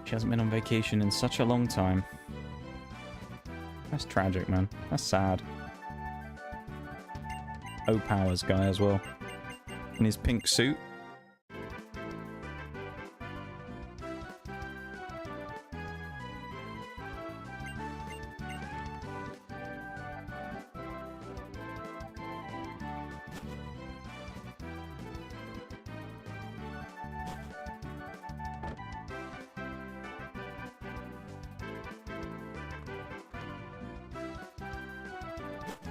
Speaker 1: She hasn't been on vacation in such a long time. That's tragic, man. That's sad. O-Powers guy as well. In his pink suit.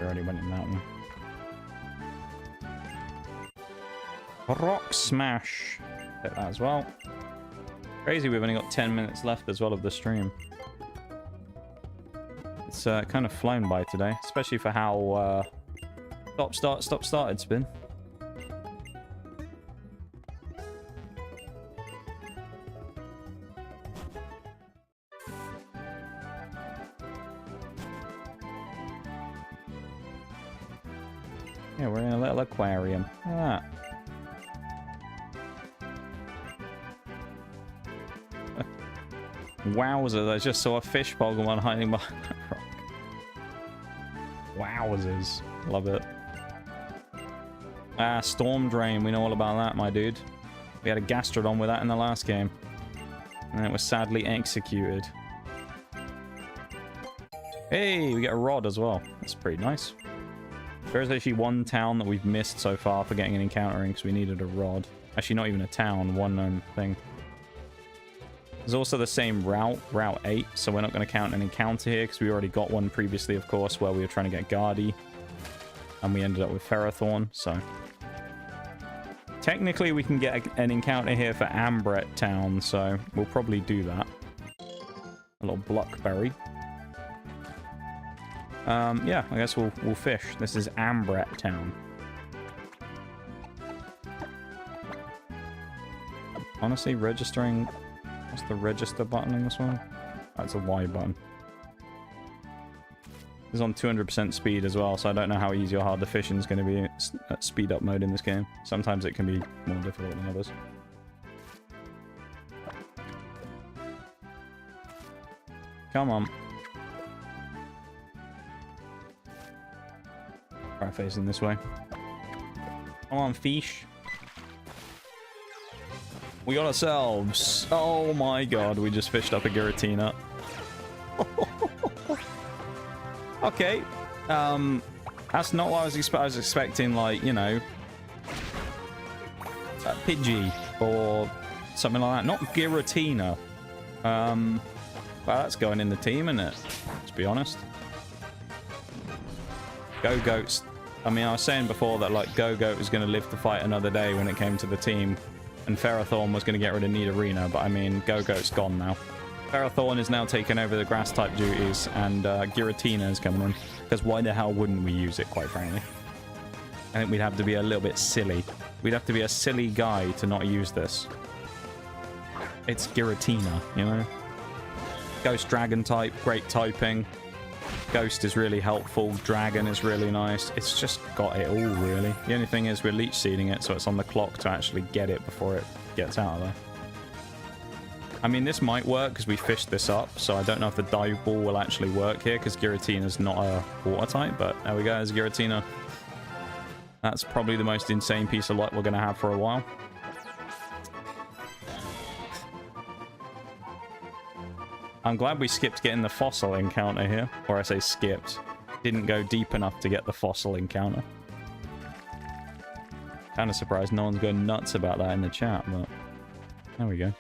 Speaker 1: Already went in that one. Rock Smash. Hit that as well. Crazy, we've only got 10 minutes left as well of the stream. It's kind of flown by today, especially for how stop start it's been. Yeah, we're in a little aquarium. Look at that. Wowzer, I just saw a fish Pokemon hiding behind that rock. Wowzers. Love it. Ah, Storm Drain. We know all about that, my dude. We had a Gastrodon with that in the last game. And it was sadly executed. Hey, we get a Rod as well. That's pretty nice. There's actually one town that we've missed so far for getting an encounter in because we needed a Rod. Actually, not even a town, one thing. There's also the same route, Route 8, so we're not going to count an encounter here because we already got one previously, of course, where we were trying to get Guardy. And we ended up with Ferrothorn, so... Technically, we can get an encounter here for Ambret Town, so we'll probably do that. A little Blockberry. Yeah, I guess we'll fish. This is Ambret Town. Honestly, registering... What's the register button on this one? That's a Y button. It's on 200% speed as well, so I don't know how easy or hard the fishing is going to be at speed up mode in this game. Sometimes it can be more difficult than others. Come on. Try facing this way. Come on, fish. We got ourselves... Oh my god, we just fished up a Giratina. Okay. That's not what I was expecting. I was expecting, like, you know... a Pidgey, or Something like that. Not Giratina. Well, that's going in the team, isn't it? Let's be honest. Go-Goat's... I mean, I was saying before that, like, Go-Goat was going to live to fight another day when it came to the team. And Ferrothorn was going to get rid of Nidorina, but I mean, Go-Goat's gone now. Ferrothorn is now taking over the grass-type duties, and Giratina is coming in. Because why the hell wouldn't we use it, quite frankly? I think we'd have to be a little bit silly. We'd have to be a silly guy to not use this. It's Giratina, you know? Ghost Dragon type, great typing. Ghost is really helpful. Dragon is really nice. It's just got it all, really. The only thing is we're leech seeding it, so it's on the clock to actually get it before it gets out of there. I mean, this might work because we fished this up, so I don't know if the dive ball will actually work here because Giratina is not a water type, but there we go, there's Giratina. That's probably the most insane piece of luck we're going to have for a while. I'm glad we skipped getting the fossil encounter here. Or I say skipped. Didn't go deep enough to get the fossil encounter. Kind of surprised no one's going nuts about that in the chat, but... There we go.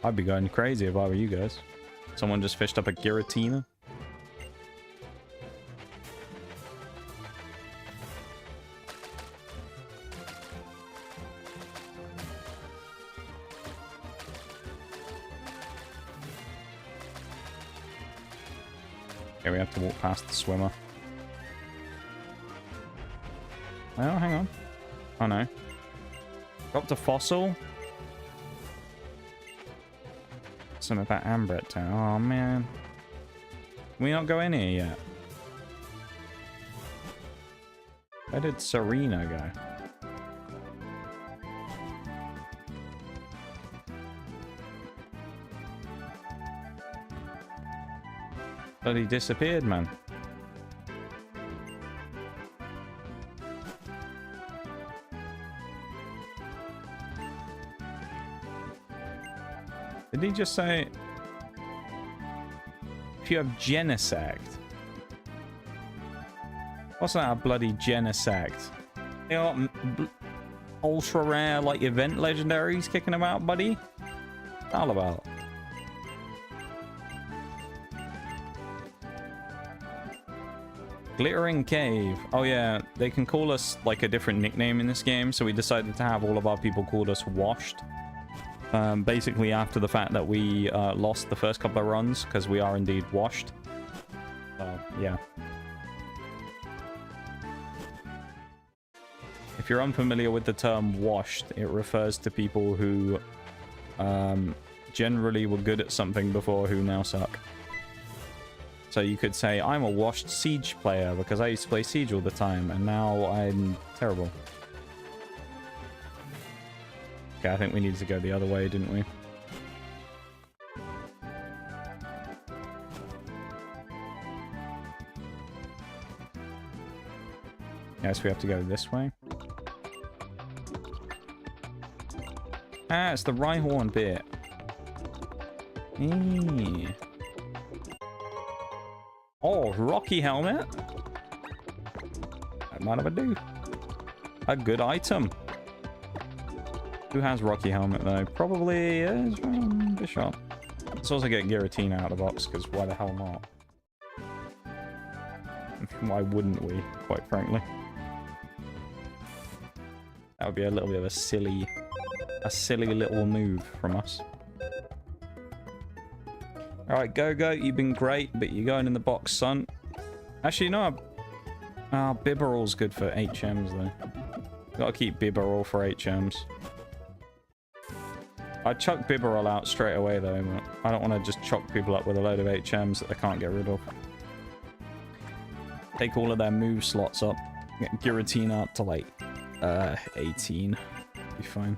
Speaker 1: I'd be going crazy if I were you guys. Someone just fished up a Giratina. Okay, we have to walk past the swimmer. Well, hang on. Oh no. Dropped a fossil. Something about Ambret Town. Oh man. Can we not go in here yet? Where did Serena go? But he disappeared, man. Did he just say... If you have Genesect? What's that, a bloody Genesect? You got ultra rare, like, event legendaries kicking about, buddy? What's that all about? Glittering Cave. Oh yeah, they can call us like a different nickname in this game, so we decided to have all of our people called us Washed. Basically after the fact that we lost the first couple of runs, because we are indeed washed. Yeah. If you're unfamiliar with the term washed, it refers to people who generally were good at something before who now suck. So you could say, I'm a washed Siege player because I used to play Siege all the time, and now I'm terrible. Okay, I think we needed to go the other way, didn't we? Yes, we have to go this way. Ah, it's the Rhyhorn bit. Eee. Oh, Rocky Helmet. That might have a do. A good item. Who has Rocky Helmet, though? Probably is Bishop. Let's also get Giratina out of the box, because why the hell not? Why wouldn't we, quite frankly? That would be a little bit of a silly little move from us. Alright, Go-Go, you've been great, but you're going in the box, son. Actually, no. Bibarel's good for HMs, though. Gotta keep Bibarel for HMs. I'd chuck Bibarel out straight away, though, but I don't want to just chock people up with a load of HMs that they can't get rid of. Take all of their move slots up. Get Giratina up to, like, 18. Be fine.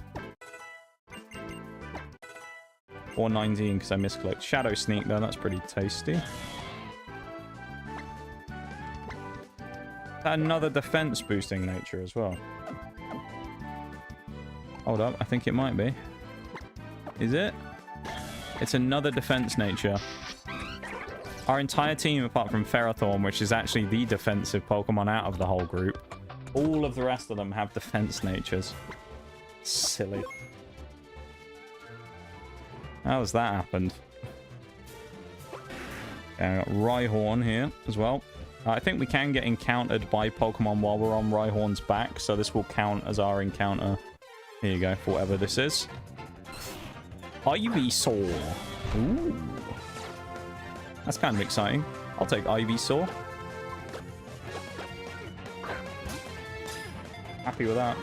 Speaker 1: Or 19 because I misclicked. Shadow Sneak though, that's pretty tasty. Another defense boosting nature as well. Hold up, I think it might be. Is it? It's another defense nature. Our entire team, apart from Ferrothorn, which is actually the defensive Pokemon out of the whole group, all of the rest of them have defense natures. Silly. How's that happened? Okay, I got Rhyhorn here as well. I think we can get encountered by Pokemon while we're on Rhyhorn's back, so this will count as our encounter. Here you go, for whatever this is. Ivysaur. Ooh. That's kind of exciting. I'll take Ivysaur. Happy with that.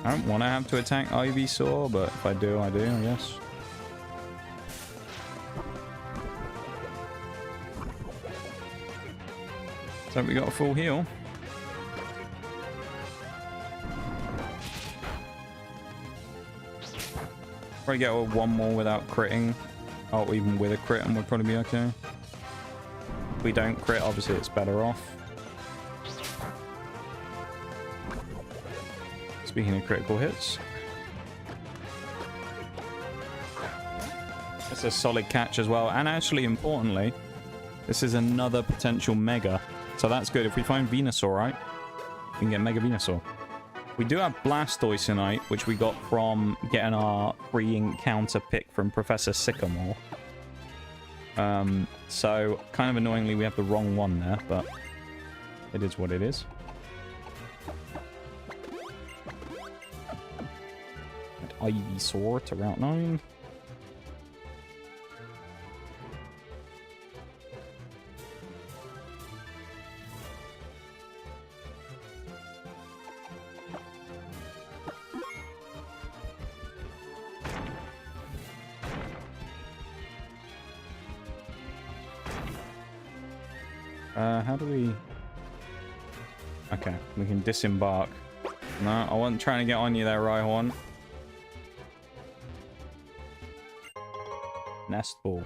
Speaker 1: I don't want to have to attack Ivysaur, but if I do, I guess. So we got a full heal. Probably get one more without critting. Oh, even with a crit, and we'll probably be okay. If we don't crit, obviously it's better off. Speaking of critical hits, it's a solid catch as well. And actually, importantly, this is another potential Mega. So that's good. If we find Venusaur, right, we can get Mega Venusaur. We do have Blastoise tonight, which we got from getting our free encounter pick from Professor Sycamore. So, kind of annoyingly, we have the wrong one there, but it is what it is. Ivysaur to Route 9. How do we... Okay, we can disembark. No, I wasn't trying to get on you there, Rhyhorn. Nest Ball.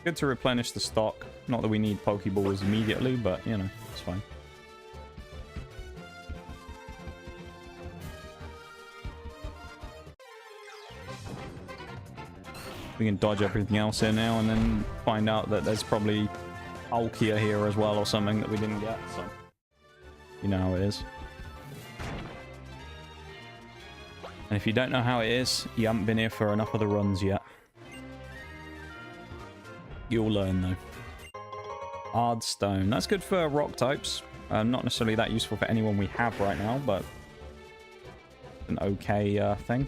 Speaker 1: Good to replenish the stock. Not that we need Pokeballs immediately, but, you know, it's fine. We can dodge everything else here now and then find out that there's probably Palkia here as well or something that we didn't get, so... You know how it is. And if you don't know how it is, you haven't been here for enough of the runs yet. You'll learn, though. Hard Stone. That's good for rock types. Not necessarily that useful for anyone we have right now, but an okay thing.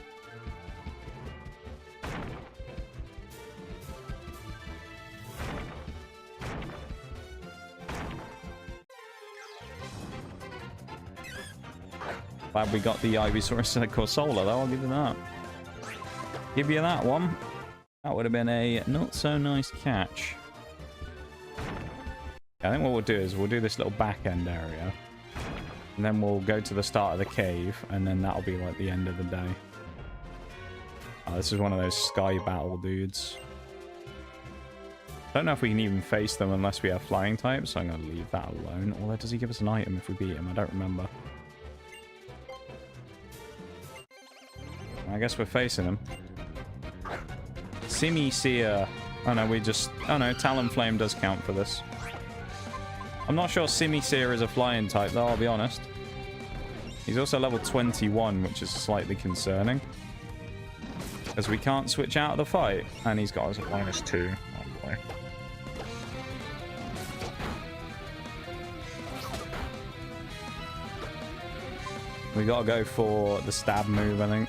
Speaker 1: Glad we got the Ivysaur Corsola, though. I'll give you that. Give you that one. That would have been a not so nice catch. I think what we'll do is we'll do this little back end area. And then we'll go to the start of the cave. And then that'll be like the end of the day. Oh, this is one of those sky battle dudes. Don't know if we can even face them unless we have flying types. So I'm going to leave that alone. Although, does he give us an item if we beat him? I don't remember. I guess we're facing him. Simisear. Oh no, we just... Oh no, Talonflame does count for this. I'm not sure Simisear is a flying type, though, I'll be honest. He's also level 21, which is slightly concerning. Because we can't switch out of the fight. And he's got us at -2. Oh boy. We gotta go for the stab move, I think.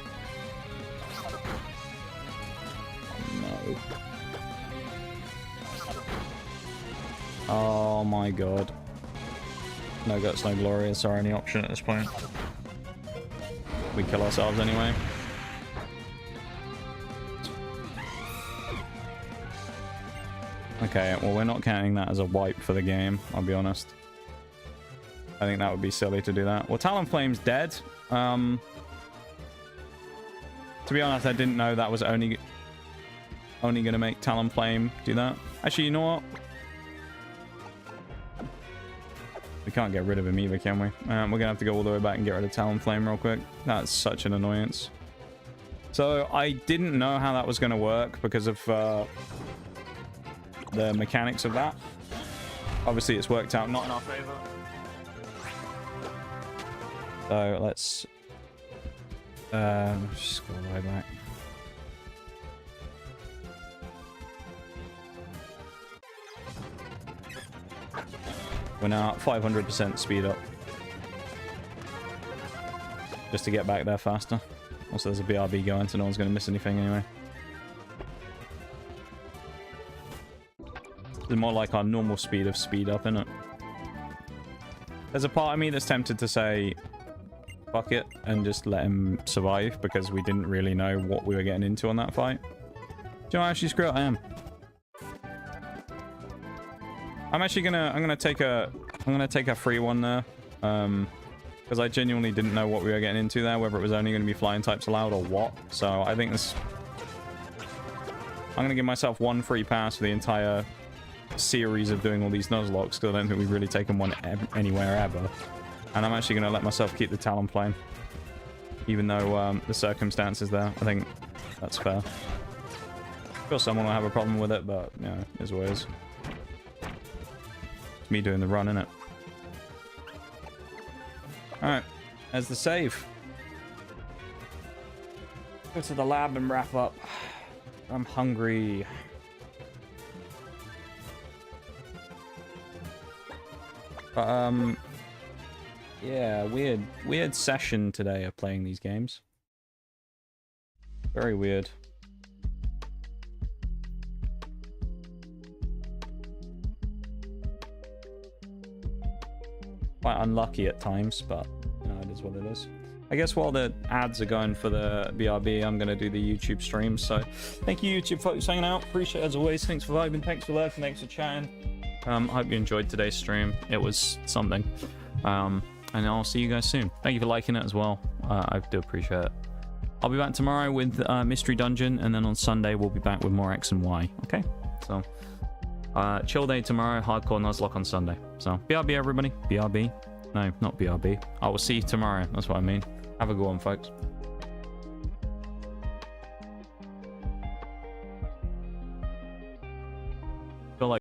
Speaker 1: Oh my god. No Guts, no Glorious are any option at this point. We kill ourselves anyway. Okay, well, we're not counting that as a wipe for the game, I'll be honest. I think that would be silly to do that. Well, Talonflame's dead. To be honest, I didn't know that was only... only going to make Talonflame do that. Actually, you know what? We can't get rid of him either, can we? We're going to have to go all the way back and get rid of Talonflame real quick. That's such an annoyance. So I didn't know how that was going to work because of the mechanics of that. Obviously, it's worked out not in our favor. So let's just go all the way back. We're now at 500% speed up. Just to get back there faster. Also, there's a BRB going, so no one's going to miss anything anyway. It's more like our normal speed of speed up, isn't it? There's a part of me that's tempted to say, fuck it, and just let him survive, because we didn't really know what we were getting into on that fight. Do you know what? Actually, screw it, I am. I'm actually gonna take a free one there, because I genuinely didn't know what we were getting into there, whether it was only going to be flying types allowed or what. So I think this, I'm gonna give myself one free pass for the entire series of doing all these nuzlockes, because I don't think we've really taken one anywhere ever. And I'm actually gonna let myself keep the Talonflame, even though the circumstances there. I think that's fair. I'm sure someone will have a problem with it, but yeah, it is what it is. It's me doing the run, innit? Alright, there's the save. Go to the lab and wrap up. I'm hungry. But, yeah, weird session today of playing these games. Very weird. Quite unlucky at times, but you know, it is what it is. I guess while the ads are going for the BRB, I'm going to do the YouTube streams. So thank you, YouTube folks, hanging out. Appreciate it as always. Thanks for vibing. Thanks for lurking. Thanks for chatting. I hope you enjoyed today's stream. It was something. And I'll see you guys soon. Thank you for liking it as well. I do appreciate it. I'll be back tomorrow with Mystery Dungeon, and then on Sunday we'll be back with more X and Y. Okay? So, chill day tomorrow, hardcore nuzlocke on Sunday. So, BRB everybody. BRB. No, not BRB. I will see you tomorrow. That's what I mean. Have a good one, folks.